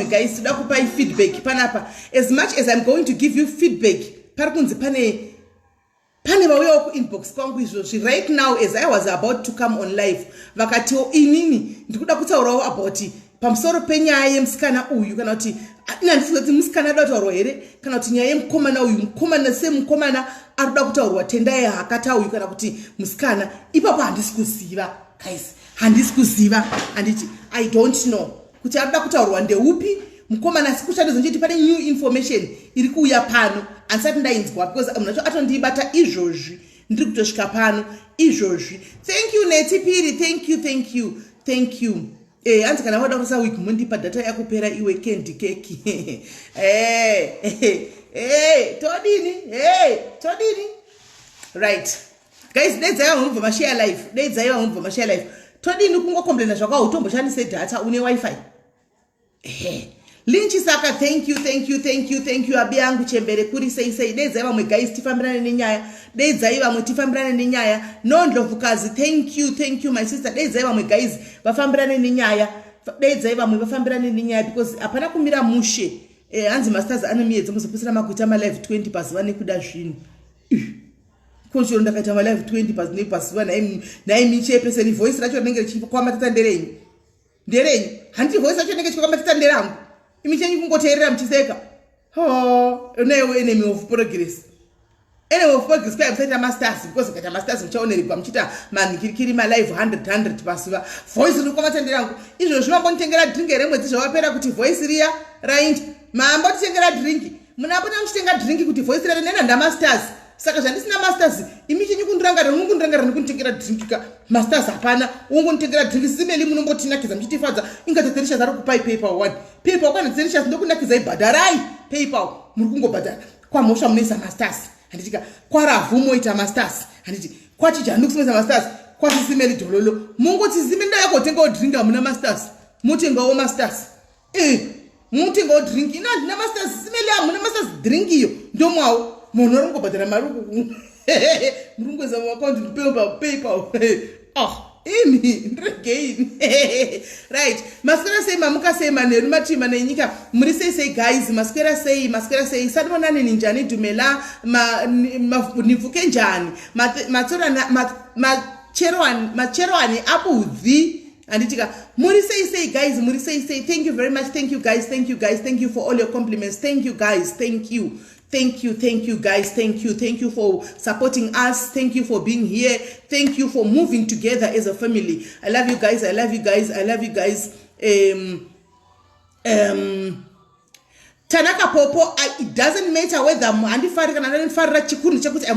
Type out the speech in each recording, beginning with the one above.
guys toda kupa feedback panapa. As much as I'm going to give you feedback parikunzi pane vauya ku inbox kwangu izvozvi right now as I was about to come on live vakati inini ndikuda kutaurawo about pamusoro penyaya yemusikana uyu kana kuti inandisiza kuti musikana ada kutaurwa here kana kuti nyaya yemukomana uyu mukomana semukomana arikuda kutaurwa tendai hakata uyu kana kuti musikana ipapo handisi kuziva guys handisi kuziva handiti I don't know kuti arikuda kutaurwa ndeupi mukomana sikushandizonjeti pane new information iri kuuya pano andisati ndainzwa because munhu wacho atondibata izvozvi ndiri kutosvika pano izvozvi. Thank you Netipiri, thank you anzi kana wada kusa week mundipa data yakupera iwe candy cake todini right guys dedzaiwa mubva mashare life todini kungokomplena zvakawo utomboshandise data une wifi Linchi saka thank you abi angu chembere kuri sei dedzai vamwe guys tifambirane nenyaya dedzai vamwe tifambirane nenyaya nondlovukazi thank you my sister dedzai vamwe guys vafambirane nenyaya dedzai vamwe vafambirane nenyaya because apana kumira mushe hanzi masters anomiedza muzopusira makuita ma live 20 pazuva nekuda zvinhu konshoro ndakaita ma live 20 pazuva naye michepe seni voice racho rinenge richikwamatatsa nderenyu handiti voice racho rinenge richikwamatatsa nderangu imichenyi kungoteerera mchiseka newe enemy of progress kwa website masters because kata masters mchaonerwa mchita manikirikiri ma live 100 pasuva voice riri kwamatenderangu izvo zvimambonitengera drink remwedzi zvawapera kuti voice riya right mambotitengera drink munapota muchitenga drink kuti voice riya nena ndamasters saka zvandisina masters imichenyi kundirangarira nekunitengera drink ka masters hapana ungonitengera drink simeli munombotinakidza mchitifadza ingatedzerisha zari kupai PayPal 1 PayPal kwanedzerisha ndokunakidza ibhadharai PayPal muri kungobhadhara kwamhosva munoisa masters handitika kwaravu moita masters handiti kwachijanu kusimesa masters kwasisimeli dhololo mungoti zimenda yakotengawo drink amuna masters mutengawo masters mutengawo drink ina ndina masters simeli amuna masters drink iyo ndomwawo munhu ari kungobhadhara mari muri kungoisa muaccount PayPal imi ndiregeini right maswera sei mamuka sei manheru matima nenyika muri sei guys maswera sei sanibonane ninjani dumela nivuke njani macherwani apudzi anditika muri sei guys muri sei thank you very much thank you guys for all your compliments thank you guys thank you guys thank you for supporting us, thank you for being here, thank you for moving together as a family. I love you guys Tanaka Popo, it doesn't matter whether I'm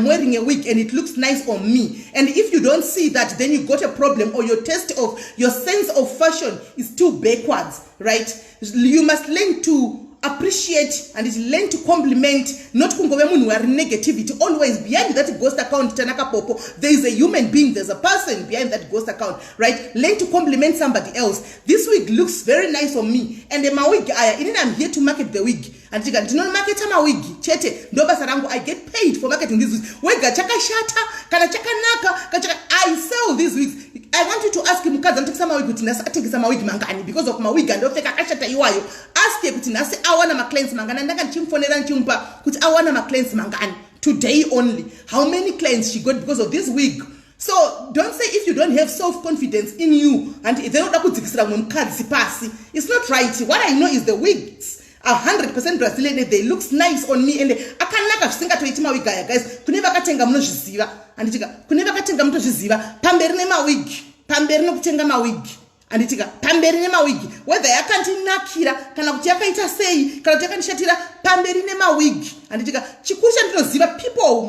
wearing a wig and it looks nice on me, and if you don't see that, then you got a problem, or your sense of fashion is too backwards, right? You must learn to appreciate and learn to compliment, not kungove munhu ari negativity. Always behind that ghost account Tanaka Popo, there is a human being, there's a person behind that ghost account, right? Learn to compliment somebody else. This wig looks very nice on me, and my wig I'm here to market the wig. And you don't market my wig chete ndobasa rangu. I get paid for marketing these wigs. Wega chakashata kana chakanaka I sell these wigs. I want you to ask mukazi anotengesa mawig kuti nasi atengesa mawig mangani because of mawig andopfeka akashata iwayo. Ask kuti nasi awana ma clients mangani, ndanga ndichimfonera ndichimupa kuti awana ma clients mangani today only. How many clients she got because of this wig? So don't say if you don't have self-confidence in you and then udakudzikisira mukadzi pasi. It's not right. What I know is the wigs 100% Brazilian, they looks nice on me, and akanaka zvisingatoiti mawig aya guys. Kune vakatenga munozviziva anditika, kune vakatenga munozviziva pamberi nemawig, pamberi nokutenga mawig anditika, pamberi nemawig, whether yakandinakira kana kuti yakaita sei kana kuti yakandishatira pamberi nemawig anditika. Chikuru chandinoziva,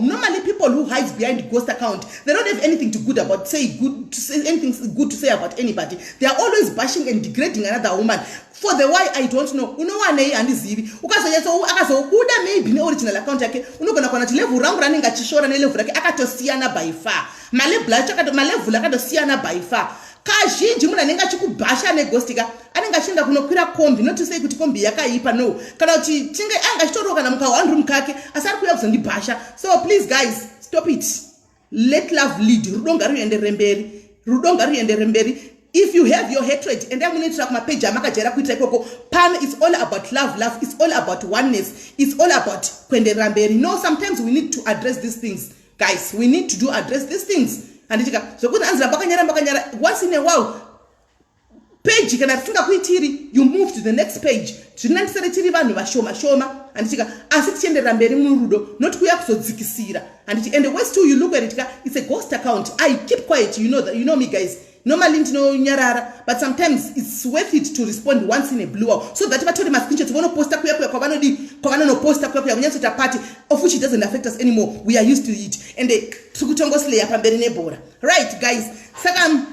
normally people who hide behind ghost account, they don't have anything good to say about anybody. They are always bashing and degrading another woman. For the why I don't know. Unowanei handizivi. Akazobuda maybe ne original account yake. Unogona kuona kuti level rangu ranenge achishora ne level yake akatosiyana by far. Malevel akatosiyana by far. Kazhinji munhu anenge achikubhasha negostika anenge achienda kunokwira kombi, not to say kuti kombi yakaipa, no. Kana kuti chinge anga chitoroka kana muka 1 room kake asari kuya kuzondibhasha. So please guys, stop it. Let love lead. Rudo ngaruende remberi. If you have your hatred, and then we need to talk my page, pan is all about love, it's all about oneness, it's all about kwende ramberi. No, sometimes we need to address these things, guys. We need to address these things. And so once in a while, page kana funga kuitiri, you move to the next page. Tinandisere tiri vanhu vashoma and asi tiendera mberi murudo, not kuya kuzodzikisira. And the worst too, you look at it, it's a ghost account. I keep quiet, you know me, guys. Normally no nyarara, but sometimes it's worth it to respond once in a blue hour, so that vatore mascreenshots vono posta kuya kwavano no posta kuya kunyatsoita party of which it doesn't affect us anymore. We are used to it, and tikutongosleya pamberi nebhora. Right, guys? Saka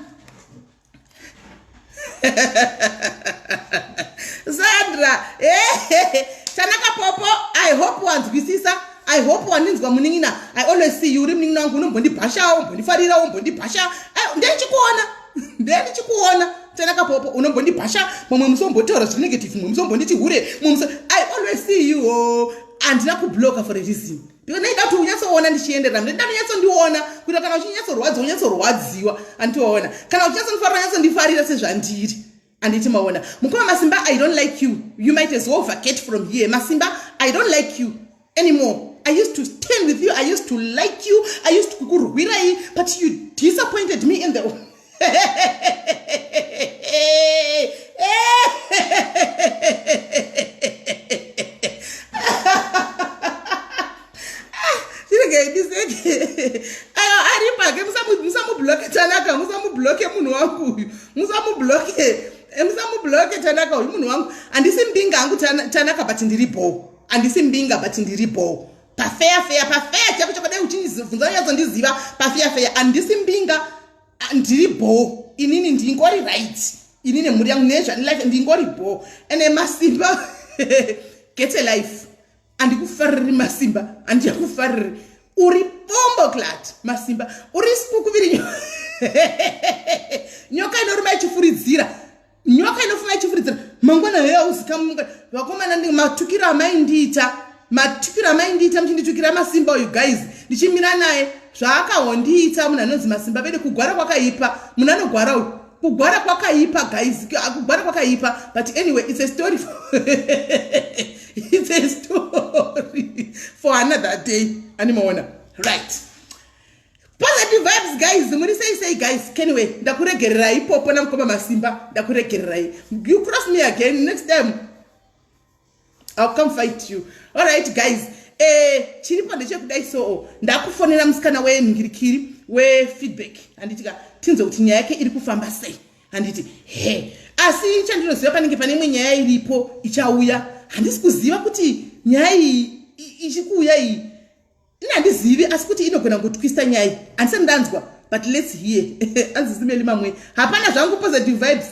Sandra, Tanaka Popo, I hope one visisa. I hope one is Gamunina. I always see you rimning now, Bondi Pasha, Bondi Farida, Bondi Pasha. Then Chikuana, Tanaka Popo, Bondi Pasha, Mumsum Botoras, negative Mumsum Bonditi Hure. I always see you, and Naku blocker for a reason. Because I got to Yaso one and she ended them. Then Yason do honor, with a Kanashias or Wads you and to honor. Can I just for us and the Farida says, and it's Mawana. Mukoma Masimba, I don't like you. You might as well vacate from here. Masimba, I don't like you anymore. I used to stand with you. I used to like you. I used to go Wirai, but you disappointed me in the. And this is being Tanaka, but in the repo. And this is being but in the repo. Fair, and this in binga and ribo in Dingori right. In a Muriang nation life and Dingori bo and a Masimba get a life and you ferry Masimba and you ferry Uri bombo clat Masimba Uri spook video Nyoka no match for it zira Nyoka no match for it Mangwana house come Wakomana Matukira mindita Matukira mindita mchindikira Masimba you guys nichimira naye zvaakaondiita munhu anonzi Masimba vede kugwara kwakaipa munhu anogwara kugwara kwakaipa guys kugwara kwakaipa but anyway it's a story for it's a story for another day animaona right positive vibes guys muri say guys anyway ndakuregerera ipopo namukoma Masimba ndakuregerera you cross me again next time I'll come fight you. All right, guys. Chiripo ndechekudai so ndakufonera musikana wenhingirikiri we feedback anditika tinzo kuti nyaya yake iri kufamba sei anditi asi chandinoziva panenge pane imwe nyaya iripo ichauya handisi kuziva kuti nyaya iyi ichikuuya iyi inandizivi asi kuti inogona kutwista nyaya iyi handisati ndanzwa but let's hear SIS MELLY mamwe hapana zvangu positive vibes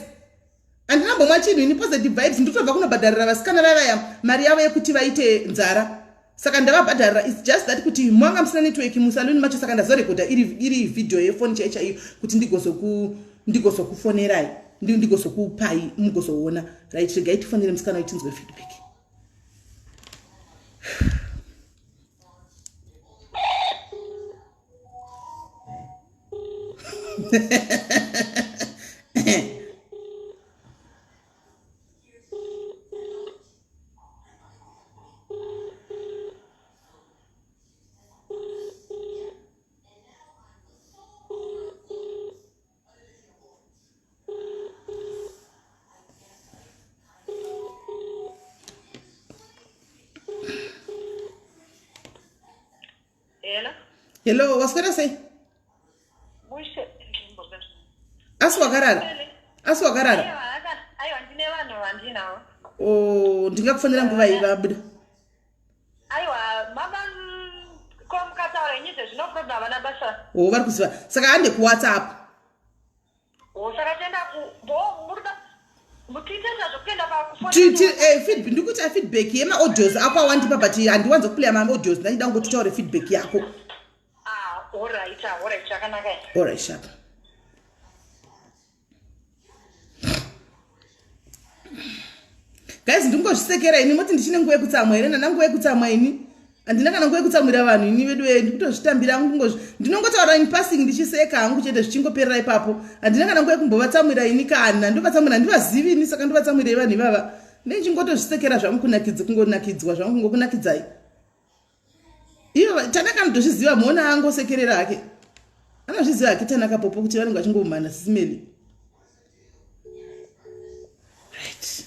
andinambomwa chinhu ini positive vibes ndotobva kunobhadharira vasikana vavaya mari yavo yekuti vaite nzara saka ndavabhadharira it's just that kuti mwanga musina network musaloni macho saka ndazorekodha iri video yefoni chaiyo kuti ndigozokufonerai ndigozokupai mugozoona right regai tifonere musikana wetinzwe feedback Hello, what's going to say? Aswagarara. Oh, ndingakufonera nguva ivabuda. Aiwa, mama komukataura nyite zvinokurodza vana basa. Oh, vari kuziva. Saka hande kuWhatsApp. Oh, saka tenda murida mukitenda zvokenda feedback ndikuita feedback yema audios apa wandipa but handiwanza kuplaya ma audios ndachida ngototaura feedback yako. All right, chakanaka. All right, sharp. Guys, ndingozvisekera ini moti ndichine nguva yekutsamwa here nananguva yekutsamwa ini andina kana nguva yekutsamwira vanhu ini vedu ndikutozvitambira hangu ndinongotaura in passing ndichiseka hangu chete zvichingoperera ipapo handina kana nguva yekumbovatsamwira ini kana ndovatsamwira handivazivi ini saka ndovatsamwirei vanhu ivava nechingotozvisekera zvangu kungonakidzwa zvangu kungokunakidzai iyo tanaka ndozviziva muona angosekerera hake anozviziva hake tanaka popo kuti vanenge vachingomhana SIS MELLY. Right.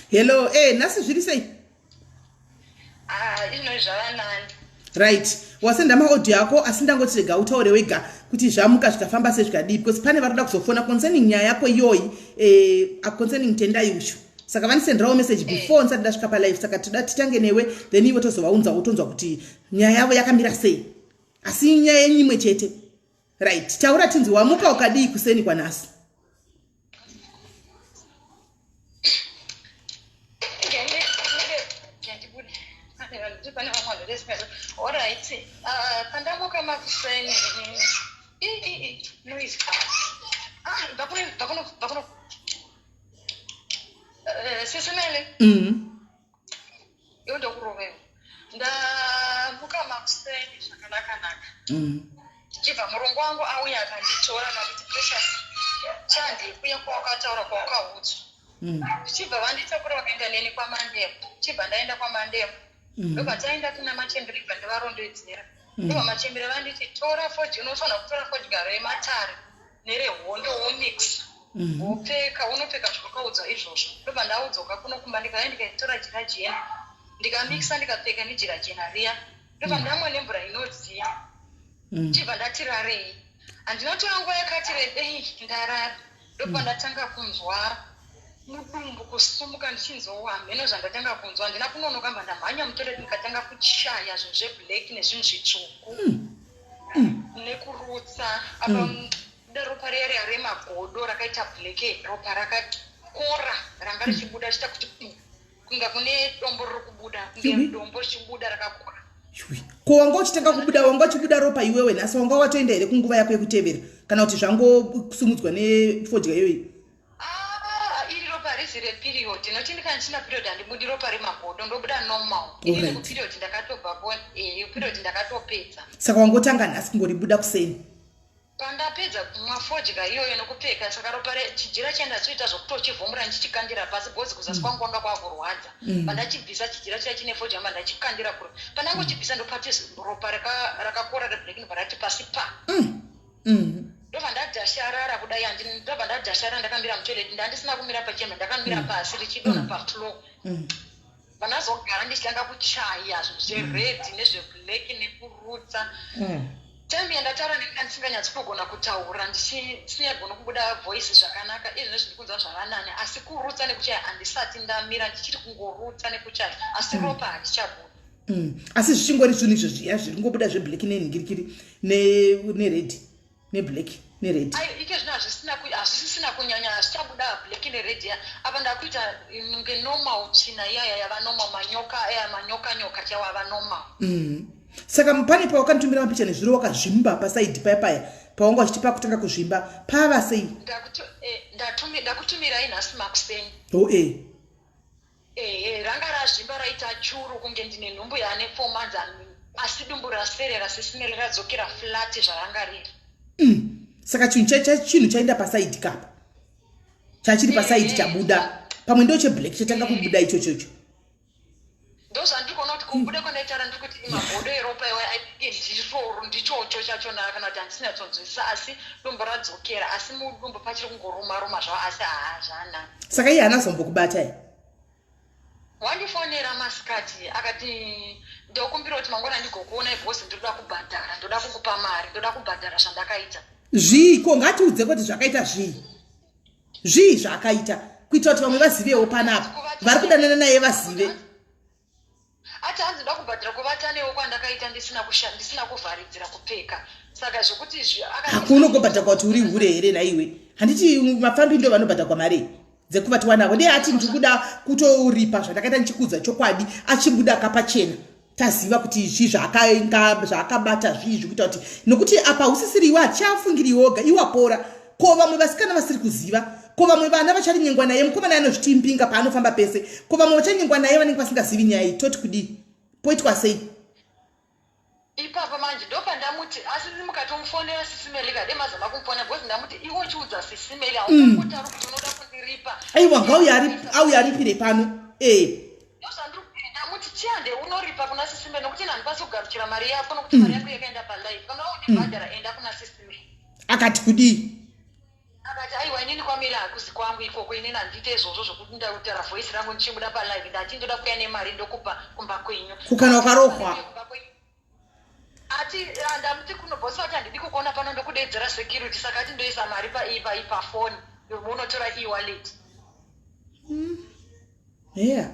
Hello? Hello, nasi zviri sei? Izvinoi zvavanani. Right. Wasenda maaudio ako asi ndangoti rega utaure wega kuti zvamuka zvikafamba sezvikadii because pane varikuda kuzofona concerning nyaya yako iyoyi concerning tendai ushu. Saka vanisenderawo message before nsati ndasvika palive saka toda titange newe then iwe tozovaunza utonzwa kuti nyaya yavo yakamira sei. Asi nyaya yenyu imwe chete. Right. Taura tinzi wamuka ukadii kuseni kwanasi. Alright. Pandamuka makuseni. Noise. Bakuno. SIS MELLY. Yondo kurove. Ndamuka makuseni zvakanaka. Chibva murongo wangu auya akanditora nakuti precious. Chandi kuya kwakataura kwakaudzwa. Chibva vanditakura vakaenda neni kwaMandemo. Chibva ndaenda kwaMandemo. Ndoba taenda kuna machembere vandivarondedzera. Ndoba machembere vanditi tora fodya unofanira kutora fodya rematare nerehondo womix. Wopfeka unopfeka zvakaudzwa izvozvo. Ndoba ndaudzoka kuno kumba ndikaenda ndikatora jira jena. Ndikamixa ndikapfeka nejira jena riya. Ndoba ndamwe nemvura inodziya. Chibva ndati rarei. Andinotora nguva yakati rebei ndarara. Ndoba ndatanga kunzwa mudumbu kusumuka ndichinzowa mheno zvandatanga kunzwa ndina kunonoka mba ndamhanya mutoreti ndikatanga kuchaya zvinhu zveblack nezvinhu zvitsvuku nekurutsa apa ropa riya remagodo rakaita black ropa rakakora ranga richibuda richiita kuti kunga kune dombo riri kubuda kunge dombo richibuda rakakora. Ko wanga uchitanga kubuda wanga uchibuda ropa iwewe nhasi wanga watoenda here kunguva yako yekutevera kana kuti zvangosumudzwa nefodya iyoyi? Period noti ndikandisina period handibudi ropa remagodo ndobuda normal ini kuperiod ndakatobvapo period ndakatopedza saka wangotanga nhasi kungoribuda kuseni pandapedza kumwa fodya iyoyo nokupfeka saka ropa chijira chandazoita zvokutochivhomura ndichikandira pasi bhozi kuzasi kwangu kwanga kwakurwadza pandachibvisa chijira chiya chine fodya mba ndachikandira kure pandangochibvisa ndopati ropa rakakora reblack ndobva rati pasi pa ndobva ndadhasharara kudai ndobva ndadhashara ndakamira mutoileti ndandisina kumira pachemba ndakamira pasi richidonha pafloor pandazogara ndichitanga kuchaya zveredhi nezveblack nekurutsa time yandataura ndinga ndisinganyatsi kugona kutaura ndisinyagona kubuda voice zvakanaka izvi nezvindikunzwa zvavanani asi kurutsa nekuchaya handisati ndamira ndichiri kungorutsa nekuchaya asi ropa harichabuda. Asi zvichingori zvinhu izvo zviya zviri kungobuda zveblack nenhingirikiri neredhi neblack nered ike zvina hazvisina kunyanya zvichabuda black nered apa ndakuita nge normal china yaya yava normal manyoka chawava normal. Saka pane pawakanditumira mapicha nezviro wakazvimba pasaidi paya pawanga uchitipa kutanga kuzvimba pava sei? Ndakutumirai nhasi makuseni. Ranga razvimba raita churu kunge ndine nhumbu yaane 4 months asi dumbu raserera SIS MELLY radzokera flat zvaranga riri. Saka chinhu chaenda pasaidi kapa chachiri pasaidi chabuda pamwe ndo cheblack chatanga kubuda ichocho. Ndozvandikona kuti kubuda kwandaitarira ndikuti magodo eropa ndichocho chachona kana kuti handisina tonzwisisa asi dumbu radzokera asi mudumbu pachiri kungoruma zvavo asi haazvana. Saka iye haana zombokubata here? Wandifonera masikati akati ndokumbira kuti mangwana ndigokuona ibhosi ndoda kubhadhara ndoda kukupa mari ndoda kubhadhara zvandakaita. Zviko ngatiudze kuti zvakaita zvii zvakaita kuita kuti vamwe vazivewo panapa vari kudanana naye vazive. Ati hanzi ndoda kubhadhara kuvatanewo kwandakaita ndisina kuvharidzira kupfeka saka zvokuti hakuno kubhadhara kuti uri hure here naiwe handiti mafambi ndo vanobhadhara kwa mari dzekuvatiwa navo ndiye ati ndikuda kutoripa zvandakaita ndichikudza chokwadi achibuda kapachena taziva kuti zvakabata zvizvi kuita kuti nokuti apa usisiriwa achafungiriwoga iwapora ko vamwe vasikana vasiri kuziva ko vamwe vana vacharinyengwa naye mukomana anozvitimbinga paanofamba pese ko vamwe vachanyengwa naye vanenge vasingazivi nyaya iyi toti kudi poitwa sei ipapa manje ndopandamuti asi mukatomufonera SIS MELLY kade mazama kumufona bhozi ndamuti iwo chiudza SIS MELLY aukutaura kuti unoda kundiripa aiwa ngauya aripire pano ndamuti chiande unoripa kuna SIS MELLY nokuti handikwanisi kugaruchira mari yako nokuti mari yako yakaenda palive kana undibhadhara enda kuna SIS MELLY akati kudi akati aiwa inini kwamira hakuzi kwangu ikoko inini handite izvozvo zvokuti ndautara voisi rangu ndichimuda palive ndati ndoda kuuya nemari ndokupa kumba kwenyu kukana wakarohwa ati ndamuti kuno bhosi vati handidi kukuona pano ndokudedzera security saka ati ndoisa mari pafoni unotora e-wallet yeah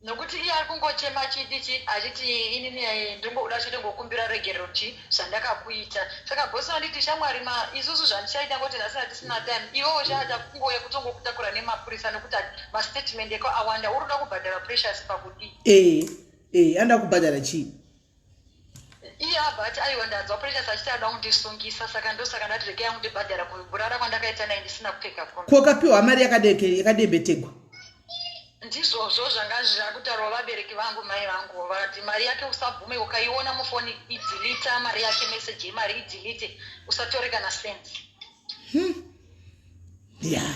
nokuti iye ari kungochema chidichi achiti inini ndingoda chete ngokumbira regerero chi zvandakakuita saka bhosi vanditi shamwari isusu zvandichaita ngoti nhasi hatisina time iwewo chaata kungoya kutongokutakura nemapurisa nokuti mastatement eko awanda uri kuda kubhadhara precious pakudii anda kubhadhara chii iye abati aiwa ndanzwa precious achiti ada kundisungisa saka ndosaka ndati rekei kundibhadhara kuburara kwandakaita naye ndisina kupfeka ko kapiwa mari yakadembetegwa ndizvozvo zvanga zvakutaurwa vabereki vangu mai vangu vati mari yake usabvume ukaiona mufoni idzilita mari yake meseji yemari idzilite usatore kana sense yeah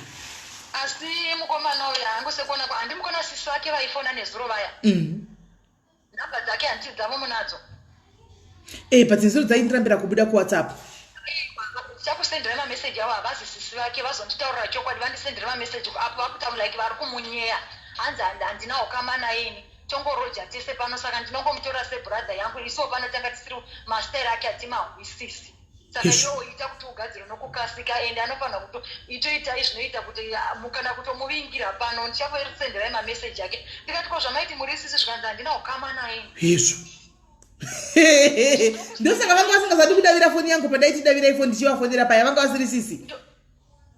asi mukomana uyu hangosekuona handimukona sisi vake vaifona nezuro vaya nhamba dzake handidzamo munadzo but nezuro dzaindirambira kubuda kuwhatsapp chakusendera mameseji avo havazi sisi vake vazonditaurira chokwadi vandisendera mameseji apo vakutamulaiki vari kumunyeya hanzi handinawo kamana ini tongoroja tese pano saka ndinongomutora sebhuradha yangu isiwo pano tanga tisiri masteri ake hatimahwisisi saka iwo ita kuti ugadziro nokukasika ende anofanira kuti itoita izvinoita kuti mukana kutomuvingira pano ndichakosenderai mameseji ake ndikati ko zvamaiti muri isisi zvikanzi handinawo kamana ini yesu ndosaka vanga vasingazadi kudavira foni yangu padaitidavira ifoni ndichivafonera paya vanga vasiri sisi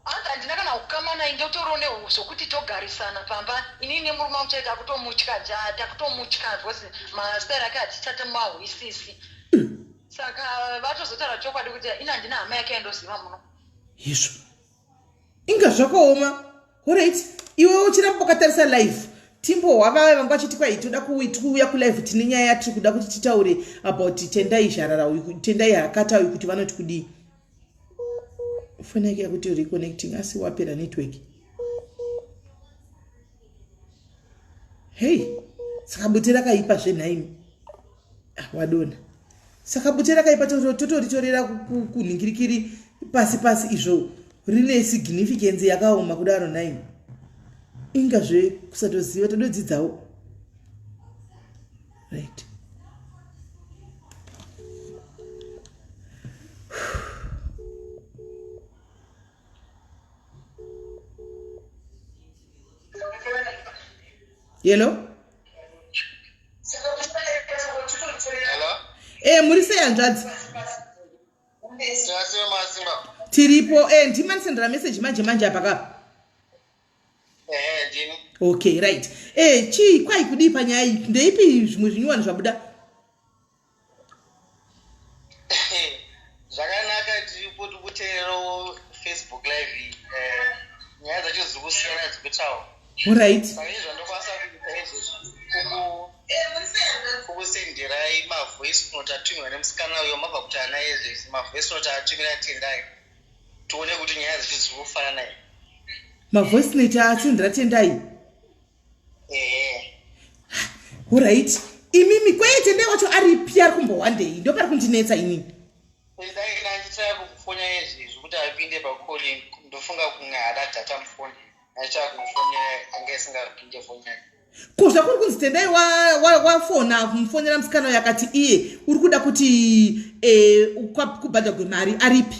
hanzi handina kana kukamana indotoriwo nezvokuti togarisana pamba inini murume muchaita takutomutya takutomutya because masteri ake hatichatomahwisisi saka vatozotaura chokwadi kuti ina handina hama yake aindoziva muno yesu inga zvakaoma alright iwe uchiramba wakatarisa live timbo vave vanga vachiti kwai toda kuuya kulive tine nyaya yatiri kuda kuti titaure about tendai zharara uyu tendai hakata uyu kuti vanoti kudii foni yake yakuti reconnecting asi wapera network hey saka bute rakaipa zvenhaimi wadona saka bute rakaipa totoritorera kunhingirikiri pasi izvo rine significance yakaoma kudaro naimi ingazve kusatoziva tododzidzawo right hello muri sei hanzvadzi tiripo ndimanisendera meseji manje apakapa okay right chii kwai kudii panyaya iyi ndeipi zvimwe zvinyuwani zvabuda zvakanaka tiripo tikuteerero Facebook live nyaya dzacho ziri kusiyana dzikutaura alright saizvo ndokwanisa kuita izvozvo kukusenderai mavoice note atumirwa nemusikana uyo mabva kuti ana ezvese mavoice note atumira tendai tione kuti nyaya dzacho ziri kufanana here mavoice note asendera tendai alright imimi kwai tendai wacho aripi ari kumbowandei ndo pari kundinetsa inini tendai nandichaya kukufonya ezvezvo kuti apinde pacalling ndofunga kunge hada data mufoni aichaya kumufonera anga isingapinde foni yake ko zvakuri kunzi tendai wafona kumufonera musikana uyo akati iye uri kuda kuti kubhadha kwemari aripi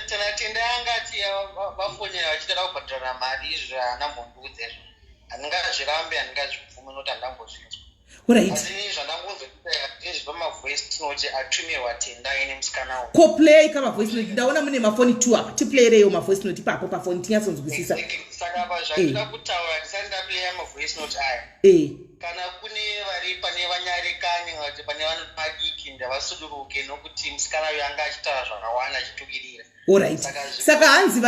tena tenda angati vafonera vachida kubhadhara mari izvo zvaanambondiudza izvo handingazvirambe handingazvibvume noti handambozvinzwa asi zvandambonzwa ndezvipa mavoice note atumirwa tendai nemusikana uyu koplay kamavoice note ndaona mune mafoni 2 apatiplayereyo mavoice note ipapo pafoni tinyatsonzwisisa saka pa zvandida kutaura ndisati ndaplaya mavoice voice note aya kana kune vari pane vanyarekani ngati pane vanhu madiki ndavasuduruke nokuti musikana uyu anga achitaura zvakawanda achitukirira. Alright. Saka hanzi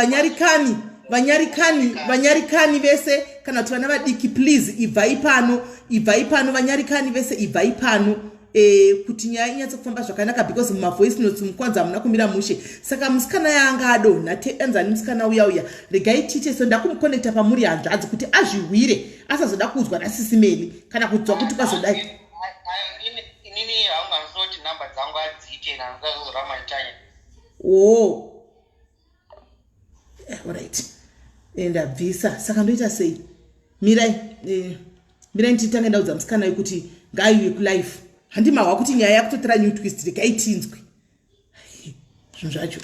vanyarikani vese kana kuti vana vadiki please ibvai pano vanyarikani vese ibvai pano kuti nyaya inyatse kufamba zvakanaka because mumavoice notes mukwanza hamuna kumira mushe. Saka musikana yanga adonha enzani musikana uya regai tiche so ndakumukonekta pamuri hanzvadzi kuti azvihwire asazoda kuudzwa naSIS MELLY kana kuudzwa kuti kwazodai. Inini hangu anzoti namba dzangu adzike nanzazozorama itanya. Alright. Ndabvisa. Saka ndoita sei? Mirai nditanga ndaudza musikana uyu kuti ngaiuye kulife. Handimawa kuti nyaya yakutotora new twist rekaitinzwe. Zvinhu zvacho.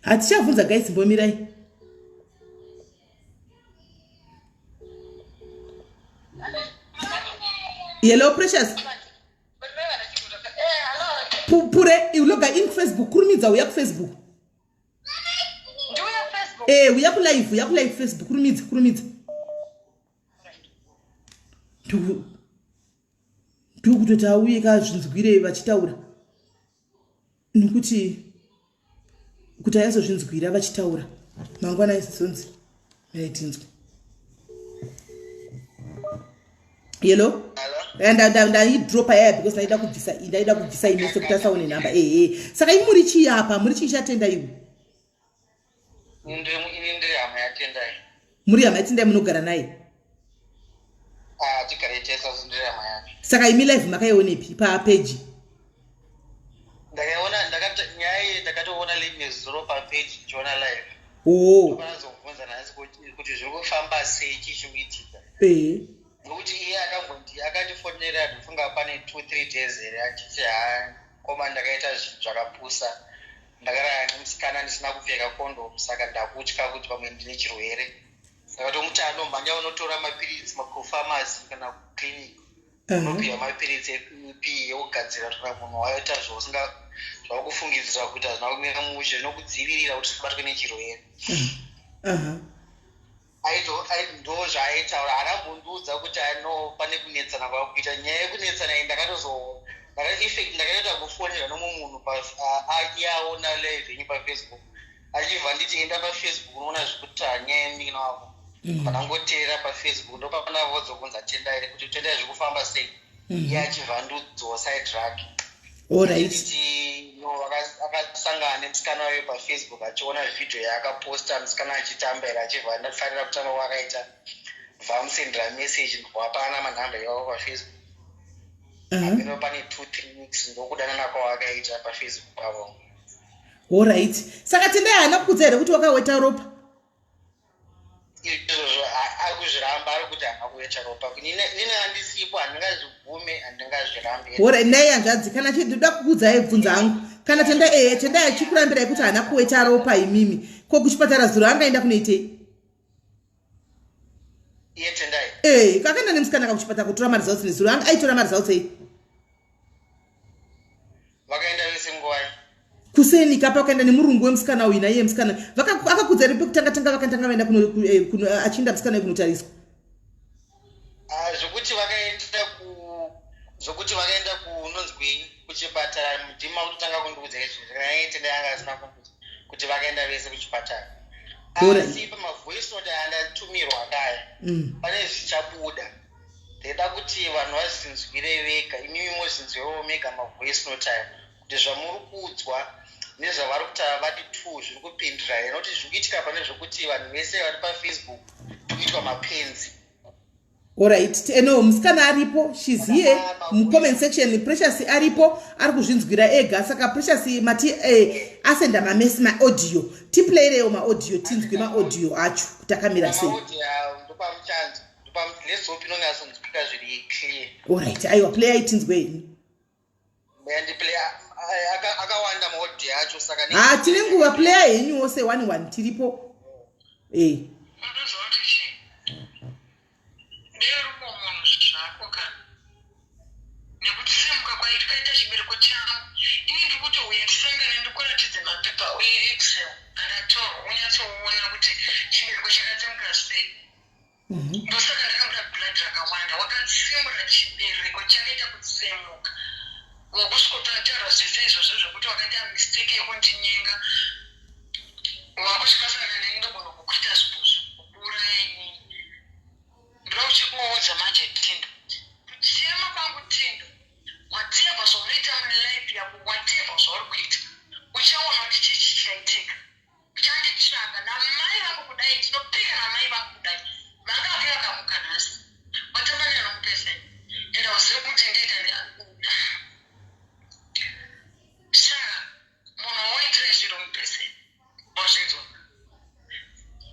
Hatichavunza guys mbomirai. Hello Precious. Pure uloga in Facebook kurumidza uya ku Facebook. Ndiuya Facebook. Uya ku live Facebook kurumidza. Kutoti auye kazvinzwire vachitaura. Nekuti kuti ayazozvinzwira vachitaura. Mangwana izonzi. Tinzwe. Hello? Ndaidropa yaya because ndaida kubvisa ine sekuti asaone namba. Saka imuri chii apa? Muri chii chatendai iwe? Ndiri hama yatendai. Muri hama yatendai munogara naye? Tigare tesa ndiri hama yake. Saka imi live makaionepi papage? Ndakatoona live zero papage ndichiona live. Panazobvunza nhasi kuti zviri kufamba sei chichiitika. Nokuti iye akandifonera ndifunga pane 2-3 days here achiti koma ndakaita zvinhu zvakapusa ndakarara nemusikana ndisina kupfeka condom saka ndakutya kuti pamwe ndine chirwere saka tomuti anomhanya unotora mapiritsi makufamasi kana kuclinic unopiwa mapiritsi ep yekugadzira kana munhu waita zvaukufungidzira kuti hazvina kumira mushe zvinokudzivirira kuti usabatwe nechirwere. Ndo zvaaitaura akambondiudza kuti pane kunetsana kwakuita nyaya yekunetsana iyi ndakatoita kufonera nomwe munhu achiaona live yenyu pafacebook achibva nditi enda pafacebook unoona zvekuti nyaya yemina wako panangoteera pafacebook ndopapanavozokunza tendai kuti tendai zviri kufamba sei iye achibva ndudzosa drug. Akasangana nemusikana wayo pafacebook achiona vhidhiyo yaakaposta musikana achitambira achibva ndafanira kutamba wakaita vamusendera message wapana manhamba iwavo pafacebook. Apeno pane 2-3 weeks ndokudanana kwawakaita pafacebook avo. Alright. Saka tendai haana kukudza here kuti wakaweta ropa? Izvozvo akuzviramba ari kuti haana kuweta ropa. Nini handisipo handingazvibvume handingazvirambe. Alright, ndai hanzvadzi kana ndoda kukudza ibvunza hangu. Kana tendai achikurambirai kuti haana kuweta ropa imimi. Ko kuchipatara zuro angaenda kunoitei? Iye tendai. Kakaenda nemusikana kuchipatara kutora mari zausi nezuro aitora mari zausi. Vakaenda vese nguwai. Kuseni kapa wakaenda nemurungu wemusikana uyu naiye musikana. Vakakudza ripe kutanga vakatanga vaenda kuno achinda musikana kunotariswa. Zvokuti vakaenda kunonzwi kuchipatara mudhima kutotanga kundiudza izvi zvakaitenda yanga asina kundiudza kuti vakaenda vese kuchipatara. Asi pamavoice note andatumirwa kaya pane zvichabuda ndeda kuti vanhu vazvinzwire vega imimi mozinzwewo mega mavoice note aya kuti zvamuri kuudzwa nezvavari kutaura vati 2 zviri kupindira here nokuti zviri kuitika pane zvokuti vanhu vese vari pafacebook tikuitwa mapenzi. Alright, musikana aripo, she's here, comment section, Precious aripo, ari kuzvinzwira ega, saka Precious mati asenda ma-audio, tiplayereo ma-audio, tinzwe ma-audio acho, kutakamira sei. Alright, aiwa, play itinzwe ini. Akawanda ma-audio acho, saka... tine nguva player yenyu wose 1-1, tiripo. Nekuti semuka kwaitikaita chibereko changu ini ndikuti uye tisangane ndikuratidze mapepa uye excel akatorwa unyatsoona kuti chibereko chakatsemuka sei. Ndosaka ndakamuda blood rakawanda wakatsemura chibereko chakaita kutsemuka. Wakusikototaura zvese izvozvo zvokuti wakaita mistake yekundinyenga. Wakuchikasana nendogona kukuita zvibuzu kuuraya inini. Ndoda kuchikuudza manje Tindo. Kuchema kwangu Tindo. Whatever zvauri mulife yako, whatever zvauri kuita, uchaona kuti chii chichaitika. Uchanditsvaga namai vangu kudai, ndinopika namai vangu kudai. Vanga vakakamuka nhasi. Watambanira nomupeseni. Enda uzive kuti ndaita saka munhu wawaitira zviro mupeseni. Wazvinzwa?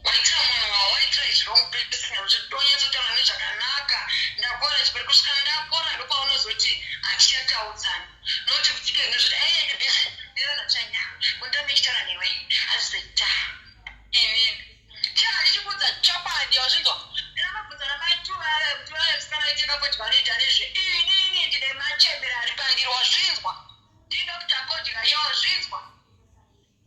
Waitira munhu wawaitira zviro mupeseni. Uchidonyatsotaura nezvakanaka. Ndakora chibereko kusvika ndakora ndopaunozoti achiyataudzana. Noti kutika ngezvoti ndinonachanya. Undamichitara newe. Azita. Inini. Chaka ndichibudza chapandi wazvinzwa? Ndinamabvunza namai musikana itika kuti vanoita nezve. Inini ndine machembera ari pandiri wazvinzwa? Ndidokta Kodya wazvinzwa?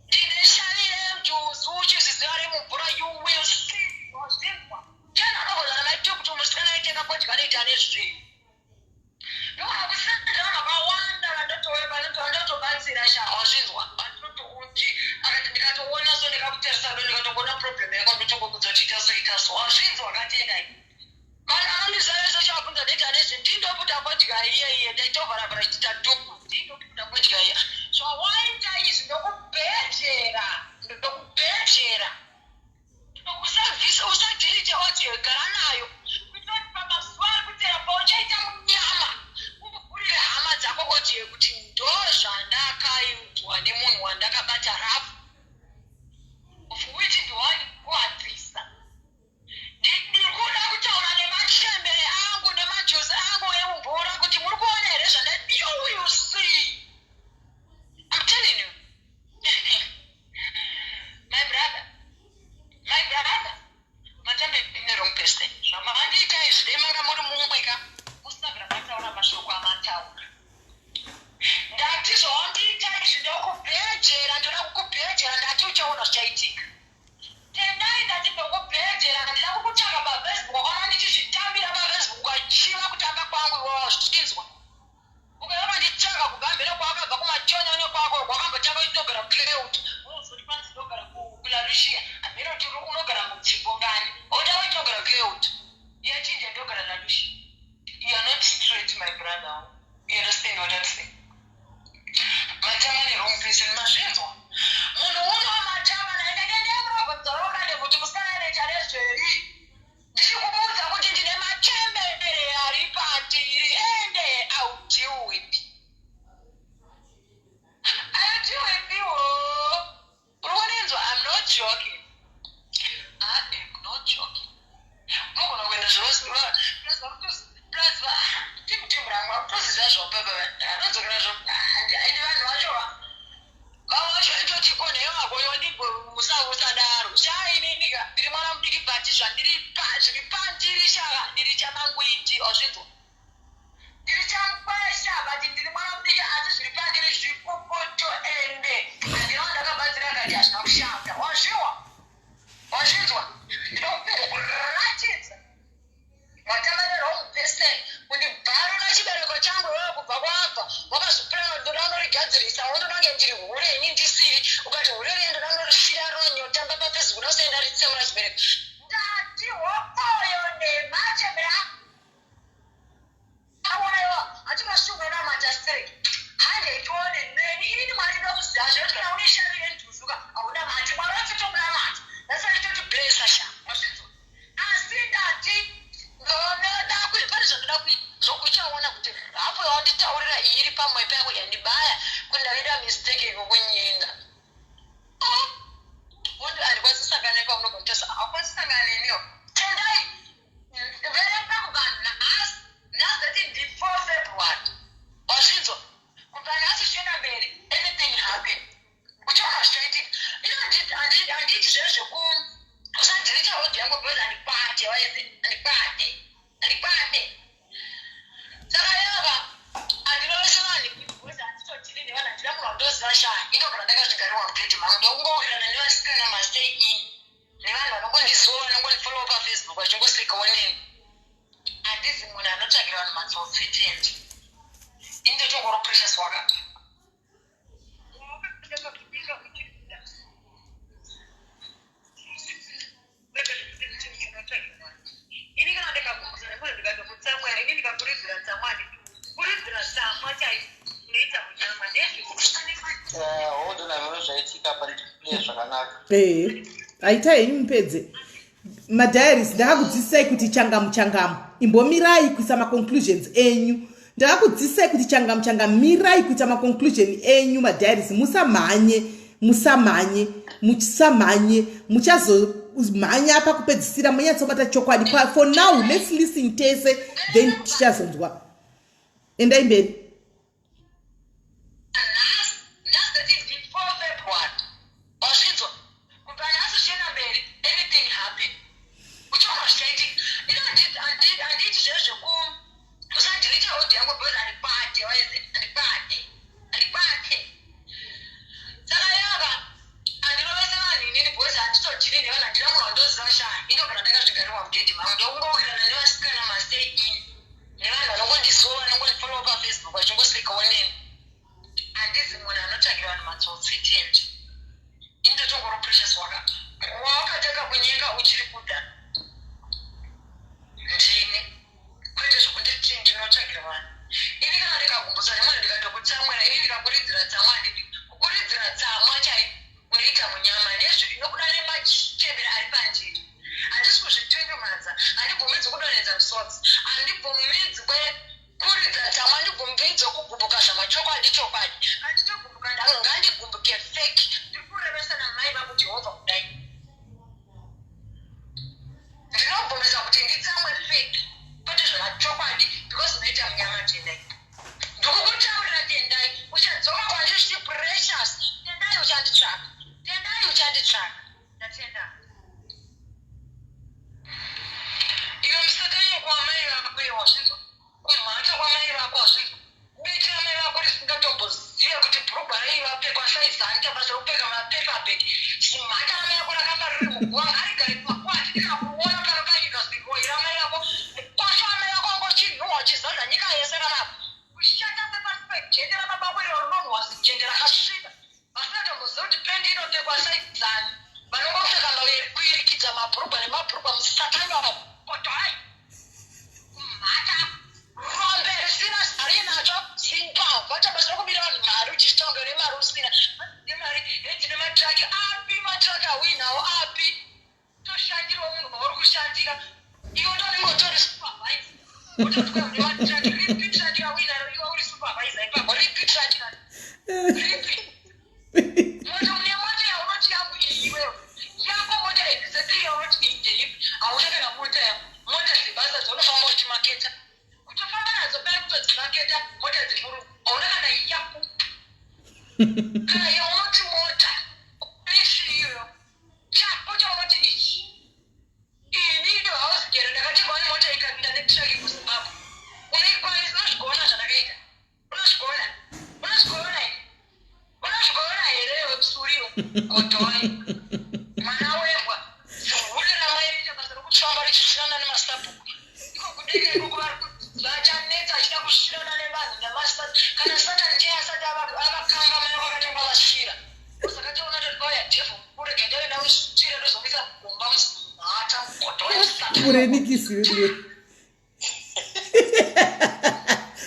Ndine shari yemujuzu uchizviziva remumvura you will see wazvinzwa? Chana akabvunza namai kuti musikana itika kuti vanoita nezve. Ndokakusendera makawanda vandotobatsira sha wazvinzwa? Vandotounji akati ndikatoona so ndikakuteresa do ndikatongona problem yako ndotongokudza kuti itasoita so wazvinzwa katendai. Kana anondizaresa chavabvunza ndaita nezve ndindobuda Kodya iye ndaitovharabhara chiita dhuku ndindobuda Kodya iya. Zvawaita izvi ndokubhedhera usadhirite audio gara nayo kuitira kuti pamazuva ari kutera pauchaita munyama uvhurire hama dzako audio kuti ndozvandakaitwa nemunhu wandakabata rafu of which ndowandikuadhisa. Ndikuda kutaura nemachembere angu nemajuzi angu emumvura kuti muri kuona here you see. I'm telling you. My brother, matambe the wrong person. Zvamandiita izvi dai manga muri mumweka musabira mataura mashoko amataura. Ndati zvawandiita izvi ndokubhejera, ndoda kukubhejera ndati uchaona zvichaitika. Tendai ndati ndokubhejera ndida kukutsvaka paFacebook wakaona ndichizvitambira paFacebook achiva kutamba kwangu iwewe wazvinzwa. Ukaona nditsvaka kugambira kwakabva kumachonyonyo kwako kwakambotanga uchinogara Cloud. Unozoti panzi ndogara kuLaRushia. Amene kuti unogara mudzimbo ngani. Oda uchinogara Cloud. Yachinja ndogara LaRushia. You are not straight, my brother. You understand what I'm saying? Matama ni wrong person. Mazvinzwa? Munhu uno matama naenda ndemurobvunzoroka ndekuti musikana necharezveri. Ndichikuudza kuti ndine machembere ari pandiri ende I'll deal with it. I'll deal with you. Unorinzwa? I'm not joking. I am not joking. Unogona kuenda zvozviva plasma timu rangu akutoziva zvopapa anonzokera zvo ndi vanhu vacho vacho itoti konheyo wako yodimbo musadaro chainika ndiri mwana mudiki bhati zvandiri pandiri shaka ndiri chamangwiti wazvinzwa ndiri chamkwesha bati ndiri mwana mudiki asi zviri pandiri zvipopoto ende handina wandakabatsira kati hazvina kushanda wazvinzwa ndinokuratidza watamanira wrong person kundibharula chibereko changu wewe kubva kwabva wakazvipurana ndoda unorigadzirisa wondonange ndiri hurenyi ndisiri ukati hurere ndoda unorishira ronyo tamba paFacebook nosaenda ritse. handisi munhu anotsvagira vanhu matsotsetendi inde chongoro precious wakapa ini kana ndikagumbisa nemunhu ndikatokutsamwera ini ndikakuridzira tsamwadi kuridzira tsamwa chai inoita munyama hodona vero zvaitika pandipule zvakanaka aita henyu mupedze madiaries. Ndakakudzidzisai kuti changamu imbomirai kuisa maconclusions enyu. Ndakakudzidzisai kuti changamu mirai kuita maconclusion enyu madiaries. Musamhanye muchazomhanya pakupedzisira munyatsobata chokwadi. For now let's listen tese then tichazonzwa. Endai mberi.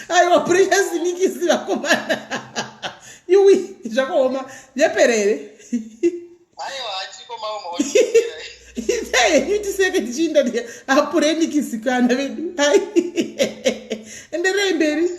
Aiwa precious nikisi vakomana. Yui zvakaoma yaperere. Aiwa atiko maoma. Hey, itiseke tichinda dia apure nikisi kana vedu. Enderei mberi.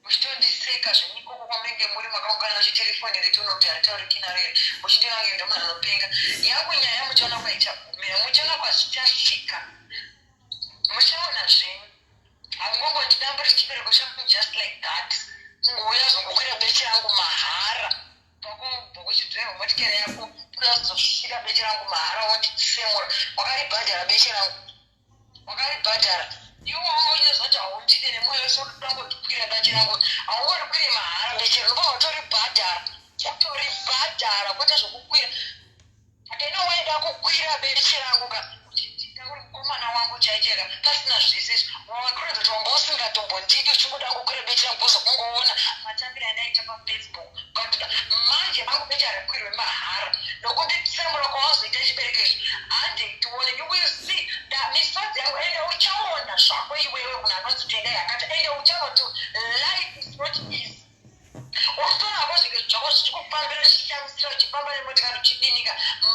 muchitondiseka zvenyikoko kwamenge muri makaungana chitelefoni retono kuti haritauri kinarere muchindinange ndo munhu anopenga yangu nyaya muchaona kwaichagumira muchaona kwazvichasvika muchaona zvenyu hamungongondidamburi chibereko changu just like that ngouya zongokwira bechi rangu mahara pakuchidzorerwa motikari yako kuzosvika bechi rangu mahara wonditsemura wakaribhadhara bechi rangu wakaribhadhara iwo waonyezati haundide nemwoyo wese udangotikwira bechi rangu haungorikwire mahara bechi rangu utoribhadhara kwete zvokukwira atena waida kukwira bechi rangu uri mukomana wangu chaicheka pasina zvese wakakuratidza kuti wanga usingatombondidi uchingoda kukwira bechi rangu kuzokungoona matambiro anaita pafacebook kuti manje vangu bechi arikwirwe mahara nokunditsemura kwawazoita chibereko izvi handitione you will see misodzi yangu ende uchaona zvako iwewe munhu anonzi tendai hakata ende uchaona kuti life is not easy urutonako zvinge zvako zvichikufambira zvichishamisira uchifamba nemotikari uchidinika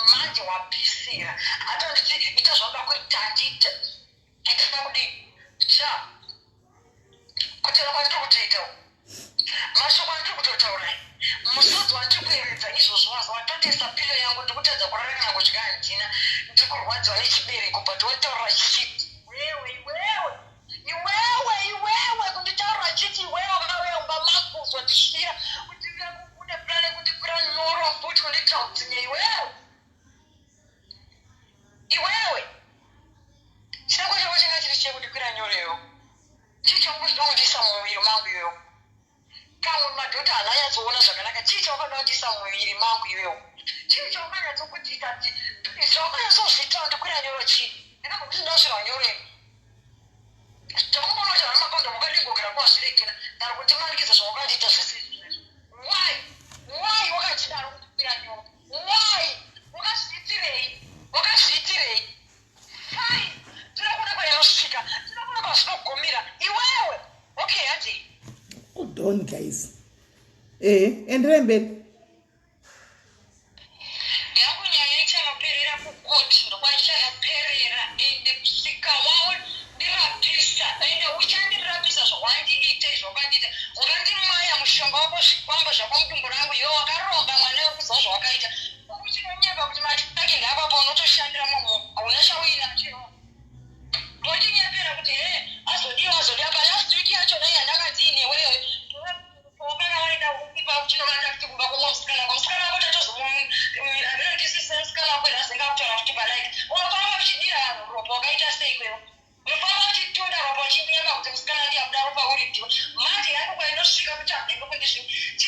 manje wapisira hatonditi ita zvauda kuti handita ita kudii sha kutera kwandiri kutoitawo mashoko andiri kutotaurai musodzi wandiri kuyevedza izvozvo wazo watotesa pilo yangu ndikutadza kurarana kudya handina ndiri kurwadziwa nechibereko but wotaurira chichiti iwewe kunditaurira chiti iwewe vakauya umba makuzwa ndisvira kuti une plan yekundikwira nyoro futi kunditautsinye iwewe chinango chako chinga chiri chekundikwira nyoroyo chii chaungozvinondisa mumuviri mangu iwewo kamwe madhodha ananyatsoona zvakanaka chii chaukandondisa mumuviri mangu iwewo chii chaukanyatsokudziita kuti zvaukanyatsouzvitawo ndikwira nyoro chii ndakakuti ndasvira nyoro ino takumboona kuti vana makondo mukadingogara kwazviregera ndari kutimanikidza zvaukandiita zvese izvozvo why wakachidaro kundikwira nyoro why wakazviitirei fine tinokuda kwainosvika tinokuda kwazvinogumira iwewe okay handei hold on guys enderai mberi yangu nyaya ichanoperera kukoti ndokwaichanoperera ende kusvika wawe ndirapisa ende uchandirapisa zvawandiite zvakandiita wakandimaya mushonga wako zvikwamba zvapamudumbu rangu iwe wakaromba mwana wekuziva zvawakaita uchinonyeva kuti mataki ndapapa unotoshandira momo hauna chauinacho motinyepera kuti azodiwa pa last week yachona yandakadzine wewe wakana waida uipa uchinovanda kuti kumba kumwe musikana kwamusikana wako tatozomandinondisisemusikana wako ndasingakutora kuti palaiki unofamba uchidira vanhu ropa wakaita sei kwewo unofamba uchitunda ropa uchinyeva kuti musikana ndiyakuda ropa uri ndiwo manje yangu kwainosvika kuti abenge kundizvi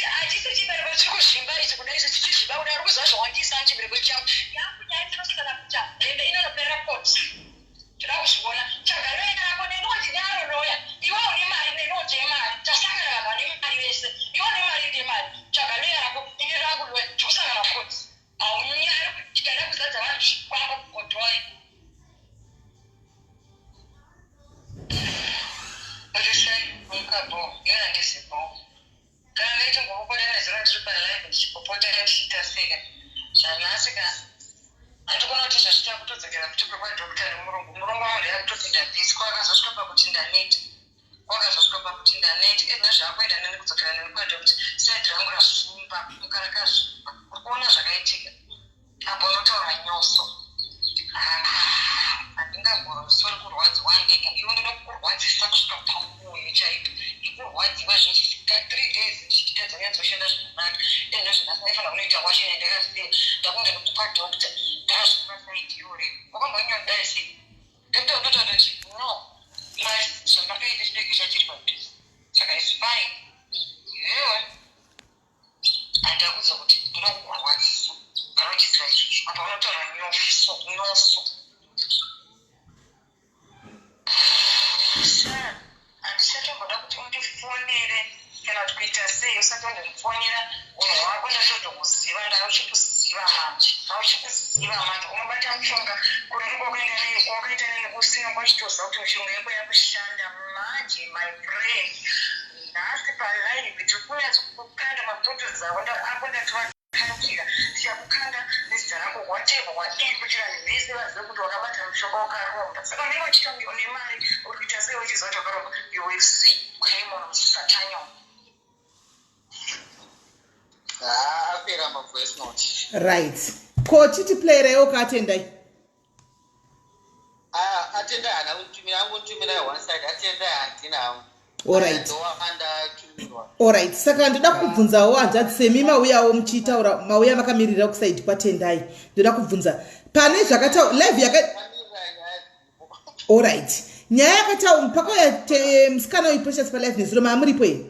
hachisi chibereko chiri kuzvimba ichi kuda ichi chichizvimba kuda uri kuziva zvawandisa chibereko changu yangu nyaya chinosvikana kuti abenge inonopera koti toda kuzviona chagaroenda ako nenondinaronoya iwe une mari nenonje mari tasangana vanhu vane mari vese iwe une mari ine mari chagaroya rako ine rangu loya tikusangana koti haunyari kuti kada kuzadza vanhu zvikwako kugodhoi urisai mukabo yona ndisibo kana ndaiti ngokupotana zira tiri palive ndichipopota tichiita seka zvanhasi ka handikona kuti zvazvita kutodzokera kutiko kwadhokta nemurungu murungu wangu ndakutopinda bhisi kwakazosvika pakuti ndaneti ezvinazvakuenda neni kudzokera neni kwadhokta saidi rangu razvimba mukarakazvimba uri kuona zvakaitika apo unotaura nyoso handingangosori kurwadziwa ndega iwe ndoda kukurwadzisa kusvika pamoyo chaipo ikurwadziwa zvichisvika 3 days ndichitadza nyatsoshanda zvakanaka ezvinazvinasaifanira kunoita wachine ndakasiya ndakunge nekuti kwadhokta ndakazvimasaidi iore wakambonyondai sei dokta unotaura kuti no zvandakaita chibege chachiri padhuze saka is fine iwewe handakudza kuti ndoda kukurwadzisa kana uchiziva izvozvo apa unotaura nyoso handichatomboda kuti undifonere kana kuti kuita sei usati undifonera unhu wako ndatotokuziva ndauchikuziva manje unobata mushonga kuriko kuenda nei kwakaita neni usina kwachitoziva kuti mishonga yako yakushanda manje my brain nhasi palive tiri kunyatsokukanda mabhotles avo apo ndatovakandira tichakukanda nezita rako whatever wadii kuti vanhu vese vazive kuti wakabata mushonga wakaromba saka unenge uchitonge une mari uri kuita sei uchiziva kuti wakaromba you will see kune munhu musisatanyona cheka ma voice note. Right. Ko chiti player yoka atendai. Atendai ana untumira one side atendai handina. Alright. Alright. Saka ndoda kubvunzawo hanzvadzi semi mauyawo muchitaura mauya makamirira kuside kwatendai. Ndoda kubvunza pane zvakataura live yaka. Alright. Nyaya yakataura mpaka ya musikana uyiprecious pa live nezuro maamuripo here.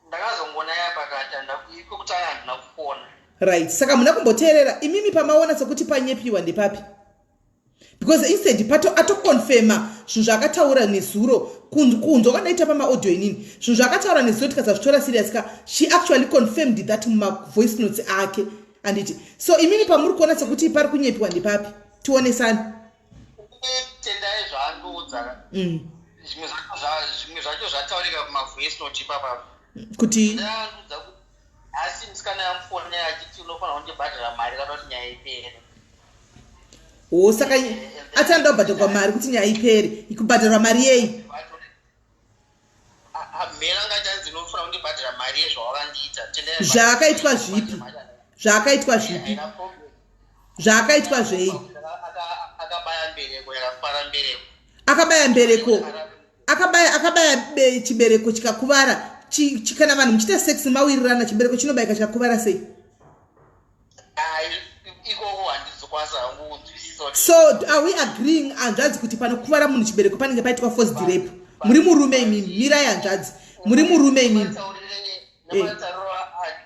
Ndakazongona yapakata ndakuiko kutanga handina kuona. Right. Saka muna kumboteerera imimi pamaona sokuti panyepiwa ndepapi. Because instead pato atokonfirma zvinhu zvakataura nezuro kunzo kadaita pamaaudio inini zvinhu zvakataura nezuro tikasazvitora serious ka she actually confirmed that voice notes ake anditi so imini pamuri kuona sekuti pari kunyepiwa ndepapi tionesana Tendai zvaandoudza zvimwe zvacho zvataurika pamavoice note ipapa kuti ndaandoudza kuti asi musikana yamufonera achiti unofanira kundibhadhara mari kana kuti nyaya ipere. Saka atanda kubhadharwa mari kuti nyaya ipere ikubhadharwa mari yei mhera ngachanzi inofanira kundibhadhara mari yezvawakandiita zvakaitwa zvipi zvakaitwa zvei akabaya mbereko yakafara mbereko akabaya mbereko akabaya chibereko chikakuvara kana vanhu muchita sex mawirirana chibereko chinobayika chakakuvara sei ikoko handizokwanisa hangu kunzwisisa. So are we agreeing hanzvadzi kuti panokuvara munhu chibereko panenge paitwa forced rape muri murume imimi mirai hanzvadzi muri murume imimi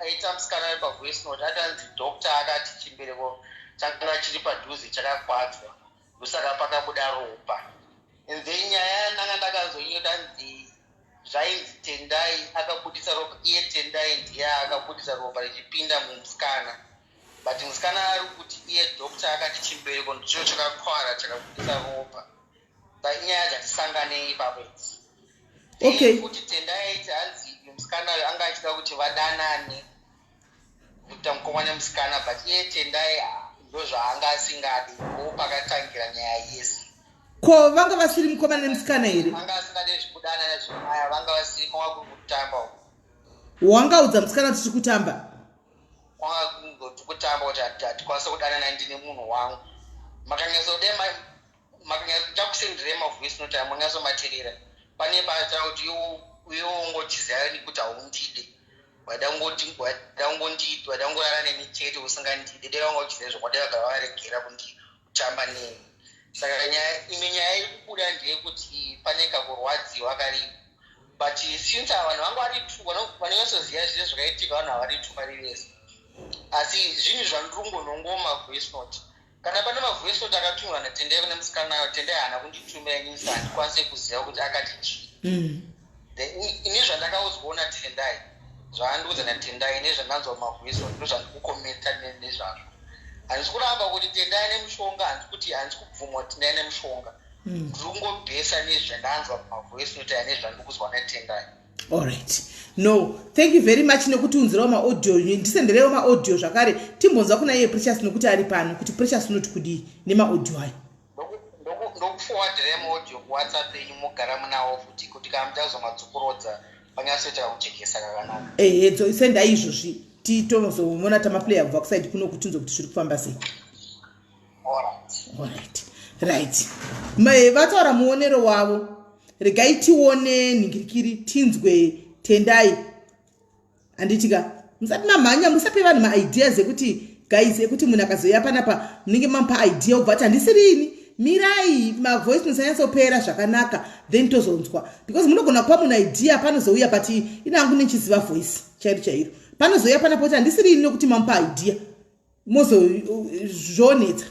aita musikana ari pavoice note atanzi doctor akati chibereko chakanga chiri padhuze chakakwadzwa ndosaka pakabuda ropa and then nyaya yananga ndakazoiyotanzi zvainzi Tendai akabudisa ropa iye Tendai ndiye akabudisa ropa richipinda mumusikana but musikana ari kuti iye doctor akati chibereko ndicho chakakwara chakabudisa ropa panyaya dzatisanganei ipapo idzi. Okay. Kuti Tendai hanzi musikana anga achida kuti vadanane kuita mukomana musikana but iye Tendai ndozvaanga asingadi pakatankira nyaya yese. Ko vanga vasiri mukomana nemusikana here vanga asingadi zvekudana nezvimaya vanga vasiri kwanga kuri kutamba wangaudza musikana kuti kutamba kwanga kungoti kutamba kuti hatikwanisa kudanana ndine munhu wangu takusendere mavoice note amunyasomateerera pane bata kuti iwo ungochiziva nekuti haundide wada ngondorara neni chete usingandide dera wanga uchiziva zvokwadavagara varegera kutamba neni. Saka imwe nyaya iri kubuda ndeyekuti pane kakurwadziwa karipo but since vanhu vanga vari vanonyasoziva zvise zvakaitika vanhu havari vari vese asi zvinhu zvandirongonongo mavoice note kana pane mavoice note akatumwa naTendai kune musikana Tendai haana kunditumira inini handikwanise kuziva kuti akati chii. Ini zvandakaudzwawo naTendai zvaandiudza naTendai nezvandanzwa mavoice note ndozvandikukomenta nezvazvo handisi kuramba kuti Tendai nemushonga handisi kubvuma kuti Tendai nemushonga ndiri kungobhesa nezvandanzwa mavoice note nezvandikuzwa naTendai. Alright. No, thank you very much nekuti unzirawo maaudio ndisenderewo maaudio zvakare timbonzwa kuna iye Precious nekuti ari pano kuti Precious unoti kudii nemaaudio aya ndokuforwardira maaudio kuWhatsApp yenyu mugara munawo futi kuti kana mutazwa madzokorodza panyasoita kuchekesa kakanaka senda izvozvi titozomona tamaplayer abva kuside kuno kutinzwa kuti zviri kufamba sei. Right. Vataura muonero wavo regai tione nhingirikiri tinzwe Tendai handitika musati mamhanya musape vanhu maideas ekuti guys ekuti munhu akazoya panapa munenge mamupa idea ubva kuti handisirini mirai mavoice nosanyatsopera zvakanaka then tozonzwa because munogona kupa munhu idea panozouya but inangu nechiziva voice chairo chairo panozoya panapa kuti handisirini nokuti mamupa idea mozozvionetsa.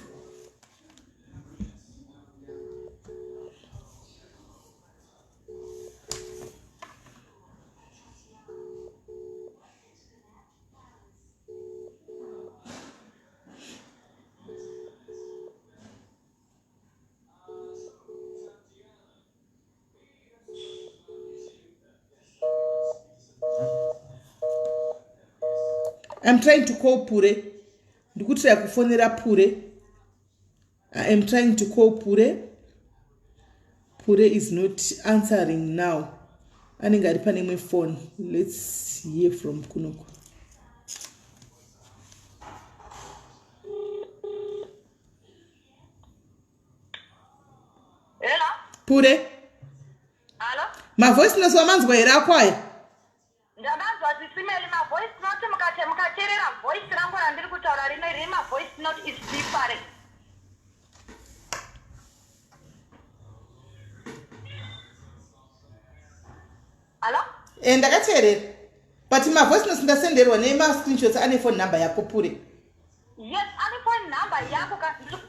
I'm trying to call Pure. Ndikutira kufonera Pure. I am trying to call Pure. Pure is not answering now. Anenge ari pane imwe phone. Let's hear from Kunoko. Pure. Hello? My voice notes wamanzwa here akwaya. Ndamanzwa zisimeli ma voice note mukaterera voice rangu randiri kutaura rine ma voice note is different. Hello? Ndakateerera. But my voice notes ndasenderwa nema screenshots ane phone number yako Pure. Yes, ane phone number yako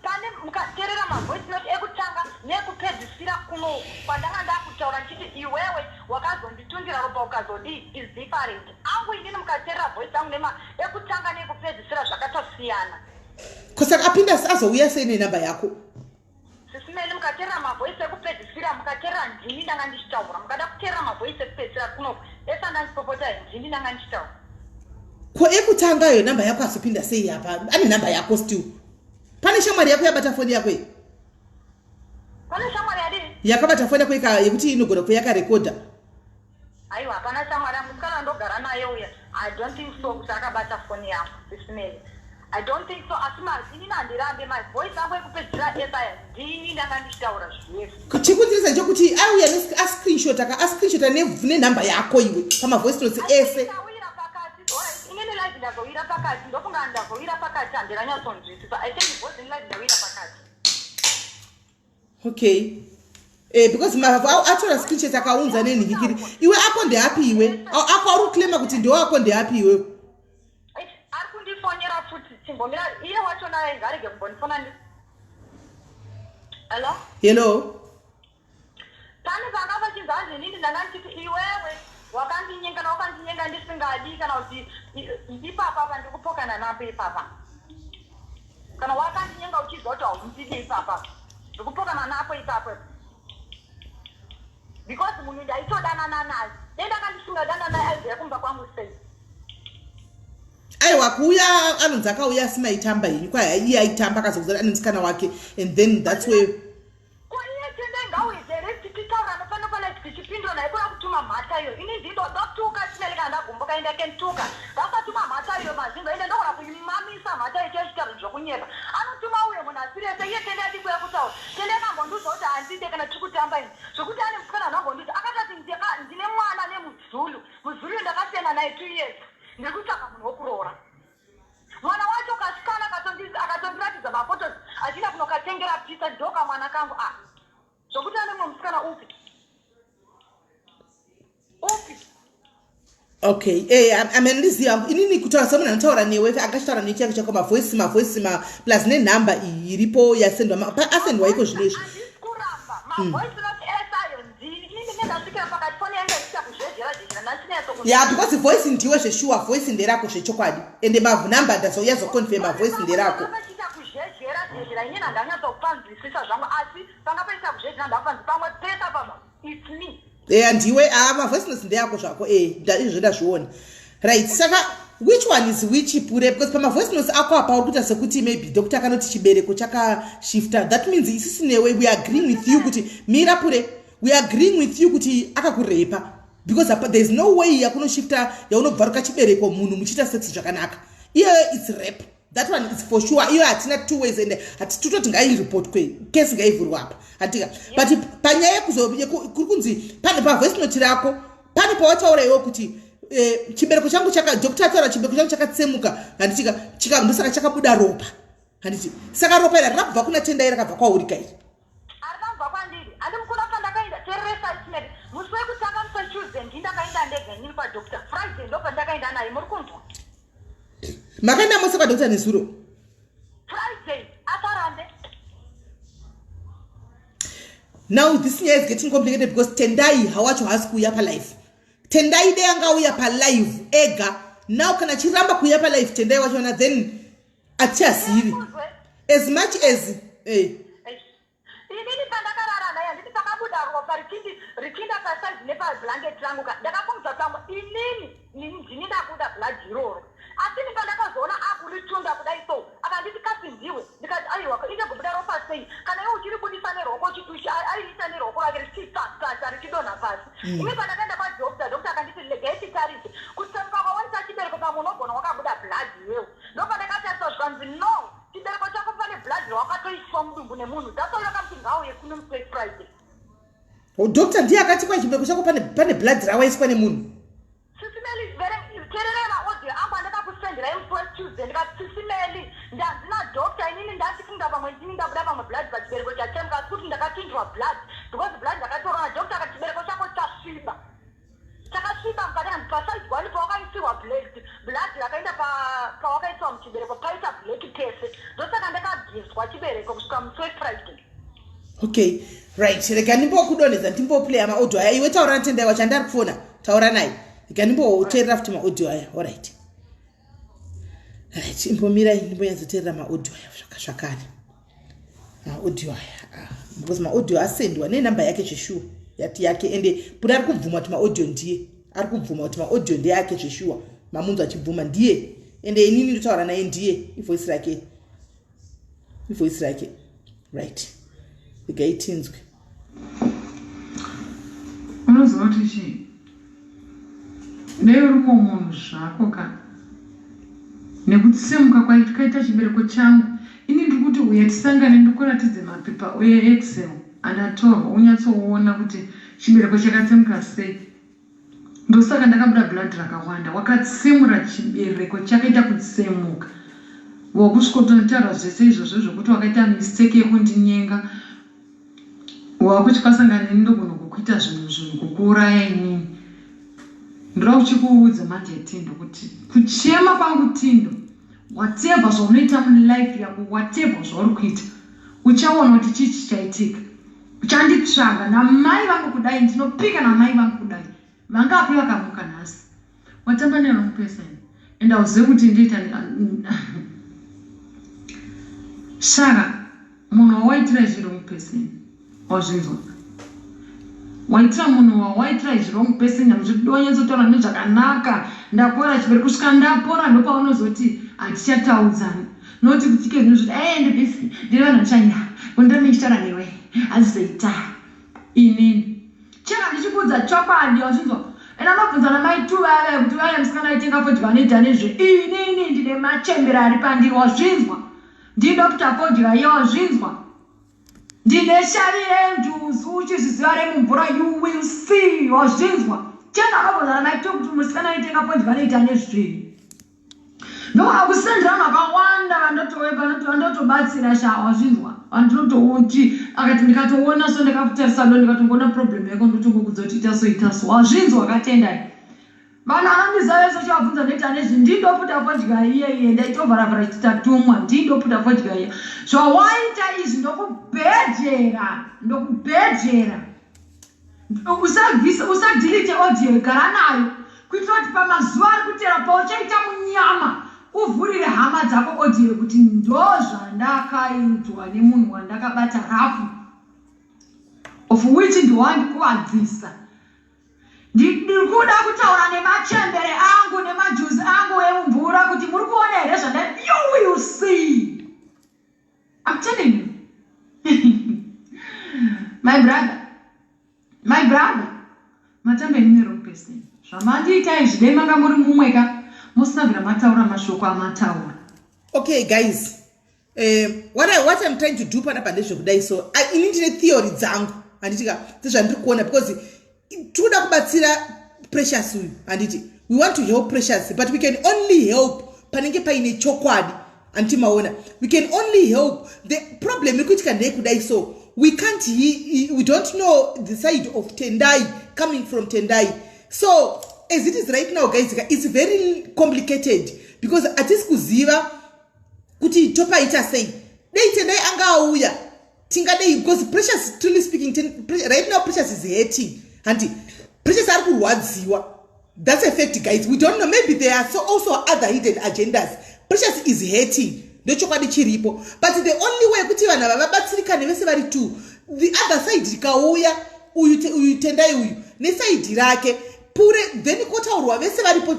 pane mukaterera ma voice note ekutanga nekupedzisira kuno pandanga ndakutaura chiti iwewe wakazonditundira ropa ukazodi is different. Angu inini mukaterera voice yangu nema ekutanga nekupedzisira zvakatosiyana. Kusaka apinda azouya sei nenamba yako. Sisimeli mukaterera ma voice ekupedzisira mukaterera ndini ndanga ndichitaura mukada kuterera ma voice ekupedzisira kuno esa ndandipopota ndini ndanga ndichitaura. Ko ekutanga yo namba yako asopinda sei apa ane namba yako still. Pane shamwari yako yabata phone yako iyi. Pane shamwari yadi? Yakabata phone yako yekuti inogona kuva yakarekodha. Aiwa hapana shamwari yangu kana ndogara nayo uya. I don't think so kuti akabata phone yangu sisimeli. I don't think so. Asima ini nandirambe my voice yangu ekupedzisira esa ndini ndanga ndichitaura zvese. Chikutirisa chokuti auya screenshot ne namba yako iwe pama voice notes ese. Inini live ndazowira pakati ndofunga ndazowira pakati handiranyatsonzwisisa. I think voice live ndawira pakati. Okay. Because atora screenshot akaunza nenhikiri. Iwe ako ndeapi iwe? Ako ari kuclaima kuti ndo ako ndeapi iwe? Ari kundifonyera futi chimbomira iye wacho naye ngarege kumbondifona ndi. Hello? Hello. Pane vanga vachinzanzi nini ndanga ndichiti iwewe wakandinyenga ndisingadi kana kuti ipapa apa ndikupokana napo ipapa. Kana wakandinyenga uchizoti haumutidi ipapa. Ndikupokana napo ipapo. Because munhu ndaitodanana naye. Ndakandisingandana naye aiziya kumba kwangu sei. Aiwa kuya anonzi akauya asima aitamba yenyu kwai iye aitamba akazokuzara ane musikana wake and then that's where kwaiye tende ngauizere tichitaura nopano pala tichipindura naye kuna kutuma mhata iyo ini zindo ndotuka chimeleka ndagumbuka ende kentuka ndakatuma mhata iyo mazingo ende ndokona kuimamisa mhata icho chitaru zvokunyeva anotuma uye munhu asirese iye tende adikuya kutaura tende kambonduza kuti handide kana tiri kutamba ini zvokuti ane musikana anongonduza akatati ndine mwana nemuzulu muzulu ndakasiyana naye 2 years ndikutsvaka munhu wokuroora mwana wacho kasikana akatondiratidza mafotos achida kunokatengera pisa dhoka mwana kangu zvokuti ane mumwe musikana upi okay ameniziva inini kutaura semunhu anotaura newe akachitaura nechiyako chako mavoice plus nenhamba iyi iripo yasendwa asendwa iko zvino izvi kuramba mavoice not esayo ndini inini ndingasvikira pakati foni yanga ichita kuzvezhera yeah because voice ndiwe zveshuwa voice nderako zvechokwadi ende namba ndazouya zoconfirma voice nderako pachita kuzvezhera inini handanyatsopanzwisisa zvangu asi panga paita kuzvezhera ndapanzi pamwe pesa pama it's me ndiwe mavoice notes ndeyako zvako izvo ndazviona right saka which one is which Pure because pamavoice notes ako apa uri kuita sekuti maybe doctor akanoti chibereko chakashifta that means isisi newe we agreeing with you kuti mira Pure we agreeing with you kuti akakurepa because there's no way yakunoshifta yaunobvaruka chibereko munhu muchiita sex zvakanaka iyo it's rape that one is for sure iyo hatina 2 ways and hatitutoti ngaireport case ngaivhurwa apa hatika but panyaya kuri kunzi pane pavoice note rako pane pawataura iwo kuti chibereko changu doctor ataura chibereko changu chakatsemuka handitika ndosaka chakabuda ropa handiti saka ropa ira rakabva kuna tendai rakabva kwauri kai arikabva kwandiri andimukuna pandakaenda teresa isineri musi wekutanga musi Tuesday ndindakaenda ndege ndiri padoctor Friday ndopandakaenda naye muri kunzwa makaenda mose kwadoctor nezuro Friday akarande. Now this year is getting complicated because Tendai hawacho has kuya pa live. Tendai de anga uya pa live ega. Now kana chiramba kuya pa live Tendai wacho na then acha siri. As much as Ini pandakarara na yandi takabuda ropa rikinda kasa nepa blanket rangu ka. Ndakakumza tambo inini ndini ndakuda blood zero. Asini pandakazona akulitunda kudai so. Akanditi kasindiwe. Ndikati ayiwa ine kubuda ropa sei. Kana yo uchiri kudisa ne roko chitushi ayiita ne roko lakini sita richidona pasi. Ini pandakaenda kwa doctor akanditi legeti tarisi. Kusemka kwa wani chibereko pa munogona wakabuda blood yewo. Ndopandakati asozvanzi no. Chibereko chako pane blood wakatoiswa mudumbu nemunhu. That's all yakamti ngawo yekuno Friday. Doctor ndiye akati kwa chibereko chako pane blood rawaiswa nemunhu. SIS MELLY very tererera audio amba ndakakusendera Tuesday ndikati SIS MELLY ndazina doctor inini ndatifunga pamwe ndini ndabuda pamwe blood pachibereko chatemka kuti ndakachinjwa blood because blood ndakatorwa na doctor akati chibereko chako chasviba. Chakasviba mukati pasaidzwa ndipo wakaisiwa blood rakaenda pawakaiswa muchibereko paita black tese ndosaka ndakabviswa chibereko kusvika musi weFriday. Okay, right. Rega ndimbokudonedza ndimboplaya maaudio aya. Iwe taura natendai wachandari kufona. Taura naye. Rega ndimboteerera futi maaudio aya. All right. Right, imbomirai ndimbonyatsoteerera maaudio aya zvakare. Maaudio aya. Because maaudio asendwa nenamba yake zveshuwa. Yake ende puri ari kubvuma kuti maaudio ndiye. Ari kubvuma kuti maaudio ndiye yake zveshuwa. Mamunzu achibvuma ndiye. Ende inini ndotaura naye ndiye. Ivoice rake. Right. Ikaitinzwe. Unoziva kuti chii? Neurimo munhu zvako ka. Nekutsemuka kwaita chibereko changu. Ini ndiri kuti uye tisangane ndikuratidze mapepa uye Excel anatorwa unyatsoona kuti chibereko chakatsemuka sei. Ndosaka ndakabuda blood rakawanda. Wakatsemura chibereko chakaita kutsemuka. Wakusvikototaura zvese izvozvo zvokuti wakaita mistake yekundinyenga. Wakuchikasangana ndogona kukuita zvinhu kukuuraya inini. Ndira uchikuudza manje Tindo kuti kuchema kwangu Tindo, whatever zvaunoita mulife yako, whatever zvauri kuita, uchaona kuti chii chichaitika. Uchanditsvaga namai vangu kudai, ndinopika namai vangu kudai. Vangapi vakamuka nhasi. Watamba ne-wrong person. And auzive kuti ndiita Saka munhu waitira izvi-wrong person. Wazvinzwa. Waitira munhu wawaitira izvi-wrong person wanyatsotaura nezvakanaka. Ndapora chibereko kusvika ndapora ndopaunozoti hatichatauridzani. Noti kutike zvinhu zvoti ndiri vanhu vachanya kundamechitaura newe azizoita inini. Chega ndichikuudza chokwadi wazvinzwa. Ena anobvunza namai tu vaya kuti vaya musikana aitenga fodya vanoita nezve inini ndine machembera ari pandiri wazvinzwa. Ndidokta fodya iye wazvinzwa. Ndine shari yenjuzu uchizviziva remumvura you will see wazvinzwa. Chega anobvunza namai tu kuti musikana aitenga fodya vanoita nezve. Ndoakusendera vakawanda vandotobatsira sha wazvinzwa. Andinotouti akati ndikatoona so ndikakutarisa ndo ndikatongona problem yako ndotongokudza kuti ita so wazvinzwa wakatendai. Vanhu vanondizaresa chavabvunza ndoita nezvi ndindoputa fodya iye ndaitovharavhara chitatumwa ndindoputa fodya iye. Zvawaita izvi ndokubhedhera. Usadhilite audio gara nayo kuitira kuti pamazuva ari kutera pauchaita munyama uvhurire hama dzako audio kuti ndozvandakaitwa nemunhu wandakabata rafu of which ndowandikuvadzisa. Ndiri kuda kutaura nemachembere angu nemajuzi angu emumvura kuti muri kuona here zvandai. You will see. I'm telling you. My brother. Matambe nini wrong person. Zvamandiita izvi dai manga muri mumweka musina vira mataura mashoko amataura. Okay guys, what I'm trying to do panapa ndezvekudai so ini ndine theory dzangu handitika dzezvandiri kuona because tinoda kubatsira Precious uyu handiti we want to help Precious but we can only help panenge paine chokwadi handiti maona we can only help. The problem ikuitika ndeyekudai so we don't know the side of Tendai coming from Tendai. So as it is right now guys, it's very complicated because atisi kuziva kuti topaita sei dei Tendai angauya tingadei because Precious truly speaking right now Precious is hating hanti Precious ari kurwadziwa. That's a fact guys. We don't know, maybe there are also other hidden agendas. Precious is hating ndochokwadi chiripo but the only way kuti vanhu vabatsirikane vese vari two the other side rikauya uyu Tendai uyu neside rake pure then kotaurwa vese varipo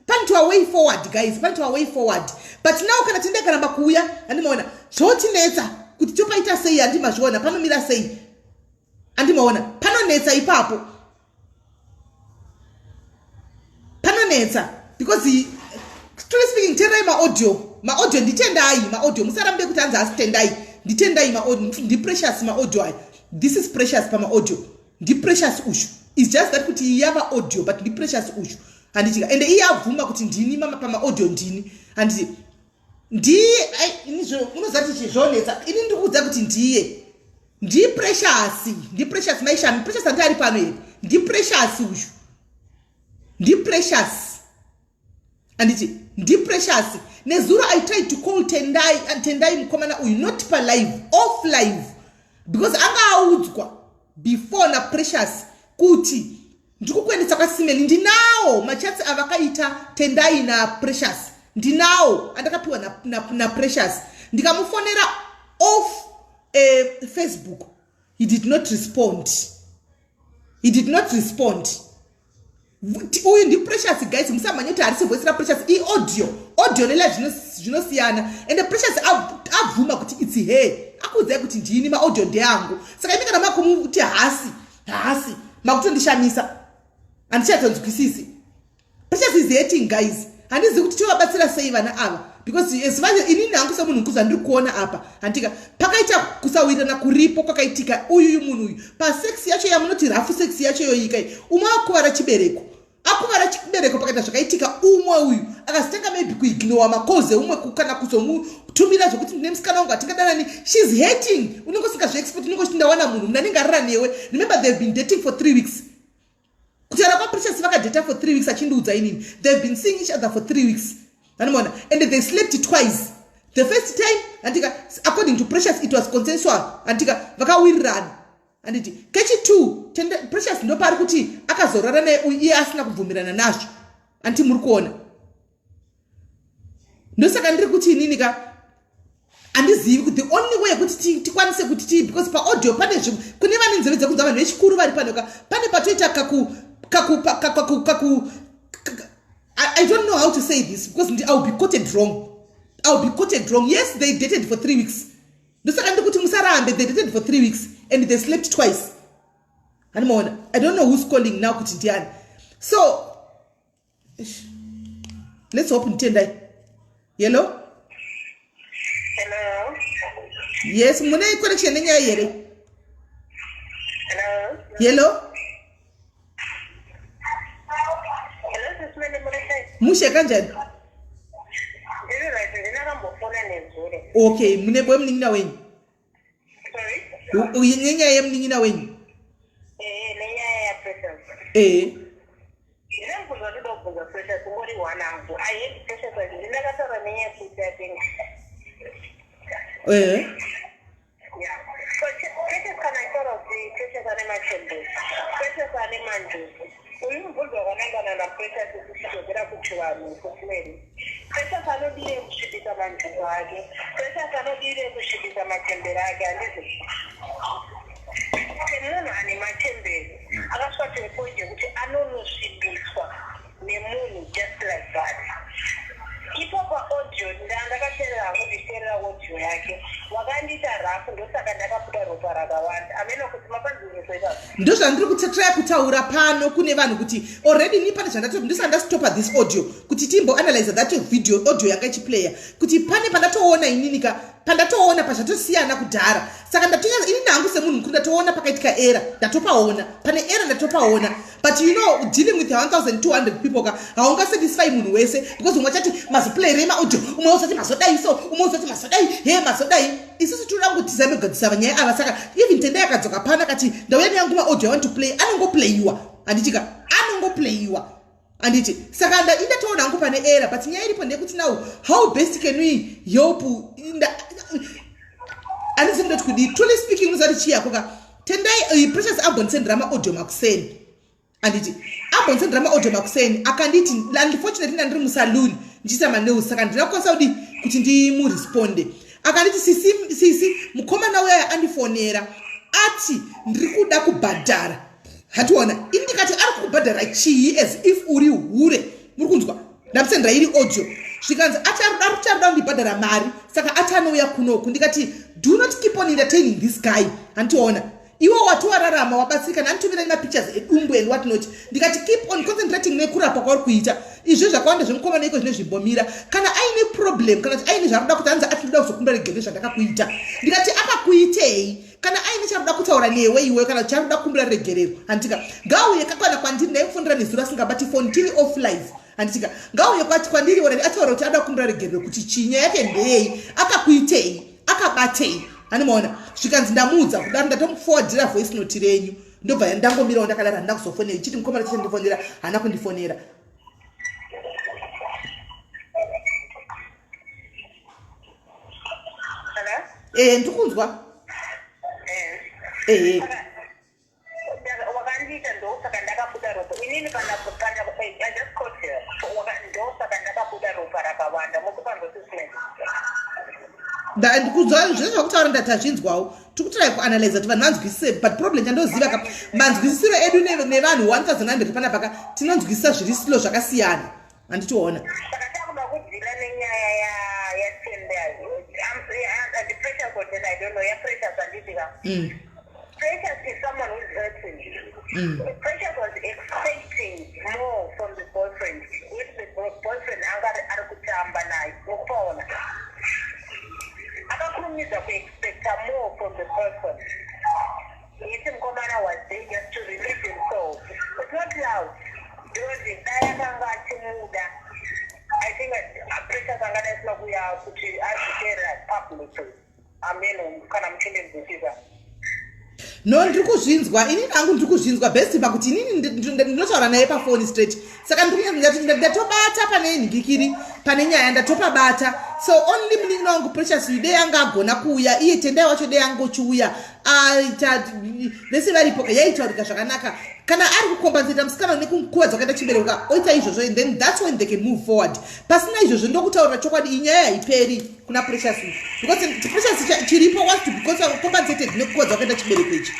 panto a way forward guys, panto a way forward. But now kana Tendai karamba kuuya andimaona zvotinetsa kuti topaita sei andimazviona panomira sei andimaona panonetsa ipapo panonetsa because truly speaking Tendai maaudio nditendai maaudio musarambe kuti anzi asi Tendai nditendai maaudio ndi Precious maaudio. This is Precious pamaaudio ndi precious ushu. It's just that kuti yava audio but ndi precious ushu. Anditika and iyabvuma kuti ndini mama pama audio ndini. Anditi inizvo unozati chizvonetsa ini ndikuudza kuti ndiye ndi precious maishami precious andari pano here ndi precious ushu ndi precious anditi ndi precious nezuro I tried to call Tendai mukomana uyu not per live off live because angaudzwa before na precious kuti ndikukuendesa kwa SIS MELLY ndinawo machatsi avakaita Tendai na precious ndinawo andakapiwa na precious ndikamufonera off Facebook. He did not respond. Uyu ndi precious guys musamanya kuti harisi voice ra precious audio lela zvinosiyana and the precious abvuma kuti it's her akuudza kuti ndini ma audio ndeyangu saka imi kana makumuti hasi makutondishamisa andichatonzwisisi precious is hating guys handizi kuti tivabatsira sei vana ava because as far as inini hangu semunhu nkuza ndiri kuona apa handika pakaita kusawirana kuripo kwakaitika uyu munhu uyu pasex yacho yamunoti rafu sex yacho yoyikai umwe akuvara chibereko pakaita zvakaitika umwe uyu akazitanga maybe kuignora makoze umwe kana kuzomutumira zvokuti ndine musikana wangu atingadanani she's hating unongosingazviexpect unongoti ndawana munhu muna ningarara newe remember they've been dating for 3 weeks kutara kwa precious vakadata for 3 weeks achindiudza inini they've been seeing each other for 3 weeks and they slept twice. The first time andika according to precious it was consensual andika vakawirirana anditi kechi 2 precious ndo pari kuti akazorara naye iye asina kubvumirana nazvo anti muri kuona ndosaka ndiri kuti inini ka andizivi kuti the only way kuti tikwanise kuti because pa audio pane zvinhu kune vane nzeve dzekunzwa vanhu vechikuru vari pano pane patoita I don't know how to say this because I'll be quoted wrong. Yes, they dated for 3 weeks. They dated for 3 weeks and they slept twice. And more, I don't know who's calling now. So let's open Tendai. Hello? Hello? Yes, mune connection nenya yere. Hello? Hello? Mushe kanjani? Okay, mune boy mningina wenyu. Sorry? Uyenyenya ye mningina wenyu. Nenya ya precious. Ndinambuza ndinobuza precious ngori wanangu. I hate precious ndinakatara nenya kuti I think. Yeah. So precious kana sort of the precious ane machembe. Precious ane manjuzi. Uyumbuzo wanangana na precious kushobera kuti vanhu kusimeni. Precious anodire kushibisa manjuzi ake. Precious anodire kushibisa matembere ake andizvo. Munhu ane matembere akasvika point yekuti anonosvibiswa nemunhu just like that. Ipopa audio ndandakateerera nditeerera audio yake wakandita rafu ndosaka ndakaputa ropa rakawanda ameno kuti mapanziriso izvazvo ndozvandiri kutetrai kutaura pano kune vanhu kuti already ni pane ndisandasitopa this audio kuti timboanalyze that video audio yanga ichiplaya kuti pane pandatoona ininika pandatoona pazvatosiyana kudhara saka ndatonya ini nangu semunhu mukuru ndatoona pakaitika era ndatopaona pane era ndatopaona but you know dealing with 1200 people ka haungasatisfy munhu wese because umwe achati mazoplayere maaudio umwe usati mazodai so umwe usati mazodai mazodai isusu tinoda kuti tizame kugadzisa vanyaya ava saka even Tendai akadzoka pana kati ndauya neyangu maaudio I want to play anongoplayiwa anditika anongoplayiwa anditi saka ndatoona hangu pane era but nyaya iripo ndeyekuti now how best can we help andisi ndoti kudi truly speaking uzati chiyakoka Tendai precious ambondisendera maaudio makuseni anditi ambondisendera maaudio makuseni akanditi unfortunately ndandiri musaluni ndichisa manews saka ndinakwanisa kuti ndimuresponde akanditi sisi mukomana uya andifonera ati ndiri kuda kubhadhara hationa ini ndikati ari kubhadhara chii as if uri hure muri kunzwa ndapesendera iri audio zvikanzi arikutarida kundibhadhara mari saka ati anouya kunoku ndikati do not keep on entertaining this guy handiona iwe wati wararama wabatsirika nanditumira mapictures edumbu and what not ndikati keep on concentrating nekurapa kwauri kuita izvo zvakawanda zvemukomana iko zvine zvimbomira kana aine problem kana kuti aine zvaroda kuti anzi atinoda kuzokumbira regere zvandakakuita ndikati akakuitei kana aine charuda kutaura newe iwe kana charuda kukumbira regerero handika ngauye kakwana kwandiri ndaifundira nezuro asingabati phone tiri off live handitika ngauye kwati kwandiri ore ataura kuti ada kukumbira regerero kuti chinya yake ndei akakuitei akabatei animaona zvikanzi ndamuudza kudaro ndatomuforwardira voice note renyu ndobva ndangomirawo ndakadaro handina kuzofonera chiti mukomana chete ndifonera haana kundifonera. Ndikunzwa. Wakandiita ndosaka ndakabuda ropa inini kana I just caught here ndosaka ndakabuda ropa rakawanda mukupanza assessment. Ndikuzwa zvese zvakutaura ndatazvinzwawo tikutrai kuanalyze kuti vanhu vanzwisise but problem chandoziva manzwisisiro edu nevanhu 1100 panapaka tinonzwisisa zviri slow zvakasiyana handitiona saka takuda kudzira nenyaya yaTendai the pressure content I don't know ya pressure sandidika pressure is someone who is hurting. Pressure was expecting more from the boyfriend which the boyfriend ari kutamba naye mukupaona akakurumidza kuexpecta more from the person. Yeti mukomana was there just to release himself. It's not loud. Because dai akanga achimuda I think pressure kangana isina kuya kuti azvitera publicly. Amen kana muchendedzekisa. No ndikuzvinzwa inini hangu ndikuzvinzwa best pakuti inini ndinotaura naye pafoni straight saka ndatobata pane nhingikiri pane nyaya ndatopabata so only munin'ina wangu Precious dei anga agona kuuya iye Tendai wacho dei angochiuya aita vese varipo yaitaurika zvakanaka kana ari kukompensata musikana nekukuvadza kwakaita chibereko oita izvozvo and then that's when they can move forward pasina izvozvo ndokutaura chokwadi inyaya haiperi kuna Precious because Precious chiripo was to because compensated nekukuvadza kwakaita chibereko ichi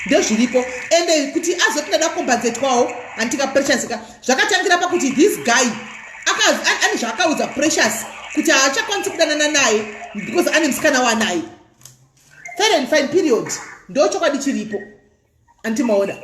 ndezviripo ende kuti azoti ndada kukompensatwawo handika Precious ka zvakatangira pakuti this guy ane zvaakaudza Precious kuti haachakwanisi kudanana naye because ane musikana wanaye fair and fine period ndo chokwadi chiripo antimaona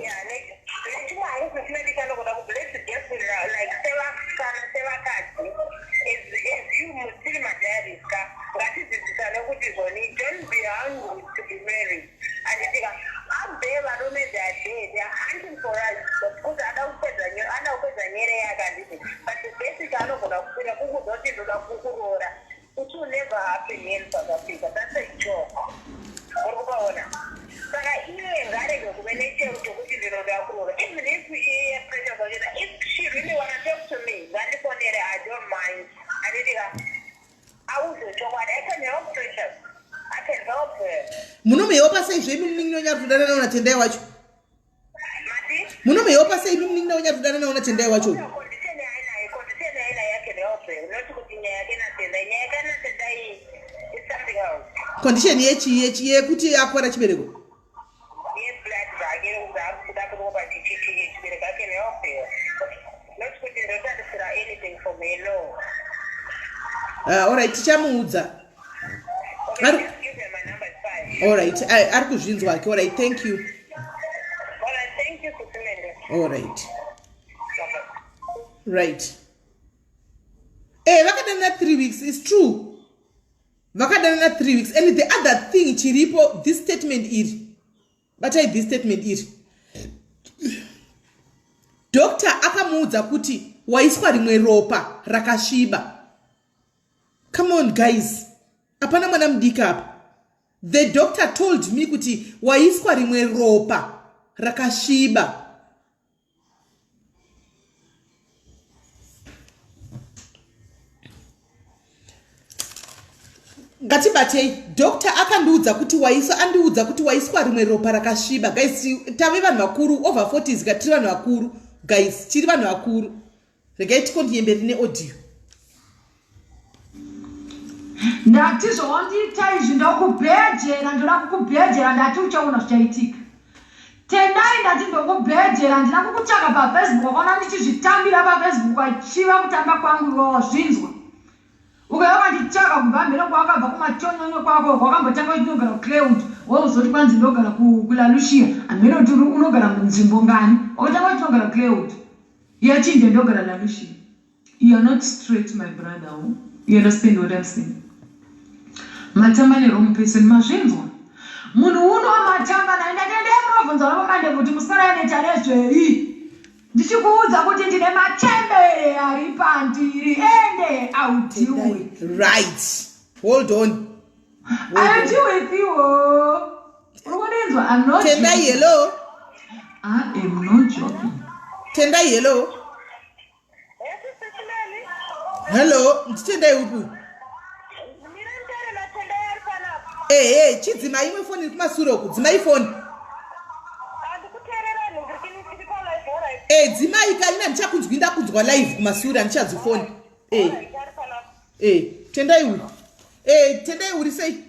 munomeyopa sei zvemi munin'ina unyatodana nawo naTendai wacho munomeyopa sei munin'ina unyatodana nawo naTendai wacho condition yechi yekuti akwara chibereko alright tichamuudza alright ari kuzvinzwa ke alright thank you alright right vakadana 3 weeks is true vakadana 3 weeks and the other thing chiripo this statement iri batai this statement iri doctor akamuudza kuti waiswa rimwe ropa rakasviba. Come on guys, apana mwana mudiki apa. The doctor told me kuti waiswa rimwe ropa rakasviba. Ngatibatei doctor akandiudza kuti waiswa rimwe ropa rakasviba. Guys, tave vanhu vakuru over 40s gatiri vanhu vakuru. Guys, tiri vanhu vakuru. Regai tikondiemberi neaudio. Ndati zvondiita izvi ndokubhejera ndoda kukubhejera ndati uchaona zvichaitika. Tendai ndati ndokubhejera ndina kukutsvaka paFacebook wakaona ndichizvitambira paFacebook achiva kutamba kwangu iwe wazvinzwa. Ukaona ndichitsvaka kubva mberi kwakabva kumachonyonyo kwako kwakambotanga uchinogara kuCloud wozoti kwanzi ndogara kuLalucia amene kuti unogara munzvimbo ngani wakatanga uchinogara kuCloud yachinje ndogara Lalucia. You are not straight my brother. You understand what I'm saying? Matamba wrong person mazvinzwa munhu uno amatamba naye ndakendemabvunza vamamande kuti musarane charezveri ndichikuudza kuti ndine machembere ari pandiri ende audiwe. Right. Hold on. I deal with you. I'm not Tendai, hello. I am not joking. Tendai, hello. Hello. Tendai upu. Hey, chidzima imwe phone kumasuro ku. Dzima iphone. Dzimai kaina ndichakunzwinda kunzwa live kumasura ndichadzifoni. Tendai upu. Tendai uri sei?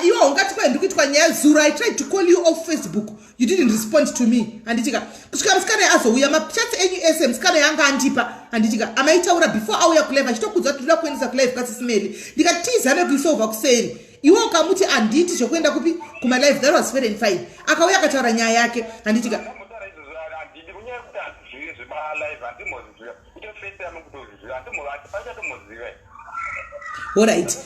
Iwa ungati kwa ndikuitwa nyaya zuru. I tried to call you off Facebook. You didn't respond to me. Anditika kusvika musikana azouya machats enyu ese musikana yanga andipa anditika amaitaura before auya kulive achitokudza kuti ndoda kuendesa kulive kwaSis Melly. Ndikatizame kuisova kuseri. Iwo kamuti anditi zvokuenda kupi kuma live. That was fair and fine. Akauya akataura nyaya yake anditika all right.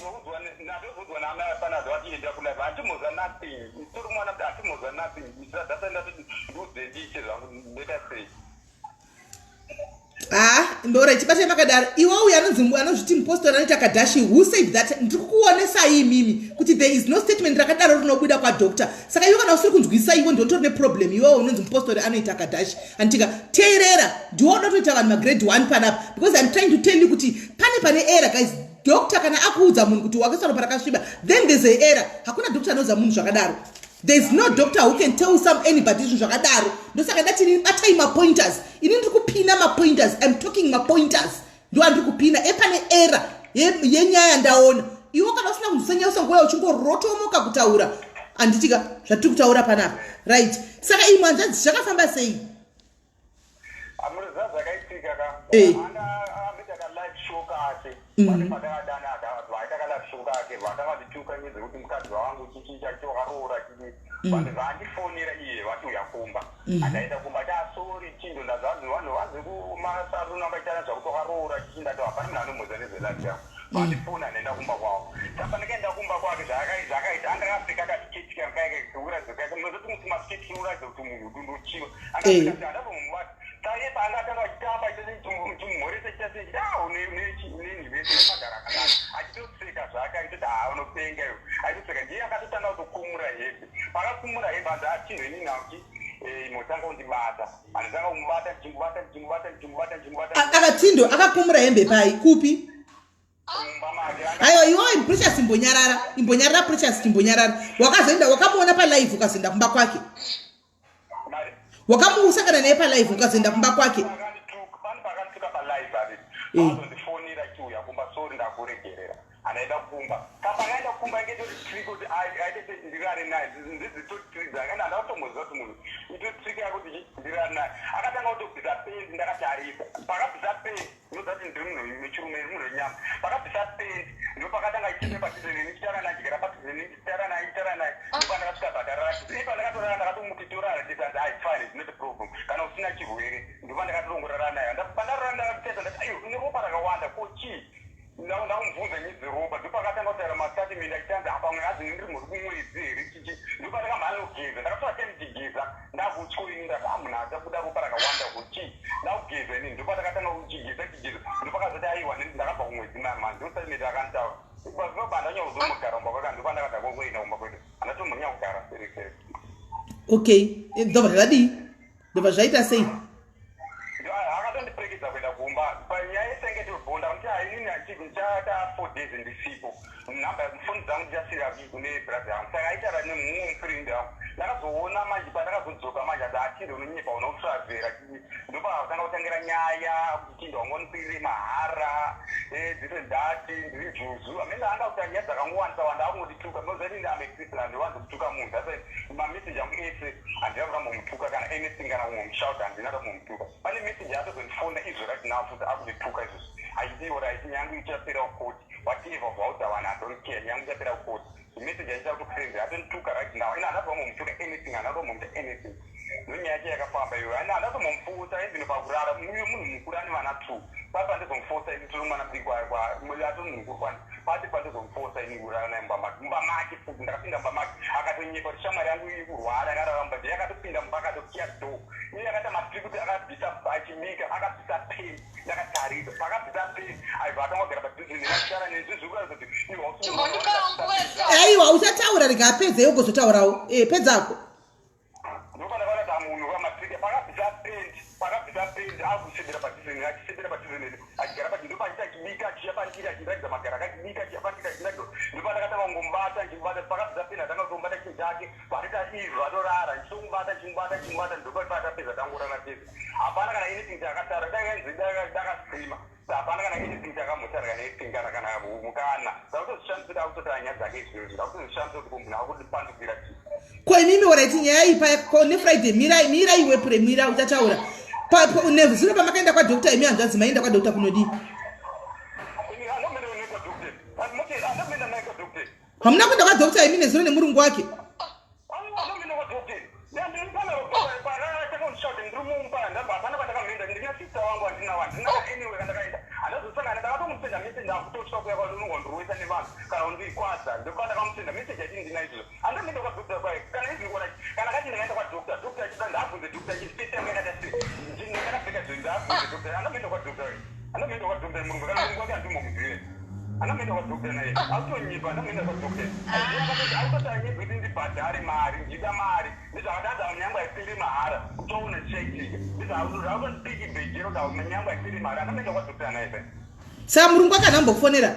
Alright, chibate makadara. Iwa uya anozviti mupostori anoita Kadashi. Who said that? Ndikukuonesa mimi kuti there is no statement rakadaro rinobuda kwa doctor. Saka iwe kana usiri kunzwisa iwe ndotori problem. Iwe unonzi mupostori anoita Kadashi. Antika teerera. Ndioda kuita vanhu grade 1 panapa because I'm trying to tell you kuti pane error guys. Doctor kana akuudza munhu kuti wakasara parakasviba, then there's an error. Hakuna doctor anoudza munhu zvakadaro. There is no doctor who can tell anybody zvakadaro. Ndosaka ndati ini batai mapointers. Ini ndiri kupina mapointers. I'm talking mapointers. Ndo andiri kupina epane error yenyaya ndaona. Iwo kana usina kunzwisanya usangoya uchingorotomoka kutaura. Anditika zvatiri kutaura panapa. Right. Saka imwe hanzvadzi zvakafamba sei? Amurza zvakaitika ka. Live show kake. Madadana vaitaka live show kake vakavatuka nezvekuti mukadzi wangu chichicha chokarora chini. Vanhu vandifonera iye vati uyakumba. Akaenda kumba tasori chindo ndazvanzi vanhu vanzi kumasaruna vaitana zvakutokarora chichinda to hapana munhu anomudza nezvelafiya. Vandifona nenda kumba kwavo. Saka ndikaenda kumba kwake zvakaita andakapfeka katiketi kangu kuura zvakaitika munozoti muti masiketi unoratidza kuti munhu dunduchiwa. Akapfeka ndapomubata. Saye pangatanga achitamba chimhorese chase magara kanaka achitopfeka zvake achitoti unopenga iwe achitopfeka ndiye akatotanga kutokumura hembe pakakumura hembe anzi achinhweni nauti motanga kundibata anditanga kumubata akatindo akakumura hembe pai kupi? Aiwa iwo Precious imbonyarara Precious chimbonyarara wakazoenda wakamuona palive ukazoenda kumba kwake wakamusangana naye palive ukazoenda kumba kwake azondifonera chiuya kumba sori ndakuregerera anaenda kumba kapakaenda kumba ngetotriki kuti aitete ndirare naye ndizitotriki dzake andakutomuziva kuti munhu itotriki yako kuti ndirare naye akatanga kutobvisa pendi ndakati aripo pakabvisa pendi ndozati ndiri munhu mechirume munhu wenyama pakabvisa pendi ndo pakatanga ichipe patizeni ndichitara naye chigara patizeni ndichitara naye ndopandakasvika bhatarara ipandakatorara ndakatomutitorara tisanzi ai fine is not a problem kana usina chirwere ndopandakatorongorara naye pandarora ndakatesa ndati ayo une ropa rakawanda ko chii ndakumubvunza nyeziropa ndopakatanga kutaura mastatimende achitanzi pamwe azi ndiri muri kumwedzi here chichi ndopandakamhanya kugeza ndakatoa tendigeza ndakutyoini ndati munhu achabuda ropa rakawanda kuchi ndakugeza inini ndopandakatanga kuchigeza ndopakazoti aiwa ndakabva kumwedzi mama ndostatimende akantaura zvinobanda nyauzomugarambo kwaka ndopandakata kokuenda kumba kwedu anatomunya kugara seresere okay ndobva zvadii ndobva zvaita sei akatondiperekedza kuenda kumba panyaya yesengetebhonda kuti hainini ndichata 4 days ndisipo nhamba foni dzangu ndichasira kune bradha yangu saka aitara nemumwe mufrendi wangu ndakazoona manje pandakazodzoka manje ati achiri unonyepa unoutravhera ndopakatanga kutangira nyaya kuti ndongonipirire mahara dziri ndati ndiri juzu amene anga kuti nyaya dzakangowandisa wanda akungondituka nozanini amekristian handiwanzi kutuka munhu asi mameseji angu ese handina kuda mumutuka kana anything kana mumushauta handina kuda mumutuka pane meseji atozondifona izvo right now futi akundituka izvozvo aidiwo right nyangu ichapera ukoti whatever vauta vanhu adon'tcare nyangu ichapera ukoti imeseji aicha kutokusenza atondituka right now ina handatoa mumutuka anything handatoa mumuta anything nonyaya yacho yakafamba iyoyo ani handatoa mumufuta izvino pakurara uye munhu mukuru ane vana 2 papa ndizomufota izi tiri mwana bigi atiri munhu mukuru kwani pati pandizomuposa ini kurara naye mbamaki futi ndakapinda mbamaki akatonyepa kuti shamwari yangu iri kurwara akararamba nje yakatopinda mumba akatokiya dho iye yakati matiri kuti akabvisa achimika akabvisa peni yakatarisa pakabvisa peni aibva atangogara padhuze nekashara nezvizvikuratidza kuti aiwa uchataura rikapedza yogozotaurawo pedzako ndopandakavata munhu wamatrike pakabvisa pendi akusendera padhuze achisendera padhuze achigara padhuze ndopachita achibika achiya pandiri achiratidza magara akachibika achiya pandiri achiratidza ndopandakatanga kungombata nchimubata pakabvisa pendi atanga kutombata chinhu chake parita izvo atorara nchitomubata ndopatapedza tangorana tese hapana kana anything chakatara dakasima hapana kana anything chakamutara kana anything kana mukana zakutozvishandisira akutotara nyaya dzake izvozvo akutozvishandisa kuti munhu akutipandukira chii kwenimi oraiti nyaya iyi nefriday mira iwe premira uchataura nezuro pamakaenda kwadokta imi hanzvadzi maenda kwadokta kunodii hamuna kuenda kwadokta imi nezuro nemurungu wake saka murungu akanambofonera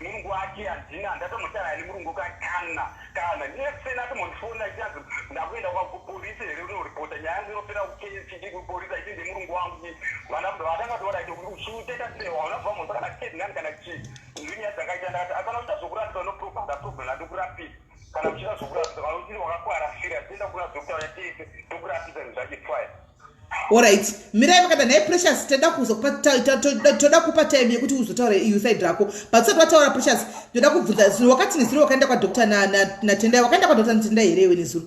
murungu wake handina ndatomutara yani murungu kana nesena atomondifona ichanzi ndakuenda kwapolisi here unoripota nyaya yangu inopera kupolisi achinde murungu wangu vana vatangatoona uchiteta sewa unabva munhu kana kedi ngani kana chii ndinyaya dzakaita ndakati akana kuita zvokurapisa unopropa ndapropa ndandokurapisa kana uchida zvokurapisa kana uchiri wakakwara sirias tienda kuna dokta yatese tokurapisa zvinhu zvachitwaya. Alright, mirai vakada naye Precious toda kupa time yekuti uzotaura side rako but sati wataura Precious toda kubvunza zuro wakati nezuro wakaenda kwa doctor naTENDAI wakaenda kwa doctor naTENDAI here iwe nezuro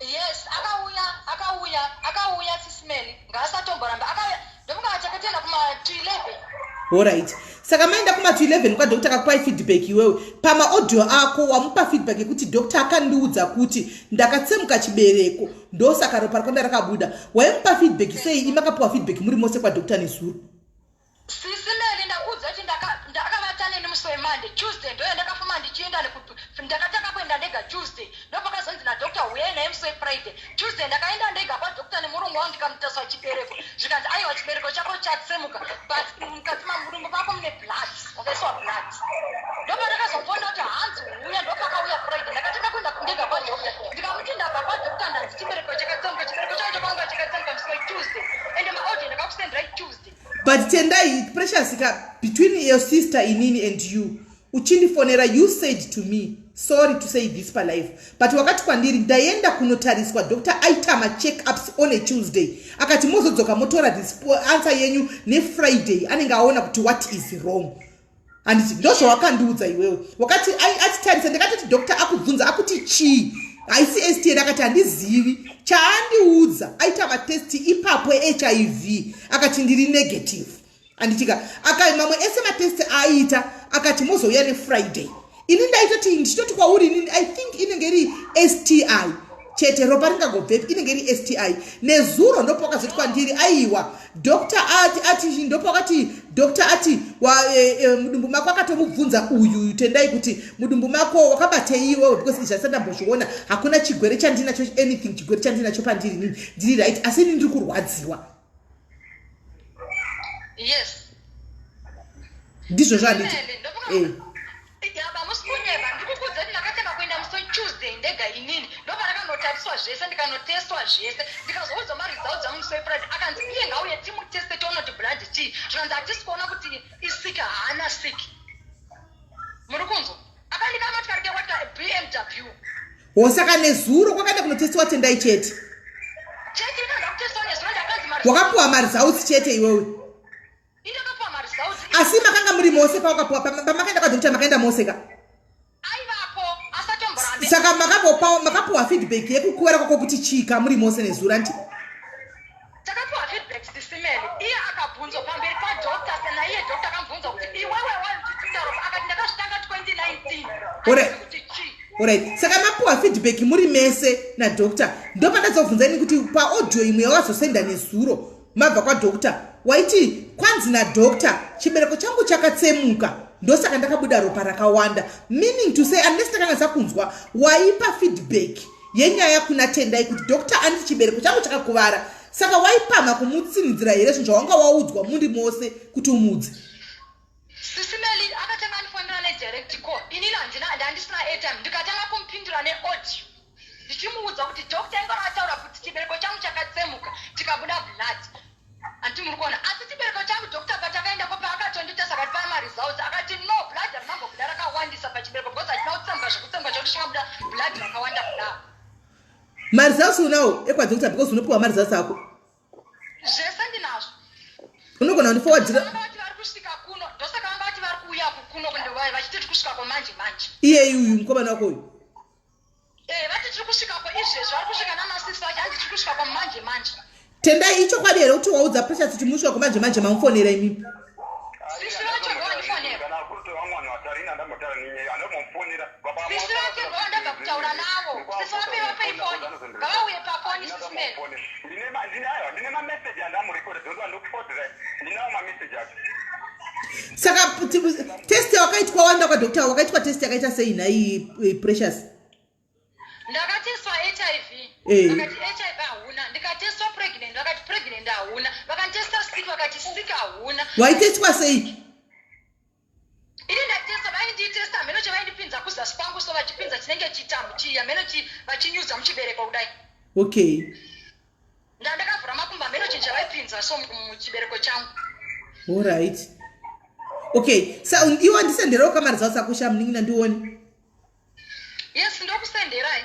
yes akauya SIS MELLY ngasatomboramba ndomuka achakatenda kuma 211 alright saka maenda kuma 211 kwa doctor akakupa feedback iwewe pama audio ako wamupa feedback yekuti doctor akandiudza kuti ndakatsemuka chibereko ndosaka ropa rako ndarakabuda waimupa feedback sei imakapuwa feedback muri mose kwa doctor nezuro SIS MELLY ndakuudza kuti ndakavatane nemusi weMonday Tuesday ndoyo ndakafuma ndichienda ndakataka kuenda ndega Tuesday ndopakazonzi nadokta uyai naye musi weFriday Tuesday ndakaenda ndega kwadokta nemurungu wangu ndikamutaswa chibereko zvikanzi aiwa chibereko chako chatsemuka but mukati mamurungu mako mune blood wakaiswa blood ndopandakazofona kuti hanzi uya ndopakauya Friday ndakataka kuenda ndega kwadokta ndikamuti ndabva kwadokta ndanzi chibereko chakatsemuka chibereko chacho kwanga chakatsemuka musi weTuesday ende maaudio ndakakusenderai Tuesday but TENDAI Precious between your sister inini and you uchindifonera you said to me sorry to say this per life but wakati kwandiri ndaenda kunotariswa doctor aitama check ups on a Tuesday akati mozodzoka motora answer yenyu neFriday anenge aona kuti what is wrong anditi ndozvo wakandiudza iwewe wakati atitarisa ndikati doctor akubvunza akuti chii ICST akati handizivi chaandiudza aita matesti ipapo HIV akati ndiri negative anditika mamwe ese matesti aita akati mozouya neFriday ini ndaitoti ndichitoti kwauri inini I think inenge iri STI chete ropa ringagobvepi inenge iri STI nezuro ndopo akazoti kwandiri aiwa doctor ati ndopo akati doctor ati mudumbu mako akatomubvunza uyu TENDAI kuti mudumbu mako wakabatei iwewe because izvasandambozviona hakuna chigwere chandinacho anything chigwere chandinacho pandiri nini ndiri right asi ini ndiri kurwadziwa yes ndizvo zvanditi musikunyepa ndikukudza kuti ndakatanga kuenda musi Tuesday ndega inini ndopa ndakanotariswa zvese ndikanotestwa zvese ndikazoudzwa maresults dzamu musi weFriday akanzi iye ngauye timuteste toona kuti blood chii zvikanzi hatisi kuona kuti isika haana siki muri kunzwa akandikama kuti karike kwatika BMW wosaka nezuro kwakaenda kunotestiwa TENDAI chete inoda kutestiwa nezuro ndakanzi wakapuwa maresults chete iwewe ndakapuwa maresults asi makanga muri mose pamakaenda kwadokta makaenda mose ka aivapo asatomborambe saka makapuwa feedback yekukwera kwako kuti chika muri mose nezuro anti takapuwa feedback SIS MELLY iye Alright, saka mapuwa feedback muri mese na doctor. Ndopa ndazobvunzani kuti pa audio imwe wazosenda nezuro mabva kwa doctor. Waiti kwanzi na doctor chibereko changu chakatsemuka. Ndosaka ndakabuda ropa rakawanda. Meaning to say unless takanasa kunzwa waipa feedback yenyaya kuna tendai kuti doctor andi chibereko changu chakakuvara. Saka waipama kumutsinidzira here zvinhu zvawanga waudzwa muri mose kuti umudze. SIS MELLY akatanga ndifonera nedirect call. Inini handisina airtime. Ndikatanga kumupindura neaudio. Ndichimuudza kuti doctor ainge ataura kuti chibereko changu chakatsemuka tikabuda blood. Anti muri kuona asi chibereko changu doctor patakaendapo paakatondita saka pana results akati no blood harinambobuda rakawandisa pachibereko because hatina kutsemba zvekutsemba chokuti chakabuda blood rakawanda kuda. Maresults unawo ekwa doctor because unopiwa maresults ako. Zvese ndinazvo. Unogona kundiforwardira. Iye uyu mukomana wako uyu. Vati tiri kusvika ko izvezvo vari kusvika namasisi vacho handi tiri kusvika ko manje. Tendai ichokwadi here kuti waudza Precious kuti musvika kumanje mamufonera imimi. Sisi vacho ndowandifonera. Sisi vacho ndowandabva kutaura navo. Sisi vapeiwa peifoni. Ngavauye pafoni SIS MELLY. Ndine mameseji andamurekoda ndindoandokufodera. Ndinawo mameseji acho. Saka test wakaitwa wanda kwa doctor wakaitwa test yakaita sei na hii Precious. Ndakateswa HIV. Vakati HIV hauna. Ndikateswa pregnant. Vakati pregnant hauna. Vakateswa sick. Vakati sick hauna. Waiteswa sei? Ini ndateswa vainditesta meno chavaindipinza kuzasi kwangu so vachipinza chinenge chitamu chiya meno vachinyudza muchibereko kudai. Okay. Ndakavhura makumba meno chinhu chavaipinza so muchibereko changu. Alright. Okay, so iwe ndisenderawo kamari dzao akusha muningi ndione. Yes, ndokusenderai.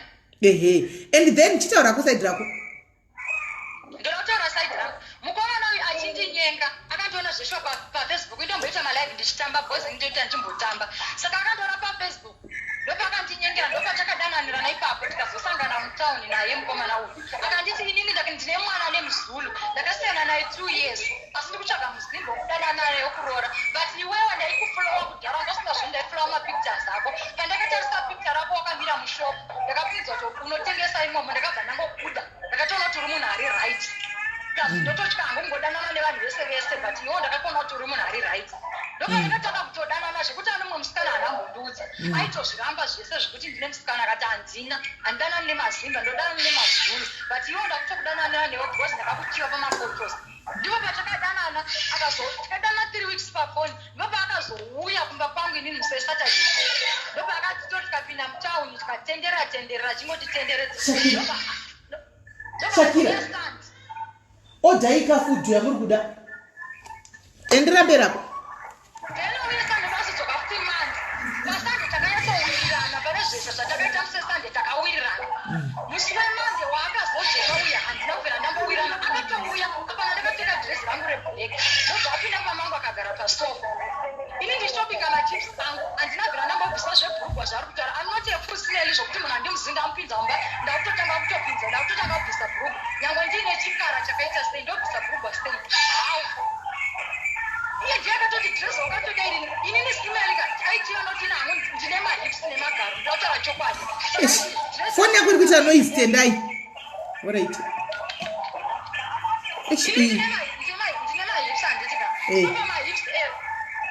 And then chitaura kusaidi rako. Ndotaura side rangu. Mukomana uyu achindinyenga akandiona zvesho paFacebook ndomboita malive ndichitamba bhozi ndinoita ndichimbotamba. Saka akandiona paFacebook. Ndopakandinyengera ndopatakadananirana ipapo tikazosangana mutauni naye mukomana uyu. Akanditi inini ndine mwana nemuzulu. Ndakasiyana naye 2 years. Asi ndikutsvaga muzimbo wokudana naye wokuroora. But iwewe ndaikufulowa kudhara ndosingazvo ndaifulowa mapictures ako. Pandakatarisa picture rako wakamira mushopu. Ndakabvunza kuti unotengesa imomo ndakabva ndangobuda. Ndakatoona kuti uri munhu ari right. Ndototya hangongodanana nevanhu vese but iwo ndakaona kuti uri munhu ari right. Ndokandakataka kutodanana zvekuti ane mumwe musikana haanambondiudza. Aitozviramba zvese zvekuti ndine musikana akati handina. Handidanani nemazimba ndodanani nemazulu. But iwo ndakutokudanana newe because ndakakutiwa pamaphotos. Ndipo patakadanana tikadanana 3 weeks pafoni ndopa akazouya kumba kwangu inini musi Saturday. Ndopa akati tikapinda mutauni tikatenderera chingotitenderedza. Shakira. Odaika food yamuri kuda. Endera mberapo. Tena uyesa ndovazodzoka kuti manzi. Pasande takanyatsowirirana pane zvese zvatakaita musesande takawirirana. Musi wemanze waakazodzoka uya handina kupera ndambowirana akatouya apana ndakapfeka dhirezi rangu reblack. Ndobva apinda pamangu akagara pasofa. Ini ndichitobika machips angu handinabvira ndambobvisa zvebhurugwa zvaari kutaura. I'm not a full SIS zvokuti munhu handimuzinda amupinza mumba ndakutotanga kubvisa bhurugwa. Nyangwe ndiine chikara chakaita sei ndobvisa bhurugwa sei. Iye ndiyakatoti dhirezi wakatoda irini. Inini SIS MELLY aitiwa noti nangu ndine mahips nemagaro ndautaura chokwadi. Foni yako iri kuita noise tendai. Alright. Ndine mahips handitika. Ndopa mahips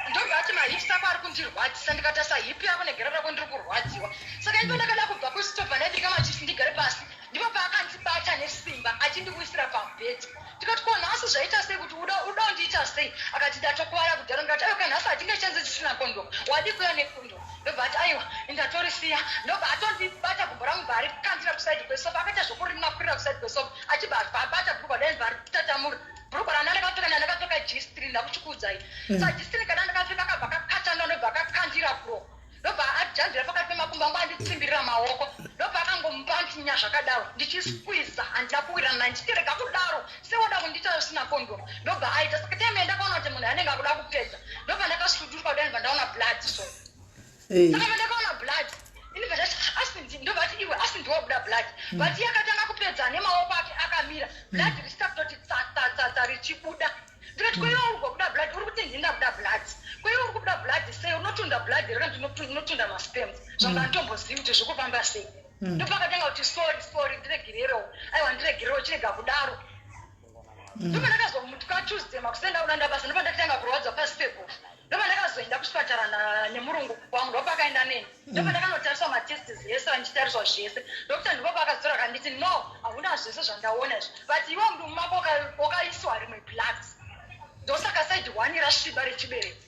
ndobva ati mahips ako ari kundirwadzisa ndikatasa hipi yako negera rako ndiri kurwadziwa. Saka ipo ndakada kubva kusitopa ndaidika machisi ndigare pasi. Ndipo paakandibata nesimba achindiwisira pamubhedhi. Tikati ko nhasi zvaita sei kuti uda undiita sei? Akati ndatokuwara kudhara ngati ayo kanhasi hatingachanzi tisina kondomu. Wadi kuya nekondomu. Ndobva ati aiwa ndatorisiya. Ndobva atondibata gumbo rangu bva arikandira kusaidi kwesofa. Akaita zvokurimakurira kusaidi kwesofa. Achibva abata bhurugwa dai bva aritatamura. Bhurugwa rana ndakapfeka G-string ndakuchikudzai. Saka G-string kana ndakapfeka kabva kakatanga ndobva akakandira pro. Ndobva ajambira pakati pemakumbo angu anditsimbirira maoko. Ndobva akangomupantinya zvakadaro ndichisqueeza handina kuwirana ndichiterega kudaro sewoda kundiita usina kondomu. Ndobva aita saka time ndakaona kuti munhu anenge akuda kupedza. Ndobva ndakasuduruka kudai bva ndaona blood so. Saka ndakaona blood. Ini ndati ndobva ati iwe asi ndiwobuda blood. But iye akatanga kupedza nemaoko ake akamira. Blood richita kutoti tsatsa richibuda. Ndikati kweyo uri kubuda blood uri kuti ndindabuda blood. Kweyo uri kubuda blood sei unotunda blood blood rinotunda maspems zvanga ntombozivi kuti zvikufamba sei ndopakatanga kuti sorry ndiregererewo aiwa ndiregererewo chirega kudaro ndopandakazomutuka Tuesday makusenda ulanda basa ndopandakatanga kurwadza pasi pegofu ndopandakazoenda kuchipatara nemurungu wangu ndopakaenda neni ndopandakanotariswa matestes yese vandichitariswa zvese ndokuti ndipo pakazora kanditi no hakuna zvese zvandaona izvi but iwo mndu mumako wakaiswa rimwe blood ndosaka side 1 rasviba rechibereko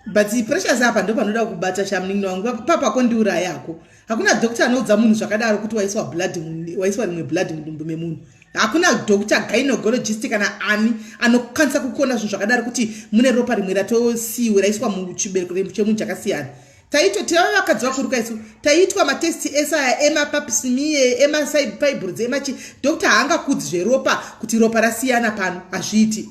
but pressures apa ndo panoda kubata shamningi wangu papa ndiura yako hakuna doctor anoudza munhu zvakadaro kuti waiswa rimwe blood mudumbu memunhu hakuna doctor gynecologist kana ani anokwanisa kukona zvinhu zvakadaro kuti mune ropa rimwe ratosiiwe raiswa muchibereko chemunhu chakasiyana taiva vakadzi vakuru kaisu taiitwa matesti ese aya emapapsimiye emafibroids emachi doctor haangakudzi zveropa kuti ropa rasiyana pano hazviiti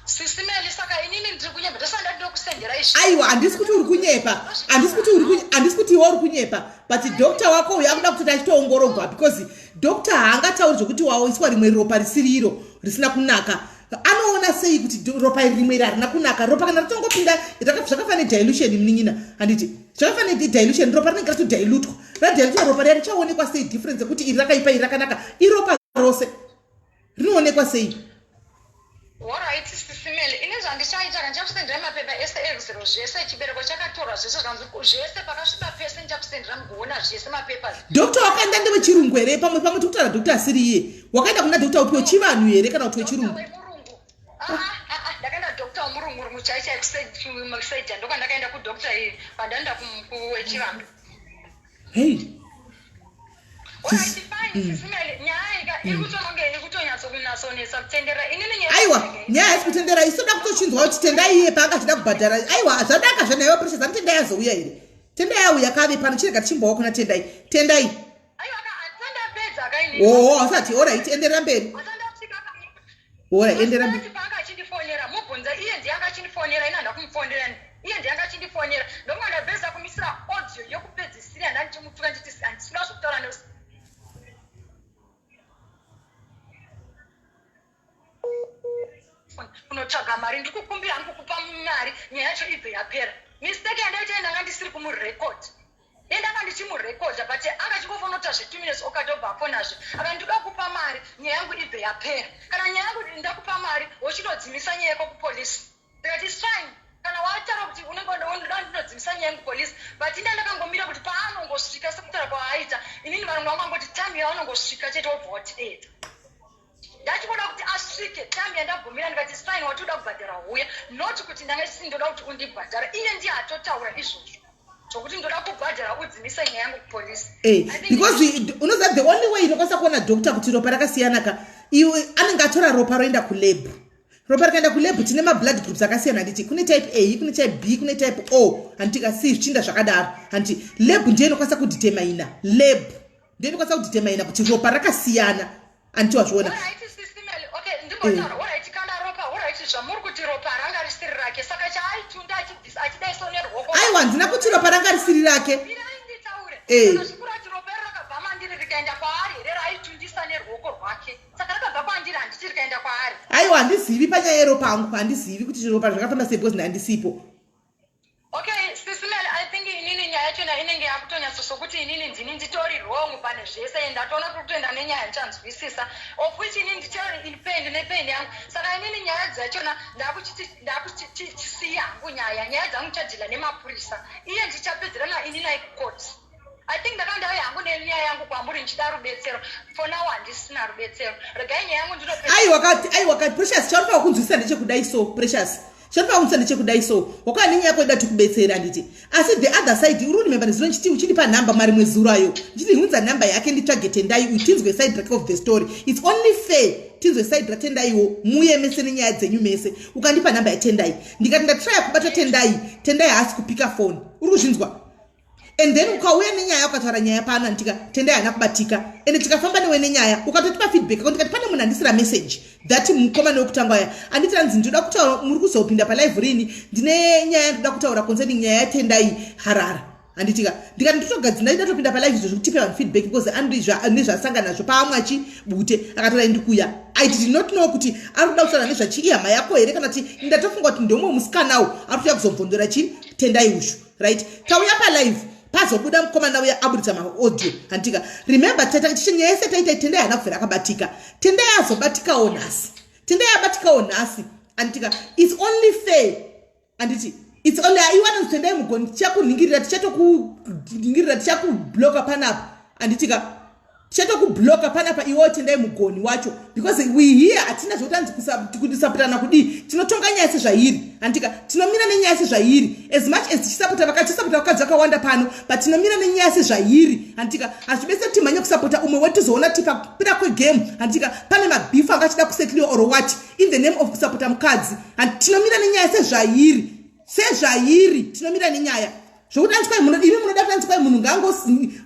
SIS MELLY saka inini ndiri kunyepa ndosanda ndokusendera izvi aiwa handisi kuti uri kunyepa handisi kuti iwe uri kunyepa but doctor wako uyu akuda kuti achitoongororwa because doctor haangatauri zvokuti waiswa rimwe ropa risiri iro risina kunaka anoona sei kuti ropa rimwe iri harina kunaka ropa kana ritongopinda zvakafanira dilution mnin'ina handiti zvakafanira dilution ropa rinenge ratodilutwa radiluta ropa riya richaonekwa sei difference yekuti iri rakaipa iri rakanaka iropa rose rinoonekwa sei Alright, SIS MELLY. Ine zvandichaita kandichakusendera mapepa ese ezero zvese chibereko chakatorwa zvese zvanzi zvese pakasvika pese ndichakusendera mugoona zvese mapepa. Doctor wakaenda ndewechirungu here pamwe tikutaura doctor asiri iye. Wakaenda kuna doctor upi wechivanhu here kana kuti wechirungu? Ndakaenda doctor womurungu muchaicha kusaija ndoka ndakaenda kudoctor iye pandaenda kuwechivanhu. Hey. Alright, fine. SIS MELLY. Nyaya ikutonge ikutonyatsonesa kutendera inini nyaya. Aiwa, nyaya kutendera isoda kutochinzwa kuti tendai iye panga achida kubhadhara. Aiwa, zvadaka zvanayo pressure tendai yazouya here. Tendai auya kave pano chireka chimbawo kuna tendai. Tendai. Aiwa atanda pedza kaini. Oh, asati alright enderera mberi. Atanda kusika. Alright, enderera mberi. Panga achinifonera mubvunza iye ndiye akachinifonera ina ndakumufonera iye ndiye akachinifonera ndomwana beza kumisira audio yokupedzisira ndandichimutuka nditi andisina zvokutaura nesu. Kunotsvaga mari ndikukumbira ndikukupa mari nyaya yacho ibve yapera mistake yandaita ndanga ndisiri kumurekodi ndanga ndichimurekodha but akachingofona kuita zve 2 minutes okatobva afonazve akandikuda kukupa mari nyaya yangu ibve yapera kana nyaya yangu ndakupa mari wochinodzimisa nyaya yako kupolisi ndikati fine kana wataura kuti unenge ndinodzimisa nyaya yangu polisi but inde ndakangomira kuti paanongosvika sekutaura kwaaita inini vanhu vangu angoti time yaanongosvika chete wobva wati deta ndachikuda kuti asvike tambi yandabvumira ndikati fine watoda kubhadhara huya not kuti ndanga isisi ndoda kuti undibhadhara iye ndiye atotaura izvozvo zvokuti ndoda kubhadhara udzimise nyaya yangu kupolisi because unoziva the only way inokwanisa kuona doctor kuti ropa rakasiyanaka iwe anenge atora ropa roenda kulab ropa rikaenda kulab tine mablood groups akasiyana handiti kune type A kune type B kune type O handitika si zvichinda zvakadaro handiti lab ndiyo inokwanisa kudetermina lab ndiyo inokwanisa kudetermina kuti ropa rakasiyana handiti wazviona zvamuri kuti ropa ranga risiri rake saka chaaitunda achidaiso nerwoko aiwa ndina kuti ropa ranga risiri rake zvikuru kuti ropa iri rakabva mandiri rikaenda kwaari here raaitundisa nerwoko rwake saka rakabva kwandiri handiti rikaenda kwaari aiwa handizivi panyaya yeropa angu handizivi kuti ropa zvakafamba sei because handisipo okay SIS MELLY I think inini nyaya yachona inenge yakutonyatsosokuti inini ndini nditori wrong pane zvese ndatoona kutoenda nenyaya ndichanzwisisa of which inini nditori in pain nepain yangu saka inini nyaya dzachona ndakuchisiya hangu nyaya dzangu ndichadhila nemapurisa iye ndichapedzerana inini court I think ndakandauya hangu nenyaya yangu kwamuri ndichida rubetsero for now handisina rubetsero regai nyaya yangu aiwa kati precious chauripa kunzwisisa ndechekudai so precious chapa unsa ndechekudai so wakani nyaya yako ida tukubetsera nditi asi the other side uri remember nezino nchiti uchindipa number mari mwezurayo nchiti hunza number yake nditsvage tendai utinzwe side track of the story it's only fair tinzwe side track tendaiwo muyemese nenyaya dzenyu mese ukandipa number yatendai ndikati ndatry kubata tendai haasi kupika phone uri kuzvinzwa and then ukauya nenyaya ukataura nyaya pana ndika tendai hana kubatika ende tikafamba newe nenyaya ukatotipa feedback yako ndikati pane munhu andisira message that mukoma nokutanga ya anditi anzi ndoda kutaura muri kuzopinda pa live rini ndine nyaya ndoda kutaura concerning nyaya yatendai harara handitika ndikati nditogadzira ndatopinda palive izvo zvekutipe vanhu feedback because andizvasangana nazvo paamwe achibute akatorai ndikuya I did not know kuti ari kuda kutaura nezvachiihama yako here kana kuti ndatofunga kuti ndomwe musikanawo ari kuuya kuzomvondora chii tendai ushu right tauya palive pazobuda mukomana uya abudisa maaudio handitika remember nyaya yese taita tendai haana kufera akabatika tendai azobatikawo nhasi tendai abatikawo nhasi handitika it's only fair handiti it's only aiwana tendai mugoni tichakuningirira tichatokuningirira tichakubloka panapa handitika tichatokublocka panapa iwo tendai mugoni wacho because we here hatina zvokutanzi kudisaputana kudii tinotonga nyaya sezvairi handika tinomira nenyaya sezvairi as much as tichisapota vakatisapota vakadzi vakawanda pano but tinomira nenyaya sezvairi handika hazvibese kuti mhanye kusapota umwe wetizoona tipapira kwegame handika pane mabhifu anga achida kusetliwa or what in the name of kusapota mukadzi tinomira nenyaya sezvairi tinomira nenyaya zvokuti anzi kwai imi munoda kuti anzi kwai munhu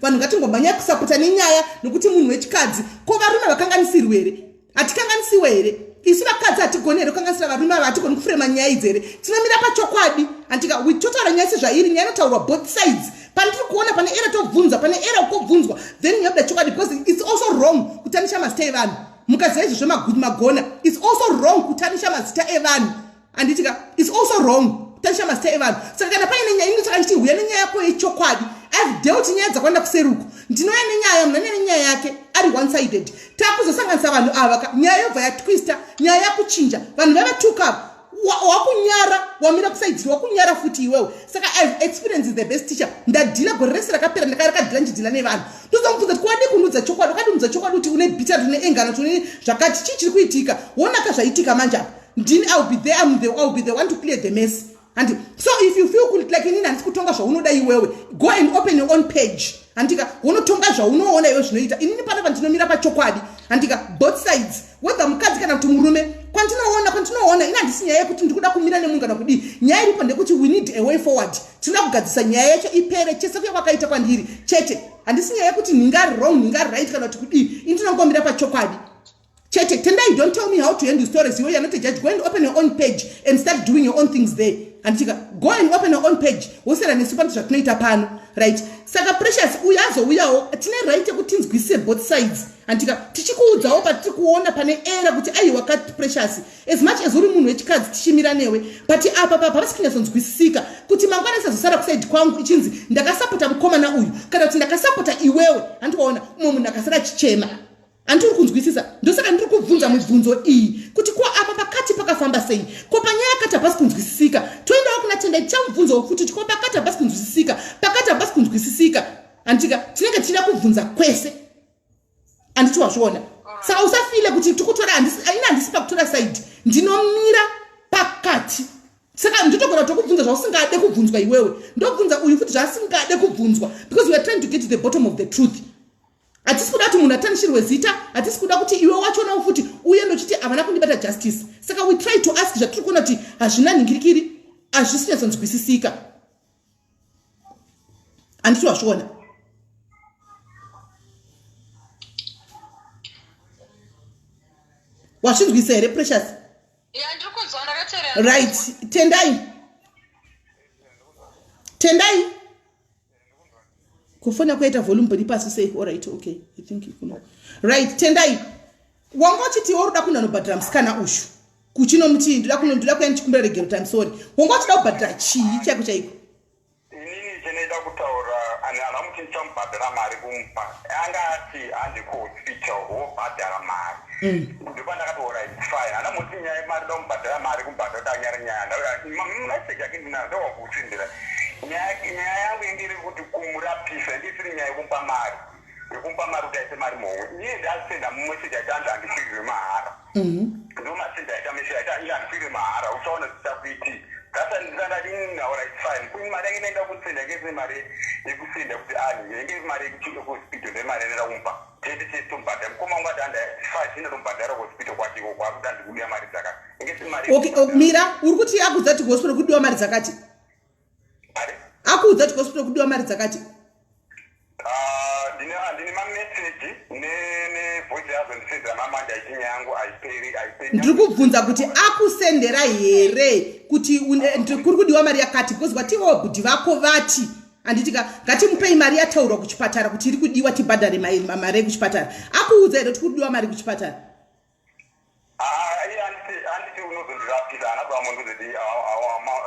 vanhu ngatingomhanya kusapota nenyaya nokuti munhu wechikadzi ko varume vakanganisirwe here hatikanganisiwe here isu vakadzi hatigoni here kukanganisira varume ava hatigoni kufurema nyaya idzi here tinomira pachokwadi handika totaura nyaya sezvairi nyaya inotaurwa both sides pane tiri kuona pane era tobvunza pane era ukobvunzwa then nyabuda chokwadi because it's also wrong kutanisha mazita evanhu mukaziva izvozvo magona it's also wrong kutanisha mazita evanhu handitika it's also wrong tanisha mazita evanhu saka kana paine nyaya inotaka ndichihuya nenyaya yako yechokwadi I've dealt nyaya dzakwanda kuseruko ndinouya nenyaya munhu ane nenyaya yake ari one sided takuzosanganisa vanhu ava nyaya yobva yatwista nyaya yakuchinja vanhu vavatuka wakunyara wamira kusaidziri wakunyara futi iwewe saka I've experienced the best teacher ndadhila gore rese rakapera ndakarakadhila ndichidhila nevanhu ndozomubvunza kuti kwadi kunudza chokwadi wakadimudza chokwadi kuti une bita tune engano tune zvakati chii chiri kuitika wonaka zvaitika manje apa ndini I'll be the one to clear the mess. And so if you feel like inini handisi kutonga zvaunoda iwewe go and open your own page handika unotonga zvaunoona iwe zvinoita inini panapa ndinomira pachokwadi handika both sides whether mukadzi kana kuti murume kwandinoona ini handisi nyaya yekuti ndikuda kumira nemunhu kana kudii nyaya iripo ndekuti we need a way forward tinoda kugadzisa nyaya yacho ipere chese kuya kwakaita kwandiri chete handisi nyaya yekuti ndingari wrong ndingari right kana kuti kudii ini ndinongomira pachokwadi chete tendai don't tell me how to end the stories you're not a judge go and open your own page and start doing your own things there handika go and open your own page wosera nesu pantu zvatinoita pano right saka precious uyazouyawo tine right yekuti tinzwisise both sides handika tichikuudzawo patiri kuona pane era kuti aiwa kati precious as much as uri munhu wechikadzi tichimira newe but apa pasikunyatsonzwisisika kuti mangwana isazosara kusaidi kwangu ichinzi ndakasapota mukomana uyu kana kuti ndakasapota iwewe handikaona umwe munhu akasara chichema andiri kunzwisisa ndosaka ndiri kubvunza mibvunzo iyi kuti ko apa pakati pakafamba sei ko panyaya yakati hapasi kunzwisisika toendawo kuna tendai tichamubvunzawo futi ko pakati hapasi kunzwisisika pakati hapasi kunzwisisika handika tinenge tichida kubvunza kwese handiti wazviona saka usafile kuti tikutora ina handisi pakutora saidi ndinomira pakati saka nditogona tokubvunza zvausingade kubvunzwa iwewe ndobvunza uyu futi zvaasingade kubvunzwa because we are trying to get to the bottom of the truth hatisi kuda kuti munhu atanishirwe zita hatisi kuda kuti iwe wachonawo futi uye ndochiti havana kundibata justice saka we try to ask zvatiri kuona kuti hazvina ningirikiri hazvisi nyatsonzwisisika handiti wazviona wazvinzwisa here precious right tendai kufona kuita volume body pass say all right okay I think you know right tendai wanga uchiti woruda kunanobhadhira musikana ushu kuchino muti ndida kuenda chikumbira regero time sorry wanga uchida kubhadhira chii chako chaiko inini chinoita kutaura ana muti ndichambhadhira mari kumpa anga ati handi kuhospital wobhadhira mari ndipo ndakati all right fine ana muti nyaya yemari da kumbhadhira mari kumbhadhira kuti anyari nyaya message yake ndinazo wakutsindira nyaya yangu indiri kuti kumurapisa ndisiri nyaya yekumpa mari kuti aise mari momwe iye ndasenda mumweseji atanzi handifirwe mahara ndo maseji aita meseji aita iye handifirwe mahara uchaona zvichakuiti gasa ndandadinaura fine kuni mari yange ndaenda kutsenda ngese mari yekusenda kuti yange mari yekuhospital ndemari yanenda kumpa tete chese tombhadhara mukoma wangu ati handifai tina tombhadhara kuhospital kwatiko kwakuti handikudiwa mari dzakati ngese mari mira uri kuti akudza kuti hospital kudiwa mari dzakati akuudza kuti hospital kudiwa mari dzakati ndine mameseji nevoice yazo ndisendera mamandi achinya yangu haiperi ndiri kubvunza kuti akusendera here kuti kuri kudiwa mari yakati because watiwo bhudhi vako vati anditika ngatimupei mari yataurwa kuchipatara kuti iri kudiwa tibhadhare mari kuchipatara akuudza here kuti kudiwa mari kuchipatara anditi unozondirapisa ana bamondozoti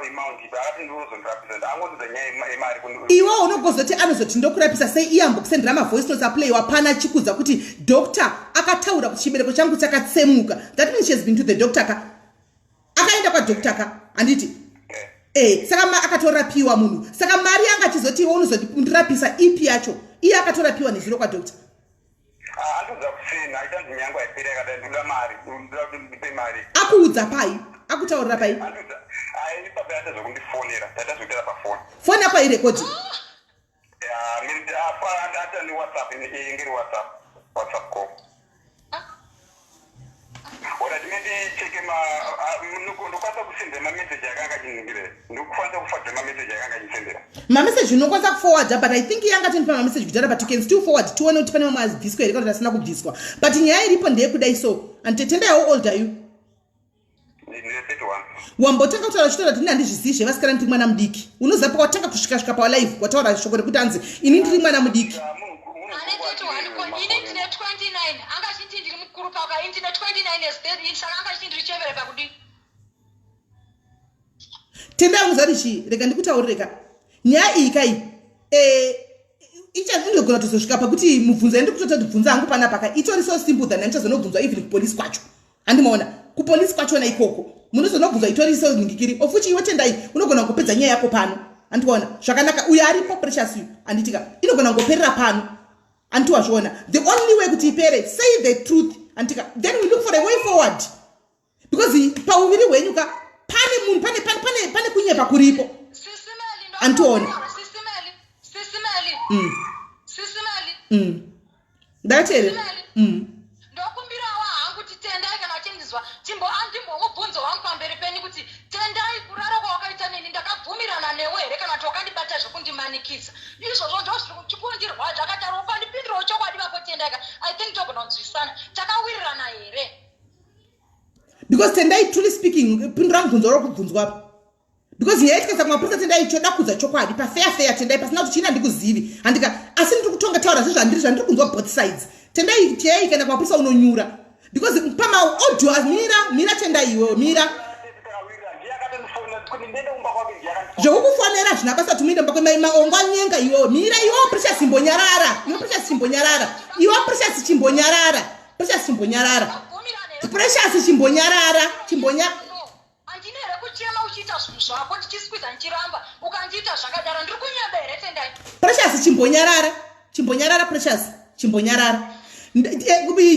amount akati ndinozondirapisa angondiza nyaya yemari iwo unogozoti anozoti ndokurapisa sei iyambo kusendera mavoice notes aplaywa pana chikudza kuti doctor akataura kuti chibereko changu chakatsemuka. That means she has been to the doctor akaenda kwa doctor ka anditi saka akatorapiwa munhu saka mari yanga chizoti iwo unozotirapisa ipi yacho iye akatorapiwa nezviro kwa doctor andoza kusina itanzi nyangu aipira kada ndoda mari ndipe mari akuudza pai akutaurira pai ipapo yatazokundifonera tatazotera pafoni foni yako irekodi ata ni whatsapp ingiri whatsapp call ora ndicheke ndokwanisa kusendera mameseji akanga achiningire ndikukwanisa kufadza mameseji akanga achisendera mameseji unokwanisa kuforwarda but I think yanga tinipa mameseji kudhara but you can still forward tione kuti pane mamwe azibviswa here kana kuti asina kubviswa but nyaya iripo ndeyekudai so anditendai how old are you? ndine 31 wambotanga kutaura chitaura kuti handizvizivi zvevasikana ndiri mwana mudiki unoziva pakawatanga kusvika palive wataura shoko rekuti anzi ini ndiri mwana mudiki tendai muzarichi rega ndikutaurireka nyaya iyi kai ichazindogona tozosvika pakuti mubvunzo ndikutotobvunza hangu pana paka itori so simple than ndichazonobvunzwa even kupolisi kwacho handimaona kupolisi kwachona ikoko munozonobvunzwa itori so ningikiri ofuchi iwe tendai unogona kungopedza nyaya yako pano andiona zvakanaka uyo aripo precious you anditika inogona kungoperera pano antiwazviona the only way kuti ipere say the truth antika then we look for a way forward because pauviri hwenyu ka pane munhu pane kunyepa kuripo antiona ndatere ndokumbirawo hangu kuti tendai kana chendizwa chimbomubvunzo wangu pamberi penyu kuti tendai kurara kwawakaita nini ndakabvumirana newe here kana kuti wakandibata zvokundimanikisa izvozvo ndozviri chikundirwadza akataura ukandipindirawo chokwadi vapo tendai ka I think togona kunzwisana takawirirana here because tendai truly speaking pindura mubvunzo rokubvunzwa apa because yaitikaisa kumapurisa tendai choda kudza chokwadi pafeya tendai pasina kuti china ndikuzivi handika asi ndiri kutonga taura zvandiri kunzwa both sides tendai tiyai kana kumapurisa unonyura because pamaaudio mira tendai iwewe mira zvokukufonera zvina basa tuminde maongo anyenga iwewe mira iwewe precious chimbonyarara iwe precious chimbonyarara iwe precious chimbonyarara precious chimbonyarara precious chimbonyarara andine here kuchema uchiita zvinhu zvako ndichisikwiza ndichiramba ukandiita zvakadaro ndiri kunyeba here tendai precious chimbonyarara precious chimbonyarara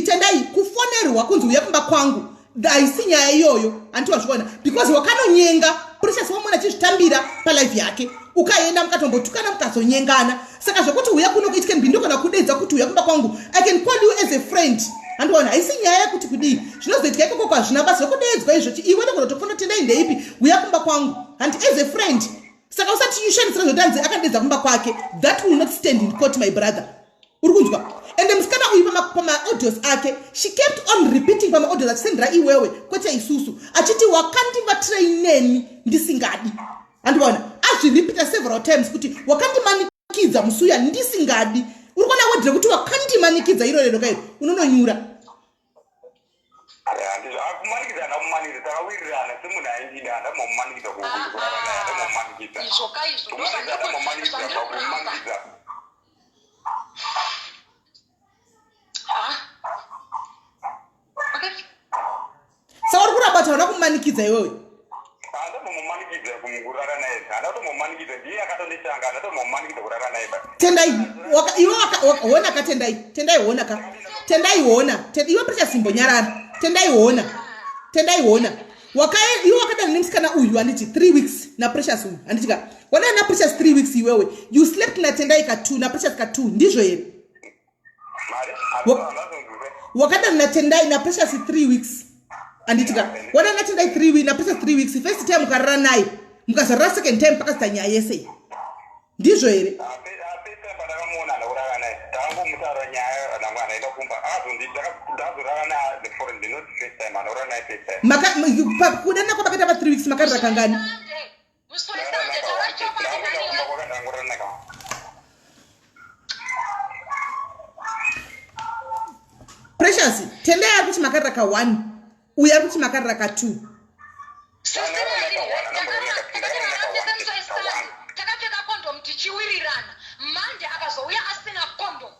tendai kufonerwa kunzi uye kumba kwangu haisi nyaya iyoyo antiwazviona because wakanonyenga precious wamona achizvitambira palive yake ukaenda mukatombotukana mukazonyengana saka zvokuti uya kuno kuitike mbindogona kudedza kuti uya kumba kwangu I can call you as a friend andiona haisi nyaya yekuti kudii zvinozoitika ikoko kwazvina basa zokudedzwa izvoti iwe ndogona tofana tendai ndeipi uya kumba kwangu and as a friend saka usati ushandisira zvotanzi akadedza kumba kwake that will not stand in court my brother uri kunzwa ende musikana uyu pamaaudios ake she kept on repeating pamaaudios achisendera iwewe kwete isusu achiti wakandivatraineni ndisingadi andiona azviripita several times kuti wakandimanikidza musuya ndisingadi uri kuona wedhire kuti wakandimanikidza iro rero kairo unononyura akumanikidza ndamumanikidza takawirirana semunhu aindida ndamumanikidza kumanikidza izvo kaizvo ndosandamumanikidza saka uri kurabata uda kumanikidza iwewe andamumanikidza kurara naye andamumanikidza ndiye akatonditanga andamumanikidza kurara naye tendai iwe wona ka tendai wona ka tendai wona iwe precious chimbonyarara tendai wona iwe wakadana nemusikana uyu anditi 3 weeks na precious uyu anditika wadana na precious 3 weeks iwewe you slept na tendai ka 2 na precious ka 2 ndizvo here wakadana na tendai na precious 3 weeks anditika wadana na tendai 3 weeks na precious 3 weeks first time mukarara naye mukazarara second time pakazita nyaya yese ndizvo here kudana kwapakaita pa 3 weeks makarira kangani Precious, tendai akuti makaraka 1 uya akuti makaraka 2. Takapfeka condom tichiwirirana mande akazouya asina condom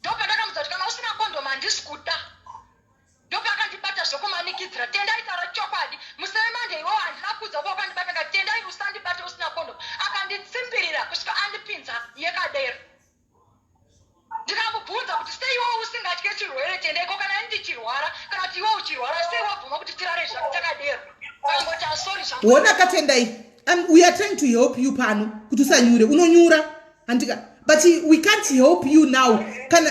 ndopa ndakamudza kuti kana usina condom handisi kuda ndopa akandibata zvokumanikidzira tendai taura chokwadi museve mande iwewo handina kudza uko akandibata ngati tendai usandibate usina condom akanditsimbirira kusvika andipinza yekadero ndikamubvunza kuti sei iwewo usingatye chirwere tendaiko kana ndichirwara kana kuti iwewo uchirwara sei wabvuma kuti tirare zvako takadero akangoti asori zvangu Wona katendai. And we are trying to help you pano kuti usanyure unonyura andika but we can't help you now kana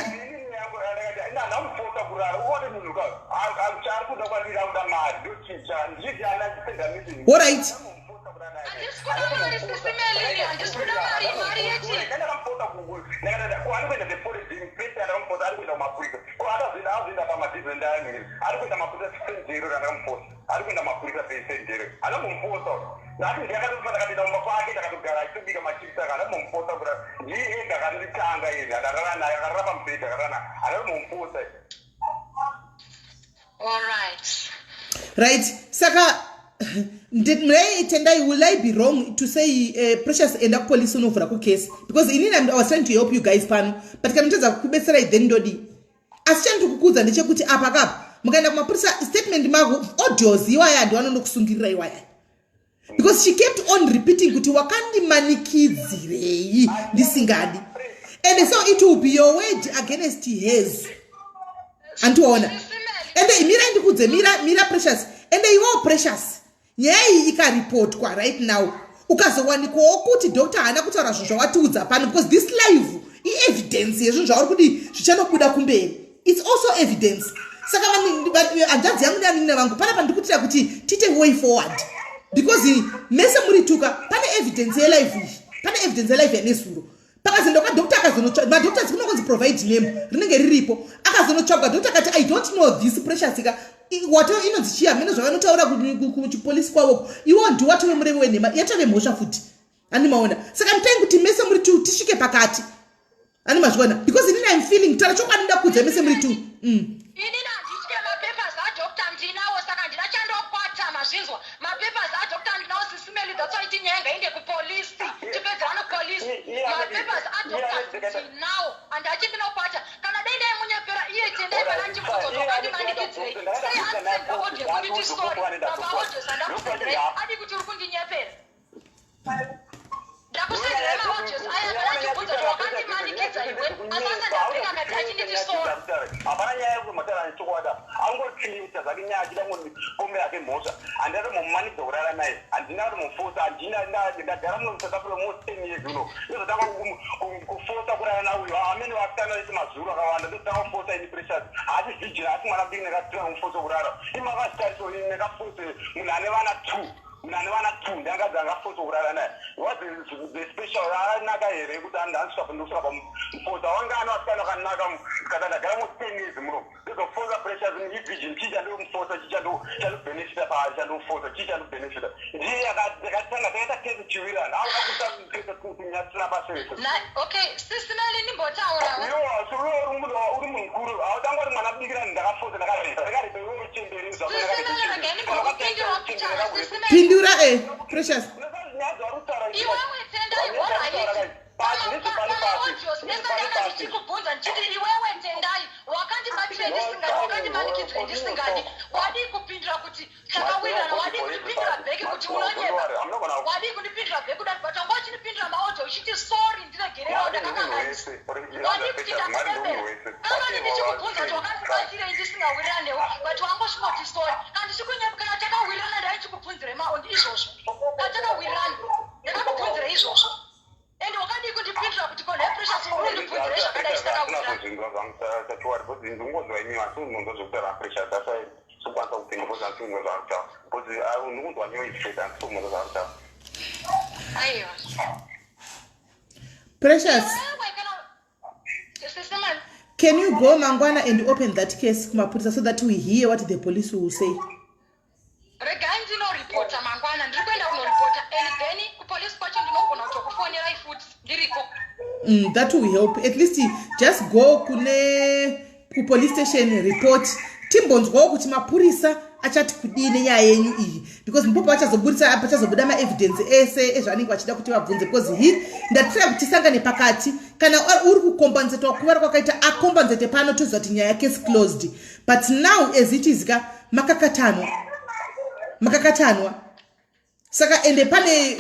all right right saka tendai will I be wrong to say Precious enda police unovhura ku case because I was trying to help you guys pano but kana mtadza kubetsera then ndodi asi chantu kukudza ndechekuti apa kapa mukaenda kumapurisa statement mako audios iwaya ndi vanondokusungirira iwaya because she kept on repeating kuti wakandimanikidzirei ndisingadi and so it will be your word against hers antiona and mira ndikudze mira Precious and iwo Precious nyaya ikaripotwa right now ukazowanikwawo kuti doctor haana kutaura zvinhu zvawatiudza pano because this live i-evidence yezvinhu zvauri kuti zvichanobuda kumberi it's also evidence saka hanzvadzi yangu neanina vangu pana pandikutira kuti tite way forward because mese muri tuka pane evidence yelive iyi pane evidence yelive yanesuro pakazoenda kwadoctor akazonotsvaga madoctors kunokonzi provide name rinenge riripo akazonotsvaga doctor akati I don't know this Precious ika wato inodzichiya mene zvavanotaura kuchipolisi kwavo iwo ndiwatove murevi wenhema yatove mhosva futi animaona saka mutai kuti mese muri tu tisvike pakati animazviona because inini I'm feeling tara chokwadi nda kudza mese muri tu inini handitye mapapers adoctor ndinawo saka ndinachandokwata mazvinzwa mapapers adoctor ndinawo SIS MELLY that's why tinyaya ngainde kupolisi tipedzerano polisi mapapers adoctor ndinawo and achindinokwata kana dai ndaimunyepera iye tendai kana ndibvunzo tokandimanikidzirei sei asenda audio kuti tisori baba audio sandakusendrei adi kuti uri kundinyepera ndakusendrei maaudios aya kana ndibvunzo tokandimanikidza iwe asasandabveka ngati achindidisori hapana nyaya yekumatara nechokwada angotiita zvake nyaya achida ngombe yake mhosva handina mumanikidza kurara naye handina mufosa ndagara muno South Africa mo 10 years uno ndozotanga kufosa kurara nauyo amene vakutana isi mazuru akawanda ndozotanga kufosa ini Precious haasi vijira asi mwana biki nekatira mufosa kurara imakasitariso nekafose munhu ane vana 2 ndakadzi angafosa kurara naye what the special anaka here kuti handisvika ndokusvika pamufosa wanga anowasikana wakanaka kana ndagara mo 10 years muno ndozofosa Precious ivijini chichandomufosa chichandobenefita pachandomufosa chichandobenefita ndiye akatanga takaita kesi chivirana aunakutamnyasina pasese okay SIS MELLY ndimbotaura uri mukuru hautangori mwana bikira ndakafosa ndakarebe uchenderezva pindura Precious iwewe tendai waraiti audios nesandanga ndichikubvunza ndichiti iwewe tendai wakandibatire ndisingadi wakandimanikidzire ndisingadi wadi kupindura kuti takawirirana wadi kundipindura bheki kuti unonyepa wadi kundipindura bheki kudati but wanga uchindipindura maaudio uchiti sorry ndiregererawo ndakakanganisa wadi kuti ndakurembera kamani ndichikubvunza kuti wakandibatirei ndisingawiriranewo but wangosvikoti sorry kandichikunyepa kana takawirirana ndaichikubvunzire maaudio izvozvo katakawirirana ndakakubvunzire izvozvo and wakadi kundipindura kuti kone Precious undipindure zvakadai sitakawirirana Precious can you go mangwana and open that case kumapurisa so that we hear what the police will say regai ndinoripota mangwana ndiri kuenda kunoripota and then kupolisi kwacho ndinogona kutokufonera ifuti ndiriko that will help at least just go kune ku police station report timbonzwawo kuti mapurisa achati kudini nyaya yenyu iyi because mpopo vachazoburitsa apa chazobuda maevidence ese ezvanenge vachida kuti vabvunze because hi ndatira kuti tisangane pakati kana uri kukombanzeta kuvara kwakaita akombanzete pano toziva kuti nyaya case closed but now as it is ka makakatanwa saka ende pane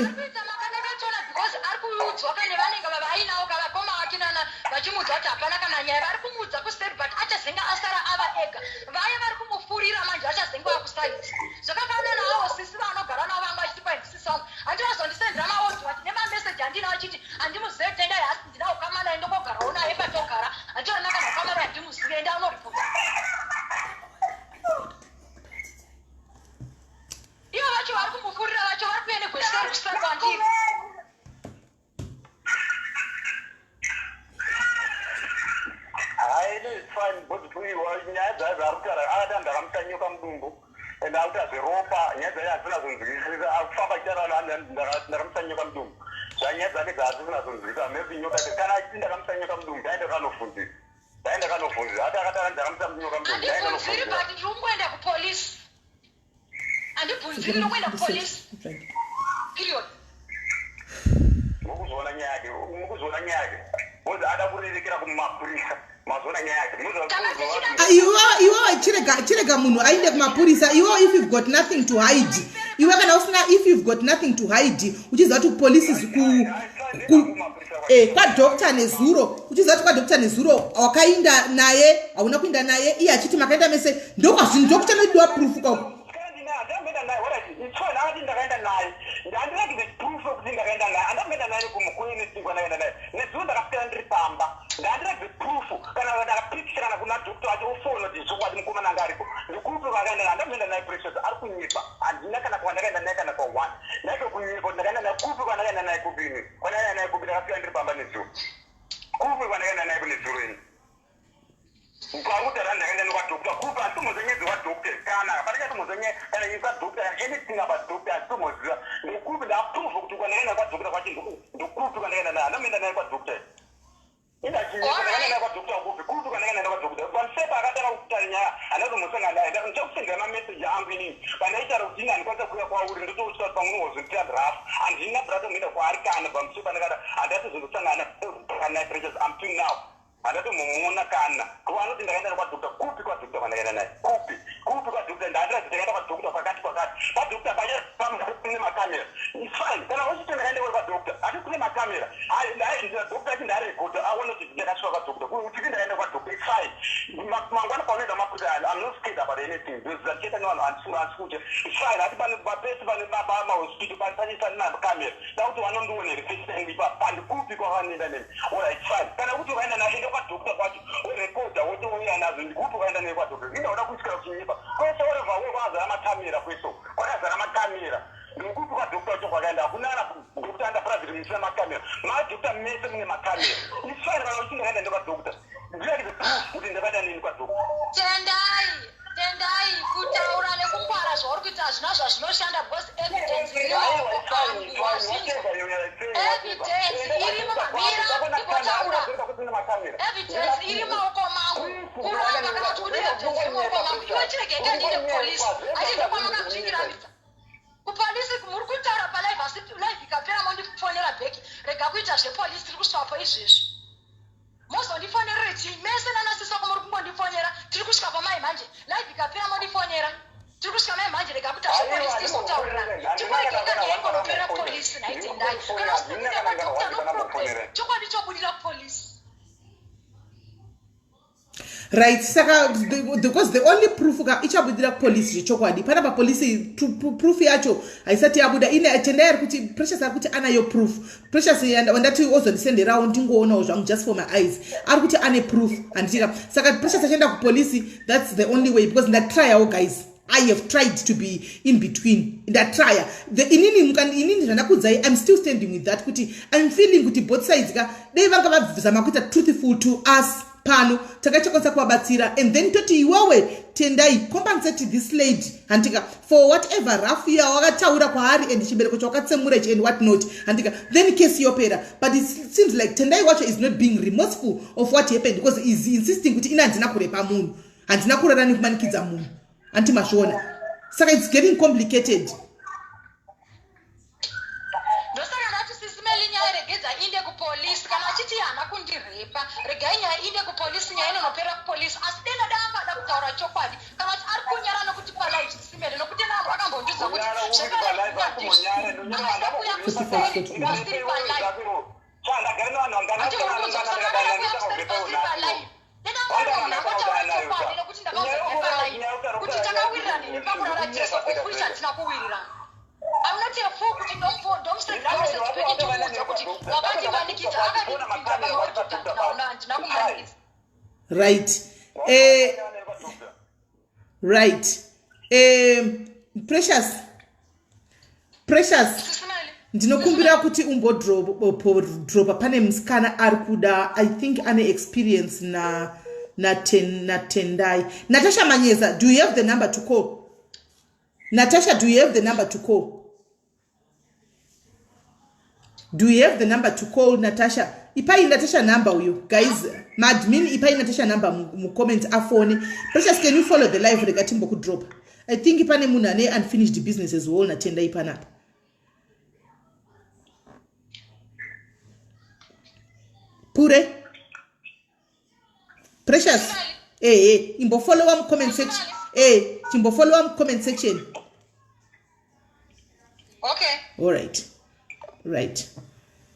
vachimudza kuti hapana kana nyaya vari kumudza kuseri but achazenga asara ava ega vaya vari kumufurira manje achazenga vakusaidzi zvakafanana navo sisi vanogara navo vanga vachiti paisisi vangu handinazondisendera maodzi vati nemameseji handina vachiti handimuzive tendai hasi ndina ukamana endongogarawo naye patogara handiona kana ukamana handimuzive enda unoripota ivo vacho vari kumufurira vacho vari kuende kweseri kuseri kwandiri fine but nyaya dzayo dzaarikutaura akati andakamutsa nyoka mudumbu and akuti azveropa nyaya dzayo hadzina zonzwisisa akufamba chitarana ndakamutsa nyoka mudumbu zvanyaya dzake dzaasisina zonzwisisa maybe nyoka kana achiti ndakamutsa nyoka mudumbu ndaenda kanofundisa ati akati ndakamutsa nyoka mudumbu handibvunziri but ndiri kungoenda kupolisi handibvunziri nokuenda kupolisi period mukuzoona nyaya yake bozi ada kurerekera kumapurisa mazona nyaya yake iwo chirega munhu ainde kumapurisa iwo if you've got nothing to hide iwe kana usina if you've got nothing to hide uchiziva kuti police kwadokta nezuro uchiziva kuti kwadokta nezuro wakainda naye hauna kuinda naye iye achiti makaenda mese ndokwazvinhu ndokuti anodiwa proof kwako ndakaenda naye ndandirakidze proof yokuti ndakaenda naye andamboenda naye kumukuinisingwa ndakaenda naye nezuva ndakapera ndiri pamba ndandirakidze proof kana ndakapikisha kana kuna dokta wacho ufona kuti zvokwadi mukomana anga aripo ndikupi vakaenda naye andamboenda naye precious ari kunyipa handina kana kwandakaenda naye kana kwa1 naito kunyipa ndakaenda naye kupi kwandakaenda naye kubini kwandakaenda naye kupi ndakapera ndiri pamba nezuva kupi kwandakaenda naye kune zuro ini Mkaruta ndakaenda nokwadokta kupa atumozenyedzi wadokta kana patika tumozenye kana isa dokta anything about doctor atumoziva ndikupi ndaprove kuti kwandakaenda kwadokta kwachi ndikupi kwandakaenda naye andamboenda naye kwadokta ina chindakaenda kwadokta kupi kupi kwandakaenda kwadokta pamsepa akatanga kutaura nyaya anazomutsenga naye ndichakusendera mameseji angu inini pandaitaura kuti ine andikwanisa kuuya kwauri ndotosvika pamunozotira draft handina brata kuenda kwaari kana pamsepa ndakati handatozondosangana naye precious until now handatomuona kana kuvanoti ndakaenda kwadokta kupi kwadokta kwandakaenda naye kupi kwadokta ndandiratidza ndakaenda kwadokta pakati padokta kune makamera fine kana uchiti ndakaenda kwadokta hati kune makamera dokta achi ndarekota aone kuti ndakasvika kwadokta uchiti ndakaenda kwadokta fine mangwana paunoenda makuta I'm not scared about anything zacheta nevanhu handisikuti fine hati papesi pane mahospital panisana makamera dakuti vanondionere fesaipa pandikupi kwavanoenda nemi alright fine kana kuti ukaenda naenda kwadokta kwacho urekodha wotouya nazo ndikupi ukaenda naye kwadokta indaoda kutyira kuchinyipa kwese orevha kwazara makamera kweso kwakazara makamera ndikupi kwadokta wacho kwakaenda hakunana dokta andaprivate musina makamera madokta mese mune makamera isfine kana uchiti ndakaenda ndekwadokta ndirakidze proof kuti ndakaenda nini kwadokta tendai kutaura nekungwara zvauri kuita hazvina zvazvinoshanda because evidence iri mumamira ikotaura evidence iri maoko mangu kuramba kana kuti une evidence iri maoko mangu iwe chiregeka ndine kupolisi achibva kwamanga kuzvingiravidza kupolisi muri kutaura palive asi live ikapera mondifonera bheki rega kuita zvepolisi tiri kusvapo izvezvi mozondifonerere chii mese nanasisoko muri kungondifonera tiri kusvika pamai manje live ikapera mondifonera tiri kusvika mai manje rega kuita zvepolisi tisokutaurira chikwaigeka neikonopera polisi naitendai kana usikuita madokta noproblem chokwadi chobudira kupolisi right saka because the only proof ichabudira kupolisi zvechokwadi pana papolisi proof yacho haisati yabuda ine tendai ari kuti precious ari kuti anayo proof precious wandati ozondisenderawo ndingoonawo zvangu just for my eyes ari kuti ane proof handitika saka precious achienda kupolisi that's the only way because ndatryawo guys I have tried to be in between in that trial. Inini zvanakudzai I'm still standing with that kuti I'm feeling kuti both sides they vanga vabvisa makuita truthful to us pano takachakwanisa kuvabatsira, and then toti iwewe tendai compensate this lady handika for whatever rough year wakataura kwaari and chibereko chawakatsemura and what not handika, then case yopera. But it seems like Tendai Wacho is not being remorseful of what happened because he's insisting kuti ina handina kurepa munhu, handina kurara nekumanikidza munhu, anti mashona. Saka it's getting complicated. Inde ku police kana chiti ana kundirepa regai nyaya inde ku police nyaya inopera ku police asidena danga da kutaura chokwadi kana ari kunyara nokuti pa live simele nokuti nabo akambondiza kuti I'm not a fool, don't say right. Right. Precious. Ndinokumbira kuti dropa pane musikana ari kuda, I think ane experience na Tendai. Natasha Manyeza, do you have the number to call? Natasha, do you have the number to call? Do you have the number to call, Natasha? Ipai Natasha number you guys. Madmin ipai Natasha number mu comment afone. Precious, can you follow the live regarding boku drop? I think ipane munane unfinished business as well na Tendai ipana. Pure. Precious. Imbo follow am comment section. Imbo follow am comment section. Okay. All right. Right.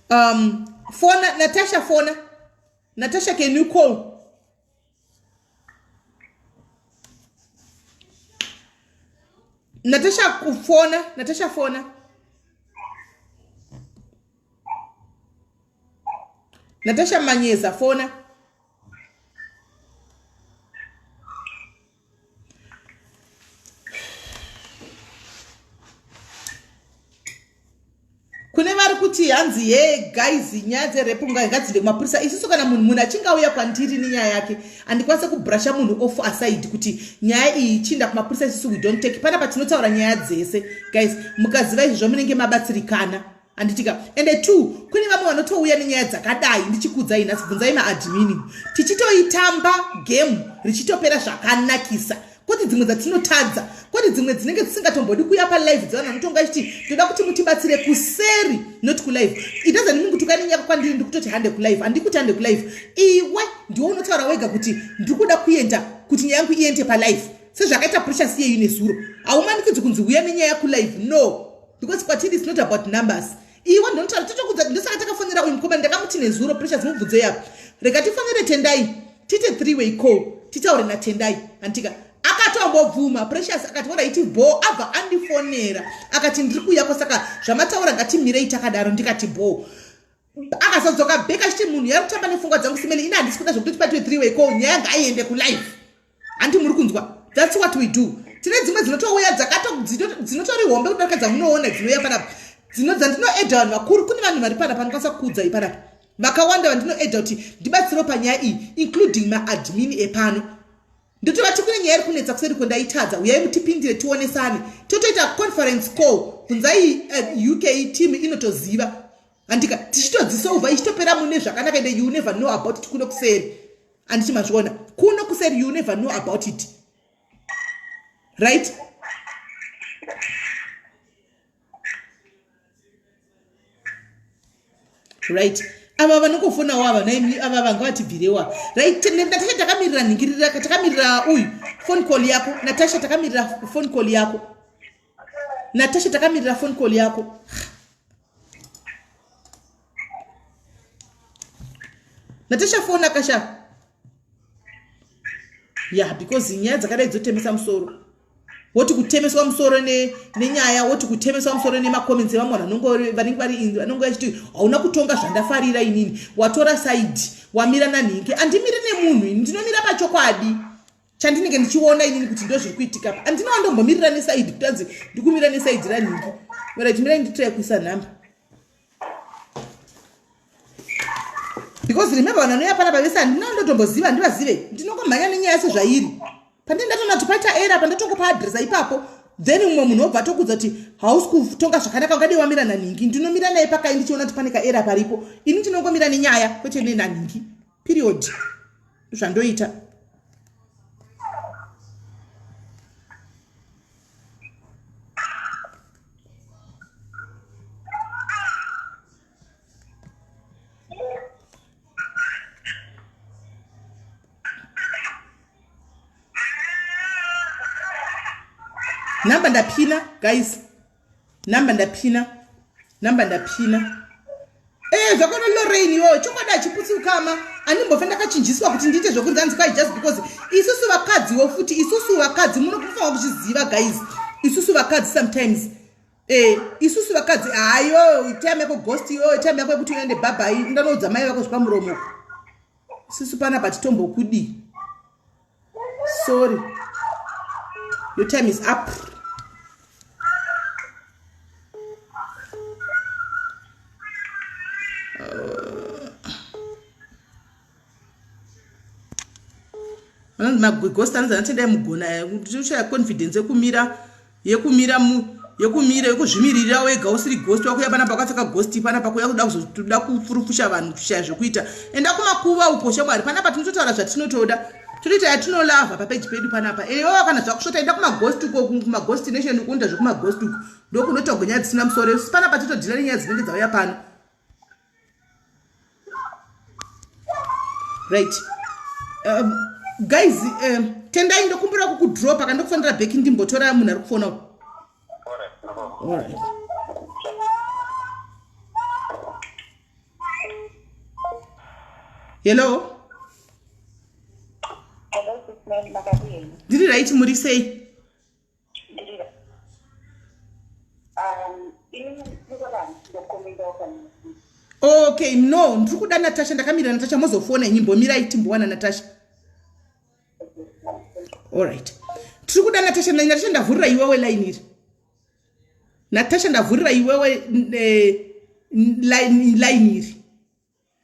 Phone Natasha, phone. Natasha, can you call? Natasha, phone. Natasha, phone. Natasha Manyeza, phone. Kune vari kuti hanzi guys nyaya dzerepunga ngadzide kumapurisa isusu kana munhu achinga auya kwandiri nenyaya yake andikwanisa kubrasha munhu off aside kuti nyaya iyi chinda kumapurisa isusu we don't take pana patinotaura nyaya dzese guys mukaziva izvozvo munenge mabatsirikana anditika. And two, kune vamwe vanotouya nenyaya dzakadai ndichikudzai nhasi bvunzai maadmin tichitoitamba game richitopera zvakanakisa kuti dzimwe dzatinotadza kuti dzimwe dzinenge dzisingatombodi kuya pa live dzana mutonga chiti toda kuti mutibatsire kuseri not ku live. It doesn't mean kuti ukaninya kwandiri ndikutoti hande ku live andikuti hande ku live iwe ndiwo unotaura wega kuti ndikuda kuenda kuti nyaya yangu iende pa live sezvakaita Precious yeyu nezuro aumanikidzi kunzi uya nenyaya ku live no because kwatiri it's not about numbers. Iwe ndinotaura totokudza ndosaka takafonera uyu mukoma ndakamuti nezuro Precious mubvunze yapo rega tifonere Tendai tite 3-way call titaure na Tendai antika akatongobvuma. Precious akati ora iti bo abva andifonera akati ndiri kuya kwasaka zvamataura ngatimirei takadaro ndikati bo akasodzoka beka chiti munhu yari kutamba nepfungwa dzangu simeli ina handisi kuda zvokuti patwe 3-way call nyaya ngaiende kulive handi muri kunzwa. That's what we do. Tine dzimwe dzinotouya dzinotori hombe kudarika dzamunoona dzinouya panapa dzandinoedha vanhu vakuru. Kune vanhu vari panapa vanokwanisa kuudza ipanapa vakawanda vandinoedha kuti ndibatsiro panyaya iyi including maadmin epano ndotova kune nyaya iri kunetsa kuseri kwendaitadza uyai mutipindire tionesane totoita conference call kunzai UK team inotoziva andika tichitodzisolva ichitopera mune zvakanaka ende you never know about it kuno kuseri anditi mazviona kuno kuseri you never know about it right. Right. Ava vanongofona wava naimi ava vanga vatibvirewa right. Natasha takamirira nhingirira takamirira uyu phone call yako Natasha takamirira phone call yako Natasha takamirira phone call yako Natasha phone akasha because nyaya dzakadai dzotemesa musoro woti kutemeswa musoro nenyaya woti kutemeswa musoro nemacomments evamwe vanenge vari vanenge vachiti hauna kutonga zvandafarira inini watora side wamira nanhingi andimiri nemunhu ndinomira pachokwadi chandinenge ndichiona inini kuti ndo zviri kuitika andinowandombomirira nesaidi kutanzi ndikumira nesaidi ranhingi ora timirai nditrai kuisa nhamba because remember vananoya panapa vese handina ndotomboziva ndivazive ndinongomhanya nenyaya sezvairi pandindatona kuti paita era pandatokupa adresa ipapo then umwe munhu obva atokudza kuti hausi kutonga zvakanaka ungadei wamira naningi ndinomira naye pakai ndichiona kuti pane kaera paripo ini ndinongomira nenyaya kwete nenaningi period zvandoita namba ndapina guys namba ndapina zvakona Lorraine yo chokwadi chiputsukama andimbofe ndakachinjiswa kuti ndiite zvokunzi kwai just because isusu vakadziwo futi isusu vakadzi munokufanira kuchiziva guys isusu vakadzi sometimes isusu vakadzi hayo time yako ghost yo time yako yekuti uende bhabai ndanoudza mai vako zvipa muromo isusu pana patitombokudi sorry your time is up. Magosta anotenda mugona ushaya confidence yekuzvimirira wega usiri ghost wakuya pana pakapfeka ghost pana pakuya kuda kufurufusha vanhu kushaya zvekuita enda kumakuva uko shamwari panapa tinototaura zvatinotoda toita yatinolava papeji pedu panapa iwewe kana zvakusvota enda kumaghost uko kumaghost nation ukuenda zvekumaghost uko ndokunotaurwa nyaya dzisina musoro panapa totodhila nenyaya dzinenge dzauya pano right guys tendai ndokumbira kukudropa kana ndokufanira back ndimbotora munhu ari kufona alright hello ndiri right muri sei okay no ndiri kuda Natasha ndakamira Natasha mozofona nyimbo mirai timbowana Natasha alright tiri kuda Natasha ndavhurira iwewe line iri Natasha ndavhurira iwewe line iri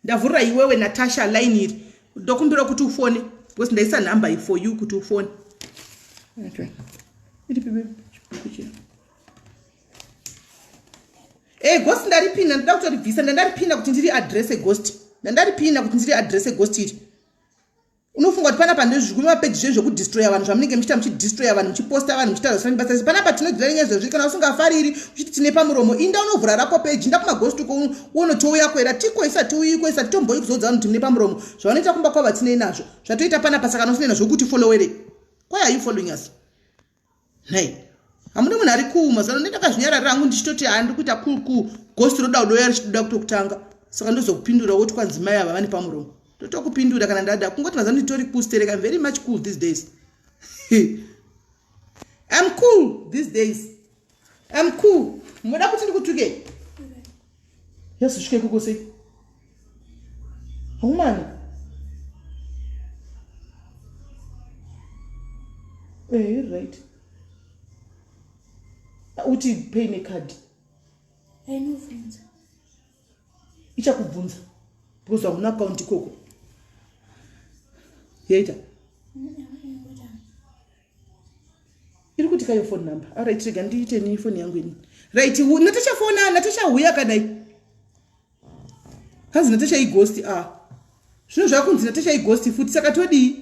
ndavhurira iwewe Natasha line iri ndokumbira kuti ufone because ndaisa number for you kuti ufone okay iri pibe ghost ndaripinda ndoda kutoribvisa ndaripinda kuti ndiri address ghost ndaripinda kuti ndiri address ghost iri unofunga kuti pana pande zvikuru mapeji zvekudestroya vanhu zvamunenge muchita muchidestroya vanhu muchiposta vanhu muchita zvasani basa pana patinodzira nyaya zvezvi kana usingafariri uchiti tine pamuromo inda unovhura rako peji nda kumaghost uko unotouya kwera tiko isati uyiko isati tomboyi kuzodza vanhu tine pamuromo zvavanoita kumba kwava tinei nazvo zvatoita pana pasaka nosina nazvo kuti followere why are you following us nei hamuna munhu ari kuuma zano ndakazvinyarara rangu ndichitoti handi kuita ku ghost roda udoya richitoda kutokutanga saka ndozokupindura woti kwanzi mai ava vane pamuromo totokupindura kana ndada kungoti mazano nditori kustereka I'm very much cool these days I'm cool these days I'm cool muda kuti ndikutuke yesu shike kukose humani right uti pay me card ainobvunza ichakubvunza because hauna account ikoko yaita iri kuti kayo phone number alright rega ndiite ni phone yangu ini right Natasha phone Natasha huya kadai hanzi Natasha I ghost zvino zvakunzi Natasha I ghost futi saka todi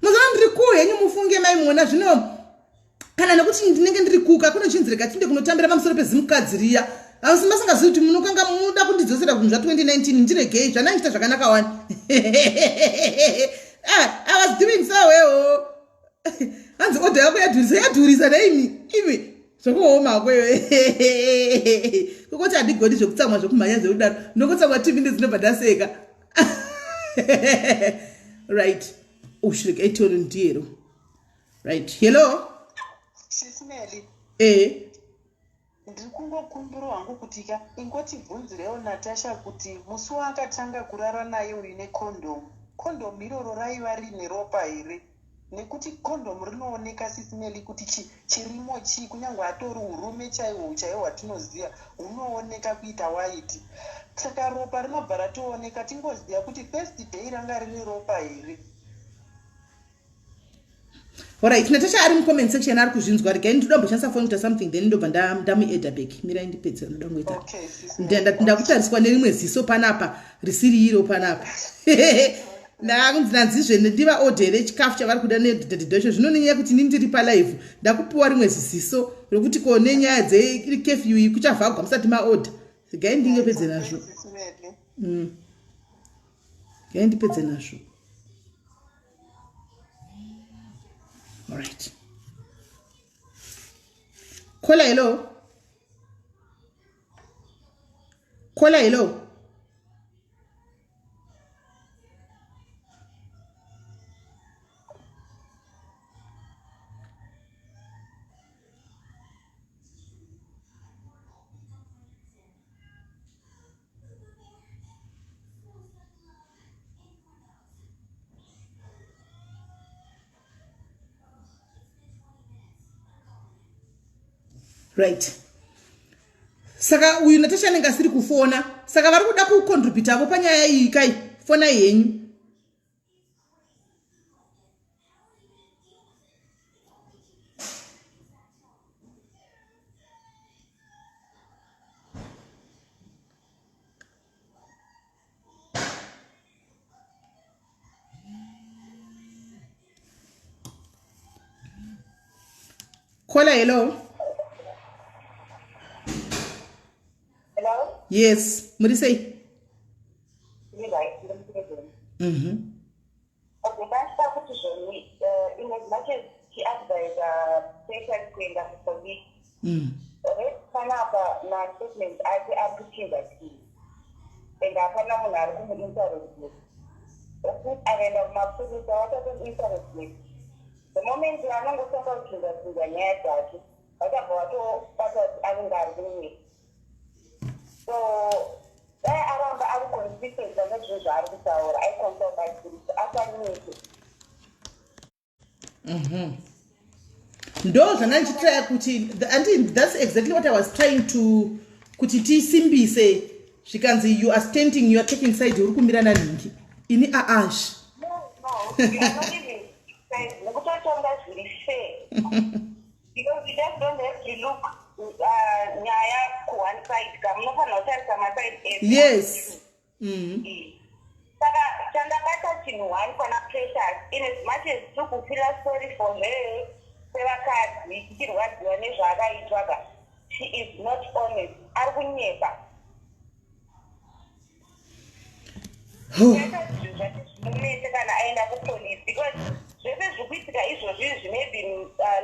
mazana ndiri ku henyu mufunge mai muona zvino kana nekuti ndinenge ndiri kuka kunochinzireka tinde kunotambira pamusoro pezimukadziriya asi masingazivi kuti munokanga muda kundidzosera kunhu zva2019 ndiregei zvananchita zvakanaka wani I was doing so well hanzi odha yako yadhurisa naimi imi zvokuoma kweyo kokoti handigoni zvokutsamwa zvokumhanya zveudaro ndokutsamwa TV ndedzinobva ndaseka right ushirika itoro ndiyero right hello SIS MELLY ndiri kungokumbira wangu kuti ingotibvunzirewo Natasha kuti musi waakatanga kurara naye uine kondomu iroro raiva rine ropa here nekuti kondomu rinooneka sisimeli kuti chirimo chii kunyange atori urume chaiwo hwatinoziva hunooneka kuita waiti. Saka ropa rinobva ratooneka tingoziva kuti first day ranga riri ropa here. Alright, Natasha ari mucomment section ari kuzvinzwa regai ndomboshandisa phone kuita something then ndobva ndamuedha back. Mira indipedza ndoda ngoita. Okay, ndakutariswa nerimwe ziso panapa risiri iro panapa. Nanzizve ndiva order yechikafu chavari kuda nedhedhedhesho zvinonenya kuti nini ndiri palive ndakupiwa rimwe ziso rokuti ko nenyaya dzekefyu iyi kuchavhagwa musati maorder. Gai ndingepedze nazvo. Gai ndipedze nazvo. Alright. Kola hello. Kola hello. Right. Saka uyu Natasha nenga asiri kufona. Saka vari kuda kucontribute avo panyaya iyi kai fona yenyu. Kola hello. Hello? Yes, what do you say? Okay, that's what to show me. In as much as she advised patients going up for week, my statement, I appreciate that. And I found out I was interested. I read of my students, I was interested. The moment you are not going to the near that, I got what I was doing. So, around the other conditions, the next result is our I consult my students after Ndo zvanandichitaya kuti that's exactly what I was trying to kuti tisimbise zvikanzi you are standing, you are taking side, uri kumirana nhingi ini aash. No, we are not even side. Nekutotonga zviri fair. Because we just don't have to look nyaya ku one side. Kamunofanira kutarisa maside. Yes. Saka chandakata chinhu one pana pressures in as much as tikufila sorry for her sevakadzi tichirwadziwa nezvaakaitwaka, she is not honest. Ari kunyepa. Zvinonese kana aenda kupolisi because zvese zvikuitika izvozvi maybe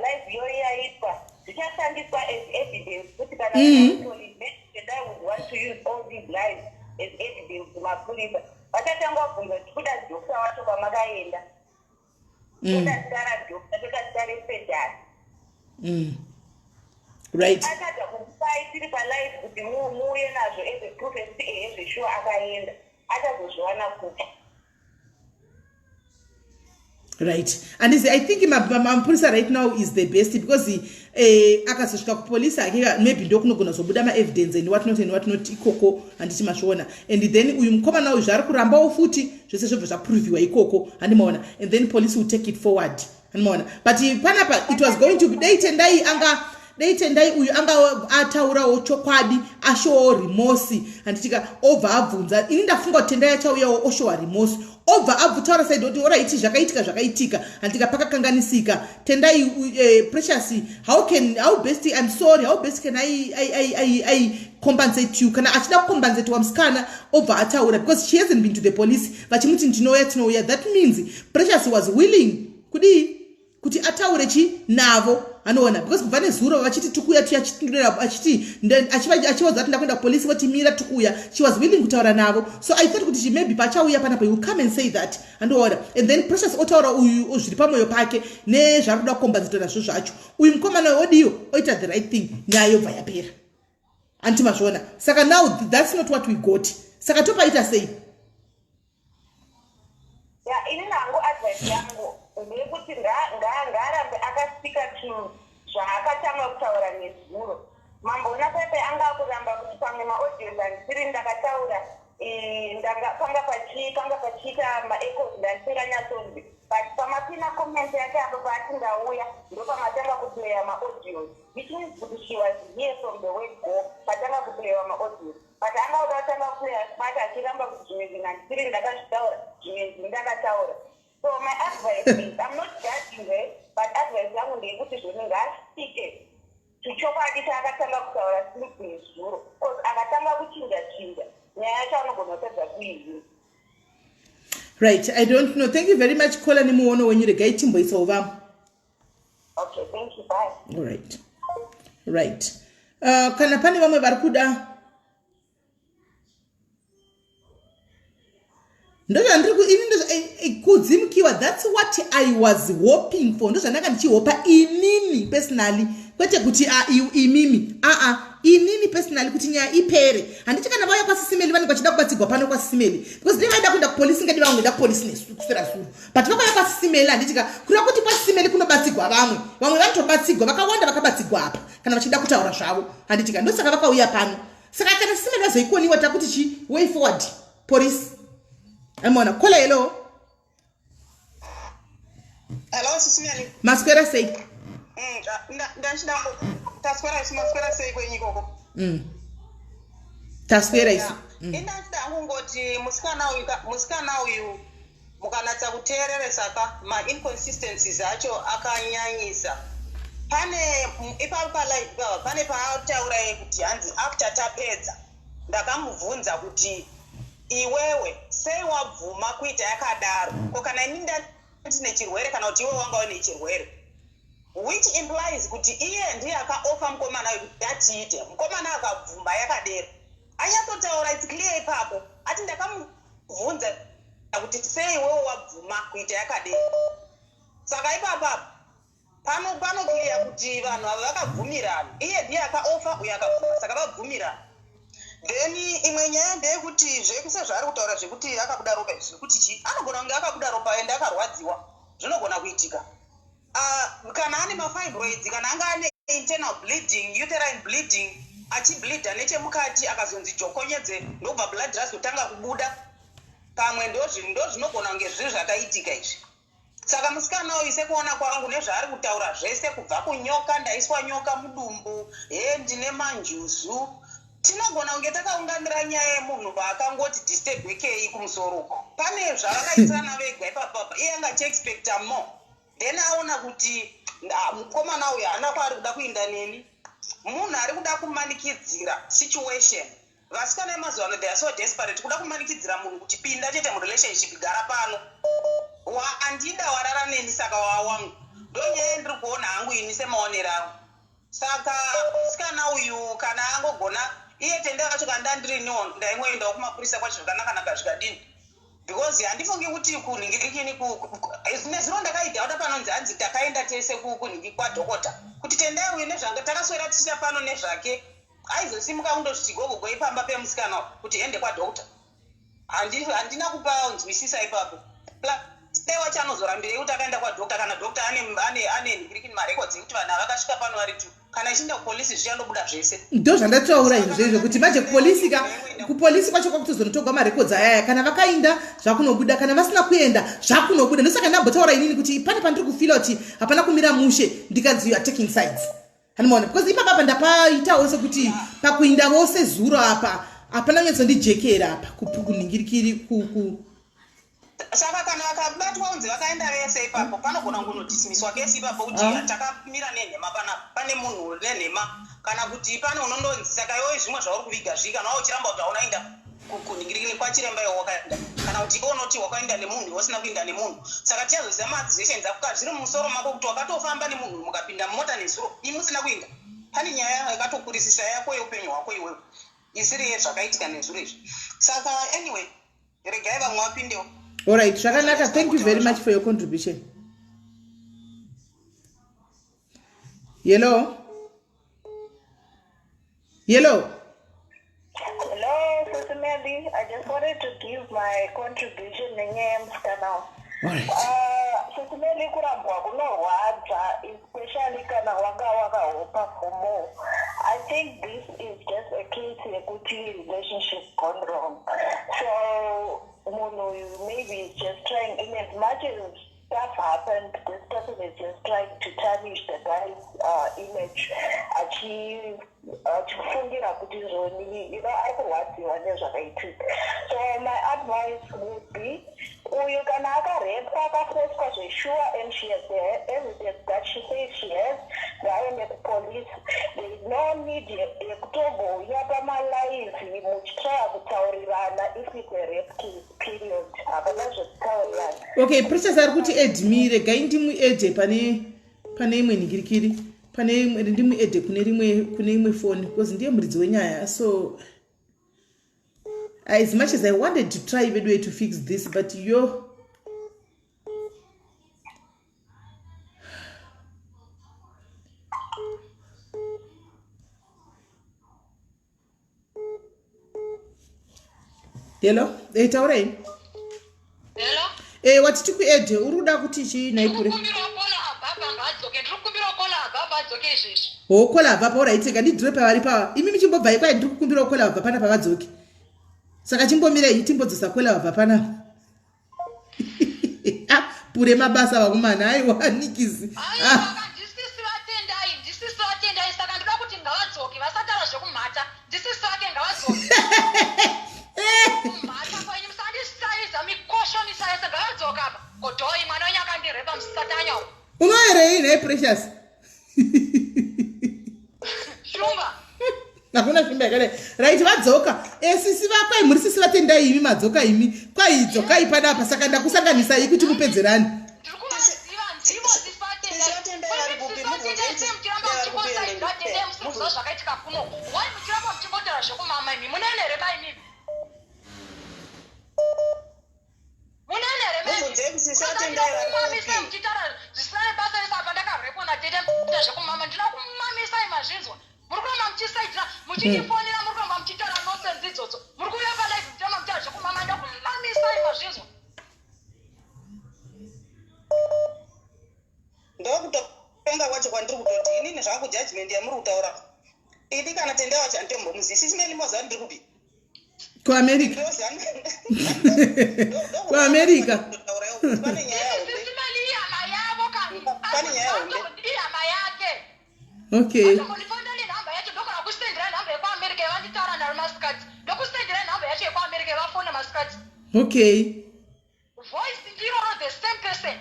live yoyo yaitwa zvichashandiswa as evidence kuti kana police that I would want to use all these lives as evidence kumapurisa vachatanga kubvunza kuti kuda dhokta wacho kwamakaenda totazitara dhokta totazitare sedhari right achada kupai tiri palive kuti muuye nazvo as a proof ezveshuwa akaenda achazozviwana kupa. Right. And I think mapurisa right now is the best because akazosvika kupolisi maybe ndokunogona zobuda ma-evidence and what not ikoko handiti mazviona and then uyu mukomana uyu zvari kurambawo futi zvese zvobva zvaproviwa ikoko handimaona and then police will take it forward handimaona but panapa it was going to be Tendai uyu anga ataurawo chokwadi ashowawo remorse handitika obva abvunza ini ndafunga kuti Tendai achauyawo oshowa remorse obva abvutaura saidi kuti oraiti zvakaitika handika pakakanganisika Tendai Precious how best I'm sorry how best can I compensate you kana achida kucompensate musikana obva ataura because she hasn't been to the police vachimuti tinouya that means Precious was willing kuti ataure navo anoona because kubva nezuro vachiti tukuya tuyachitindira achiwadza kuti ndakuenda kupolisi votimira tukuya she was willing kutaura navo so I thought kuti maybe pachauya panapa you come and say that andoona and then Precious otaura uyu zviri pamwoyo pake nezvari kuda kukombenzeta nazvo zvacho uyu mukomana odiyo oita the right thing nyaya yobva yapera anti mazviona saka now that's not what we got saka topaita sei ini nangu advice yangu ndekuti kuti ngaarambe akasika chinhu zvaakatanga kutaura nezuro. Mambona pepe anga kuramba kuti pamwe maaudios andisiri ndakataura panga pachiita maecos ndandisinganyatsozi, but pamapina comment yake apo paati ndauya ndopamatanga kuplaya maaudios, which means kuti she was here from the word go patanga kuplayiwa maaudios. But anga ukatanga kuplaya smart achiramba kuti zvimwe zvinhu handisiri ndakazvitaura, zvimwe zvinhu ndakataura. So my advice is, I'm not judging her, but advice yangu ndeyekuti zvinhu ngaasike chichokwadi chaakatanga kutaura siri nezuro, because akatanga kuchinja nyaya yacho anogona kupedza kuizini. Right, I don't know. Thank you very much. Kola ni muono when you the guy timbo is over. Okay, thank you. Bye. All right. Right. Kana pani vamwe varikuda. That's what I was hoping for. Ndoza ndanga ndichihopa inini personally. Kwete kuti imimi. Inini personally kuti nyaya ipere. Handiti kana vaya kwa SIS MELLY vanenge vachida kubatsirwa pano kwa SIS MELLY. Because ndine vaida kuenda kupolisi ngati vangoenda kupolisi nekusera suru. But vakauya kwa SIS MELLY handitika kuda kuti kwa SIS MELLY kunobatsirwa vamwe vanotobatsirwa vakawanda vakabatsirwa apa kana vachida kutaura zvavo. Handitika ndosaka vakauya pano. Saka kana SIS MELLY vazoikoniwa takuti chi way forward police. Amona kola hello. Hello SIS MELLY. Masquera say. Taswera sei kwenye koko. Taswera isu. Ndachida kungoti musikana uyu mukanatsa kuteereresa ma inconsistencies acho akanyanyisa. Pane ipapo palive girl pane paataura kuti hanzi after tapedza ndakamubvunza kuti iwewe sei wabvuma kuita yakadaro ko kana ini ndine chirwere kana kuti iwe wanga une chirwere, which implies kuti iye ndiye akaofa mukomana kuti atiite, mukomana akabvuma yakadero anyatsotaura it's clear ipapo ati ndakamubvunza kuti sei iwewe wabvuma kuita yakadero. Saka ipapo pano clear kuti vanhu ava vakabvumirana, iye ndiye akaofa uye akabvuma saka vabvumirana. Then imwe nyaya ndeyekuti zvekuse zvaari kutaura zvekuti akabuda ropa izvi kuti chi anogona kunge akabuda ropa ende akarwadziwa zvinogona kuitika. Kana ane mafibroids kana anga ane internal bleeding, uterine bleeding, achibleeda nechemukati akazonzi jokonyedze ndobva blood razotanga kubuda pamwe ndo zvinogona kunge zviri zvakaitika izvi. Saka musikana uyu sekuona kwangu nezvaari kutaura zvese kubva kunyoka, ndaiswa nyoka mudumbu, ndine manjuzu, tinogona kunge takaunganira nyaya yemunhu vaakangoti disturbekei kumusoroko. Pane zvavakaisana vega ipapapa iye angachiexpecta more. Then aona kuti mukomana uyu haana kwaari kuda kuinda neni, munhu ari kuda kumanikidzira situation. Vasikana vemazuva ano they are so desperate kuda kumanikidzira munhu kuti pinda chete murelationship gara pano andida warara neni saka wawangu. Ndo nyaya ndiri kuona hangu ini semaonero angu. Saka musikana uyu kana angogona iye tenda vacho kandandirinewo ndaingoendawo kumapurisa kwacho zvakanaka zvikadini, because handifungi kuti kunhingirikini nezvino ndakaidhauta panonzi hanzi takaenda tese kunhingi kwadhokota kuti tendai uyu nezvanga takaswera ticha pano nezvake aizosimuka kundosviti gogogo ipamba pemusikana kuti ende kwadhokota. Handina kupa nzwisisa ipapo. Stewa chanozorambirei kuti akaenda kwadhokota kana dhokota ane nhingirikini marekodzi ekuti vanhu vakasvika pano vari tu kana ichinda kupolisi zvichandobuda zvese. Ndo zvandataura izvozvo kuti manje kupolisi kwacho kwakutozonotogwa marekodzi ayaya kana vakainda zvakunobuda kana vasina kuenda zvakunobuda. Ndosaka ndambotaura inini kuti pane pandiri kufila kuti hapana kumira mushe ndikanzi you are taking sides. Hanimaona because ipapa ndapaitawo sekuti pakuinda vose zuro apa hapana nyatso apa kunhingirikiri saka kana vakabatwa unzi vakaenda vese ipapo panogona kunodhisimiswa kesi ipapo kuti takamira nenhema pane munhu nenhema kana kuti pane unondonzi saka iwe zvimwe zvauri kuviga zvika nawo uchiramba kuti haunaenda kunhingirikini kwachiremba iwe wakaenda kana kuti iwe unoti wakaenda nemunhu wasina kuenda nemunhu. Saka tichazoziva maaccusations akuka zviri mumusoro mako kuti wakatofamba nemunhu mukapinda mumota nezuro ini musina kuenda. Pane nyaya yakatokurisisa yako yeupenyu hwako iwewe isiri yezvakaitika nezuro izvi. Saka anyway regai vamwe vapindewo. All right, Shakanaka, thank you very much for your contribution. Hello? Hello, SIS MELLY. I just wanted to give my contribution in All right. SIS MELLY kurambwa unorwadza, especially kana wakahopa for more. I think this is just a case yekuti relationship gone wrong. So maybe is just trying, in as much as stuff happened, this person is just trying to tarnish the guy's image. Achifungira kuti zvoni, arikurwadziwa nezvakaitika. So my advice would be, uyu kana akarepwa akafeswa zveshuwa and she has the evidence that she says she has, ngaende kupolice. There is no need yekutombouya pamalaivi muchitraya kutaurirana if it's a rape case, period. Hapana zvekutaurirana. Okay, Precious ari kuti edmire gai ndimuedhe pane imwe ningirikiri, pane imwe ndimuedhe kune imwe phone because ndiye muridzi wenyaya. So as much as I wanted to try even way to fix this, but yo hello, taurayi. Hello? Wati tikuedhe uruda kuti chii naipure? Kola abva pauraitika ndidhire pavari pava. Imi michimbobva ikwai ndiri kukumbira kola abva pana pavadzoke. Saka chimbomirei timbodzosa kola abva pana. Pure mabasa vakomana aiwa nikisi. Ndisisi vatendai saka ndinoda kuti ngavadzoke vasatara zvekumhata. Ndisisi vake ngavadzoke. Kumhata kwenyu musandisaiza mikoshonisa yese ngavadzoka apa. Kodhoi mwana wenyu akandirepa musisatanya uyu. Unoerei nei Precious? Shumba. Nakuna shumba yakare. Right vadzoka. Sisi vakwai muri sisi vatendai imi madzoka imi. Kwai dzokai panapa saka ndakusanganisa kuti mupedzerani. Ndikumaziva ndivo sisi vatendai. Muchiramba muchikosa izvatendai musinguziva zvakaitika kuno. Wai muchiramba muchingotara zvekumama imi. Munenere imi. Munenere muchitara zvisina basa rese apa ndakarepwa natete zvekumama ndinokumamisa imazvinzwa. Muri kuramba muchisaidza muchichifonera muri kuramba muchitara nonsense idzodzo. Muri kuuya palive muchiramba muchitara zvekumama ndakumamisa imazvinzwa. ndokutopenga kwacho kwandiri kutoti inini zvangu judgment yamuri kutaura ini kana tendai wacho handitombomuzivi. Sisi Melly mozani ndiri kupi kuAmerica. Kuamerica. Pane nyaya hombe. Sisi Melly ihama yavo kani. Pane nyaya hombe. Ihama yake. Okay. Ndofondani nhamba yacho ndokona kusendera nhamba yekuAmerica yavanditaura nayo masikati. Ndokusendera nhamba yacho yekuAmerica yavafona masikati. Okay. Voice ndiro the same person.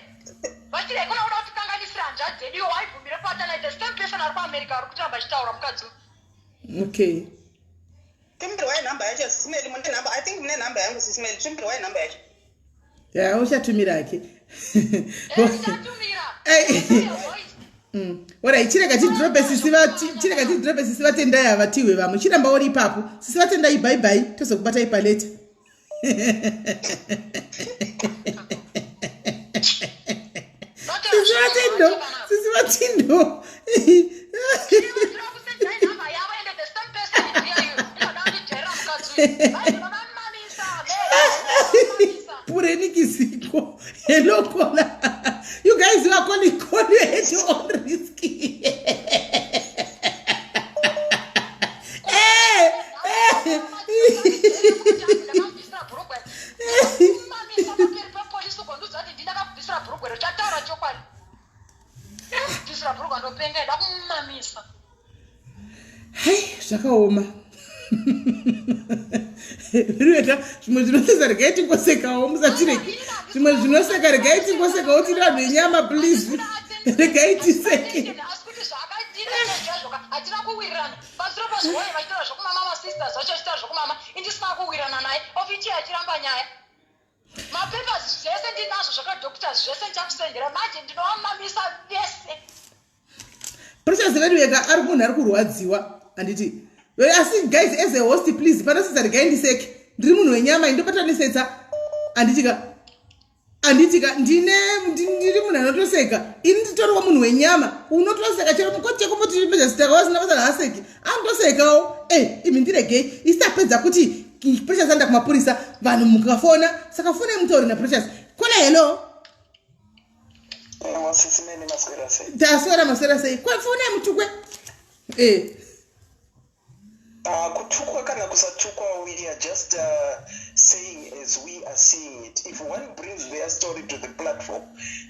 Vachire kuna uda kuti kanganisira hanzvadzi dzedu iwo waibvumire patana the same person ari kuAmerica ari kuti abachitaura mukadzi. Okay. Timbiri wai namba yacho Sisi Melly mune namba. I think mune namba yangu Sisi Melly. Timbiri wai namba yacho. Ya uchatumira yake. Uchatumira. Ora chireka chidrope sisi vatendai avatiwe vamwe chiramba uri ipapo. Sisi vatendai bye bye tozokubatai paleta. Sisi vatindo. Purenikisiko. Hello, Kola. You guys are calling at your own risk. Hey, zvakaoma. Rueta zvimwe zvinoseka regai tingosekawo musachireki. Zvimwe zvinoseka regai tingosekawo tiri vanhu venyama please. Regai tiseke. Hatina kuwirirana. Pasiro pazvoye vachitora zvokumama masisters vacho vachitora zvokumama indisina kuwirirana naye. Ofichi achiramba nyaya. Mapapers zvese ndinazvo zvakadoctors zvese ndichakusendera manje ndinovamamisa vese. Precious vedu vega ari munhu ari kurwadziwa handiti. Asi guys as a host please panosisa regai ndiseke. Ndiri munhu wenyama indopatanisetsa. Anditika ndiri munhu anotoseka. Ini nditoriwo munhu wenyama unotoseka chero mukoti chekumoti mejasitaka wasina basa haseki. Andosekawo. Imi ndiregei isapedza kuti Precious anda kumapurisa vanhu mukafona saka fona mutauri na Precious. Kola hello. Sisimeni maswera sei. Taswera maswera sei. Kwa fune mtukwe. Kutukwa kana kusatukwa, we are just saying as we are seeing it. If one brings their story to the platform,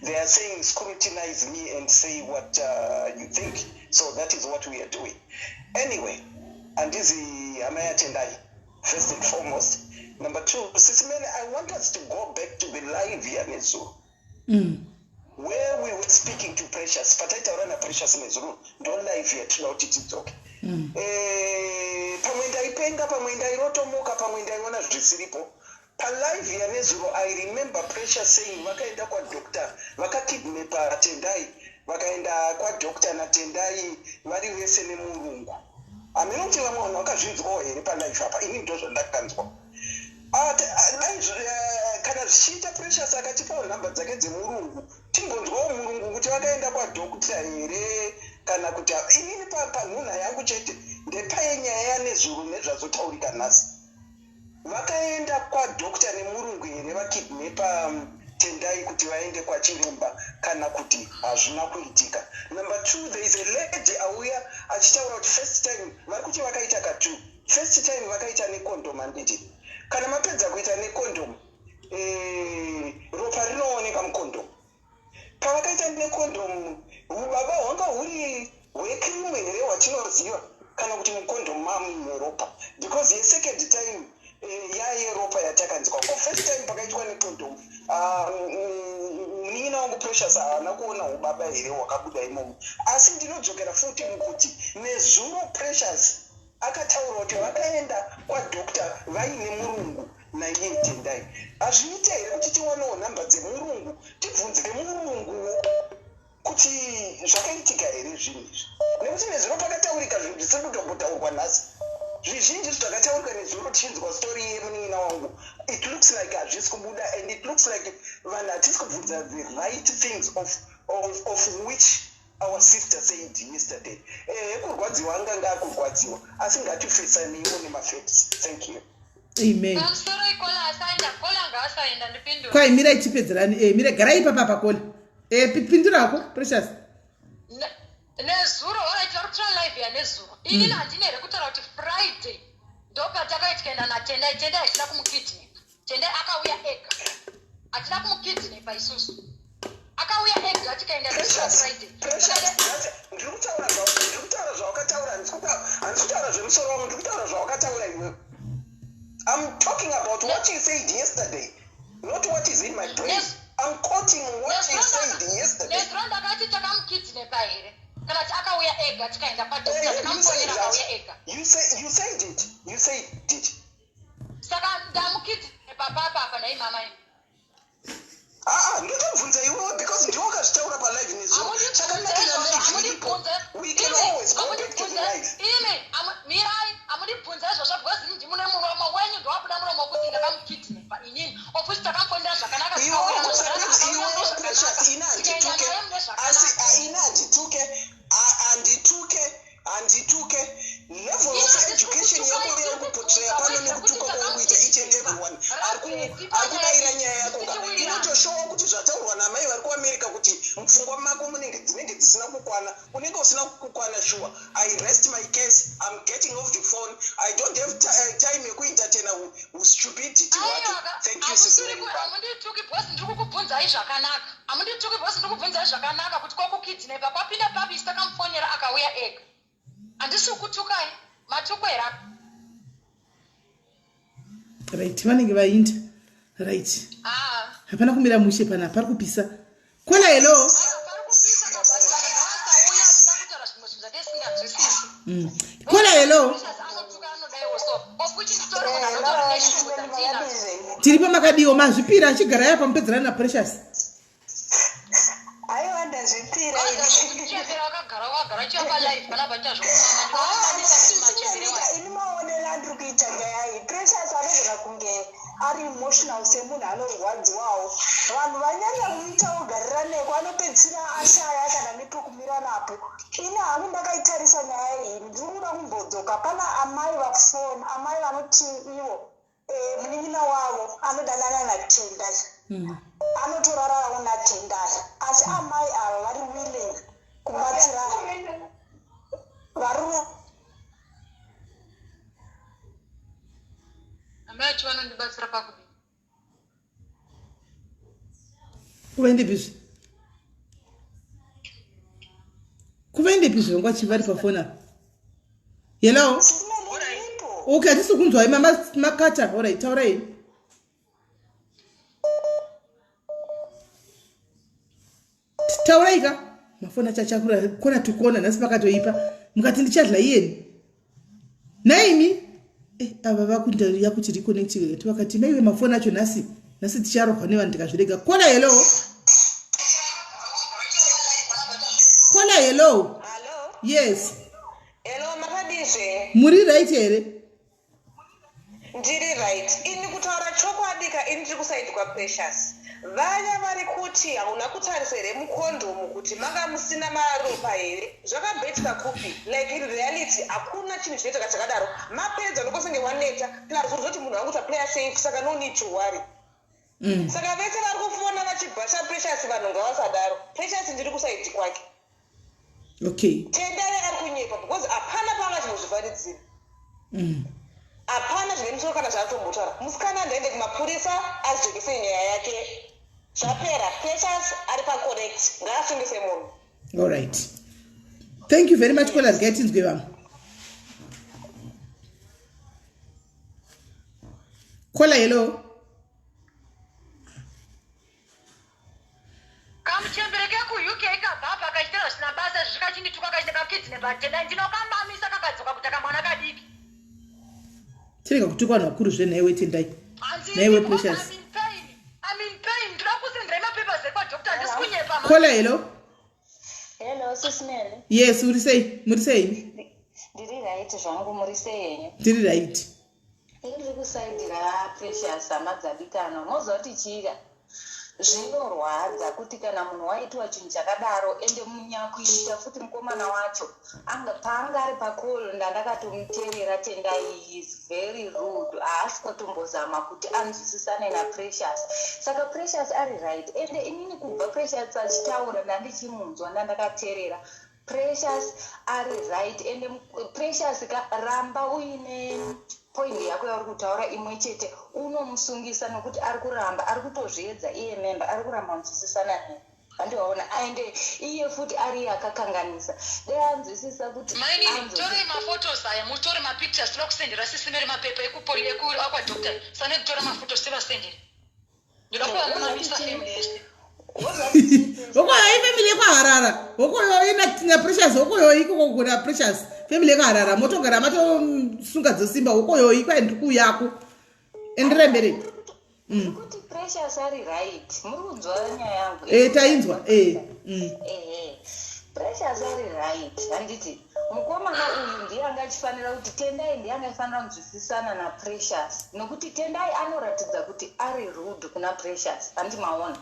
they are saying scrutinize me and say what you think. So that is what we are doing. Anyway, and this is Amaya Tendai, first and foremost. Number two, Sisimene, I want us to go back to the live here, Nezu. Where we were speaking to Precious, Pataita Rana Precious Nezu, don't live here, not it is okay. Pamwenda ipenga, pamwenda irotomoka, pamwenda iwana zvisiripo. Pa live ya Nezuro, I remember Precious saying, wakaenda kwa doctor, wakakidnepa Tendai, wakaenda kwa doctor na Tendai, wali wese ne murungu. Aminoti wa mwana wakazvinzwa here pa live hapa, ini ndozvo ndakanzwa. Kana zvichiita Precious akatipawo nhamba dzake dzemurungu, timbonzwawo murungu kuti vakaenda kwa doctor here, kana kuti inini panhuna yangu chete ndepaye nyaya yaNezuro nezvazotaurika nhasi. Vakaenda kwa doctor nemurungu here vakidnepa Tendai kuti vaende kwa chiremba kana kuti hazvina kuitika. Number two, there is a lady auya achitaura kuti first time vari kuti vakaita katu. First time vakaita nekondom handiti. Kana mapedza kuita nekondom, ropa rinooneka mukondom. Pavakaita nekondom, baba hwanga huri hwekrimu here hwatinoziva kana kuti mukondom mamu ropa. Because the second time yaye ropa yatakanzwa. Kwa first time pakaitwa nekondom, nina wangu Precious haana kuona ubaba here hwakabuda imomo. Asi ndinodzokera futi mukuti Nezuro Precious akataura kuti vakaenda kwa doctor vaine murungu naiye Tendai. Hazviita here kuti tiwanewo nhamba dzemurungu, tibvunze murungu kuti zvakaitika here zvinhu izvi. Nekuti Nezuro pakataurika zvinhu zvisiri kutombotaurwa nhasi. Zvizhinji zvakataurika Nezuro tichinzwa story yemunina wangu. It looks like hazvisi kubuda, and it looks like vanhu hatisi kubvunza the right things of which our sister said yesterday. Kurwadziwa anganga akurwadziwa, asi ngatifesaniwo nemafacts. Thank you. Amen. ndipindura. Kwa mira ichipedzerani, mira gara ipapa pakole. Pindurako Precious. Nezuro oraita rutra live ya Nezuro. Ini handine here kutaura kuti Friday ndopatakaitikaenda naTendai. Tendai asina kumukidney. Tendai akauya ega. Atina kumukidney paisusu. Akauya ega tikaenda Friday. Ndikutaura zvawakataura, handikutaura zvemusoro wangu, ndikutaura zvawakataura iwewe. I'm talking about what you said yesterday, not what is in my brain. Yes. I'm quoting what you said yesterday. Nezuro ndakati takamukidney pahere. Kana akauya ega tikaenda padokta tikamufonera akauya ega. You said it. You said it. Saka ndamukidney papa naye mama. Ndotobvunza iwewe because ndiwakazvitaura palive Nezuro. We can always go back to the life. Mirai, amudibvunza izvo because ndimune muromo wenyu ndowabuda muromo kuti ndakamukidney painini. Ofuti takamfonera zvakanaka. Andituke level of education yako yekupotea pano nekutuka kwanguita each and everyone arikudaira nyaya yako inotoshowa kuti zvataurwa namai vari kuAmerica kuti mupfungwa mako dzinenge dzisina kukwana, unenge usina kukwana. Sure, I rest my case. I'm getting off the phone. I don't have time yekuentertain with stupidity. Thank you sister. Amundituki bosi ndikukubvunzai zvakanaka. Amundituki bosi ndikubvunzai zvakanaka kuti kwakukidney papapinda papi takamfonera akauya ega. Handisi kutukai, matukwera. Right, vanenge vainda. Right. Hapana kumira mushe pana, pari kupisa. Kola hello. Pari kupisa baba akauya achitakutora zvimwe zvinhu zvatisingazwisisi. Kola hello. Tiripo makadiwo mazvipira achigara yapa mupedzerana na Precious. Aiwanda zvipira ini maonera ndiri kuita nyaya iyi. Precious anogona kunge ari emotional semunhu anorwadziwawo. Vanhu vanyanya kuita kugarira neko anopedzisira ashaya kana nepekumira napo. Ini hangu ndakaitarisa nyaya iyi, ndiri kuda kumbodzoka. Pana amai vafoni, amai vanoti ivo munin'ina wavo anodanana naTENDAI anotorarawo naTENDAI asi amai ava vari willing kubatsira varume amai acho vanondibatsira pakudini kuvaende bizvi vangwachivari pafona hello okay hatisi kunzwai makata alright taurai tauraika mafona chachakura kona tukona nhasi pakatoipa mukati ndichadla iyeni naimi ava vakundaria kuti reconnecting vakati maiwe mafona acho nhasi ticharohwa nevanhu ndikazvirega kola hello kola hello yes hello makadizve muri right here ndiri right ini kutaura chokwadika ini ndiri kusaidi kwaPrecious vaya vari kuti hauna kutarisa here mukondomu kuti manga musina maropa here zvakabhetika kupi like in reality hakuna chinhu chinoita chakadaro mapedza nokosenge waneta tinazozoti munhu wanguta player safe saka no need to worry saka vese vari kufona vachibhasha Precious vanhu ngavasadaro Precious ndiri kusaidi kwake okay TENDAI ari kunyepa because hapana panga chinozvivharidzira hapana zvine musoro kana zvaatombotara musikana ndaende kumapurisa azvekese nyaya yake zvapera Precious ari pacorrect ngaasungise munhu alright thank you very much kola zikatinzwe vamwe kola hello kamuchembereke kuuk kabva pakachitera zvisina basa zvikachindituka kachita kakidzi nebatenda ndinokamamisa kakadzoka kuti akamwana kadiki tirega kutuka vanhu vakuru zvenhaiwe TENDAI naiwe Precious ndinoda kusenderai mapepers ekwadokta handisi kunyepa kola hello hello sis Melly yes muri sei ndiri right zvangu muri sei henyu ndiri right ndiri kusaidira Precious amadzadikano moziva kuti chira zvinorwadza kuti kana munhu waitwa chinhu chakadaro ende munyakuita futi mukomana wacho paanga ari pakol ndandakatomuteerera TENDAI is very rude haasi kwatombozama kuti anzwisisane naPrecious saka Precious ari right ende inini kubva Precious achitaura ndandichimunzwa ndandakateerera Precious ari right ende Precious ramba uine point yako yauri kutaura imwe chete unomusungisa nokuti ari kuramba ari kutozviedza iye memba ari kuramba kunzwisisana naye handiwaona aende iye futi ari akakanganisa dai anzwisisa kuti torei mafotos aya mutore mapictures tinoda kusendera sisimere mapepa akwadokta sane kutora mafotos tivasendere ndoda kuvamunamisa family yese okoyo ifamily yekwaharara okoyo ina Precious okoyo ikokogona Precious family yekwaharara motogara matosunga dzesimba okoyo ikwaendiri kuyako endirembere kuti Precious ari right muri kunzwa nyaya yangu tainzwa Precious ari right handiti mukomana uyu ndiye anga achifanira kuti TENDAI ndiye anga achifanira kunzwisisana naPrecious nokuti TENDAI anoratidza kuti ari rude kuna Precious handimaona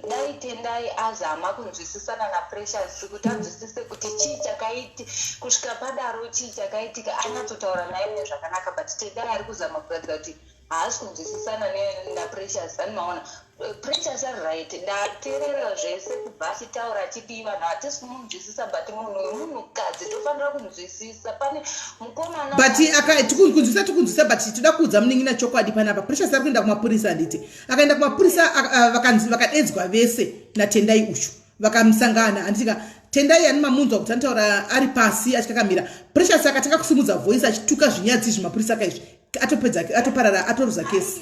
dai TENDAI azama kunzwisisana naPrecious kuti anzwisise kuti chii chakaiti kusvika padaro chii chakaitika anyatsotaura naye nezvakanaka but TENDAI ari kuzama kuratidza kuti haasi kunzwisisana naPrecious handimaona Precious ari right ndateerera zvese kubva achitaura achiti vanhu hatisi kumunzwisisa but munhukadzi tofanira kunzwisisa pane mukomana but tikunzwisisa but toda kuudza munin'ina chokwadi panapa Precious ari kuenda kumapurisa handiti akaenda kumapurisa vakadedzwa vese naTENDAI uchu vakamusangana handitika TENDAI ani mamunzwa kuti anotaura ari pasi achikakamira Precious akatanga kusimudza voice achituka zvinyadzi zvimapurisa akaizvi atopedza atoparara atoruza kesi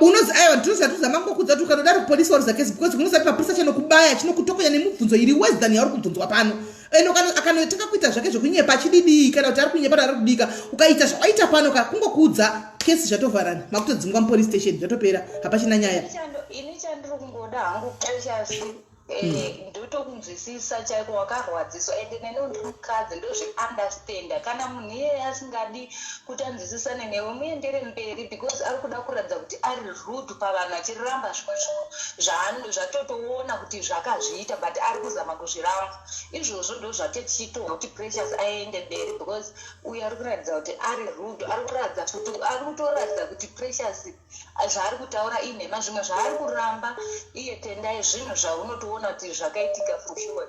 unozi aiwa ndinozatuzama ngokudza kuti ukanoda polisi waruza kesi because unoziva mapurisa chanokubaya chinokutokonya nemubvunzo iri worse than yauri kubvunzwa pano eno akanotanga kuita zvake zvekunyepa achididii kana kuti ari kunyepa ari kudika ukaita zvawaita pano kungokuudza kesi zvatovharana makutodzingwa mupolice station zvatopera hapachina nyaya ini chandiri kungoda hangu Precious ndotokunzwisisa chaiko wakarwadziswa ende nenondikadzi ndozviunderstanda kana munhu iyeye asingadi kuti anzwisisane newe muendere mberi because ari kuda kuratidza kuti ari rude pavanhu achiramba zvimwe zvatotoona kuti zvakazviita but ari kuzama kuzviramba izvozvo ndo zvatichitoa kuti Precious aende mberi because uyu ari kuratidza kuti ari rude ari kutoratidza kuti Precious zvaari kutaura inhema zvimwe zvaari kuramba iye Tendai zvinhu zvaunotoona kuti zvakaitika for sure.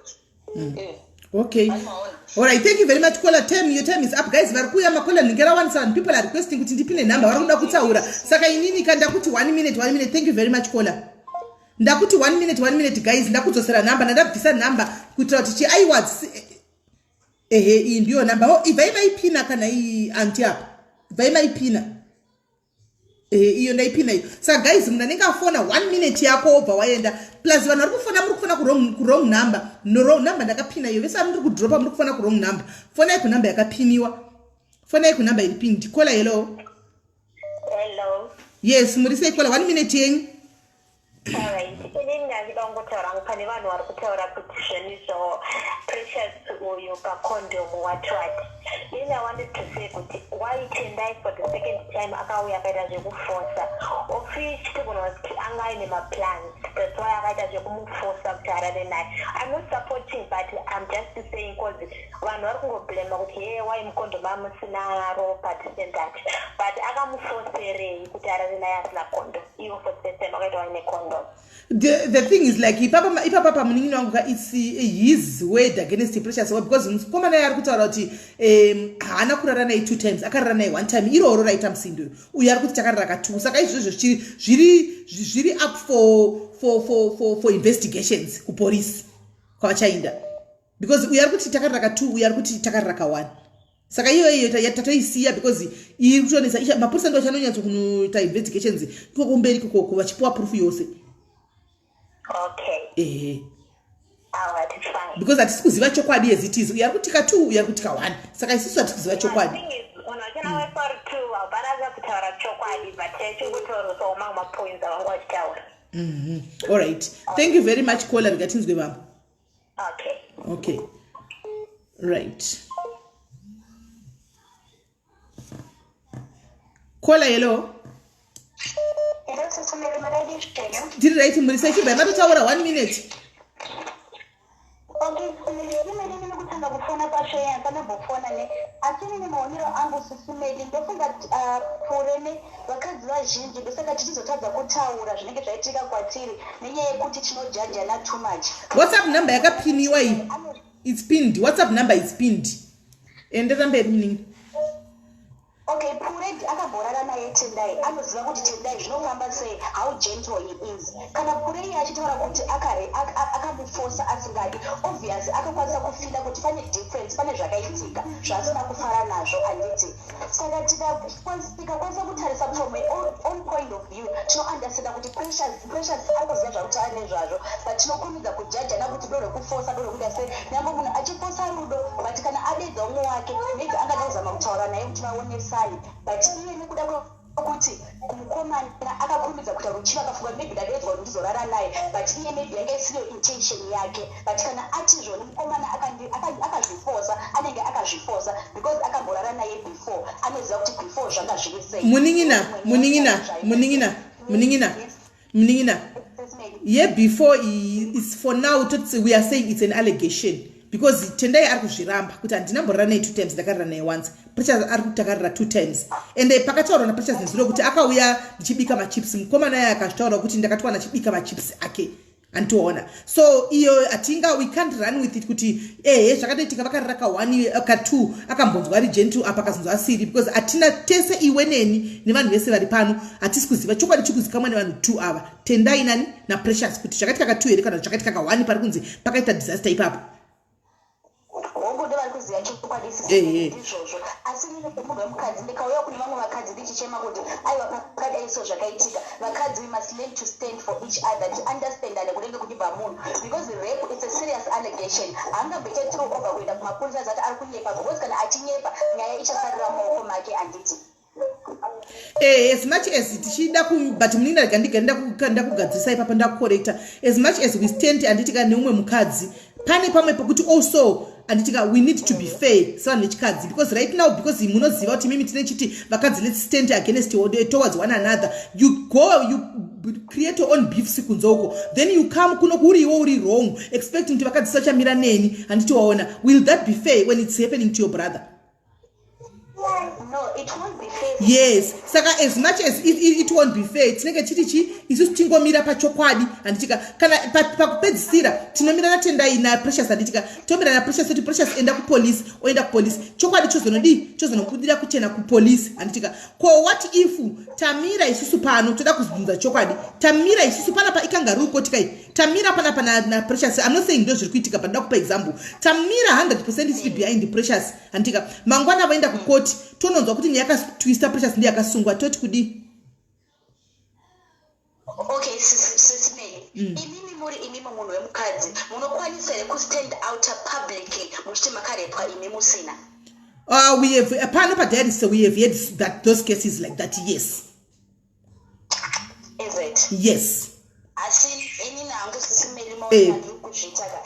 Okay. All right, thank you very much caller. Your time is up guys. Varikuya makola ningera 17 people are requesting kuti ndipine number varikuda kutaura. Saka inini kanda kuti 1 minute. Thank you very much caller. Ndakuti 1 minute guys. Ndakudzosera number ndabvisa number kuitira kuti iWords iyi ndiyo number. Ivaipina kana iyi anti apa. Ivaipina. Iyo ndaipina iyo. Saka guys munanenge afona 1 minute yako obva waenda plus vanhu vari kufona ku wrong number. No wrong number ndakapina iyo. Vese muri kudropa muri kufona ku wrong number. Fonai ku number yakapiniwa. Fonai ku number iri pinned. Caller hello. Hello. Yes, muri sei caller 1 minute yenyu. Alright, ini ndazida ngotaura pane vanhu vari kutaura kuti zvenizo Precious uyu pakondom watwati. Ini I wanted to say kuti why Tendai for the second time akauya akaita zvekuforsa. Ofi chitogona kuti anga aine maplans. That's why akaita zvekumuforsa kuti arare naye. I'm not supporting but I'm just saying because vanhu vari kungoblema kuti hey why mukondom amusina ropa and that. But akamuforserei kuti arare naye asina kondom. Iwo for the time akaita waine kondom. The thing is like ipapa munini wangu it's his word against Precious because koma naye ari kutaura kuti haana kurara naye 2 times akarara naye 1 time iroro raita musindo uyu ari kuti takarara ka2 saka izvozvo zviri up for investigations kupolisi kwavachaenda because uyu ari kuti takarara ka2 uyu ari kuti takarara ka1 saka iyoyo yatatoisiya because iri kutonesa mapurisa ndo achanonyatso kunoita investigations iko kumberi koko vachipuwa proof yose. Okay. Alright, it's fine. Because hatisi kuziva chokwadi as it is. Uyu ari kutika 2 uyu ari kutika 1 saka isusu hatisi kuziva chokwadi. Unachana wePART2 abaraza kutaura chokwadi but chingotoro so mama points avangu achitaura. All right. Thank you very much caller ngatinzwe mama. Okay. Right. Caller hello. Did you write in Murisachi by Matu Tower 1 minute? Okay, kutanga kufona pasheya kana bofona ne atini ni maonero angu SIS-MELLY ndofunga purene vakadzi vazhinji ndosaka tichizotadza kutaura zvinenge zvaitika kwatiri nenyaya yekuti tinojaja na too much. WhatsApp number yakapiniwa iyi. It's pinned. WhatsApp number is pinned. Endera mberi mningi. Okay, Pured akaborana naye Tendai anoziva kuti Tendai zvinofamba sei how gentle he is. Kana Pured achitaura kuti akamuforsa asingadi obviously akakwanisa kufila kuti pane difference pane zvakaitika zvasina kufara nazvo anditi. Saka tikakwanisa kutarisa from my own point of view tinounderstand kuti Precious akuziva zvakutaura nezvazvo but tinokurumidza kujaja nakuti dore kuforsa dore kuda sei nyangwe munhu achiforsa rudo but kana adedza umwe wake maybe angada kuzama kutaura naye kuti vaonesa but iye nekuda kuti mukomana akakurumidza kuita ruchiva akafunga maybe dadedzwa kuti ndizorara naye but iye maybe yanga isiyo intention yake but kana atizvoni mukomana akazviforsa anenge akazviforsa because akamborara naye before anoziva kuti before zvanga zviri sei. Muningina yeah before is for now we are saying it's an allegation because Tendai ari kuzviramba kuti andinamborara naye 2 times ndakarara naye once. Precious ari kutakarira 2 times and pakataura na Precious nezuro kuti akauya ndichibika machips mukomana naye akazvitaura kuti ndakatwa nachibika machips ake antoona so iyo atinga we can't run with it kuti zvakadaitika vakarara ka1 ka2 akambonzwa ari gentle apa akazonzwa asiri because atina tese iwe neni nevanhu vese vari pano hatisi kuziva chokwadi chikuzikamwa nevanhu 2 ava Tendai nani na Precious kuti zvakaitika ka2 here kana zvakaitika ka1 pari kunzi pakaita disaster ipapo. Kuziya chokwadi izvozvo asi nine munhu wemukadzi ndikauya kune vamwe vakadzi ndichichema kuti aiwa pakadai so zvakaitika vakadzi we must learn to stand for each other to understand ane kunenge kuchibva munhu because rape is a serious allegation haangabvete throw over kuenda kumapurisa zati ari kunyepa because kana achinyepa nyaya ichasarira mumaoko make anditi. As much as tichida but munina gandiganda kugadzisa ipapa ndakucorrecta, as much as we stand anditika neumwe mukadzi pane pamwe pokuti also anditika we need to be fair so nechikadzi, because right now because munoziva kuti mimi tine chiti vakadzi let's stand against towards one another, you go you create your own beef sikunzoko, then you come kuno kuri iwo uri wrong expecting kuti vakadzi sachamira neni anditi waona. Will that be fair when it's happening to your brother? No, it won't be fair. Yes, saka as much as it won't be fair, tinenge chitichi isusu tingomira pachokwadi anditika kana pakupedzisira tinomira natendai na Precious anditika tomira na Precious kuti Precious enda ku police oenda ku police chokwadi chozonokudira kuchena ku police anditika ko what if tamira isusu pano toda kuzunza chokwadi tamira isusu pana pa ikanga ruko tikai tamira pana na Precious. I'm not saying ndo zviri kuitika but ndakupa example. Tamira 100% is behind the Precious anditika mangwana vaenda ku court tononzwa kuti nyaka twista Precious ndiye akasungwa toti kudi. Okay, sis Melly. Imimi muri imimi munhu wemukadzi munokwanisa ku stand out publicly muchiti makarepwa imi musina. We have pano pa diary, so we have had those cases like that. Yes. Is it? Yes. Asi ini nangu sis Melly maona kuzvitaka.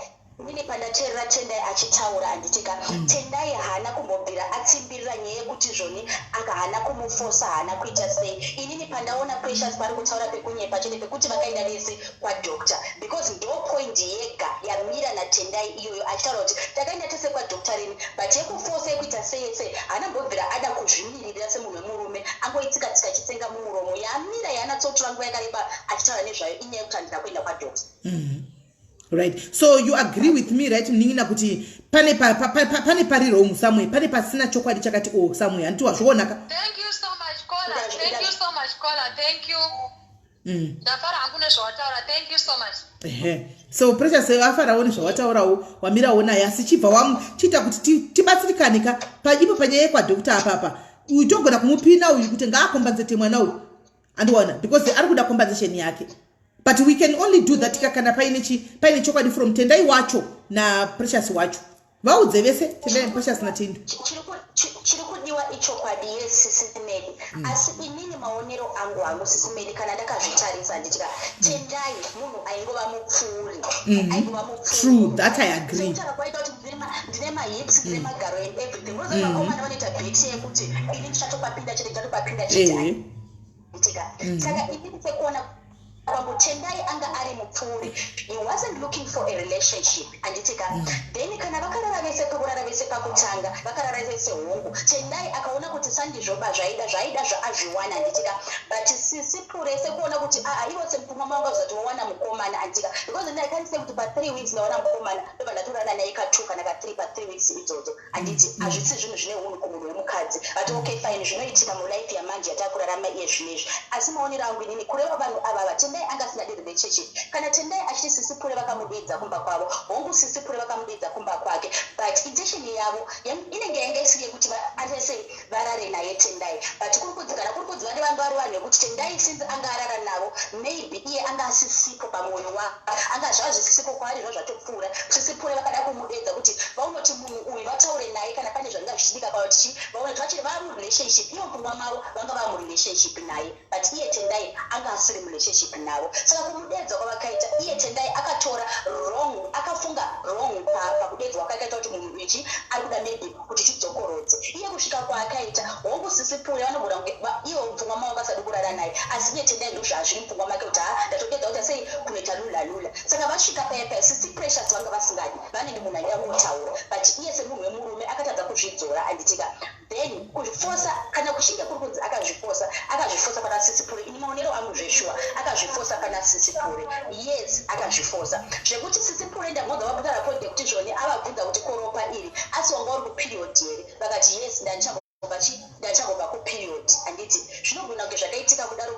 Mini pandatera Tendai achitaura anditika Tendai hana kumbobvira atsimbirira nyaya kuti zvoni akahana kumufosa hana kuita sei. Inini pandaona Precious pari kutaura pekunyepa chete pekuti vakaenda vese kwa doctor, because ndo point yega yamira na Tendai iyoyo achitaura kuti takaenda tese kwa doctor rini but yekufosa yekuita sei sei hana mbobvira ada kuzvimirira semunhu wemurume angoitsika chitsenga mumuromo yamira yana tsotora nguva yakareba achitaura nezvayo inyaya yekuti handina kuenda kwa doctor. Right. So you agree with me, right? Mningina kuti pane pari wrong somewhere. Pane pasina chokwadi chakati o somewhere. Antu wazvonaka. Thank you so much caller. Thank you so much caller. Thank you. Ndafara angune zvawataura. Thank you so much. So Precious afara one zvawataurawo wamira ona yasi chibva wamuchita kuti tibatsirikanika paipo panyaya kwa doctor apapa. Utogona kumupina uyu kuti ngaakombenzete mwana uyu. Andiwana because ari kuda compensation yake. But we can only do that kana paine chokwadi from Tendai wacho na Precious wacho. Vaudze vese Tendai na Precious na Tindu. Chiri kudiwa ichokwadi yes Melly. Asi inini maonero angu Melly kana ndakazvitarisa nditika Tendai munhu aingova mupfuri. True, that I agree. Nditara kwaita kuti ndine mahips ndine magaro and everything. Roza vakomana vanoita beti yekuti ini ndichatopapinda chete. Nditika saka inini sekuona Tendai anga ari mupfuri. He wasn't looking for a relationship anditika then kana vakarara vese pakutanga vakarara vese hongu Tendai akaona kuti sandizvoba zvaida zvaazviwana anditika but sisi pure sekuona kuti ivo semupfuma manga zatowana mukomana anditika because I can't say kuti pa 3 weeks ndawana mukomana ndoba ndatorana naye ka2 kana ka3 pa 3 weeks idzodzo anditi azvisi zvinhu zvine unhu kumunhu wemukadzi but okay fine zvinoitika mulife yamanje yatakurarama iye zvinezvi asi maonero angu inini kureva vanhu ava Tendai angasina relationship kana Tendai achiti sisi pure vakamudedza kumba kwavo hongu sisi pure vakamudedza kumba kwake but intention yavo inenge yanga isiye kuti andese varare naye Tendai but kurikudzikana kurikudziva nevanhu vari vanhu vekuti Tendai since anga arara navo maybe iye anga asisipo pamwoyo wake anga zvazvisisipo kwaari zvazvatopfuura sisi pure vakada kumudedza kuti vaunoti munhu uyu vataure naye kana pane zvanga zvichiditika kwaoti vaunoti vachiri vari murelationship ivo pfungwa mavo vanga vari murelationship naye but iye Tendai anga asiri murelationship navo saka kumudedza kwavakaita iye Tendai akatora wrong akafunga wrong pakudedzwa kwakaita kuti munhu ichi ari kuda maybe kuti chidzokorodze iye kusvika kwaakaita hongu sisi pure vanogona kunge ivo mupfungwa mavo vasadi kurara naye asi iye Tendai ndo zvazviri mupfungwa make kuti ndatodedza kuti sei kunoita lula saka vasvika paya sisi Precious vanga vasingadi vanenge munhu aida kutaura but iye semunhu wemurume akatadza kuzvidzora anditika then kuzvifosa kana kushinge kuri kunzi akazvifosa pana sisi pure ini maonero angu zveshuwa akazvifosa pana sisi pure yes akazvifosa zvekuti sisi pure ndamodza vabudara point yekuti zvoni avabvunza kuti koropa iri asi wanga uri kuperiod here vakati yes ndachangobva kuperiod anditi zvinogona kunge zvakaitika kudaro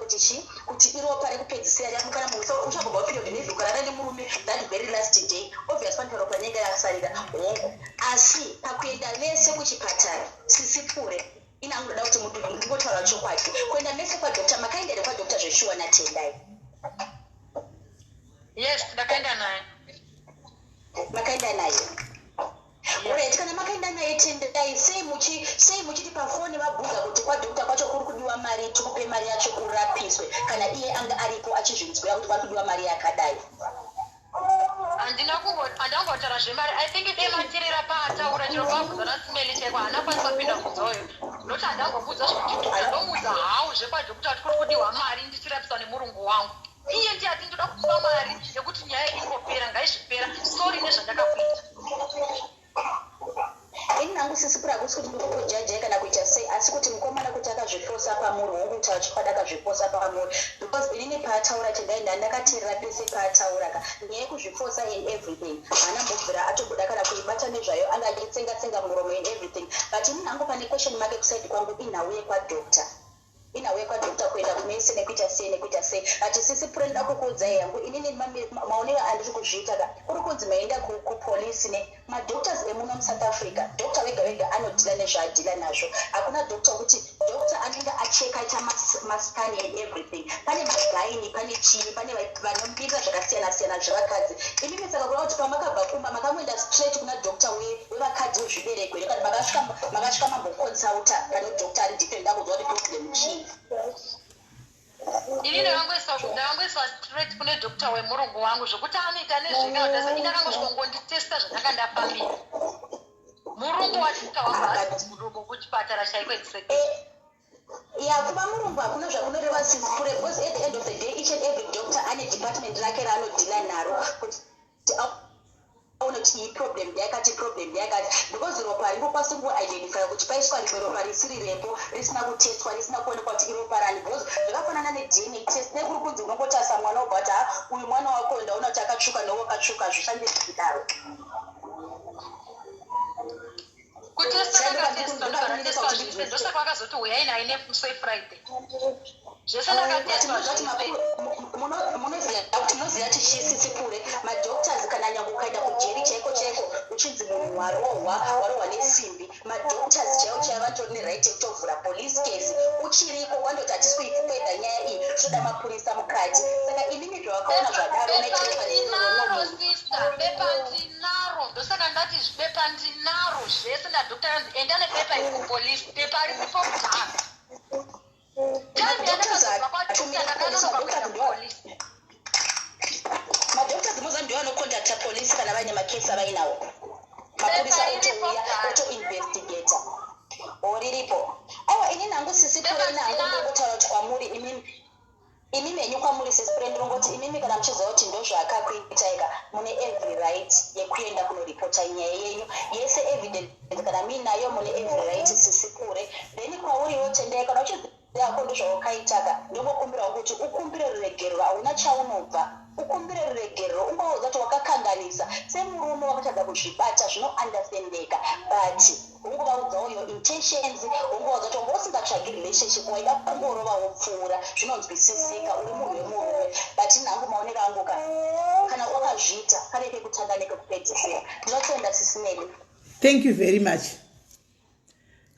kuti iropa rekupedzisira ryamukana munhu uchangobva kuperiod nezvokarara nemurume that very last day obvious pane ropa rinenge rakasarira hongu asi pakuenda vese kuchipatara sisi pure ina angoda kuti munhu ngotaura chokwadi kuenda mese kwa doctor makaenda here kwa doctor zveshuwa na Tendai. Yes, ndakaenda naye. Makaenda naye. Ure Alright, kana makaenda naye tendai sei muchiti pafoni mabvunza kuti kwadhokta kwacho kuri kudiwa mari tikupe mari yacho urapiswe kana iye anga aripo achizvinzwira kuti kwakudiwa mari yakadai. Andangotara zvemari. I think they matirira paataura chiro pabvunza naSimeli chaiko haana kwanisa kupinda bvunzoyo. Noti andangobvunza zvekuti ndomudza hawo zvepadhokta kuti kuri kudiwa mari ndichirapiswa nemurungu wangu. Iye ndiye ati ndoda kupa mari yekuti nyaya ingopera ngaizvipera. Sorry nezvandakakuita. Ini nangu sisipura kuti ndikujaja kana kuita sei asi kuti mukomana kuti akazviposa pamuri hongu kuti achikwada akazviposa pamuri because inini paataura tendai ndakateerera pese paataura ka nyaya kuzviposa and everything haana mbobvira atobuda kana kuibata nezvayo anga achitsenga muromo and everything but ini nangu pane question mark kuside kwangu inauye kwadhokta kuenda kumese nekuita sei ati sisi purenda kukuudzai yangu inini maonero andiri kuzviita ka kuri kunzi maenda kupolisi ne madoctors emuno muSouth Africa doctor wega anodhila nezvaadhila nazvo hakuna doctor kuti doctor anenge acheka aita mascan and everything pane magaini pane chii pane vanombirira zvakasiyana zvevakadzi imimi saka kuona kuti pamakabva kumba makamuenda straight kuna doctor wevakadzi wezvibereko ere kana makasvika mamboconsulta pane doctor ari different ndakudzwa kuti problem chii. Ini ndakangoiswa straight kune doctor wemurungu wangu zvokuti anoita nezvinoita seni ndakangosvika ngonditesta zvandakandafambira. Murungu wachita wabva murungu kuchipatara chaiko execute. Kuba murungu hakuna zvakunoreva sisipure because at the end of the day each and every doctor ane department rake raanodhila naro kuti unoti problem yakati because ropa ringokwanisa kuidentify kuti paiswa rimwe ropa risiri repo risina kutestwa risina kuonekwa kuti iropa rani because zvakafanana neDNA test nekuri kunzi unongotasa mwana wobata uyu mwana wako ndaona kuti akatsvuka nowakatsvuka zvishandise kudaro kutesta ndakatestwa ndosaka vakazoti uyai naye nemuswe Friday zvese ndakatestwa munoziva kuti chisisipure madoctors kana nyange ukaenda kujeri chaiko uchinzi munhu warohwa nesimbi madoctors chaivo vatori neright yekutovhura police case uchiriko wandoti hatiswi kupedza nyaya iyi zvoda mapurisa mukati saka inini zvawakaona zvadaro bepa ndinaro ndosaka ndati bepa ndinaro zvese nadokta enda nepepa iri kupolisi bepa riripo kudhara madoctors moza ndio vanokontakta polisi kana vaine makesi avainawo mapurisa otouya otoinvestigata oriripo aiwa ini nangu sisipure nangu ndingotaura kuti kwamuri imimi henyu kwamuri sisipure ndinongoti imimi kana muchiziva kuti ndozvaakakuitaika mune every right yekuenda kunoripota nyaya yenyu yese evidence kana muinayo mune every right sisipure then kwauriwo tendai kana uchiziva yako ndozvawakaitaka ndingokumbira kuti ukumbire ruregerero hauna chaunobva ukumbire ruregerero ungoudza kuti wakakanganisa semurume wakatadza kuzvibata zvinounderstandeka but ungovaudzawo your intentions ungoudza kuti wanga usingatsvagi relationship waida kungorova wopfuura zvinonzwisisika uri munhu wemurume but nangu maonero angu kana wakazviita pane pekutanga nekekupedzisira ndinotenda sisimeli. Thank you very much.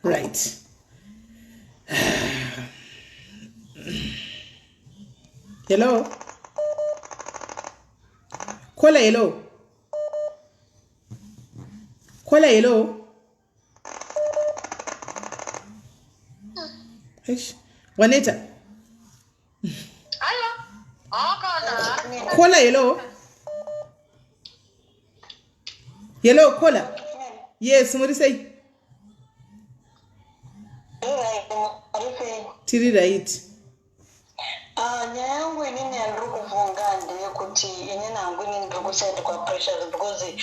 Right. Hello. Caller, hello. Eish, Juanita. Hello. Caller, hello. Hello, caller. Yes, what do you say? Tiri right. Nyaya yangu inini yandiri kuvonga ndeyekuti ini nangu inini ndiri kusaidi kwapressures because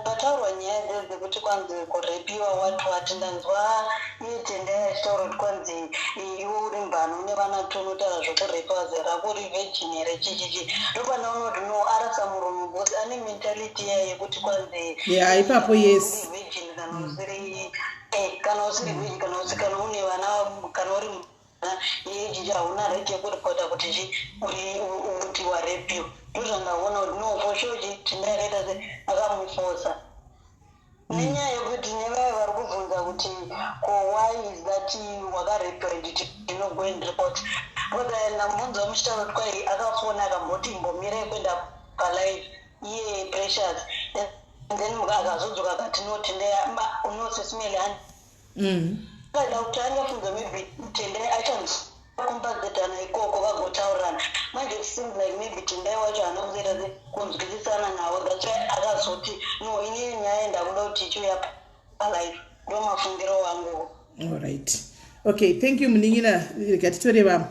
pataurwa nyaya dzekuti kwanzi kurepiwa wati ndanzwa iye tendai achitaura kuti kwanzi iwe uri mbano une vana tonotaura zvokurepiwa zera kuri virgin here chichichi ndopana unoti no arasa muromo because ane mentality yaye yekuti kwanzi ipapo yes virgin kana usiri kana une vana kana uri iji hauna rete kuripota kuti uti warepiwa ndozvandaona kuti no for sure tindareta akamufosa nenyaya yekuti nevaya vari kubvunza kuti why is that wakarepiwa nditi ndinogo and report but ndambunza muchitaura kuti kwai akafona akamboti mbomirai kuenda palive iye pressures then mukakazodzoka kati NOTENDAI unosesmele kada kuti anyafunga maybe TENDAI achakombadzedana ikoko vagotaurana manje it seems like maybe TENDAI wacho haana kuzoita kunzwisisana nawo that's why akazoti no inini nyaya ndakuda kuti ichiuya palife ndo mafungiro wangu. Alright. Okay, thank you Muningina. Gatitore vamwe.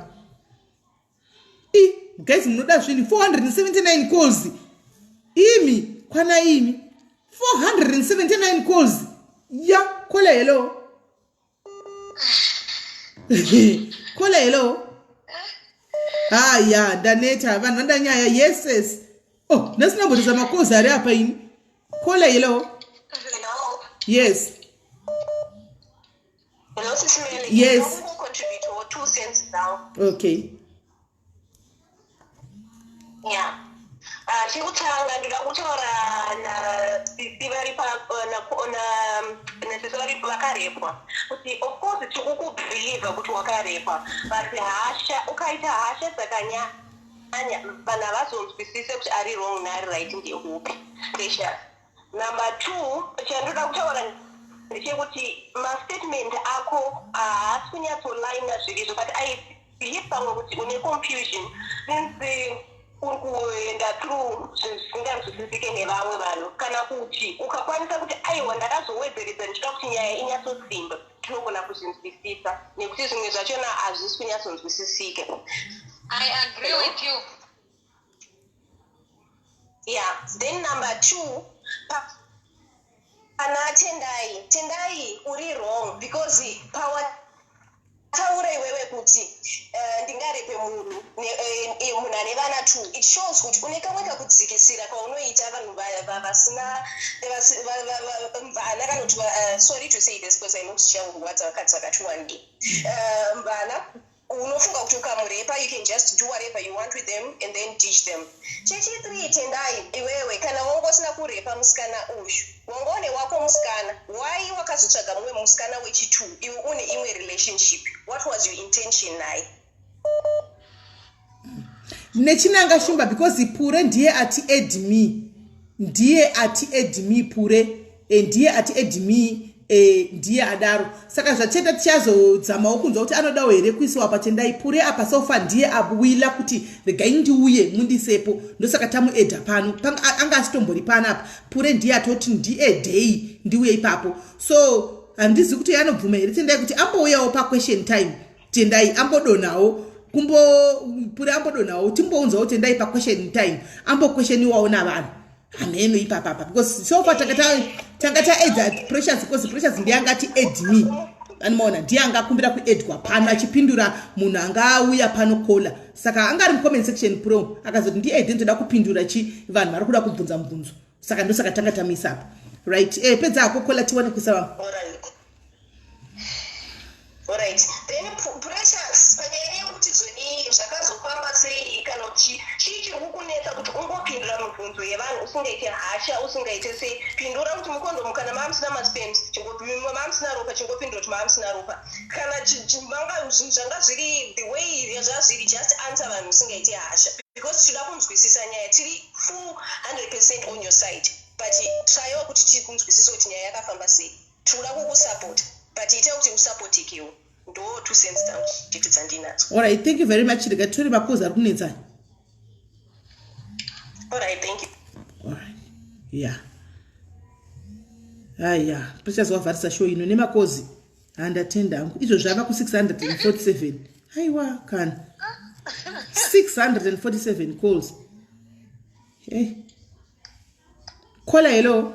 Guys, munoda zvini 479 calls. Imi, kwana imi. 479 calls. Ya, kola hello. Kola hello. Ya, Daneta, vananda nyaya, yes. Oh, nasina bodiza makoza ari apa ini. Kola hello. Yes. Hello, Sis Melly. Yes. I will contribute to 2 cents now. Okay. Yeah. Chikutanga ndikakutaura navari necessary vakarepwa kuti of course tikukubhiliva kuti wakarepwa but hasha ukaita hasha dzakanyanya vanhu havazonzwisise kuti ari wrong naari right ndeupi pressure. Number 2 chandoda kutaura ndechekuti mastatement ako haasi kunyatsolaina zvirizvo but I believe pamwe kuti une confusion since uri kuenda through zvisinganzwisisike nevamwe vanhu kana kuti ukakwanisa kuti aiwa ndakazowedzeredza ndichida kuti nyaya inyatsosimba tinogona kuzvinzwisisa nekuti zvimwe zvachona hazvisi kunyatsonzwisisike. I agree with you. Yeah. Then number 2 ana tendai uri wrong because power taura iwewe kuti ndingarepe munhu ane vana 2 it shows kuti une kamwe kakudzikisira kwaunoita vanhu vasina vana kana kuti sorry to say this because I know kuti changurwadza vakadzi vakati one day vana unofunga kuti ukamurepa you can just do whatever you want with them and then teach them. Chechitiri tendai iwewe kana wangosina kurepa musikana uyu wangone wako musikana why wakazotsvaga mumwe musikana wechi2 iwe une imwe relationship what was your intention naye? Nechinanga shumba because pure ndiye ati add me pure ndiye ati add me ndiye adaro saka zvacheta tichazodzamawo kunzwa kuti anodawo here kuisiwa paTENDAI pure apa sofa ndiye abwila kuti regai ndiuye mundisepo ndosaka tamuedha pano anga asitombori panapa pure ndiye atoti ndiedhei ndiuye ipapo so handizi kuti anobvuma here TENDAI kuti ambouyawo paquestion time TENDAI ambodonawo pure ambodonawo timbounzawo TENDAI paquestion time amboquestioniwawo navanhu ameno ipapapa because so far tangata add pressures because pressures ndiyangati add me anomaona ndiye angakumbira kuedwa pano achipindura munhu angauya pano kola saka angari mucomment section pro akazoti ndiedhe ndoda kupindura chi vanhu vari kuda kubvunza mubvunzo saka ndosaka tanga tamisa apa right pedza ako kola tiwane kuisa alright then pressures panyaya yekuti zvoni zvakazofamba sei kana kuti chii chiri kukunetsa kuti ungopindura mibvunzo yevanhu usingaite hasha usingaite sei pindura kuti mukondomu kana mamusina maspend mamusina ropa chingopindura kuti mamusina ropa kana manga zvinhu zvanga zviri the way zvazviri just answer vanhu usingaite hasha because tinoda kunzwisisa nyaya tiri full 100% on your side but traiwa kuti tiri kunzwisisa kuti nyaya yakafamba sei tinoda kukusupport but ita kuti usapotikiwo ndo 2 cents down chiti dzandinadzo. Alright, thank you very much. Tori makoza ari kunetsa. Alright, thank you. Alright. Yeah. Aya, precious wavharisa show ino nemakozi andatenda angu izvo zvava ku 647. Aiwa kana 647 calls. Hey. Kola hello.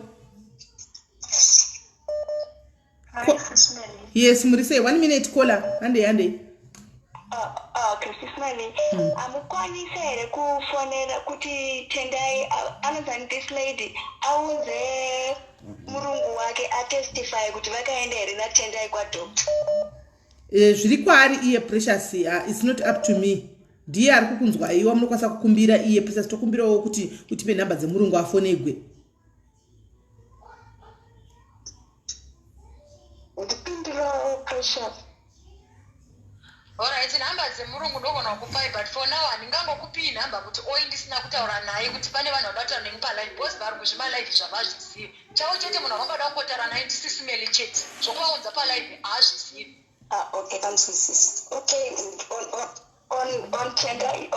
Yes, Murise, 1 minute caller. Ande. Okay, Sis Melly. Amukwanisa here kufonera kuti TENDAI anozani this lady auze murungu wake atestify kuti vakaenda here naTENDAI kwadoctor. Zviri kwaari iye Precious, it's not up to me. Ndiye ari kukunzwa iwa munokwanisa kukumbira iye Precious tokumbirawo kuti utipe nhamba dzemurungu afonegwe. Alright, nhamba dzemurungu ndogona kukupai but for now handingangokupi namba kuti oi ndisina kutaura naye kuti pane vanhu vanotaura nemi palive because vari kuzvimalive zvavazvizivi chavo chete munhu akangada kungotaura naye SIS MELLY chete zvokuvaudza palive haazvizivi. Okay, I'm Swiss. Okay, on Tendai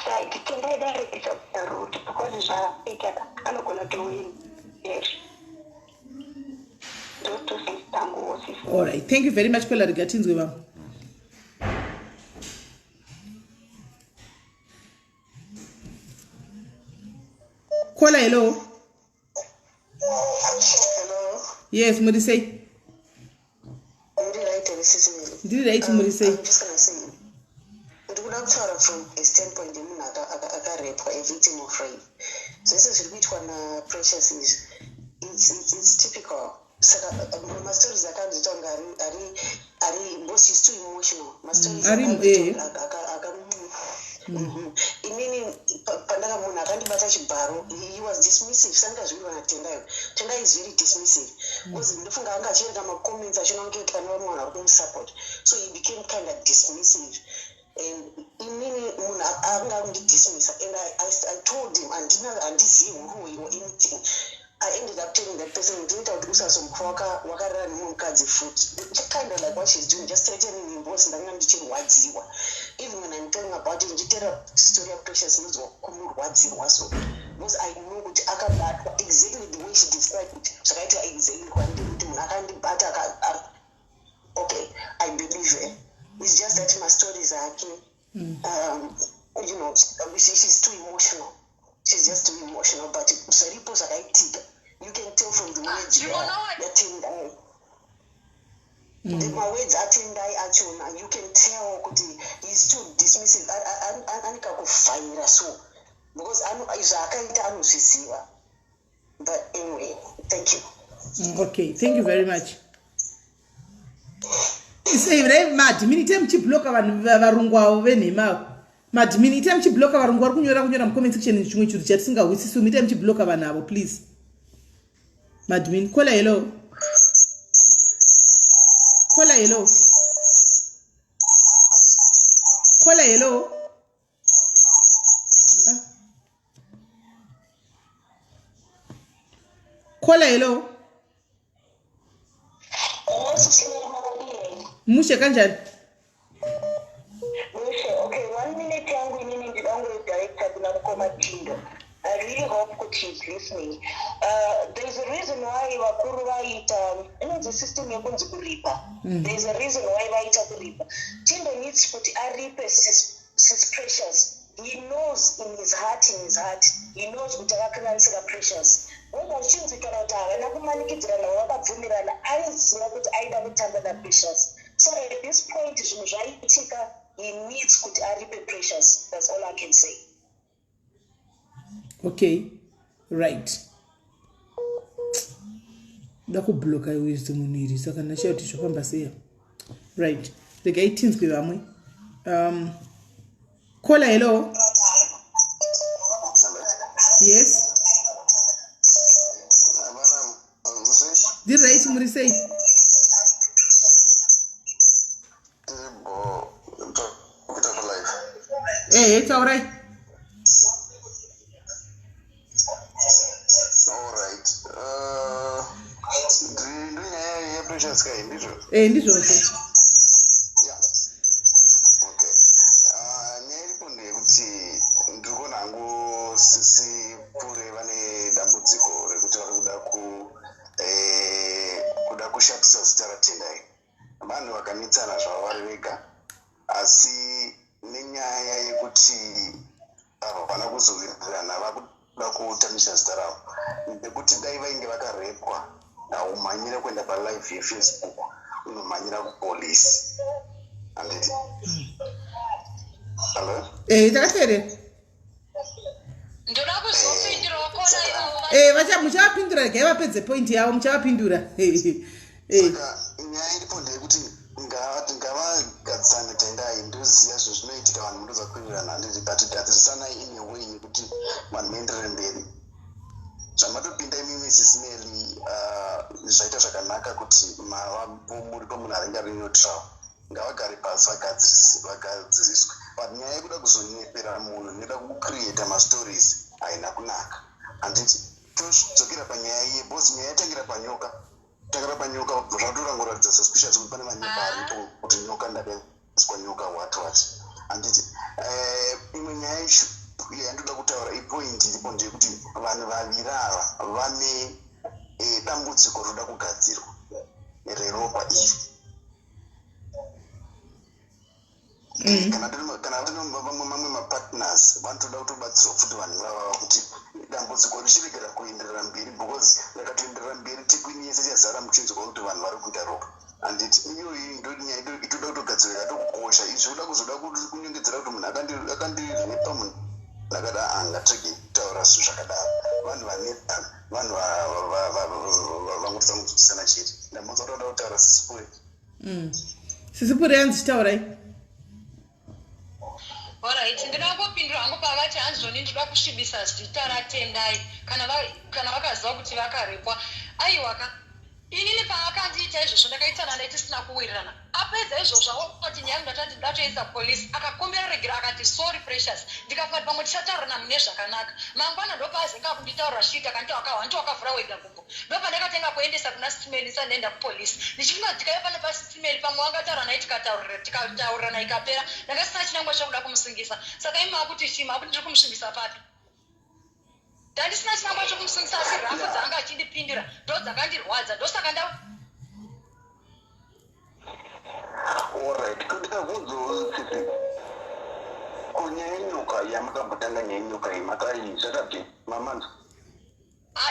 side, Tendai directly is the route because I'm not going to win. Yes. Those two things, tango. All right, thank you very much, Kola Rigatinzwe mama. Kola, hello. Hello. Yes, Murisei. Did right, Murisei? I'm just going to say, it would have started from a standpoint of rape or a victim of rape. So this is which one precious is. It's typical. My stories are kind of are both is too emotional. My stories are meaning Pandala Muna can't batash baro. He was dismissive. Sangas we were Tendai. Tendai is very dismissive. Was in the Funganga Chirama comments I should not get one support. So he became kind of dismissive. And meaning Muna I'm dismissive. And I told him and this him who or anything. I ended up telling that person later to do some crocker, wakara and cards of fruit. Just kind of like what she's doing, just threatening me boss and I'm teaching what ziwa. Even when I'm telling about it, you tell a story of precious news or what ziwa so. Because I know what Akabat exactly the way she described it. So I tell exactly what I did. Okay, I believe it. It's just that my stories are she's too emotional. She's just too emotional, but you can tell from the words that my words Tendai actually, you can tell he's too dismissive. I can't find so because I know but anyway, thank you. Okay, thank you very much. Say very mad. Minute to block varungwa venema. Madmini time chi block varungu vari kunyora mu comment section chimwe chiro chatisingahwisisi mi time chi block vanavo please. Madmin kola hello. Kola hello. Kola hello. Kola hello. Mushe kanjani? Okay, 1 minute yangu nini ndidango director bila mkoma tindo. I really hope she's listening. There's a reason why wakuru waita the system yakunzi kuripa. There's a reason why waita kuripa. Tindo needs to put aripe sis precious. He knows in his heart, he knows utawakananisira precious. Whether shinzi kanotara na kumanikidzira na wakabvumirana aiziva kuti aida kutamba na precious. So at this point zvinhu zvaiitika he needs kuti aripe precious. That's all I can say. Okay, right. Ndakubloka iwe muniri saka ndashauti zvofamba sei. Right. Rega 18 kwe vamwe. Kola hello. Yes. Did right muri sei? Hey, it's all right. Ndizvo. Yeah. Okay. Nyaya ndekuti ndikuona hangu sisi pure vane dambudziko rekuti vari kuda kushatisa zita raTendai. Vanhu vakanetsana zvavo vari vega, asi nenyaya yekuti havana kuzowirirana vakuda kutamisa zita ravo, nekuti dai vainge vakarepwa haumhanyira kuenda palive yeFacebook unomhanyira kupolisi. Handiti? Hello? Takateerera. Ndoda kuzopindura kona muchavapindura regai vapedze point yavo muchavapindura. Saka nyaya iripo ndeyekuti ngavagadzisane Tendai ndoziva zvinoitika vanhu mundoza kuwirirana handiti, but gadzirisana in a way yekuti vanhu muenderere mberi. Zvamatopinda imimi SIS MELLY zvaita zvakanaka kuti muripo munhu anenge ari neutral. Ngavagare pasi vagadziriswe. but nyaya yekuda kuzonyepera munhu nekuda kucreata mastories haina kunaka. Handiti todzokera panyaya yebhosi, nyaya yatangira panyoka. Takara panyoka zvatora ngoratidza suspicious kuti pane manyoka aripo kuti nyoka ndakaiswa nyoka what. Handiti imwe nyaya yandoda kutaura ipoint iripo ndeyekuti vanhu vaviri ava vane dambudziko roda kugadzirwa reropa iri. Kana mamwe mapartners vanotoda kutobatsirwa futi vanhu vava kuti dambudziko richiregera kuenderera mberi, because rakatoenderera mberi tekwini yese chazara muchinzwa kuti vanhu vari kuita ropa. Handiti iyoyi ndonyaya itoda kutogadzirwa yakatokosha. Izvi zvoda kuzoda kunyongedzera kuti munhu akandirepa munhu akada angatsvage kutaura zvinhu zvakadaro. Vanhu vanetana, vanhu vangotisa kuzwisisana chete. Ndamudza kuti vanoda kutaura sisipure. Sisipure yanzi chitaurai. Alright, ndinoda kupindura hangu pavati hanzoni ndoda kusvibisa zita raTendai kana vakaziva kuti vakarepwa. Aiwa inini paakandiita izvozvo ndakaitana naye tisina kuwirirana. Apedza izvozvo akati nyaya ndatati ndatoisa polisi, akakombera regera akati sorry precious. Ndikafati pamwe tichataurana mune zvakanaka. Mangwana ndopazenga kunditaurira shit akati wakavhura wega gumbo. Ndopandakatenga kuendesa kuna SIS MELLY ndandaenda kupolisi. Ndichinga ndikauya pane paSIS MELLY pamwe wakataura naye tikataurana ikapera. Ndakasina chinangwa chokuda kumusingisa. Saka imi makuti ndiri kumusvibisa papi. Ndandisina chinangwa chokumusingisa asi rafu dzanga achindipindira ndodzakandirwadza ndosaka Alright, kundikabvunzawo sisi kunyaya yenyoka yamakambotanga nyaya yenyoka iyi makaizvakabve mamanzo.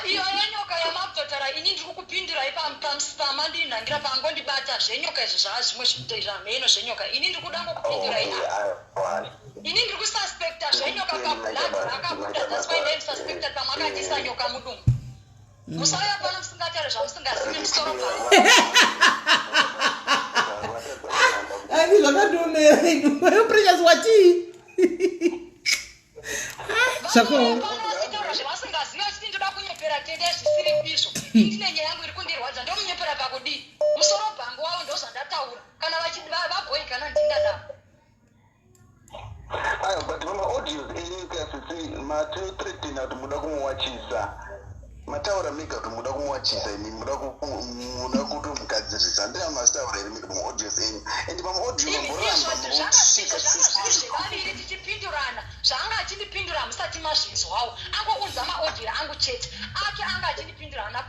Iyo yenyoka yamabvotara ini ndiri kukupindirai pamandinhangira pangondibata zvenyoka izvi zvava zvimwe zvamheno zvenyoka ini ndiri kuda ngokupindirai. Ini ndiri kususpecta zvenyoka pablood rakabuda, that's why ndai suspected pamwe akandisa nyoka mudumbu. Musauya pano musingataure zvamusingazivi musoro pano. Ani zvakandionera ino precious wati. Zvako. Vachitaura zvavasingazivi vachiti ndoda kunyepera Tendai zvisiri izvo. Ndine nyaya yangu iri kundirwadza ndomunyepera pakudii. Musoro bhangu wavo ndozvandataura. Kana vabhoyi kana ndingada. Ayo, but mama audios enyika sisi matotretina kuti muda kumuwachisa. Mataura mega kuti muda kumuwachisa ini muda kutomugadzirisa. Ndina masitaura iri mega audios enyu. And mama audio mboramba zvavaviri tichipindurana zvaanga achindipindura musati mazvinzwawo angounza maaudio angu chete ake anga achindipindurana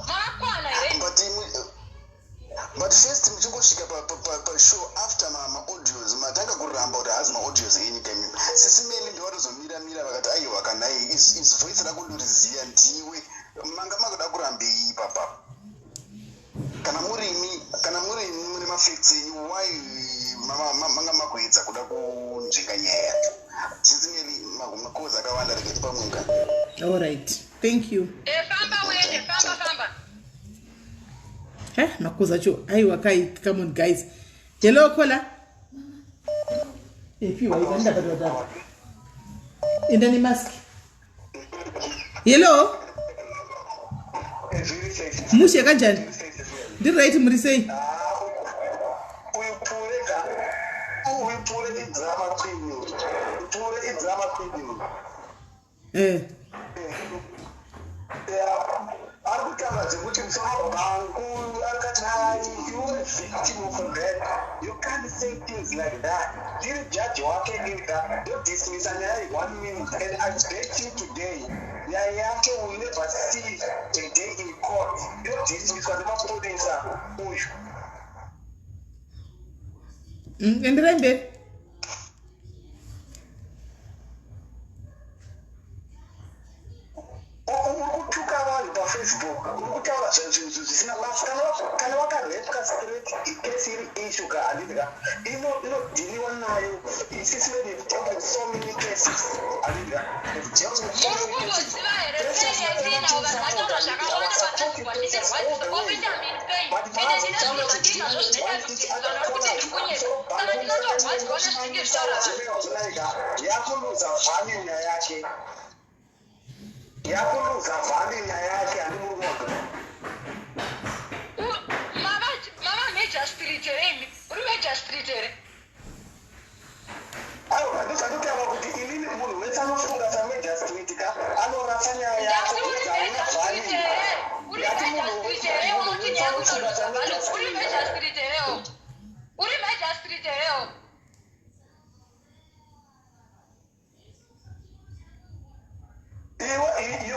vakwana here. But first muchingosvika pashow after maaudios matanga kuramba kuti hazi maaudios enyika imi. SIS MELLY ndovatozomira vakati aiwa kana is voice rakundoriziya ndiwe manga makuda kurambei papa. Kana muri mune mafacts enyu why manga makuedza kuda kunzvenga nyaya yacho. SIS MELLY makoza akawanda reketi pamwenga. All right, thank you. Famba wene famba. Makoza cho aiwa kai, come on guys. Hello caller. If you are in the indani mask. Hello. Mushe kanjani? Ndiri right muri sei? You can't say things like that. You judge walking in that. You dismiss an 1 minute. And I bet you today, Yayake will never see a day in court. You dismiss what the police are. And remember. Facebook, kana wakarepwa straight ikesi iri issue kaadidika inodhiliwa nayo. SIS MELLY have dealt with so many cases adidika have dealt with so many cases. Yakuluza vhani nyaya yake andimurumaka. Mama major street ere uri major street ere. You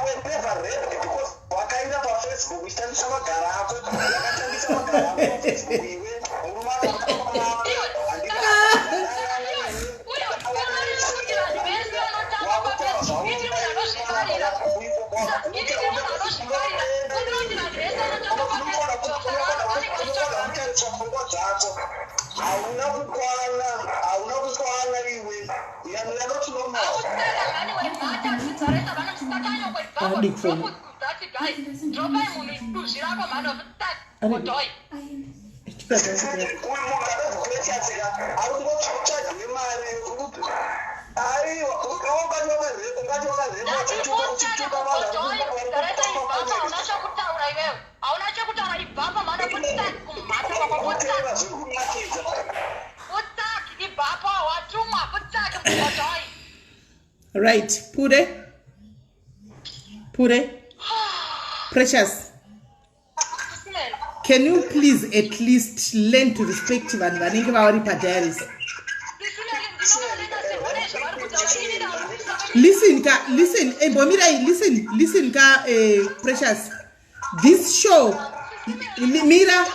were never raped because wakaenda paFacebook uchitambisa magara ako wakatambisa magara ako paFacebook iwe hauna kukwana iwe Right, Pure, Precious. Can you please at least learn to respect and vanenge vavari padiaries? Listen, Precious. This show, Mira.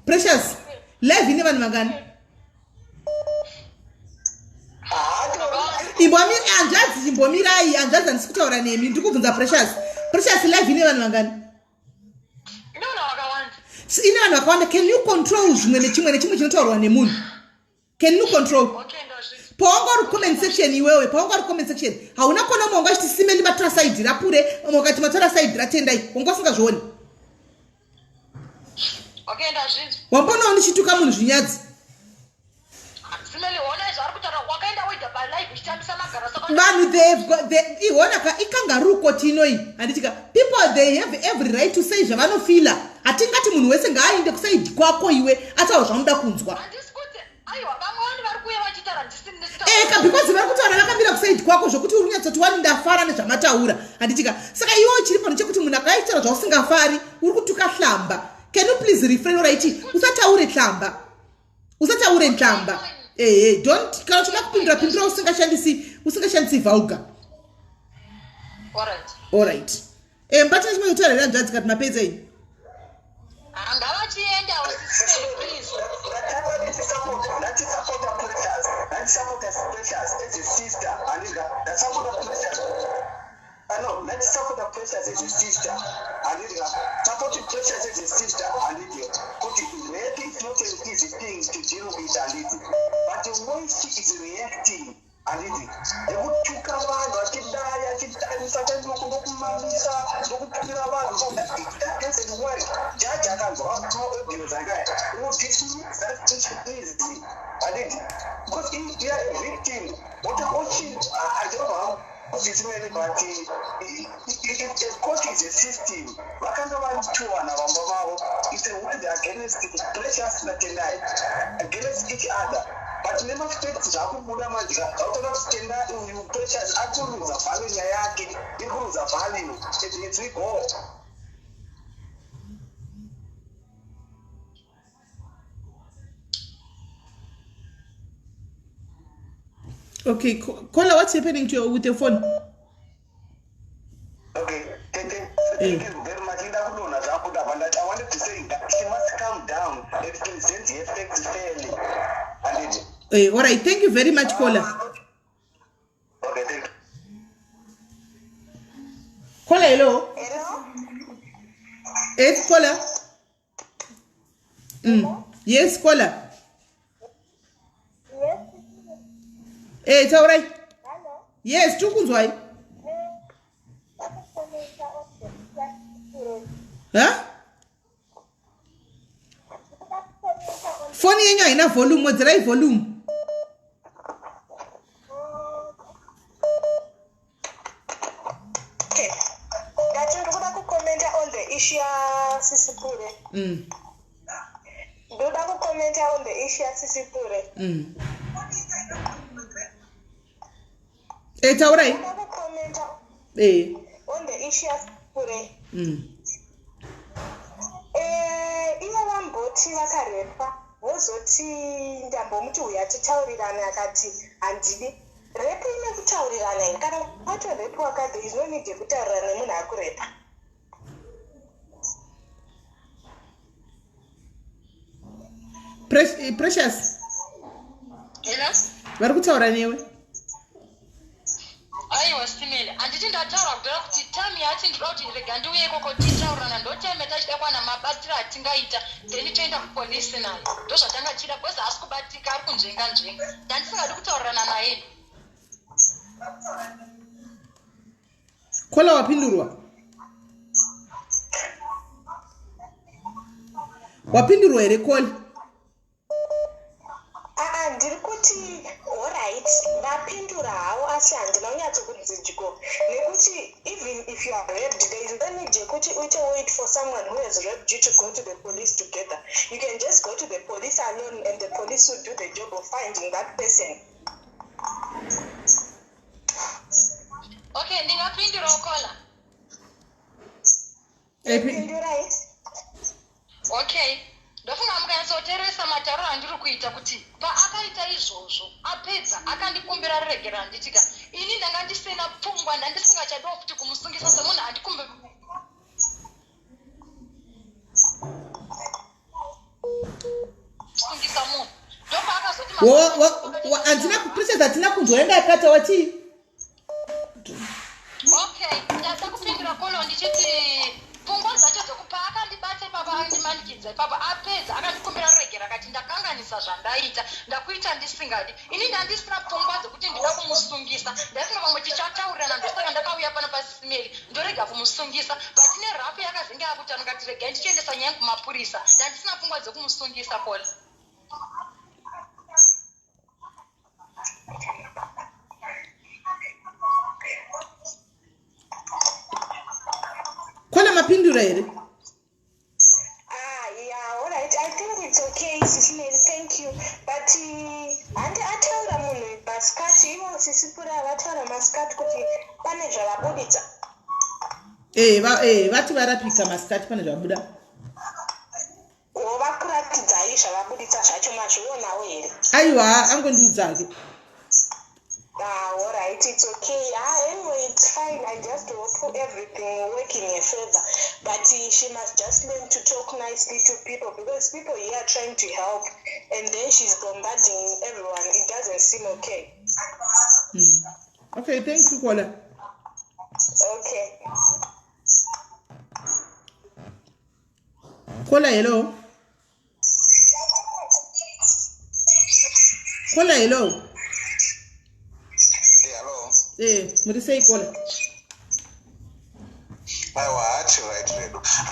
Precious. Live in even magan. Imbomira anjazi and skuta ora name ndikubvunza Precious live in even magan. Ine vanhu vakawanda, can you control zvimwe nechimwe chinotaurwa nemunhu? Can you control? Paungari comment section iwewe, paungari comment section hauna kona monga chiti simeli matora side rapure mongati matora side ratendai ungasinga zvoni. Okay, ndazvinzi. Wambona unichituka munhu zvinyadzi. Simeli ona zvari kutaura wakaenda wega pa live uchitambisa magara saka. Vanhu iona ka ikangaruko tinoi handitika people they have every right to say zvavanofila. Atingati munhu wese ngaaende kuside kwako iwe atawo zvamuda kunzwa. Because vari kutaura vakamira kuside kwako zvokuti uri kunyatsoti wani ndafara nezvamataura handitika saka iwo chiri pano chekuti munhu akaitaura zvausingafari uri kutuka hlamba. Can you please refrain alright? Usataure hlamba. Don't kana chuma kupindura usingashandisi vulgar. Alright. Mbatani chimwe utaura ndanzi kati mapedza ini. Ngavachienda wasisei please. Let's support Precious as a sister. Let's support the Precious as a sister. Support Precious as a sister. Rape is not an easy thing to deal with, but the way she is reacting, ekutuka vanhu achidai achitarisa kandokumamisa ndokutukira vanhu that doesn't work. Jaji akanzwa audio dzakaya dismiss that situation easily because if you are a victim what I don't know it's really but the court is a system vakanga vantuwana vamba vavo it's a word against Precious naTENDAI against each other. But never expect zvakubuda manje autaka kutenda uyu Precious akuruza value yake ikuruza value it's we go. Okay, Kola, what's happening to you with your phone? Okay, thank you very much. I wanted to say that she must calm down and present the effects fairly. All right, thank you very much, Kola. Okay, thank you. Kola, hello. It's Kola. Yes, Kola. Hey, it's all right. Hello. Yes, tukunzwai. Huh? Phone yenyu haina volume, wedzera volume. Okay. Ndati ndikuda the issue Sisipure. Do that comment on the issue Sisipure. It's all right. Comment on the issue Sisipure. Ivo vamboti vakarepa vozoti ndambomuti uyu atitaurirana akati handidi repo ine kutaurirana kana watorepiwa ka there is no need yekutaurira nemunhu akurepa. Precious vari kutaura newe? aiwa simele handiti ndataura kudara kuti time yati ndinoda kuti rega ndiuye ikoko titaurana ndotime tachida kuwana mabatiro atingaita then toenda kupolisi nayo ndozvatanga chida bcause haasi kubatika ari kunzvenga nzvenga ndandisingadi kutaurirana naye. Kola wapindurwa? Wapindurwa here Kola? Ndiri kuti alright vapindura havo asi handina kunyatsokudzidziko nekuti even if you are raped there is no need yekuti uite wait for someone who has raped you to go to the police together. You can just go to the police alone and the police will do the job of finding that person. Okay, ndingapindura Kola. Right? Okay. Ndofunga mukanyatsoteeresa matauro andiri kuita kuti paakaita izvozvo apedza akandikumbira regera nditika ini ndanga ndisina pfungwa ndandisingachadiwo futi kumusungisa semunhu andikumbi sungisa munhu ndopaakazoti hatina kunzwa akata wati okay ndada kupindura Kola ndichiti pfungwa dzacho dzokupa akandibata ipapa andimanikidza ipapa apedza akandikumbira regera akati ndakanganisa zvandaita ndakuita ndisingadi ini ndandisina pfungwa dzokuti ndida kumusungisa ndasinga pamwe tichataurana ndosaka ndakauya pano pasisimeri ndorega kumusungisa but ine rapu yakazenge yakuti anongati rega ndichiendesa nyaya kumapurisa ndandisina pfungwa dzokumusungisa Kola. Kola mapindura here? Yeah, alright. I think it's okay, Sisipure. Thank you. But ataura munhu basikati ivo Sisipure vataura masikati kuti pane zvavabuditsa. Vati varapika masikati pane zvabuda. Vakuratidzai zvavabuditsa zvacho mazvionawo here? Aiwa angondiudzake. Alright, it's okay. Anyway, it's fine. I just hope everything work in your favor. But she must just learn to talk nicely to people because people here are trying to help and then she's bombarding everyone. It doesn't seem okay. Okay, thank you, Kola. Okay. Kola, hello. Kola, hello. What do you say, Kola?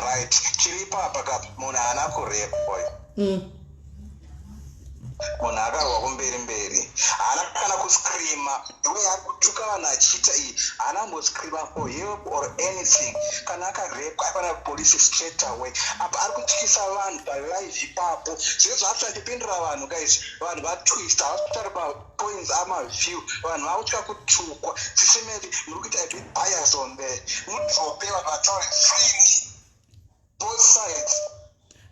Right. Chiripa paka muna anaku rape boy. Muna akarwa kumberi. Anakana kuscreama. Iwe akutukana achita iyi. Anamboscreama for help or anything. Kana akarape apana police straight away. Apa arikutyisa vanhu palive ipapo. Zviro zvapindura vanhu guys. Vanhu vatwista hospital points amaview. Vanhu vakutya kutukwa. Sisimeli muri kuita a bit bias on there. Mudrope vanhu vataure freely. Both sides.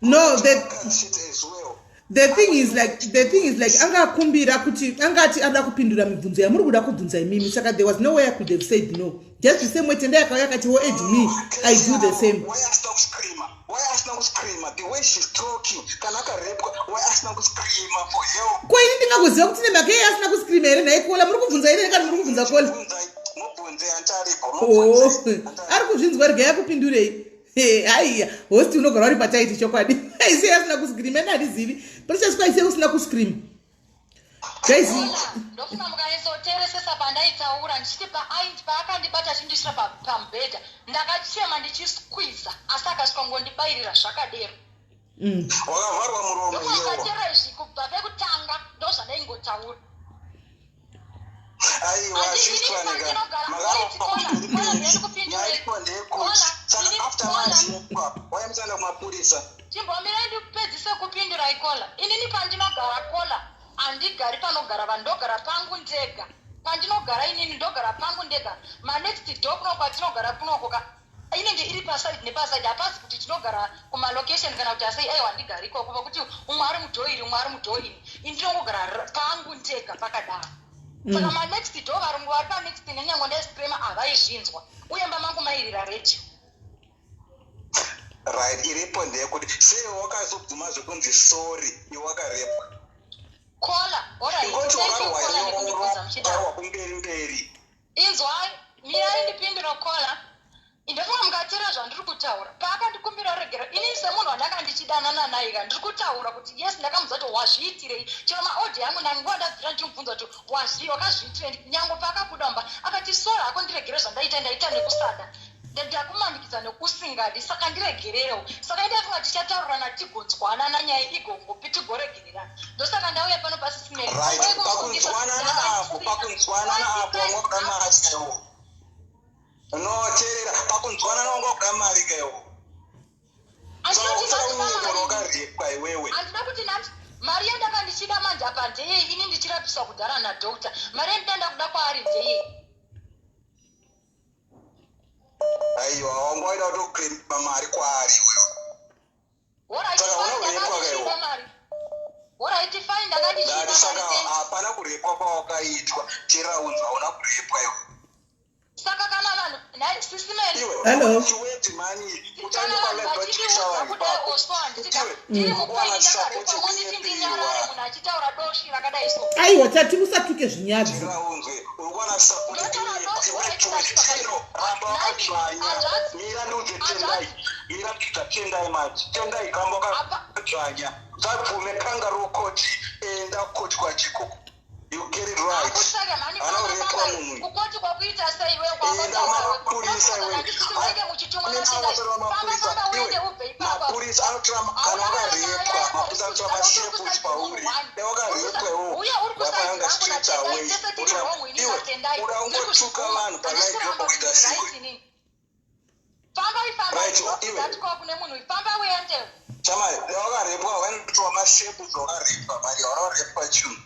No, shit as well. The thing is like angakumbira kuti angati ada kupindura mibvunzo yamuri kuda kubvunza imimi saka there was no way I could have said no. Just the same way tenda yakauya akati wo edge me I do the same. Why asina kuscreama the way she's talking kana akarepwa why asina kuscreama for help. Ko ini ndingakuziva kuti nemake asina kuscreama here naye Kola muri kubvunza ine kana muri kubvunza Kola. Mubvunze antaripo. Ari kuzvinzwa rega yakupindurei. Haiya hosti unogara uri pataiti chokwadi aise asina kuscreama ndarizivi Precious kwaise usina kuscreama guys ndofuna mukanyatsoteeresesa pandaitaura ndichiti paakandibata chindisira pamubhedha ndakachema ndichisqueeza asi akasvika ngondibairira zvakadero wakavharwa muromo ndofuna izvi kubva pekutanga ndozvandaingotaura aiwa ndinogara mapurisa. Chimbomira ndikupedzisa kupindura ikola. Inini pandinogara kola andigari panogara vandogara pangu ndega. Pandinogara inini ndogara pangu ndega. Next door kuno kwatinogara kunokoka inenge iri paside nepaside hapasi kuti tinogara kumalocation kana kuti asai aiwa ndigariko kuva kuti umwe ari mudhoiri umwe ari mudhoiri indinongogara pangu ndega pakadaro. Saka next door vari panext nenyangwe ndescrema havaizvinzwa uye mba mangu mairira radio. Right, iripo ndeyekuti sei wakazobvuma zvekunzi sorry iwakarepwa. Kola, alright. Ingoti wakarwa kumberi. Inzwai, mirai ndipindura kola. Indofunga mukatera zvandiri kutaura. Paakandikumbira regera, ini semunhu wandakandichidanana naye ndiri kutaura kuti yes ndakamuudza kuti wazviitirei. Chero maodhi yangu nanguva ndabvira ndimubvunza kuti wakazviitirei. Nyange paakabuda mba akati sora hako ndiregere zvandaita nekusada. Ndakumanikidza nekusingadi saka ndiregerewo. Saka ndafunga tichataurana tigonzwana nanyaya igongopi tigoregererana. Ndosaka ndauya pano paSIS MELLY. Right, pakunzwanana apo mwakudamaatikawo. No, terera pakunzwanana wangokudamarikawo. Saka iwewe. Andina kuti nati mari yandakandichida manje apa ndeye ini ndichirapisa kudhara nadhokta. Mari yandinda kuda kwaari ndeye. Aiwa, wangoida kutokurema mari kwaari iwewe. Saka hapana kurepwa kwawakaitwa. Cheraunzwa hauna kurepwa iwe. Saka kana vanhu SIS MELLY. Hello. Chiweti mani. Aiwa tati usatuke zvinyadzo. Cheraunzwe urikwana support mira ndudze tendai. Mira kita tendai maji. Tendai kamboka kachanya. Zabvume kanga rokoti enda koti kwa chikoko. You get it right. Kukoti kwa kuita sei wewe kwa mapurisa wewe. Mapurisa anotora kana wakarepwa. Mapurisa anotora mashepu pauri. Newakarepwa iwo. Wapanga street away. Ura ungotuka vanhu palaivyo kuita siku. Right, iwe. Chama, newakarepwa wanotora mashepu zvakarepwa. Mari wakarepwa chunu.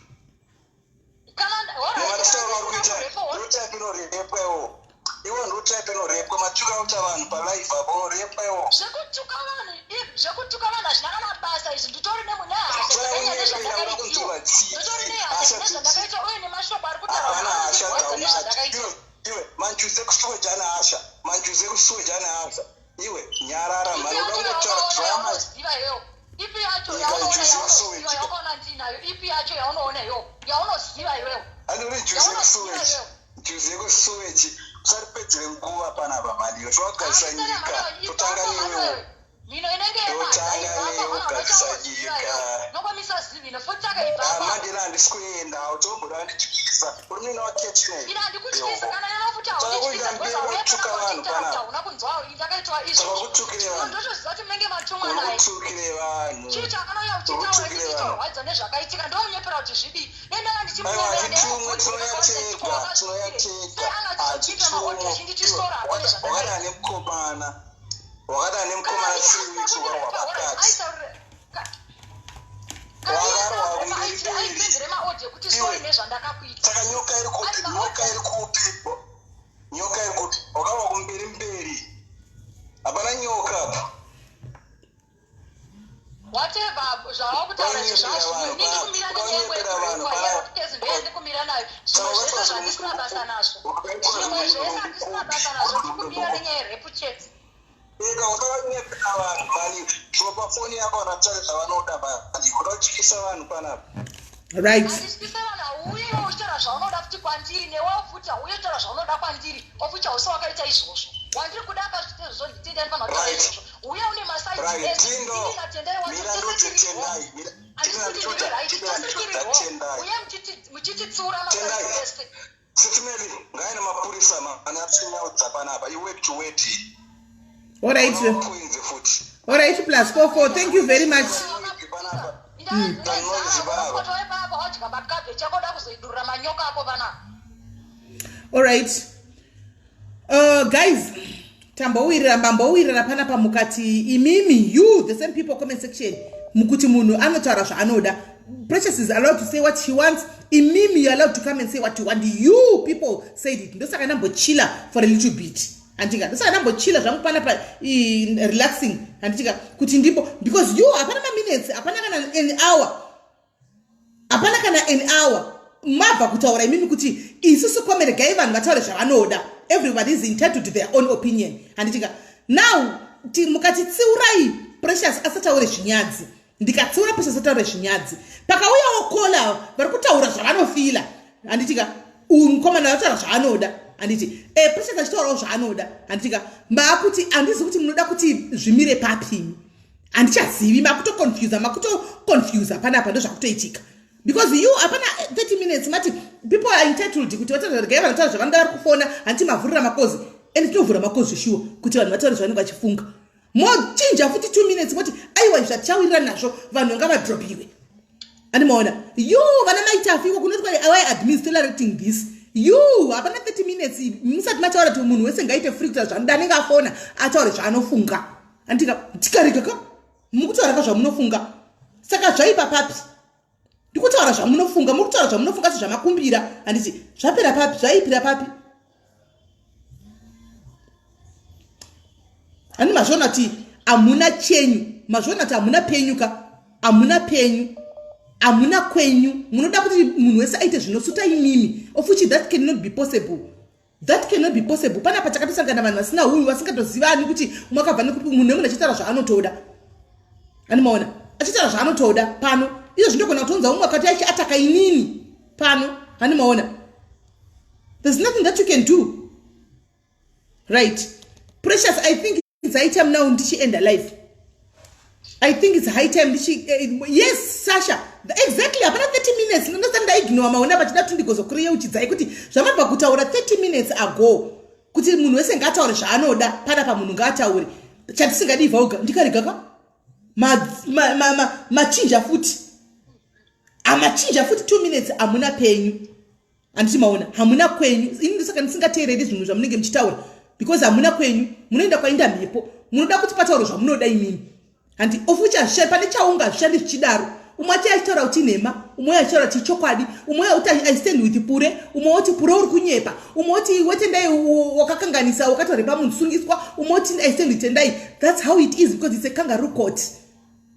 Iwo ndotype inorepwa matuka uta vanhu palaife apo unorepwa iwo zvekutuka vanhu hazvina kana basa izvi nditori nemunezvandakaita uye nemashoko ari iwe manjuze kusuweja neasha iwe nyarara mari uda kungotaura drama ipi yacho yaunoona ndinayo ipi yacho yaunoona iwewe yaunoziva iwewe andiri juze kusuweji usaripedzere nguva panapa maliyo towagadzisa nyika totanga newewo mandina handisi kuenda automboda vandityisa uri muina wakechinaisakuita mberi wakutuka vanhu panapa saka kutukire vanhu wakada nemukomana 3 weeks warwa pakati wakarwa kumberi saka nyoka iri kupi wakarwa kumberi hapana nyoka apa whatever zvavakutaura zvezvazvindikumira nenyewekumira nayo zvimwe zvese zvandisina basa nazvo ndikumira nenyaya yerepu chete ega usakanyepera vanhu mani zvopa foni yako vanatare zvavanoda mani kuda kutyisa vanhu panapa right andityisa vanhu hauyewo uchitaura zvaunoda futi kwandiri newewo futi hauye kutaura zvaunoda kwandiri ofuti hausi wakaita izvozvo wandiri kuda akazvitezvo nditendai fanira kutaura izvozvo uye une muchititsura masaivese SIS MELLY ngaine mapurisa anatsinyaudza panapa iweti all right plus 44 thank you very much all right guys tambowirira panapa mukati imimi you the same people comment section mukuti munhu anotaura zvaanoda. Precious is allowed to say what she wants. Imimi you're allowed to come and say what you want. You people said it. Ndosaka nambochila for a little bit. Antika ndosaka nambochila zvangu panapa relaxing. Antika kuti ndipo because you apana minutes apana kana an hour. Apana kana an hour. Mabva kutaura imimi kuti isusu komerega ivanhu vataure zvavanoda. Everybody is entitled to their own opinion. Antika now mukati tsiurai Precious asataure zvinyadzi. Ndikatsiura Precious asataure zvinyadzi. Pakauyawo kola vari kutaura zvavanofila. Anditika mukomana anotaura zvaanoda. Anditi Precious achitaurawo zvaanoda. Anditika makuti handizi kuti munoda kuti zvimire papi. Handichazivi makutoconfuse panapa ndozvakutoitika. Because you apana 30 minutes mati people are entitled kuti vataurega vanotaura zvavanoda vari kufona hanti mavhurira makozi. And tinovhura makozi shuwa kuti vanhu vataure zvavanenge vachifunga. Mochinja futi 2 minutes moti aiwa zvachawirira nazvo vanhu ngavadropiwe. Animaona you vana maitafiwa kunoti kwai awai administrating this you apana 30 minutes musati mataura kuti munhu wese ngaite free kuti zvanoda anenge afona ataure zvaanofunga. Andika tikarika mukutaura zvamunofunga saka zvaipa papi ndikutaura zvamunofunga mukutaura zvamunofunga sezvamakumbira handiti zvapera papi zvaipira papi. Ani mazvona kuti amuna chenyu mazvona kuti amuna penyuka amuna penyu amuna kwenyu munoda kuti munhu wese aite zvinosuta imimi of which that cannot be possible. That cannot be possible. Pana patakatosangana vanhu vasina huyu vasingatozivani kuti mwakabva nekuti munhu nemune achitaura zvaanotoda. Ani maona achitaura zvaanotoda pano izvo zvinogona kutonza umwe akati achiataka inini pano. Ani maona there's nothing that you can do. Right Precious, I think it's high time now ndichi end life. I think it's high time ndichi yes Sasha exactly apana 30 minutes understand I ignore maona bachida kuti ndigozokureya uchidzai kuti zvamabva kutaura 30 minutes ago kuti munhu wese ngataure zvaanoda pana pa munhu ngataure chatisingadi vauga ndikarigaka machinja futi amachinja futi 2 minutes amuna penyu anditi maona hamuna kwenyu ini ndisaka ndisingateereri zvinhu zvamunenge muchitaura because hamuna kwenyu munoenda kwainda mhepo munoda kuti patauro zvamunoda imini handi ofucha pane chaunga zvishandi zvichidaro umwe achitaura kuti nhema umwe achitaura kuti chokwadi umwe uti I stand with pure umwe uti pure uri kunyepa umwe uti wetendai wakakanganisa wakatorepa munhu sungiswa umwe uti I stand with tendai. That's how it is because it's a kangaroo court.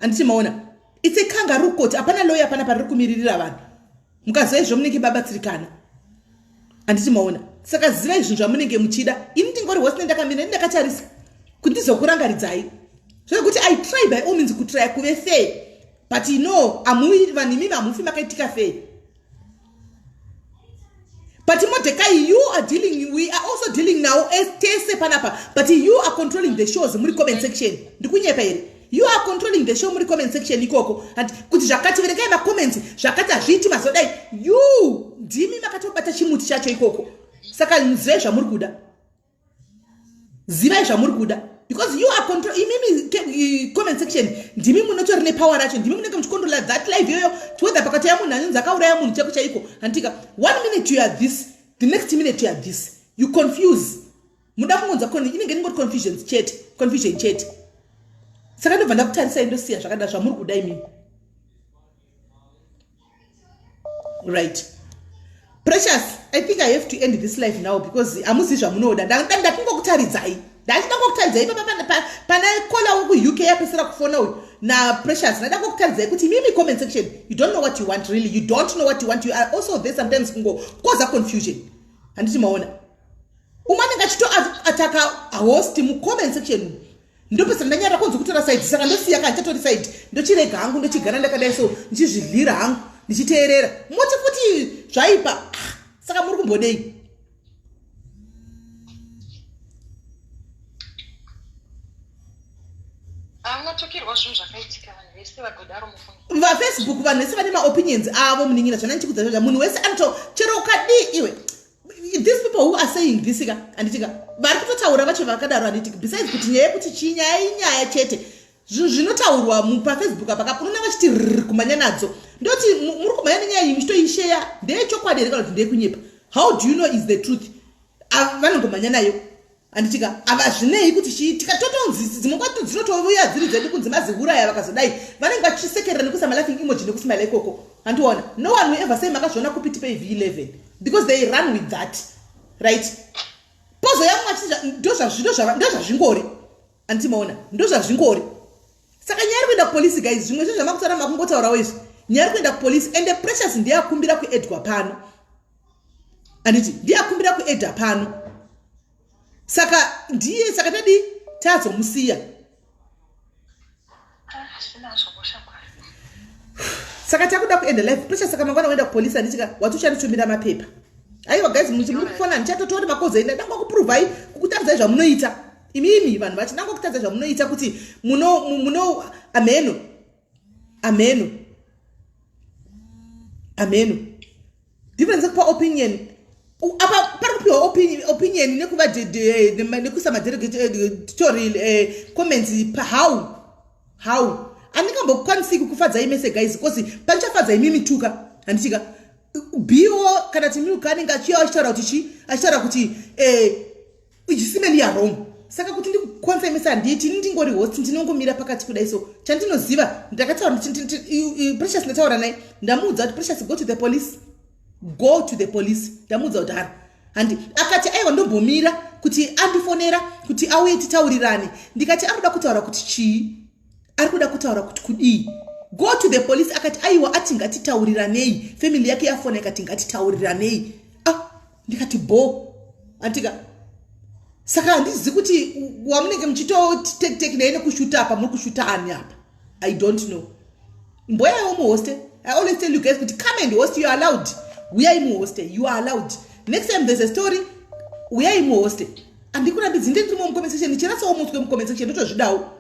Anditi maona it's a kangaroo court apana lawyer apana pari kumiririra vanhu mukaziva izvo munenge babatsirikana. Anditi maona saka zivai zvinhu zvamunenge muchida ini ndingori wose nendakamira ndakatarisa kuti ndizokurangaridzai zvekuti I try by all means kutry kuve fair but you know amui vanhu imimi hamufi makaitika fair. But Modekai, we are also dealing now as tese panapa but you are controlling the shows muri comment section ndikunyepa here. You are controlling the show muri comment section ikoko and kuti zvakati verekai ma comments zvakati azviti mazodai you ndimi makatobata chimuti chacho ikoko saka zivai zvamuri kuda zivai zvamuri kuda because you are control imimi comment section ndimi munotori nepower racho ndimi munenge muchikontrola that live yoyo toda pakati ya munhu anonzi akauraya munhu chako chaiko handika 1 minute you are this the next minute you are this you confuse muda kungonza inenge ningoti confusion chete saka ndobva ndakutarisa indosiya zvakada zvamuri kuda imimi. Right Precious, I think I have to end this life now because amuzi zvamunoda ndakungokutaridzai ndakungokutaridzai pana kola woku UK yapesera kufona uyu na Precious ndakungokutaridzai kuti mimi comment section you don't know what you want really you don't know what you want you are also there sometimes cause confusion handiti maona umane ngachito ataka host mu comment section ndopesa ndanyara kunzo kutora side saka ndosiya kanchatori side ndochirega hangu ndochigara ndakadai so ndichizvidlira hangu ndichiteerera moti futi zvaipa saka muri kumbodei. Facebook vanhu vese vane maopinions avo muningira zvana ndichikudza munhu wese anoto chero ukadi iwe these people who are saying this anditika vari kutotaura vacho vakadaro handitika besides kuti nyaya yekuti chinyaya inyaya chete zvinotaurwa pafacebook apa kapunona vachiti kumhanya nadzo ndoti muri kumhanya nenyaya iyi muchitoisheya ndeyechokwadi here kana kuti ndeyekunyepa how do you know is the truth vanongomhanya nayo anditika avazvinei kuti tikatotonzi dzimwe kwatu dzinotovuya dziri dzedu kunzi maziuraya vakazodai vanenge vachisekerera nekuisa malaughing emoji nekusmaila ikoko andiona no one will ever say makazviona kupiti paiv11 because they run with that right pozo yamwe ndozvazvingori antimaona ndozvazvingori saka nyaya kuenda kupolisi guys zvimwe zvezvo zvamakutsara makungotaurawo izvi nyaya kuenda kupolisi ende precious ndiyakumbira kuedgar pano anditi ndiyakumbira kuedgar pano saka ndiye saka tadi tazomusiya saka takuda kuenda live precious saka mangwana kuenda kupolisi anditika watuchanditumira mapepa aiwa guys muri ndichatotori makozo enda ndanga kuprovai kukutadzai zvamunoita imimi vanhu vachi ndanga kutadza zvamunoita kuti muno ameno difference kupa opinion apa pari kupiwa opinion nekuva nekuisa maderogatory comments how andingambokwanisi kukufadzai mese guys because pandichafadza imimi tuka handitika biwo kana timiuka anenge achitaura kuti ijisimeni yarong saka kuti ndikukonfemesa handiti ndingori host ndinongomira pakati kudai so chandinoziva ndakataura precious ndataura naye ndamuudza kuti precious go to the police ndamuudza kuti hari handi akati aiwa ndombomira kuti andifonera kuti auye titaurirane ndikati ari kuda kutaura kuti chii ari kuda kutaura kuti kudii go to the police akati aiwa ati ngatitauriranei family yake yafona ikati ngatitauriranei ndikati bo antika saka handizivi kuti wamunenge muchitotek naye nekushuta apa muri kushuta ani apa I don't know mboyawo muhoste I always tell you guys kuti come and host you are allowed uyai muhoste you are allowed next time there's a story uyai muhoste andikurambidzi ndendimo mucomment section ndichirasawo mutswe mucomment section ndotozvidawo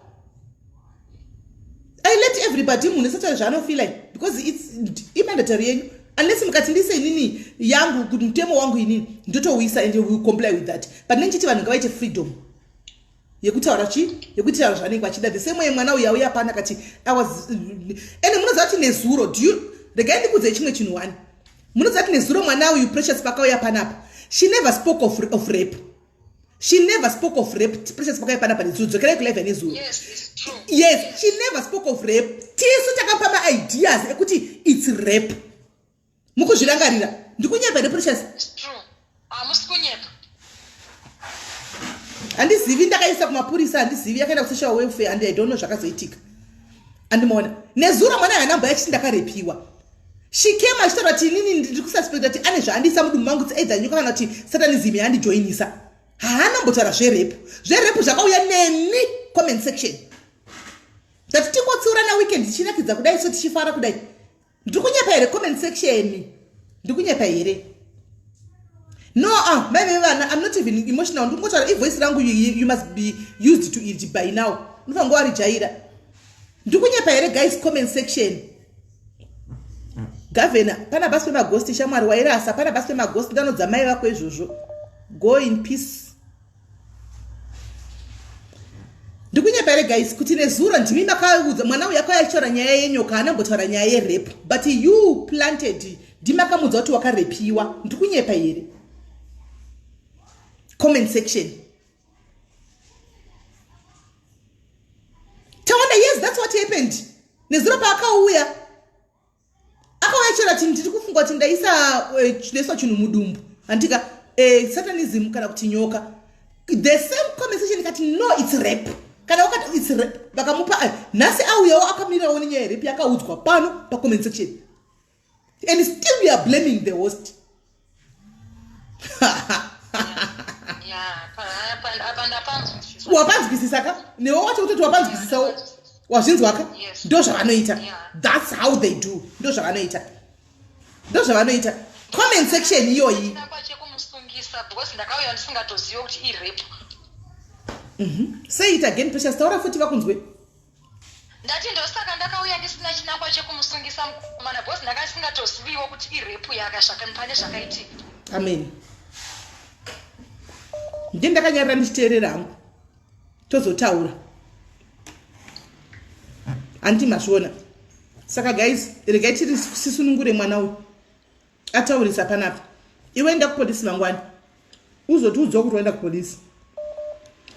I let everybody munesataura zvaanofeel like because it's imandatory yenyu unless mukati ndise inini yangu kuti mutemo wangu inini ndotouisa and we comply with that but nenchiti vanhu ngavaite freedom yekutaura yekutaura zvanenge vachida the same way mwana uya uya pana kati ende munoziva kuti nezuro regai ndikudzai chimwe chinhu wani munoziva kuti nezuro mwana uyu precious pakauya panapa she never spoke of rape precious pakauya panapa nezuro dzokerai kulive nezuro yes she never spoke of rape tisu takapa maideas ekuti it's rape mukuzvirangarira ndikunyepa neprecious handizivi ndakaisa kumapurisa handizivi yakaenda kusocial welfare and I don't know zvakazoitika andimaona nezuro mwana yanamba yachiti ndakarepiwa she came achitaura kuti inini ndiri kususpecta kuti ane zvaandiisa mudumbu mangu either nyoka kana kuti satanism yandijoinisa haanambotaura zverepu zvakauya neni comment section tati tingotsiurana weekend tichinakidza kudai so tichifara kudai ndiri kunyepa here comment section ndikunyepa here no maybe vana I'm not even emotional ndingotaura ivoice rangu you must be used to it by now unofanira warijaira ndikunyepa here guys comment section governor pana basi pemagosti shamwari wairasa pana basi pemagosti ndanodza mai vako izvozvo go in peace ndikunyepa here guys kuti nezuro ndimi makaudza mwana uyu akauya achitaura nyaya yenyoka anambotaura nyaya yerep but you planted ndimakamudza kuti wakarepiwa ndikunyepa here comment section tawanda yes that's what happened nezuro paakauya akauya chira ndiri kufunga kuti ndaisa chinhu mudumbu andika satanism kana kuti nyoka the same comment section ikati no it's rape kana wakati it's rape vakamupa nhasi auyawo akamirawo nenyaya yerepi yakaudzwa pano pacomment section and still we are blaming the host wapanzwisisa ka newo wacho kutoti wapanzwisisawo wazvinzwaka ndo zvavanoita that's how they do ndo zvavanoita comment section iyoyi say it again precious taura futi vakunzwe ndati ndosaka ndakauya ndisina chinangwa chekumusungisa mukomana bhosi ndakasingatoziviwo kuti irepu yakasvaka pane zvakaitika amen ndi ndakanyarira ndichiteerera hangu tozotaura handi mazviona saka guys regai tiri sisunungure mwana uyu ataurisa panapa iwe enda kupolisi mangwani uzoti udzwa kuti waenda kupolisi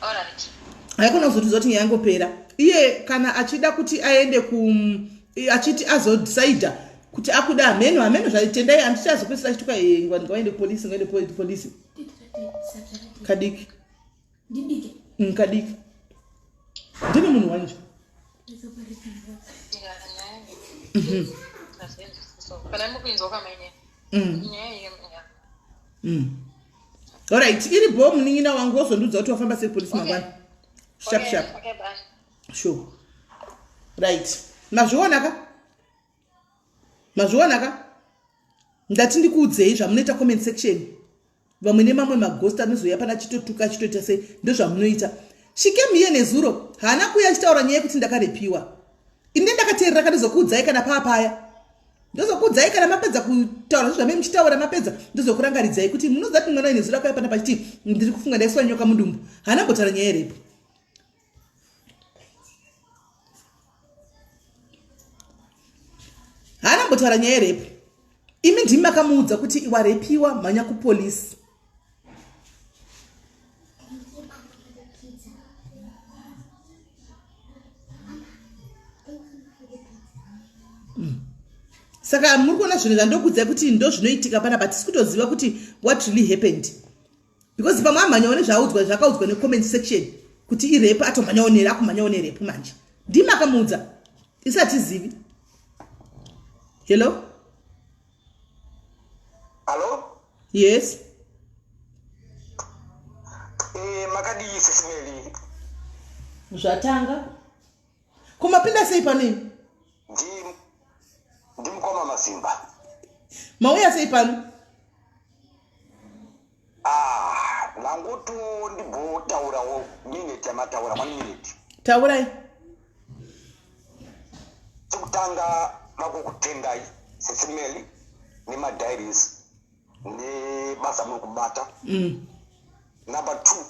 Alright. Haikona kuzoti zoti yangopera. Iye kana achida kuti aende achiti azodecide kuti akuda ameno zvatendai andichazopesa chituka ngaende police. Kadiki. Didike. Kadiki. Ndine munhu wanje. Alright, iri bomb ningina wangu wozondudza kuti wafamba sepolisi mangwana. Sharp. Okay, bye. Sure. Right. Mazvionaka? Ndati ndikuudzei zvamunoita comment section. Vamwe nemamwe maghost anozoya pana chitotuka chitoita sei ndo zvamunoita. Shikemiye nezuro haana kuya achitaura nyaya yekuti ndakarepiwa. Ine ndakateerera kandizokuudzai kana papaya. Ndozokuudzai kana mapedza kutaura zvamai muchitaura mapedza ndozokurangaridzai kuti munoziva kuti mwana nezuro akauya pana pachiti ndiri kufunga ndaiswa nyoka mudumbu. Haana kutaura nyaya yerepo. Haana kutaura nyaya yerepo. Imi ndimi makamuudza kuti warepiwa mhanya kupolisi. Saka muri kuona zvinhu zvandokuudzai kuti ndo zvinoitika pana but sikutoziva kuti what really happened. Because pamwe amhanyawo nezvaaudzwa zvakaudzwa necomment section kuti irepo atomhanyawo akumhanyawo nerepo manje. Ndimi makamuudza. Isatizivi. Hello? Hello? Yes. Makadii SIS MELLY. Zvatanga. Kumapinda sei panini? Ndimukoma Masimba. Mauya sei pano? Langutu ndimbotaurawo minute yamataura 1 minute. Taurai. Chekutanga makukutendai SIS MELLY nemadiaries nebasa muri kubata. Number 2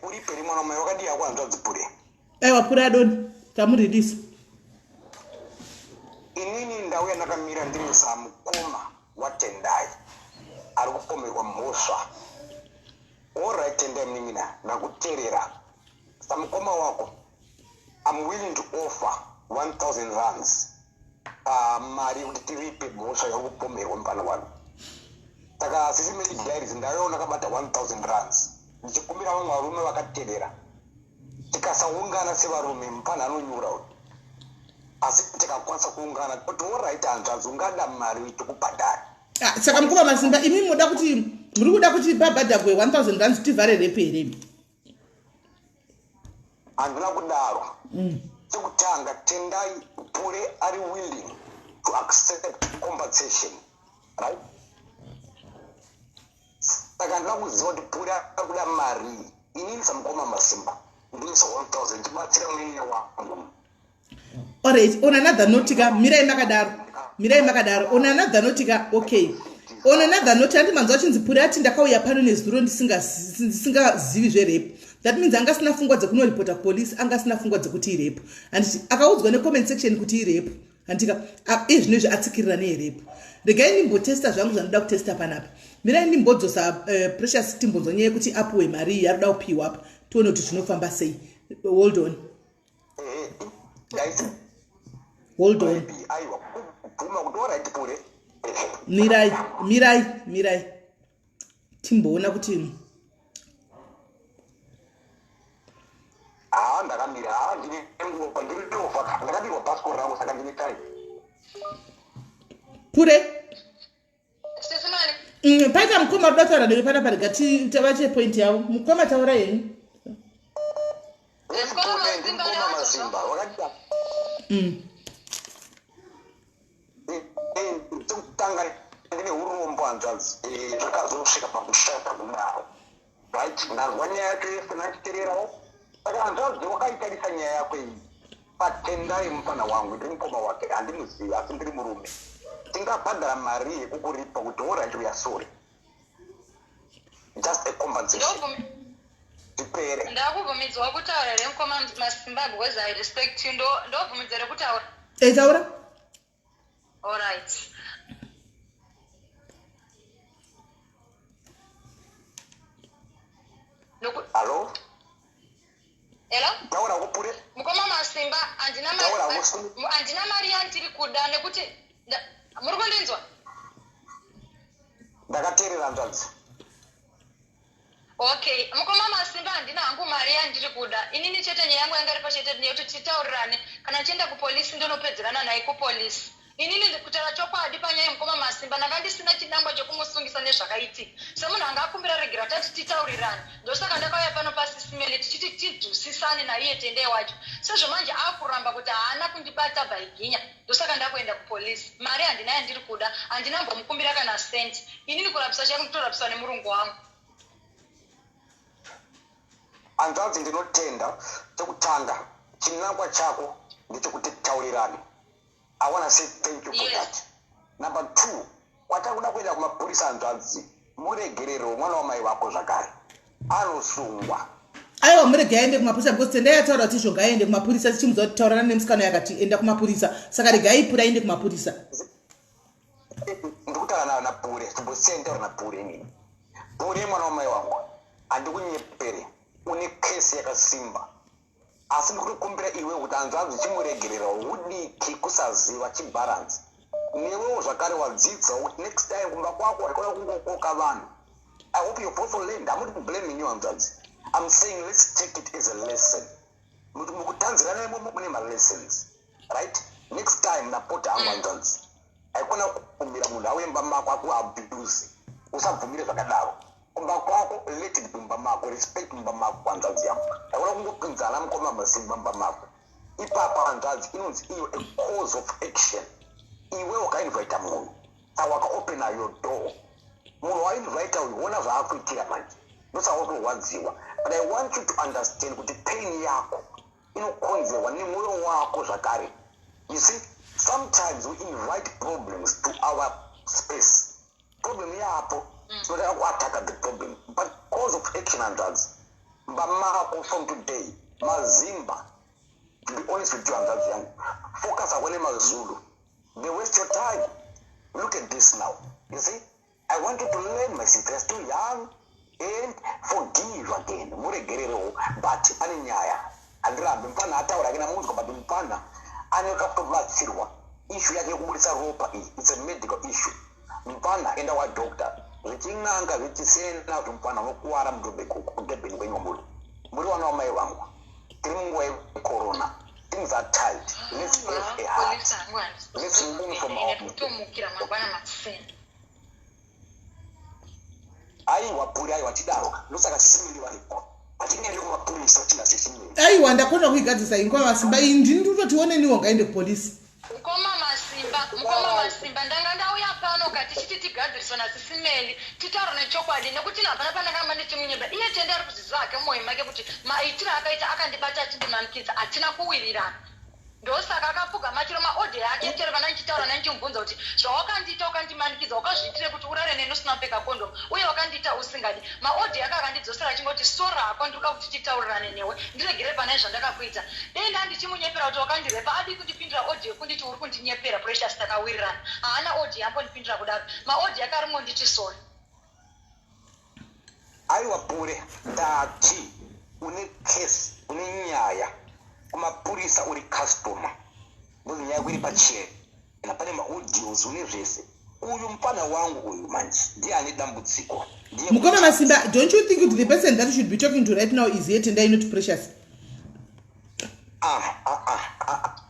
uri peri mwana mai wakadi yakwanzwa dzipure. Aiwa pura adoni tamuridisa. Inini ndauya nakamira ndiri samukoma watendai ari kupomerwa mhosva. Alright, tendai mnin'ina nakuteerera samukoma wako I'm willing to offer 1,000 rands mari kuti tiripe mhosva yakupomerwa mupana wanu. Saka SIS MELLY diaries ndaiona kabata 1,000 rands ndichikumbira vamwe varume vakateerera tikasaungana sevarume mupana anonyura asi tikakwanisa kuungana kuti alright hanzvadzi ungada mari tikubhadhara. Saka mukoma Masimba imi muri kuda kuti babhadhagwe 1,000 rands tivhare repo here? Handina kudaro. Chekutanga tendai pure ari willing to accept compensation, right? Saka handina kuziva kuti pure akuda mari. Inini samukoma Masimba ndinoisa 1,000 tibatsira mwenye wangu. Alright, on another notika mirai makadaro on another notika okay. On another note andimanzwa chinzi pure ati ndakauya pano nezuro ndisingazivi zverepo. That means angasina fungwa dzekunoripota police, angasina fungwa dzekuti irepo. Anditi akaudzwa necomment section kuti irepo. Andika izvinezvi atsikirira nerepo. Regai nimbotesta zvangu zvanoda kutesta panapa. Mirai nimbodzosa precious timbonzwa nyaya yekuti apuwe mari yaruda kupiwa apa. Tione kuti zvinofamba sei. Hold on. Hold on. Mirai. Timboona kuti ndakamira ndakadiwa passport rangu saka ndine time. Pure? SIS MELLY. Paita mukoma ruda taura newe panapa regati tavache point yavo. Mukoma taura henyu. Ndimukoma Masimba wakadida. Chekutanga ndine urombo hanzvadzi zvakazosvika pakushata kudaro. Right, ndazwa nyaya yacho yese nachiteererawo. Saka hanzvadzi wakaitarisa nyaya yako iyi patendai mufana wangu ndiri mukoma wake handimuzivi asi ndiri murume. Tingabhadhara mari yekukuripa kuti alright we are sorry. Just a compensation. Tipere. Ndakubvumidzwa kutaura remukoma Masimba because I respect you. Ndobvumidza rekutaura. Taura? Alright. Hello? Hello? Taura kupure. Mukoma Masimba andina mari yandiri kuda nekuti muri kundinzwa? Ndakateerera nzanzi. Okay, mukoma Masimba andina hangu mari yandiri kuda. Inini chete nyaya yangu yanga iri pachete nekuti titaurirane kana chienda kupolisi ndinopedzerana naye kupolisi. Inini ndikutaura chokwadi panyaya mukoma Masimba ndanga ndisina chidangwa chokumusungisa nezvakaitika. Semunhu anga akumbira regera tati titaurirane. Ndosaka ndakauya pano paSIS MELLY tichiti tidzusisane naiye tendai wacho. Sezvo manje akuramba kuti haana kundibata bhaiginya. Ndosaka ndakuenda kupolisi. Mari handina yandiri kuda, handinambomukumbira kana senti. Inini kurapisa changu kutorapisa nemurungu wangu. Anzanzi ndinotenda chekutanga chinangwa chako ndechekuti taurirane. I want to say thank you for that. Number 2, watakuda kuenda kumapurisa anzanzi muregerero mwana wamai wako zvakare anosungwa. Aiwa murege aende kumapurisa because tendai yataura kuti zvoga aende kumapurisa tichimudza kuti taurana nemusikana yakati enda kumapurisa saka rega aipura aende kumapurisa. Ndikutaura na Pure timbosenda na Pure nini. Pure mwana wamai wangu andikunyepere une kesi yakasimba. Asi ndikukumbira iwe kuti anzanzi chimuregerera udiki kusaziva chibalance. Newewo zvakare wadzidza kuti next time kumba kwako waikoda kungokoka vanhu. I hope you both learned. I'm not blaming you anzanzi. I'm saying let's take it as a lesson. Mukutanzirana mune lessons. Right? Next time napota angu anzanzi. Aikona kukumbira munhu awemba mako akuabuse. Usabvumire zvakadaro. Kumba kwako let it be mba mako, respect mba mako kwanzanzi yangu. Aikona kungopinzana mukoma Masimba mba mako. Ipapa anzanzi inonzi iyo a cause of action. Iwe wakainvita munhu. Sawaka open your door. Munhu wainvita uiona zvaakuitira manje. Ndosawotowadziwa. But I want you to understand kuti pain yako inokonzerwa nemwoyo wako zvakare. You see, sometimes we invite problems to our space. Problem yapo, so that we attack the problem. But cause of action and drugs. Mbamako from today, Mazimba, to be honest with you and that's young, focus on Mazulu. They waste your time. Look at this now. You see, I want you to learn, my sister, you're still young, and forgive again. Muregerero, but aninyaya. Andra, mpana ataura kina mungu but mpana anekakubatsirwa. Issue yake kubudisa ropa it's a medical issue. Mpana enda wa doctor. Zichinanga zichisena kuti mpana nokuwara mudumbu kudebeni kwenyombulo. Muri wana wa mai wangu. Tiri munguwa yecorona. Things are tight. Let's have a heart. Let's move from our aiwa puri aiwa tidaroka ndosaka SIS MELLY varipo atinaende kumapurisa tina SIS MELLY aiwa ndakona kuigadzisa ingoma Masimba iyi ndinototioneniwo ngaende kupolisi. Mukoma Masimba ndanga ndauya pano kati chiti tigadziriswa naSIS MELLY titaura nechokwadi nekuti napana pandakamba ndichimunyeba iye tende ari kuzvizake mumwoyo make kuti maitiro akaita akandibata achindimanikiza hatina kuwirirana. Ndosaka akapuga machiro maodhe ake chero kana ndichitaura nandichimubvunza kuti zvawakandiita ukandimanikiza wakazviitire kuti urare neni usina kupfeka kondomu uye wakandiita usingadi. Maodhe ake akandidzosera achingoti sora hako ndikuda kuti titaurirane newe ndiregere pane zvandakakuita. Dei ndandichimunyepera kuti wakandirepa adi kundipindura odhe kunditi uri kundinyepera Precious takawirirana. Haana odhe yambondipindura kudaro. Maodhe ake arimwo nditi sora. aiwa Pure ndati une case une nyaya kumapurisa uri customer mbuzi nyaya kuri pachena pane maaudios une zvese uyu mupana wangu uyu manje ndiye ane dambudziko. Mukoma Masimba, don't you think the person that you should be talking to right now is here Tendai, not Precious?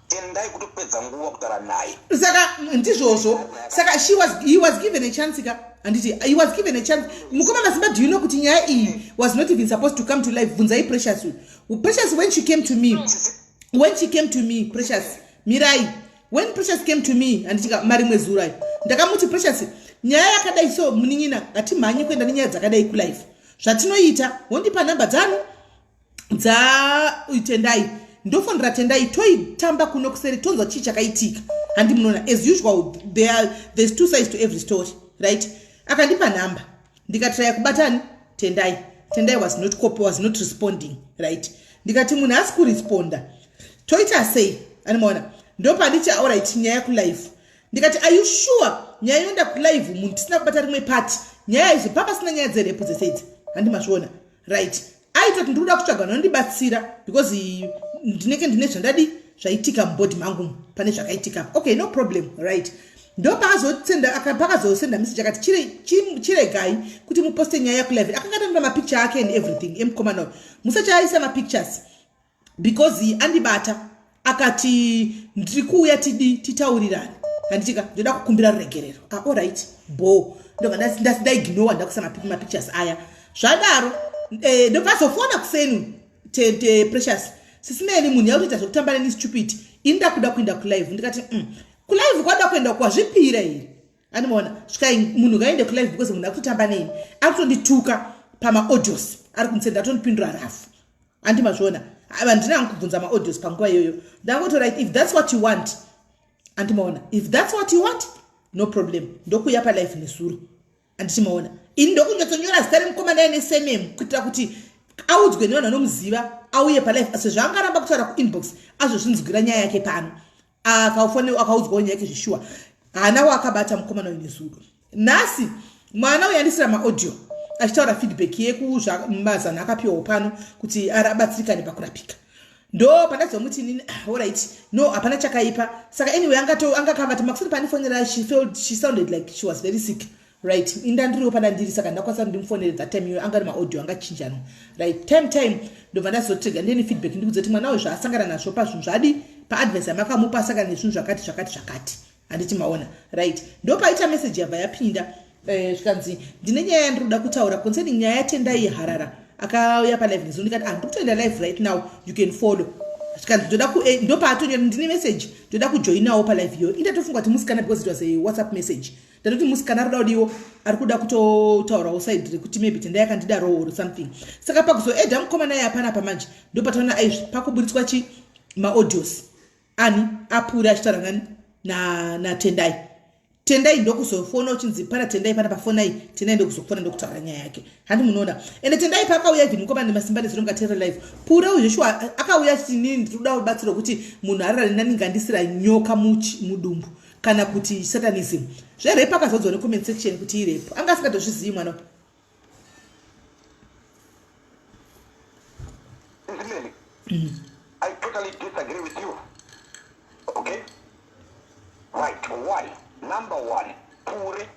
Tendai kutopedza nguva kutaura naye. Saka ndizvozvo. Saka he was given a chance and he was given a chance. Mukoma Masimba, do you know kuti nyaya iyi was not even supposed to come to life? Vunzai Precious. Precious when she came to me, Precious Mirai, when Precious came to me and tika mari mwezurai ndakamuti Precious nyaya yakadai so munin'ina ngatimhanye kuenda nenyaya dzakadai kulife zvatinoita wondipa namba dzanu dza Tendai ndofonera Tendai toitamba kuno kuseri tonzwa chii chakaitika handi munoona as usual there's two sides to every story, right? Akandipa namba ndikatraya kubatani Tendai was not responding, right? Ndikati munhu asi kuresponda toita sei animaona ndopa ndichi alright nyaya kulive ndikati are you sure nyaya yonda kulive munhu tisina kubata rimwe party nyaya izvo papa sina nyaya dzerepo dzesedzi handi mazviona, right? aitoti ndikuda kutsvaga nondibatsira because ndinenge ndine zvandadi zvaitika mubhodhi mangu pane zvakaitika. Okay, no problem, right? Ndo pakazosenda message akati chiregai kuti muposte nyaya kulive. Akanga atamba mapicture ake and everything emkomana musachaisa mapictures because andibata akati ndiri kuuya titaurirane. Handitika ndoda kukumbira ruregerero. All right, bo ndo ndaignore ndakusa mapictures aya. Zvadaro ndo pasofona kusenu Precious SIS MELLY munhu yakuita zvokutamba neni stupid inda kuda kuenda kulive. Ndikati kulive kwada kuenda kwazvipira here. Animaona svikai munhu ngaende kulive because munhu akutotamba neni akutondituka pama audios ari kunsenda atondipindura rafu. Andimazviona handina kubvunza ma audios panguva iyoyo. Ndangoti right, if that's what you want, andimaona if that's what you want, no problem, ndokuya pa live nesuru. Andichimaona ini ndokunyatsonyora zita remukomana nesurname kuitira kuti audzwe nevanhu vanomuziva auye palive sezvaangaramba kutaura kuinbox azozvinzwira nyaya yake pano akaudzwawo nyaya yake zvishuwa hana wakabata mukomana nesuru. Nhasi mwana uyandisira maaudio achitaura feedback yekuzvamazana akapiwawo pano kuti arabatsirikane pakurapika. Ndo pandazomuti nini alright no hapana chakaipa. Saka anyway angakavati makusudi panifonera she sounded like she was very sick. Right, indandiriwo pandandiri saka ndakwanisa ndimfonere that time iyo angari maaudio angachinjana. Right, time ndobva ndazotrigger ndeni feedback ndikudze kuti mwanawe zvaasangana nazvo pazvinhu zvadi paadvice yamakamupa asangana nezvinhu zvakati. Handiti maona. Right, ndopaita message yabva yapinda zvikanzi ndine nyaya yandinoda kutaura concerning nyaya yatendai harara akauya palive nezu. Ndikati ndikutoenda live right now, you can follow. Zvikanzi ndopatonyora ndine message ndoda kujoinawo palive iyoyo. Indatofunga kuti musikana because it was a WhatsApp message. Ndatoti musikana ari kuda ari kuda kutotaurawo side rekuti maybe tendai yakandidarowo or something. Saka pakuzoedha mukomana naye hapana pamanje ndopataona aizvi pakuburitswa maaudios ani apura achitaura natendai ndokuzofona uchinzi pana tendai pana pafonai tendai ndokuzofona ndokutaura nyaya yake. Handi munoona ende tendai pakauya even mukomana nemasimba nezvinongatera live pura ujoshua akauya chini ndinoda kubatsira kuti munhu ararari nani ngandisira nyoka mudumbu kana kuti satanism. Zverepo akazodzwa necomment section kuti irepo anga asingatozvizivi mwana. I totally disagree with you. Okay? Right, why? Number one, Pure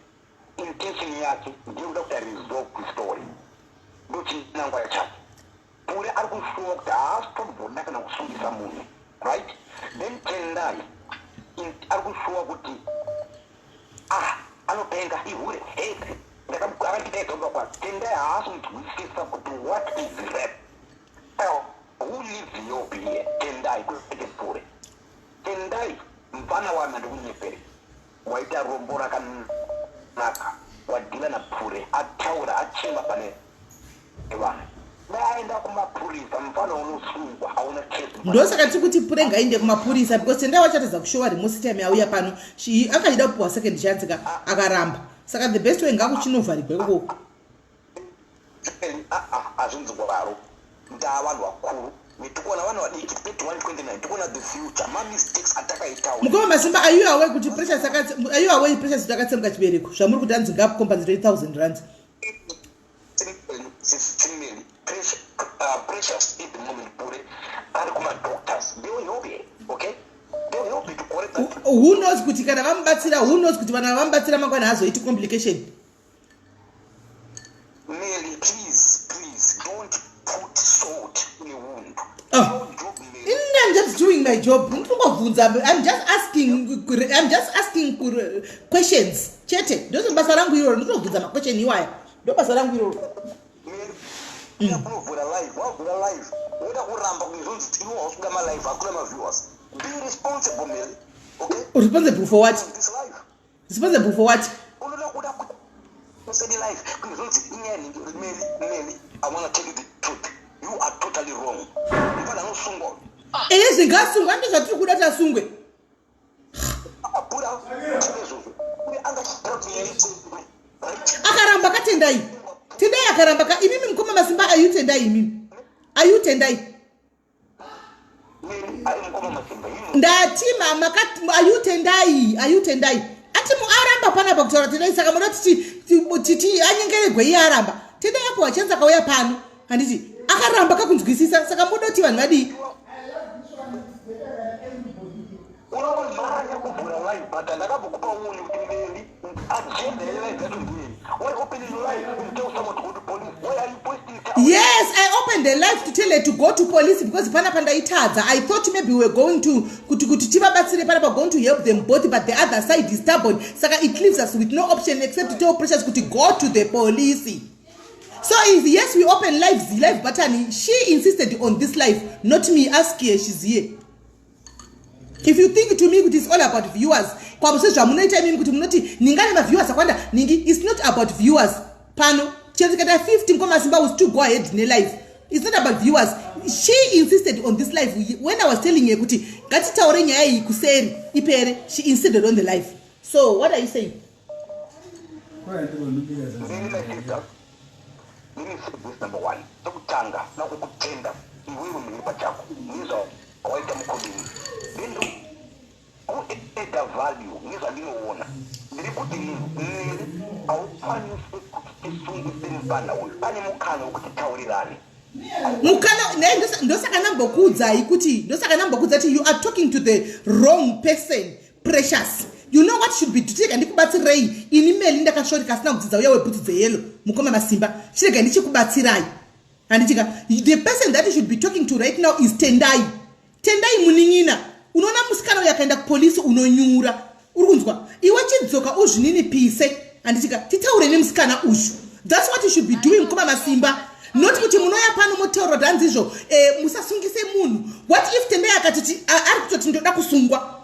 intention yake ndio Dr. resolve the story. Ndochi nangwa ya chaki. Pure alikushuwa kuti asitobvona kana kusungisa munhu. Right? Then Tendai alikushuwa kuti anopenga ihure hate. Ndakakitaitoba kwa Tendai haasumutwisisa kuti what is rape. Who lives your beer? Tendai kuseke Pure. Tendai mfana wana ndikunyepere. Waita rombora kanaka wadila na Pure ataura achima pane ewana naenda kumapurisa mfano unosungwa hauna kesi. Ndosaka tikuti Pure ngainde kumapurisa because Tendai wachatadza kushowa remosi time auya pano akachida kupuwa second chance akaramba. Saka the best way ngakuchinovharigwe ikoko. Azvinzwaro ndavanhu vakuru Nitukuona wana wadiki 2129 tukuona the future ma mistakes atakaitawo. Mukoma masimba are you aware kuti Precious are you aware Precious takatsemka chibereko zvamuri kuti anzi ngap compensate 1000 rand. Precious at the moment Pure ari kuma doctors they will help you, okay? They will help you to correct that. Who knows kuti kana vamubatsira who knows kuti vana vamubatsira mangwana hazoiti complication. Melly, please don't put salt in a wound. I'm just doing my job. I'm just asking questions. Chete. Doesn't basarangu hiro. Ndobvunza ma question iwaya. Ndo basarangu hiro. Wavula live. Uda kuramba kuzonzi tino wasuka ma live akula ma viewers. Be responsible, Melly. Okay? Responsible for what? Responsible for what? Life. Melly, I want to tell you the truth. You are totally wrong. Singasungwa ndizvatiri kuda tasungwe. Akaramba katendai. Tendai akaramba ka imimi mukoma masimba ayu tendai imimi. Ayu tendai. Ndati mama kati ayu tendai. Ati muaramba pana pakutaura tendai saka munoti titi anyengeregwe iye aramba. Tendai yapo wachanza kauya pano. Handiti akaramba kakunzwisisa saka muda kuti vanhu vadi unomanya kuvhura live but ndakakupa uni kuti mberi agenda yelive yacho ndiyei. Why open the live and tell someone to go to police? Why are you posting it? Yes, I opened the live to tell her to go to police because panapa ndaitadza. I thought maybe we were going to kuti tivabatsire panapa, going to help them both, but the other side is stubborn. Saka it leaves us with no option except to tell Precious to go to the police. So yes, we open live button. She insisted on this live, not me. Ask her, she's here. If you think to me it is all about viewers, it's not about viewers. Pano, 15 will still go ahead in a live. It's not about viewers. She insisted on this live. When I was telling her, she insisted on the live. So what are you saying? Number one, Tanga, now we could tender. We will be Pachaco. These are quite a then go at the value. These are the owner. They put in our funny Animal could tell it. You are talking to the wrong person, Precious. You know what should be to take and ray in email in the kashori kasna put the yellow mukoma masimba shirega ndichi kubatsirai and the person that you should be talking to right now is Tendai muningina unoona musikana yakaenda police unonyura urunzwa iwe chidzoka uzvinini pise and titaure nemusikana ushu. That's what you should be doing mukoma masimba, not kuti munoya pano motaura danzizvo musasungise munhu. What if Tendai akati ari kutoti ndoda kusungwa?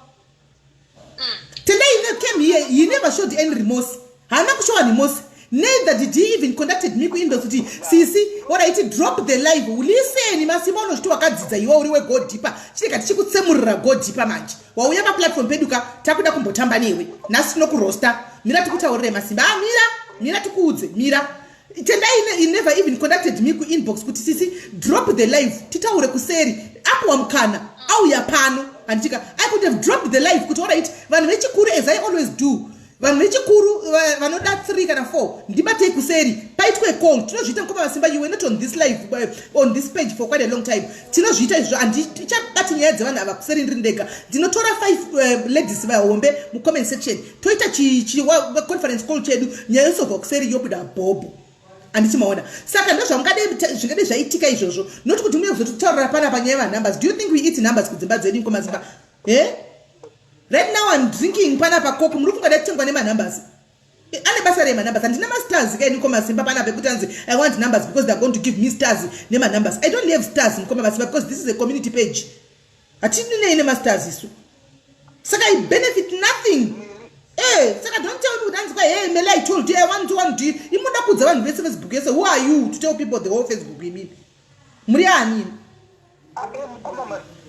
Tendai came here, he never showed any remorse. I'm not sure remorse. Neither did he even contacted me in the city. See, what I did, drop the live. Listen, Masimono to a cat, you already go deeper. She could semura go deeper match. While we have a platform Peduka, Takuda Kumbotamba anyway. Nasno roster, Mira to put our Masimba, Mira to Kudze, Mira. Tendai never even contacted me inbox. Put Sisi, drop the live. Tita Urekuseri, Apuamkana, Auya Pano. And I could have dropped the live. Could alright. Van Mechikuru, as I always do. Van Mechikuru, Vanoda 3 and 4. Dibate Kuseri, Paitwe Kong, Tino Jita Simba, you were not on this live, on this page for quite a long time. Tino Jita and teacher Batin Yadzavan of Kuseri Rindeka. Dinotora 5 ladies by Wombe, mu comment section. Twitter Chi conference call Chedu, Nyaso Voxeri Yobuda Bob. And it's more. Second, not to me to tell Rapana numbers. Do you think we eat numbers with the bad Zedin Commas? Eh? Right now I'm drinking Panapa Coke, looking at that numbers. Anniversary numbers and number stars again. I want numbers because they're going to give me stars. Name numbers. I don't have stars in Commas because this is a community page. I didn't name stars. So I benefit nothing. Hey, don't tell me that's why hey, Melly, I told you I want to you. You must put the one Facebook. So who are you to tell people the whole Facebook we mean? Muriani.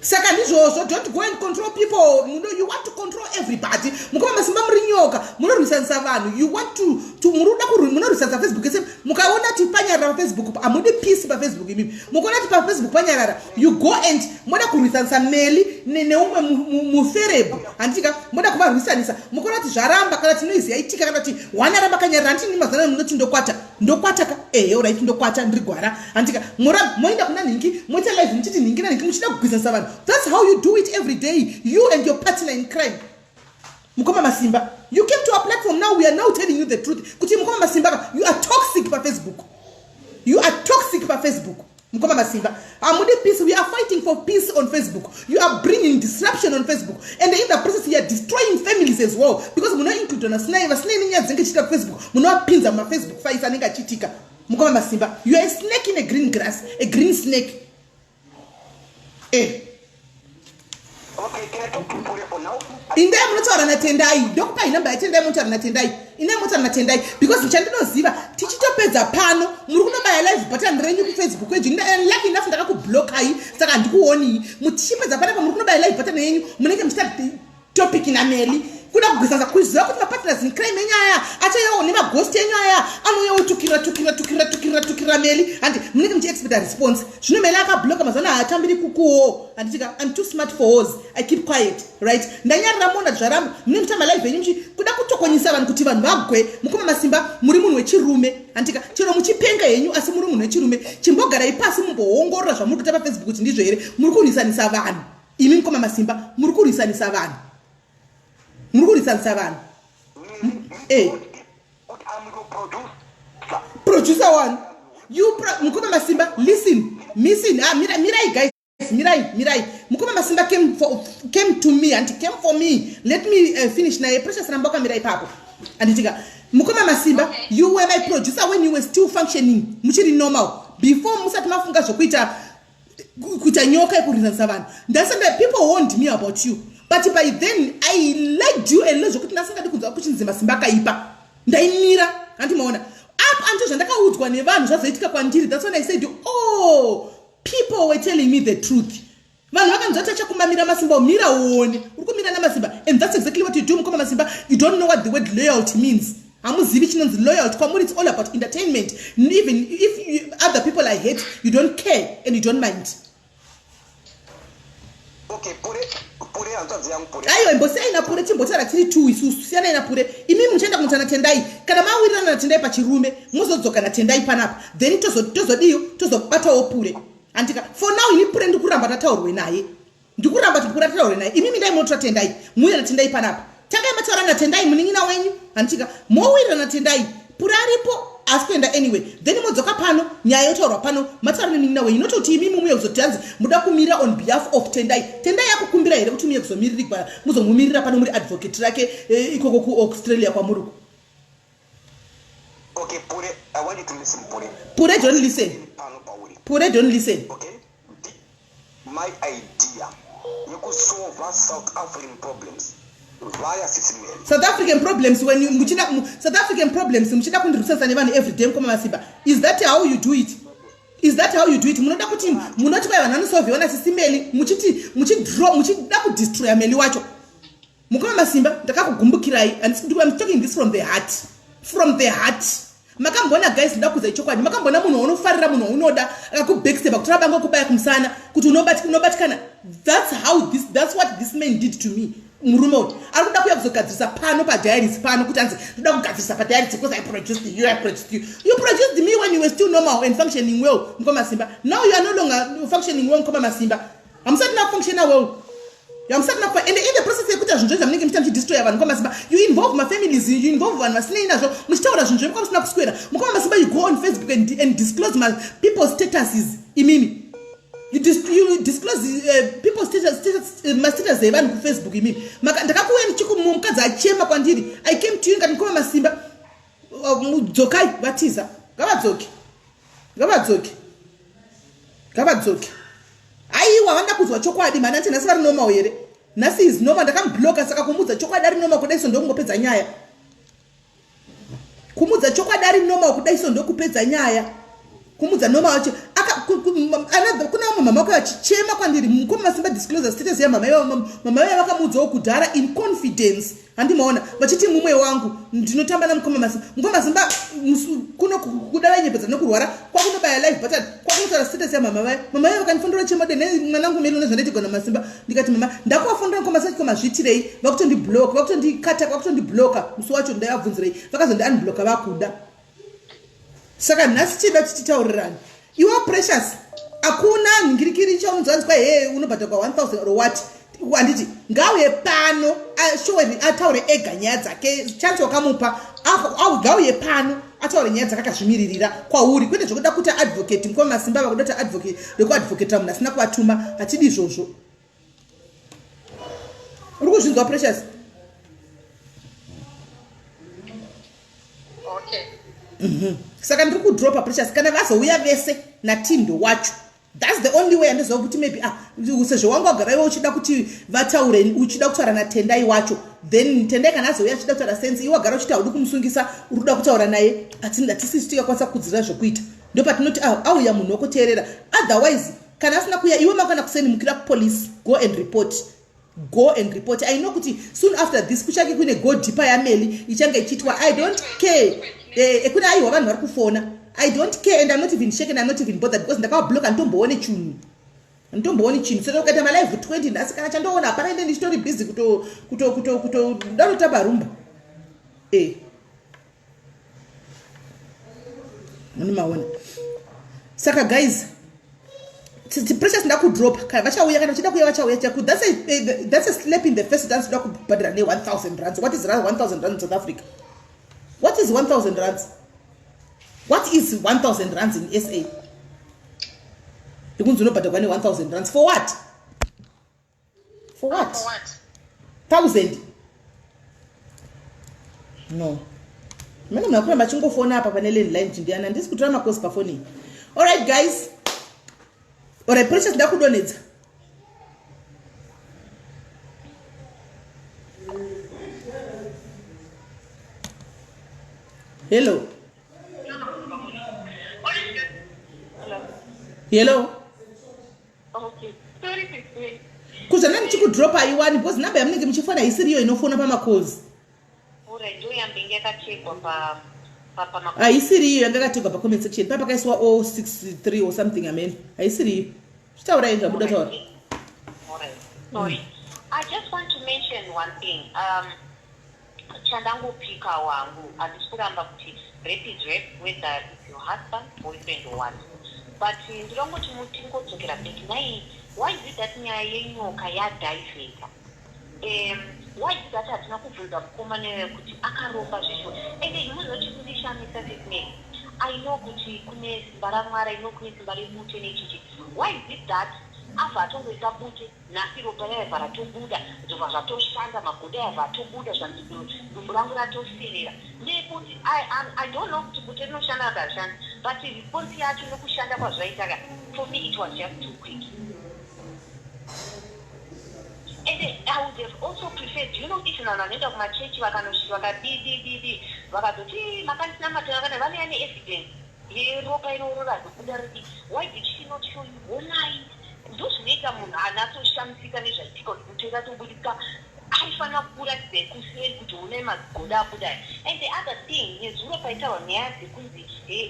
Second is also don't go and control people. You want to control everybody. Mukoma simba mrinyoka. Muno risansavanu. You want to muruda ku muno risansa Facebook. Say mukaona tipanya ra Facebook. Amude peace pa Facebook mimi. Mukona tipa Facebook panya rara. You go and moda ku risansa Melly ne umwe muferebu. Antika moda kuba risanisa. Mukona ti zvaramba kana tinoizi yaitika kana ti wanaramba kanyara antini mazana munoti ndokwata ka alright ndokwata ndirigwara. Antika mora moinda kuna ningi moita live mchiti ningi na ningi muchida kugwisa savanu. That's how you do it every day. You and your partner in crime. Mukoma Masimba. You came to our platform now. We are now telling you the truth. Kuti Mukoma Masimba, you are toxic by Facebook. You are toxic by Facebook. Mukoma Masimba. Amude peace. We are fighting for peace on Facebook. You are bringing disruption on Facebook. And in the process, you are destroying families as well. Because we are not included on a slave. A slave in your Facebook. We are not pins on my Facebook. Fight and chitika. Mukoma Masimba. You are a snake in a green grass. A green snake. Eh. Okay, can I talk to you for now? In there, I'm not naTENDAI. Don't pay number. I tell them naTENDAI. In there, I'm not naTENDAI because in Channel Ziva, teach it up as a pano. Muruna by life, but I'm running Facebook. And lucky enough that I could block I. So I can go on. Muchip as a pano. Muruna by life, but I'm running. Start topic in a Melly. kuda kugwiza kuziva kuti mapartners in crime enyaya achayawo nemaghost enyaya anoyawo tukira meli and munenge muchiexpect a response zvino meli akabloka mazana haatambiri kukuwo anditika I'm too smart for hoes I keep quiet right ndanyarira mona zvarambo mune mutamba live yenyu kuda kutokonyisa vanhu kuti vanhu vagwe mukoma masimba muri munhu wechirume anditika chero muchipenga yenyu asi muri munhu wechirume chimbogarai pasi mumboongorora zvamuri kuita paFacebook kuti ndizvo here muri kurwisanisa vanhu imi mukoma masimba muri kurwisanisa vanhu producer one you mukoma masimba listen mirai guys mirai mukoma masimba came to me and came for me let me finish naye precious ramboka mirai papo anditika mukoma masimba you were my producer when you were still functioning muchiri normal before musati mafunga zvokuita nyoka yekurwisanisa vanhu ndasanda people warned me about you. But by then, I liked you a lot. Zokuti nasingadi kunzwa kuchinzi masimba kaipa. Ndaimira. Anti maona. Up until zvandakaudzwa nevanhu zvazoitika kwandiri. That's when I said, oh, people were telling me the truth. Vanhu vakanzwa tachakumamira masimba umira uone. Urikumira namasimba. And that's exactly what you do mukoma masimba. You don't know what the word loyalty means. Hamuzivi chinonzi loyalty. Kwamuri it's all about entertainment. Even if other people I hate, you don't care and you don't mind. Okay, pure anzanzi yangu pure. Ayo mbosi aina pure chimbotara tiri tu isusu siyana ina pure. Imi muchenda kumutana tendai. Kana mawira na tendai pachirume, muzodzoka na tendai panapa. Then tozobata opure. Antika for now ini pure ndikuramba tataurwe naye. Ndikuramba tipura tataurwe naye. Imi mindai motora tendai. Muira na tendai panapa. Tanga mataura na tendai muningina wenyu. Antika mowira na tendai. Pure aripo asikuenda anyway. Then modzoka pano nyaya yotaurwa pano mataura muningina wenyu. Nototi imi mumuye kuzotanzi muda kumira on behalf of tendai. Tendai yakukumbira here kuti muye kuzomiriri kwa muzomumirira pano muri advocate rake ikoko ku Australia kwa muruku. Okay, Pure, I want you to listen, Pure. Pure, don't listen. Pure, don't listen. Okay? My idea, you could solve South African problems via SIS MELLY. South African problems, when you South African problems, muchida kundrusa nevani every day koma masiba. Is that how you do it? Is that how you do it? Munoda kuti munoti kwa vanhu solve ona SIS MELLY, muchida ku destroy meli wacho. Mukoma masimba ndakakugumbukirai and I'm talking this from the heart. From the heart. Makambona guys ndakuza ichokwadi makambona munhu unofarira munhu unoda akakubackstab kutora bango kubaya kumsana kuti unobatikana. That's what this man did to me. Murume arikuda kuya kuzogadzirisa pano padiaries pano kuti anzi ndoda kugadzirisa padiaries because I produced you. You produced me when you were still normal and functioning well mukoma masimba. Now you are no longer functioning well mukoma masimba. I'm starting to function well. I'm starting up and in the process yekuti zvinhu zvamunenge muchita destroy vanhu mukoma masimba. You involve my families, you involve vanhu vasina nazvo muchitaura zvinhu zvemukoma musina kuswera mukoma masimba. You go on Facebook and disclose my people's statuses imini. You disclose people's status my status evanhu ku Facebook imini. Maka ndakakuya ndichikumukadza achema kwandiri. I came to you ngati mukoma masimba mudzokai batiza. Gavadzoki. Aiwa vanda kuzwa chokwadi mana nti nasi vari normal here. Nasi is normal ndakambloka saka kumudza chokwadi ari normal kudai so ndongopedza nyaya. Kumudza chokwadi ari normal kudai so ndokupedza nyaya. Kumudza normal wacho kuna mama wako achichema kwandiri mukoma masimba disclosure status ya mama yao vakamudzawo kudhara in confidence. Handimaona vachiti mumwe wangu ndinotamba na mukoma masimba kuno kudala nyepedza nokurwara kwakunobaya live but kwakunotaura status ya mama yao vakanifondora chemode mwanangu meli unezvandatigona masimba ndikati mama ndakuwafondora mukoma sati komazviitirei vakutondiblock vakutondikata vakutondibloka musi wacho ndayabvunzirei vakazonda unblocka vakuda. Saka nhasi chida tichitaurirani iwa precious akuna ngirikiri chaunzwanzwa unobhata kwa 1000 or what anditi ngauye pano ashoweri ataure ega nyaya dzake chance wakamupa ngauye pano ataure nyaya dzakakazvimiririra kwauri kwete zvokuda kuti advocate mukoma masimba vakuda kuti advocate rekuadvocate munhu asina kuvatuma hatidi izvozvo. Uri kuzvinzwa precious? Okay. Saka ndiri kudropa precious kana vazouya vese natindo wacho. That's the only way andizwa kuti maybe sezvo wanga wagara uchida kuti vataure uchida kutaura natendai wacho then tendai kana azouya achida kutaura sense iwe wagara uchita uri kumusungisa uri kuda kutaura naye hatisi tikakwanisa kudzira zvokuita ndopatinoti auya munhu wokuteerera otherwise kana asina kuya iwe makana kusendimukira police go and report go and report. I know kuti soon after this kuchake kune go deeper yameli ichange ichitwa. I don't care. Ekuna aiwa vanhu vari kufona. I don't care and I'm not even shaken, I'm not even bothered because ndakablock antomboone chunu. Antomboone chunu. So ukata ma live 20 ndasikana chandoona apana ine story busy kuto ndarotaba rumba. Maona. Saka guys, the precious ndakudrop kai vachauya kana chida kuya vachauya chaku. That's a slap in the face. That's ndakubhadhara ne 1000 rands. What is 1000 rands in South Africa? What is 1000 rands? What is 1000 rands in SA? You want to know about 1000 rands for what? For what? 1000? No. Mimi mnakuwa machingo phone hapa panele line ndiana ndisi kutoa makosi pa phone. All right guys. All right, precious ndakudonetsa. Hello. Hello. Okay. Sorry. Kuzana ndichikudrop ayiwani because number yamunenge muchifona isiriyo inofona pa calls. Alright, do yambinge yakachekwa pa Aisiriyo yangakategwa pa comment section. Papa kaiswa 063 or something amen. Aisiriyo. Chitaura inga buda taura. Alright. Sorry. I just want to mention one thing. Chandangu pika wangu atikuramba kuti rape is rape, whether it's your husband, boyfriend or what. But ndilongoti mutingodzokera back nai, why is it that nyaya yenyoka yadhaivheka? Why is it that hatina kubvunza mukomana kuti akaromba zvisho? Ende inozoti kundishamisa sismei. I know kuti kune simba raMwari, I know kune simba remute nechichi. Why is it that abva atongoita bute nhasi ropa yabva ratobuda, zvobva zvatoshanda, magodo yabva atobuda, dumbu rangu ratoserera? Ndekuti I don't know kuti bute rinoshanda zvashanda, but response yacho nokushanda kwazvaitaka, for me it was just too quick. And I would have also preferred, you know, if you vanoenda kumachechi vakadidi vakatoti makandina matenda kana vane ane evidence yeropa inorora zobuda ridi. Why did she not show you whole night? Ndozvinoita munhu anatoshamisika nezvaitika kuti bute ratobudika aifanira kuratidza kuseri kuti une magodo abuda. And the other thing, nezuro paitaurwa nyaya dzekunzi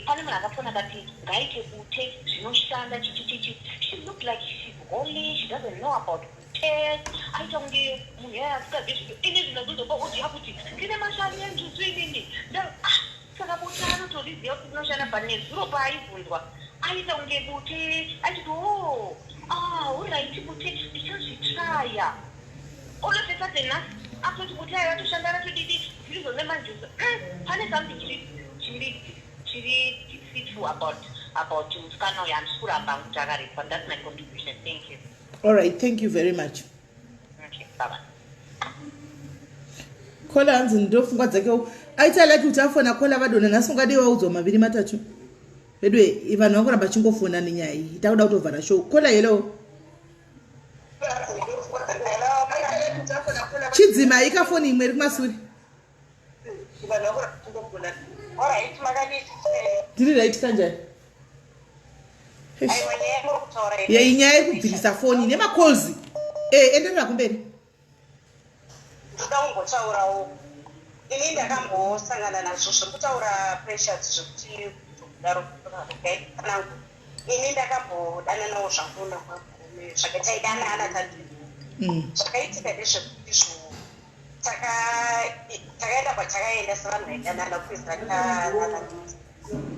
pane munhu akafona akati ngaite bute zvinoshanda chichichichi. She looked like she's holy, she doesn't know about aita kunge munhu yaya asikazve zvito ine zvinozozopa kuti yakuti ndine mashari enjuzu inini saka bute anotoriziva kuti rinoshanda but nezuro paaibvunzwa aita kunge bute achiti alright bute ndichazvitraya olofesate nhasi akutoti bute ayo atoshanda ratodidi zvirizo nemanjuzu pane something chiri deceitful about musikana uyo andikuramba kuti akarepa. That's my contribution. Thank you. All right, thank you very much. Okay, bye-bye. Kola hanzi ndofunga dzake aita like kuti afona kola vadona nasunga dewa udzo maviri matatu. Bedwe vanhu vangoramba chingofona nenyaya iyi. Takuda kutovhara show. Kola hello. Chidzima ikafoni imwe iri kumasuri. Alright, makani. Ndiri right kanjani? Inyaya yekubvisa foni nemacalls. Enderera kumberi. Ndoda kungotaurawo. Ini ndakambosangana nazvo zvekutaura pressures zvekuti kudaro okay. Ini ndakambodana nawo zvakuna zvakataidana ana tatu. Zvakaitika ndezvekuti takaenda kwatakaenda sevanhu vaidanana kuisa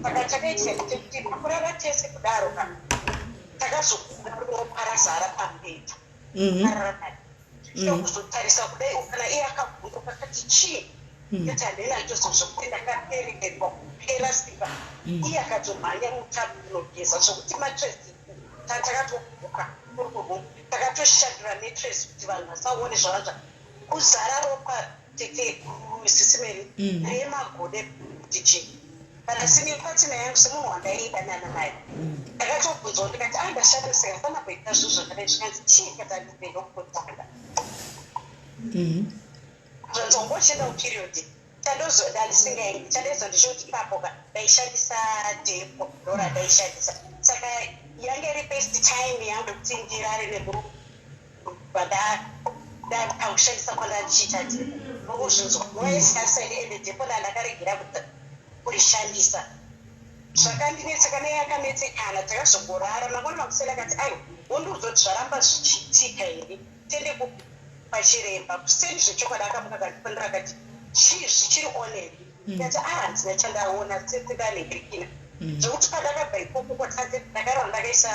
saka chakaitika kuti pakurara tese kudaro takazoparazara pambeta kuzotarisa kudai kana iye akabvunduka kati chii kuti handinacho zvokuti ndakaperekerwa kupera simba iye akazomhanya mutabu unogeza zvokuti matresi takatobuka takatoshandura netresi kuti vanhu vasaone zvavazva kuzara ropa tete SIS MELLY remagode kuti chii kana sini patina yangu semunhu wandaidanana naye ndakatobvunzwa ndikati ndashandisika fana kuita zvo zvakadai zvikanzi chii kati andipenda kutanga zvanzongoshinda uperiod chandozodandisingaendi chandaizondishoti ipapo ndaishandisa depo dora ndaishandisa saka yange iri best time yangu kuti ndirare nemurume ndakushandisa kwandandichiita dhepo urikuzvinzwa noesikasaini ende dhepo ndandakarегera kurishandisa zvakandinetseka neyakanetsekana takazongorara mangoni makusela akati aiwa wonduzoti zvaramba zvichiitika here tende pachiremba kuseni zvechokwadi akamuka kandipandira akati chii zvichiri oneri kati handina chandaona tsekanegirikina zvokuti pandakabva ikoko kotate ndakaramba ndakaisa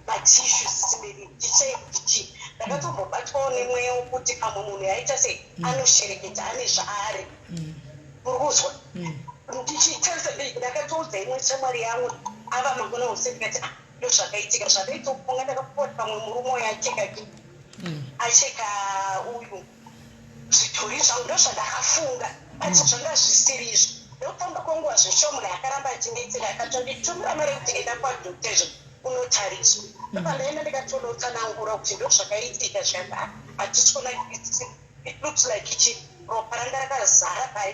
matishu sisimeri tichekuti chii ndakatombobatwawo nemweya wokuti pamwe munhu yaita sei anoshereketa ane zvaari uri kuzwa ndichitarisa ndakatoudza imwe shamwari yangu ava mangona useni kati ndo zvakaitika zvakaitofunga ndakapoti pamwe murume uyo acheka uyu zvitori zvangu ndo zvandakafunga ati zvanga zvisiri izvo ndokutanga kwenguva zvesho munhu akaramba achinetseka akatonditumira mari yekuti enda kwadhoktezvo unotariswa pandaenda ndikatondotsanangura kuti ndo zvakaitika zvanga hatisi it looks like ichi ropa ranga rakazara pai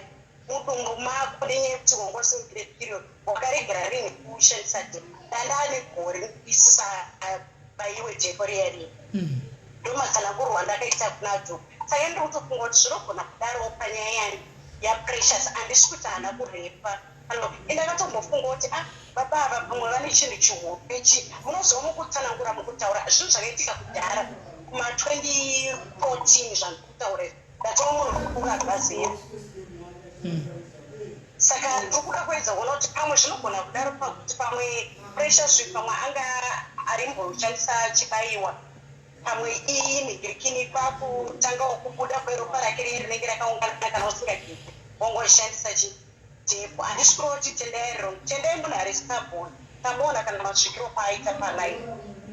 mudumbu mako nenyaya yekuti wangosingire period wakaregera rini kushandisa dhepo ndandane gore isisa baiwe dhepo riya rini ndomatsanangurwa wandakaita kuna dhoku saka ndikutofunga kuti zvinogona kudarowo panyaya yaprecious handisi kuti hana kurepa ndakatombofunga kuti baba ava pamwe vane chinhu chihope ichi munozova mukutsanangura mukutaura zvinhu zvakaitika kudhara kuma2014 zvandikutaura ndatova munhu mukuru akazera saka ndikuda kuedza kuona kuti pamwe zvinogona kudaro pakuti pamwe precious pamwe anga arimboshandisa chibaiwa pamwe iyi negirikini pakutanga kubuda kweropa rake riye rinenge rakaungana kana usingagii wangoshandisa dhepo handisi kuva kuti tendai rong tendai munhu arisingabhoni tamuona kana masvikiro paaita palaini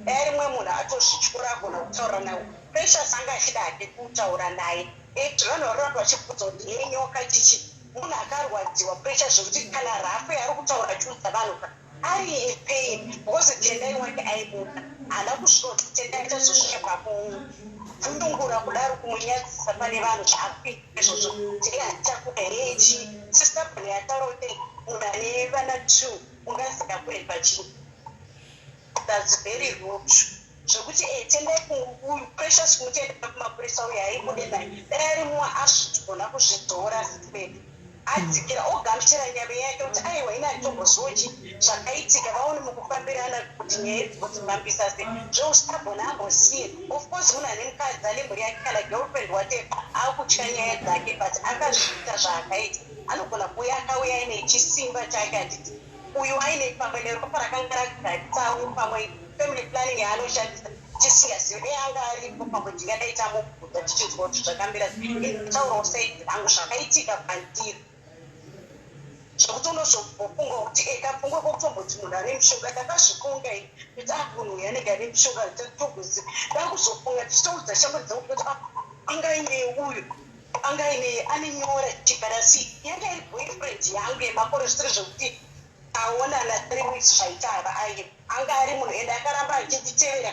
dai rimwe munhu atozvityora agona kutaura nawo precious anga achida hake kutaura naye vanhu vari vanhu vachibvudza kuti hei nyoka chichi munhu akarwadziwa precious zvekuti kana rafu yaari kutaura achiudza vanhu ari ipain because tendai wake aibuda haana kusvika kuti tendai achazosvika pakuvhundungura kudaro kumunyadzisa pane vanhu zvaakuita izvozvo tiatichakuda hechi sistabhoni yataura kuti munhu ane vana 2 ungasingakurepa chii thats very rude zvekuti tendai uyu precious kumutenda kumapurisa uyo aibude naye dai ari mumwe azvigona kuzvidzora sipedi adzikira ogamuchira nyama yake kuti aiwa ina atombozochi zvakaitika vaone mukufambirana kuti nyaya dzinodzimambisa sei zvoustabhoni ambosiye of course munhu ane mukadzi ane mhuri yake kana girlfriend whatever akutya nyaya dzake but akazviita zvaakaita anogona kuuya akauya aine chisimba chake handiti uyu aine pamwe neropa rakanga ragaritsawo pamwe family planning yaanoshandisa tisingazivi dei anga aripo pamwe ndingadaita mubvudza tichizwa kuti zvakambira taurawo saidi angu zvakaitika pandiri zvokuti unozofunga kuti ekapfungwa kokutomboti munhu ane mishonga takazvikunga kuti munhu uyu anenge ane mishonga togoziva ndakuzofunga tichitoudza shamwari dzangu kuti angaine uyu angaine ane nyora chibarasi yanga iri boyfriend yangu yemakore zvisiri zvokuti aonana 3 weeks zvaita ava aye anga ari munhu ende akaramba achititevera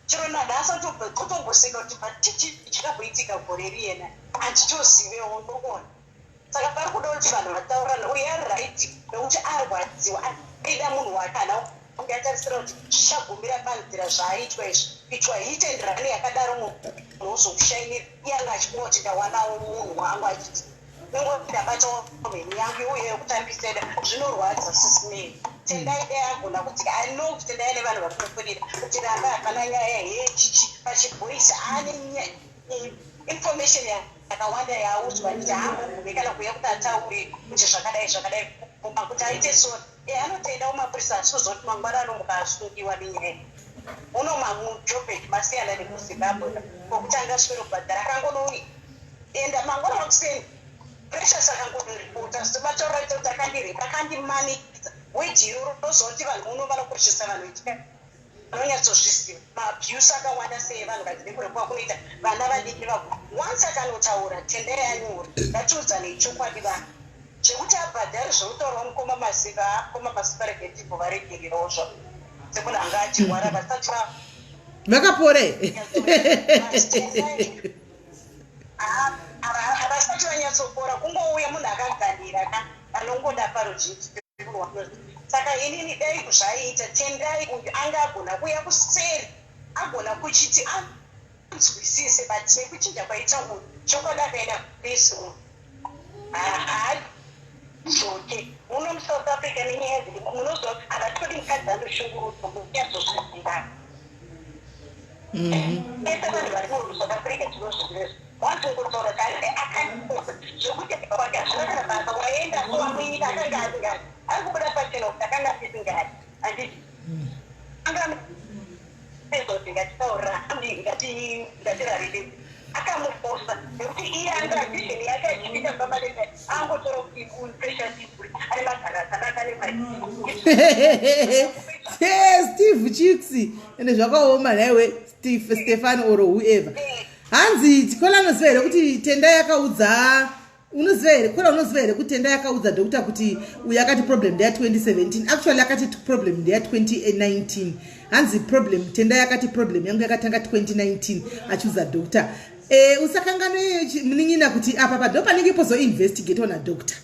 chiro nadasa totomboseka kuti patichi chikaboitika gore riyena handitozivewo ndokona saka pari kuda kuti vanhu vataurana uye ari right nekuti arwadziwa aida munhu wake ana ungatarisira kuti zvichagumira panzira zvaaitwa izvi kuitwa hitenderani yakadaro munhu uzokushainira iye anga achifunga kuti ndawanawo munhu wangu achiti ndabatawo mheni yangu uye yekutambiseda zvinorwadza sisimei tendai dai agona kuti ano kuti tendai nevanhu vari kukurira kuti ramba hapana nyaya hechichi pachibhoisi ane information yakawanda yaudzwa kuti haambogumi kana kuuya kuti ataure kuti zvakadai kuti aite so anotoendawo mapurisa achizoti mangwana anomuka asungiwa nenyaya unomamujobheki masiyana nekuzimbabwe kokuti angaswero bhadhara akangonoenda mangwana makuseni precious akangonoripota sebatauraita kuti akandimanikidza wejiro rozoti vanhu uno vanokoshesa vanhu itika vanonyatsozvisiva maabuse akawanda sei vanhu vadzirekurepa kunoita vana vadiki vavo once akanotaura tendai anyore ngatiudzane chokwadi vanhu zvekuti abhadhari zveutaurawo mukoma masiva regetivo varegererawo zvavo semunhu anga achirwara vasati vakapore havasati vanyatsopora kungouya munhu akaganira anongoda parujiti saka inini dai zvaiita tendai uyu anga agona kuuya kuseri agona kuchiti nzwisise but nekuchinja kwaita munhu chokwadi akaenda kupesu zote uno muSouth Africa nenyaya dziri munozwa kuti havatodi mukadzi anoshungurudzwa munyazozviziva ese vanhu vari muSouth Africa tinozvizvezvo wanzongotaura kare akanikosa zvokuti zvakana basa waenda so wamunyika akanga asingadi ari kubuda pachena kuti akanga asisingadi handiti anga ezoti ngatitaurira ngatirarire akamuposa nekuti iye anga adisheni yake achiita babaleta angotora kuti pressure tiburi ari mazarasanaka nemari Steve Chicks ende zvakaoma naiwe Stefan or whoever hanzi tikola unoziva here kuti tenda yakaudza unoziva here kola unoziva here kuti tenda yakaudza dokta kuti uyu akati problem ndeya 2017 actually akati problem ndeya 2019 hanzi problem tenda yakati problem yangu yakatanga 2019 achiudza dokta usakanganwe munin'ina kuti apa pa ndopa panenge pozo investigate ona dokta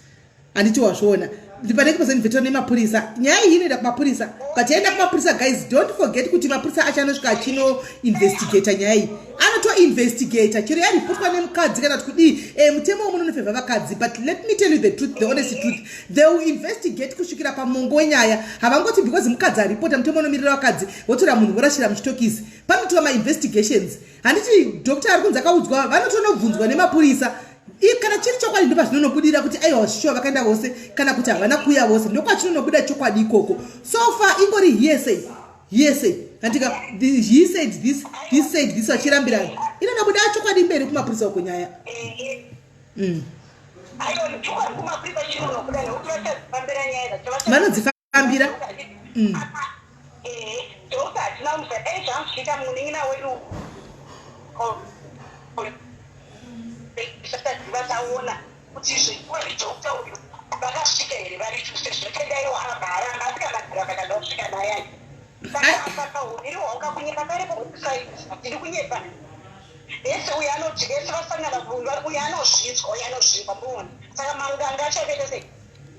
handiti wazviona panenge pozo investigate nemapurisa nyaya iyi inoenda kumapurisa ukatienda kumapurisa guys don't forget kuti mapurisa achanosvika achino investigate nyaya iyi anoto investigate chero yaripotwa nemukadzi kana kuti mutemo womunonofevha vakadzi but let me tell you the truth, the honest truth, they will investigate kusvikira pamongo wenyaya havangoti because mukadzi aripota mutemo unomirira vakadzi votora munhu vorashira muchitokisi panoitwa ma-investigations handiti dokta ari kunzi akaudzwa vanotonobvunzwa nemapurisa kana chiri chokwadi ndopa zvinonobudira kuti aiwa sure vakaenda vose kana kuti havana kuuya vose ndokwachinonobuda chokwadi ikoko so far ingori hearsay handika he said this vachirambirana inonobuda chokwadi mberi kumapurisa uko nyaya vanodzifambira vataona kuti zvikuri dokta uyu vakasvika here vari zvekendaiwaharamba asikanakira vakada kusvika naye saka uniriwa ungakunyika kare tiri kunyepa ese uyu anodyika ese vasangana uyu anozvinzwa uyu anozvinzwa muona saka manganga achakaita sei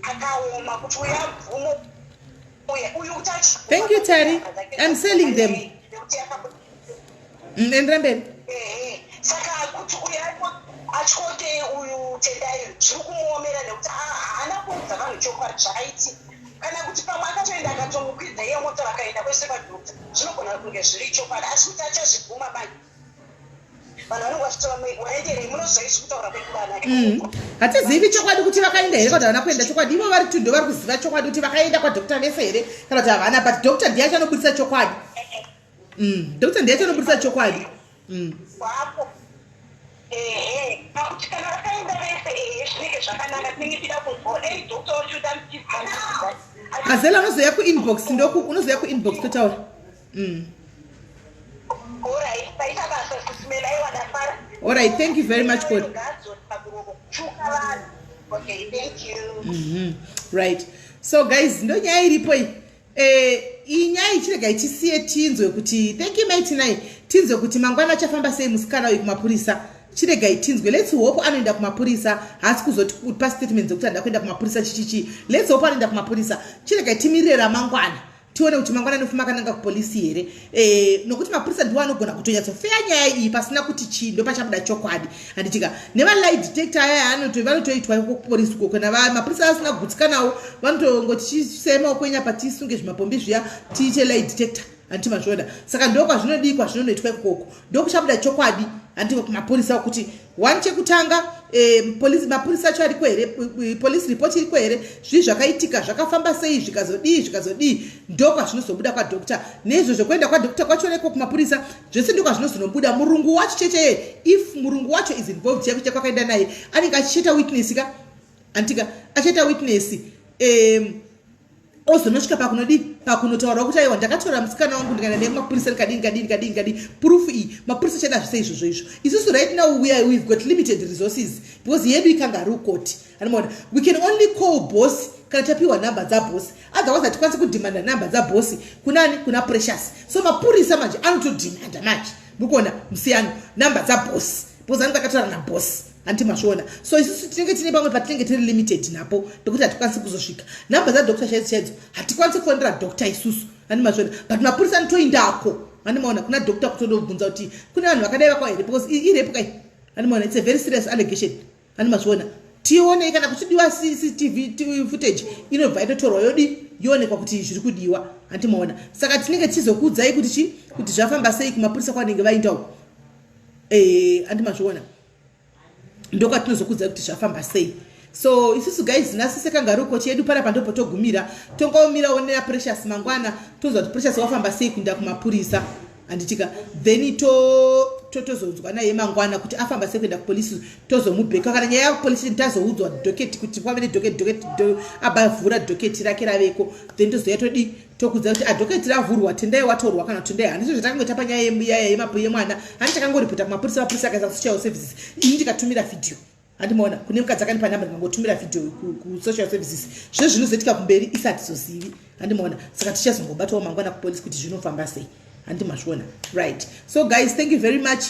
akaoma kuti uyu abvumo uyu utachi. Thank you Tari, I'm selling them endrambeni saka kuti uyu atyote uyu tendai zviri kumuomera nekuti haana kuudza vanhu chokwadi zvakaiti kana kuti pamwe akatoenda akatongokwidza iye mota vakaenda kwese kwadokta zvinogona kunge zviri chokwadi asi kuti achazvibvuma bani vanhu vanenge vachitova waenderei munozoisi kutaura kwekuvana hatizivi chokwadi kuti vakaenda here kana havana kuenda chokwadi ivo vari tundo vari kuziva chokwadi kuti vakaenda kwadokta vese here kana kuti havana but dokta ndiye achanobudisa chokwadi dokta ndiye achanobudisa chokwadi wapo kuti kana vakaenda vese zvinenge zvakanaka tinenge tida kunzwa dokta wachuda mutiziaa azela unozoya kuinbox ndoku unozoya kuinbox totaura alright taita basa sisimela iwadafara alright thank you very much God. Okay, thank you. Right so guys ndo nyaya iripo iyi nyaya ichirega ichisiye tinzwe kuti thank you mighty nine tinzwe kuti mangwana achafamba sei musikana uyu kumapurisa chirega itinzwe let's hope anoenda kumapurisa hasi kuzoti pa statement zokuti anda kuenda kumapurisa chichichi let's hope anoenda kumapurisa chirega itimirire ramangwana tione kuti mangwana anofuma kananga kupolisi here nokuti mapurisa ndiwo anogona kutonyatsofeya nyaya iyi pasina kuti chii ndo pachabuda chokwadi handitika neva-lie detector aya vanotoitwa kupolisi uko kana mapurisa asina kugutsikanawo vanotongoti chisema kwenya patisunge zvimapombi zviya tiite lie detector handitimazvoda saka ndokwazvinodikwa zvinonoitwa ikoko ndokuchabuda chokwadi handiko kumapurisa kuti one chekutanga mapurisa acho ariko here police report iriko here zvii zvakaitika zvakafamba sei zvikazodii ndokwazvinozobuda kwadokta neizvozvo kuenda kwadokta kwachoneko kumapurisa zvese ndokwazvinozonobuda murungu wacho cheche if murungu wacho is involved cheko chekwakaenda naye anenge achicheta witness ka antika achiita witness ozonosvika pakunotaura kuti aiwa ndakatora musikana wangu ndikaenda nemapurisa ndikadini proof iyi mapurisa chada zvise izvozvo izvo isusu right now we've got limited resources because yedu ikanga ari ukoti anomaona we can only call boss kana tapiwa namba dzabosi otherwise hatikwanisi kudhimanda namba dzabosi kunani kuna precious so mapurisa manje anotodhimanda manje mukuona musiyano namba dzabosi because anenge akataura nabosi handitimazviona so isusu tinenge tine pamwe patinenge tiri limited napo ndokuti hatikwanisi kuzosvika namba dzadokta chaidzo hatikwanisi kufonera dokta isusu handimazviona but mapurisa anotoindako Andimaona kuna doctor kutondobvunza kuti kuna vanhu vakadai vakwa here because irepo kai. Andimaona it's a very serious allegation. Andimazviona. Tione kana kuchidiwa CCTV footage inobva itotorwa yoonekwa kuti zviri kudiwa. Andimaona. Saka tinenge tizokuudzai kuti zvafamba sei kumapurisa kwanenge vaindawo. Andimazviona. Ndoka tinozokuudzai kuti zvafamba sei. So isusu guys nasise kangaruko chedu para pandopo togumira tongomira onera Precious mangwana tozo kuti Precious wafamba sei kuenda kumapurisa anditika then tozonzwa naye mangwana kuti afamba sei kuenda kupolisi tozomubheka kana nyaya ya police tazoudzwa docket kuti kwamene docket abavhura docket rake raveko then tozoya tokudza kuti docket ravhurwa tendai watorwa kana tendai handizvo zvatangoita panyaya yemapuye mwana hani takangoripota kumapurisa akaisa social services ini ndikatumira video. Andimaona kune mukadzi akanipa namba ndikangotumira video ku social services zvinozoitika kumberi isati zozivi. Andimaona saka tichazongobatwawo mangwana kupolisi kuti zvinofamba sei. Andimazviona right. So guys, thank you very much.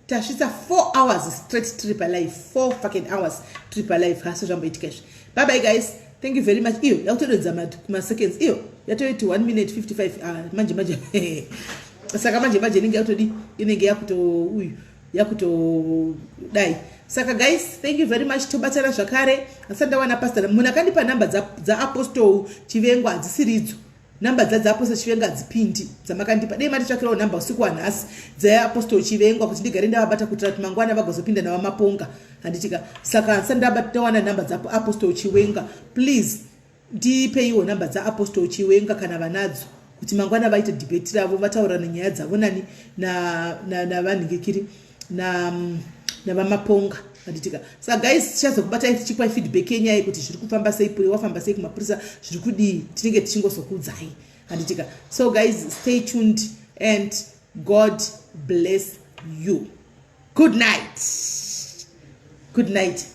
Tasvitsa 4 hours straight trip alive, 4 fucking hours trip alive hasi zvamboitika izvi. Bye bye guys, thank you very much. Iyo yakutorodza kuma seconds iyo yatoiti 1 minute 55 manje saka manje inenge yatodi inenge yakuto dai. Saka guys, thank you very much. Tobatana zvakare asandawana pastor munhu akandipa namba dza apostle Chivengwa adzisiridzo. Namba dza apostle Chivengwa dzipindi dzamakandipa dai mati tsvakirawo namba usiku wanhasi dza apostle Chivengwa kuti ndigare ndavabata kuti mangwana vagozopinda nava maponga handitika. Saka asandawana namba dza apostle Chivengwa, please ndipeiwo namba dza apostle Chivengwa kana vanadzo kuti mangwana vaite debate ravo vataurana nyaya dzavo nani na vanhingikiri na vamaponga handitika. Saka guys tichazokubata tichikwa feedback yenyaya kuti zviri kufamba sei puri wafamba sei kumapurisa zviri kudii tinenge tichingozokuudzai handitika. So guys, stay tuned and God bless you. Good night. Good night.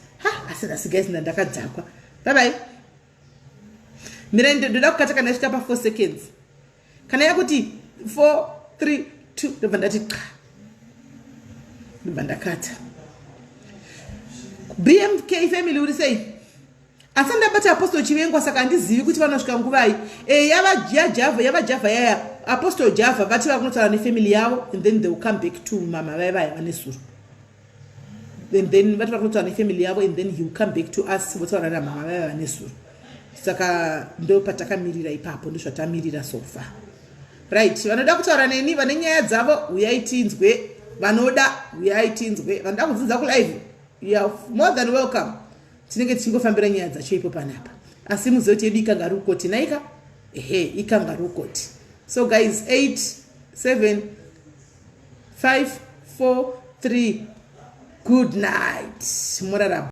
Asi guys ndakadzakwa. Bye bye. Mirende ndoda kukata kana svika pa 4 seconds. Kana yakuti 4 3 2 ndobva ndati ndobva ndakata. BMK family uri sei? Asandabata apostle Chivengwa saka ndizivi kuti vanosvika nguvai. Yava Java yaya apostle Java vati vakunotaura nefamily yavo and then they will come back to mama vaya vanesuru. Then vati vakunotaura nefamily yavo and then he will come back to us votaura na mama vaya vanesuru. Saka ndo patakamirira ipapo ndo zvatamirira so far. Right, vanoda kutaura neni vane nyaya dzavo uyaitinzwe, vanoda uyaitinzwe, vanoda kudzidza ku live. You are more than welcome. Tinenge tichingofambira nyaya dzacho ipo panapa. Asi muzoti yedu ikangarukoti naika ikangarukoti. So guys, 8 7 5 4 3 good night. Morara.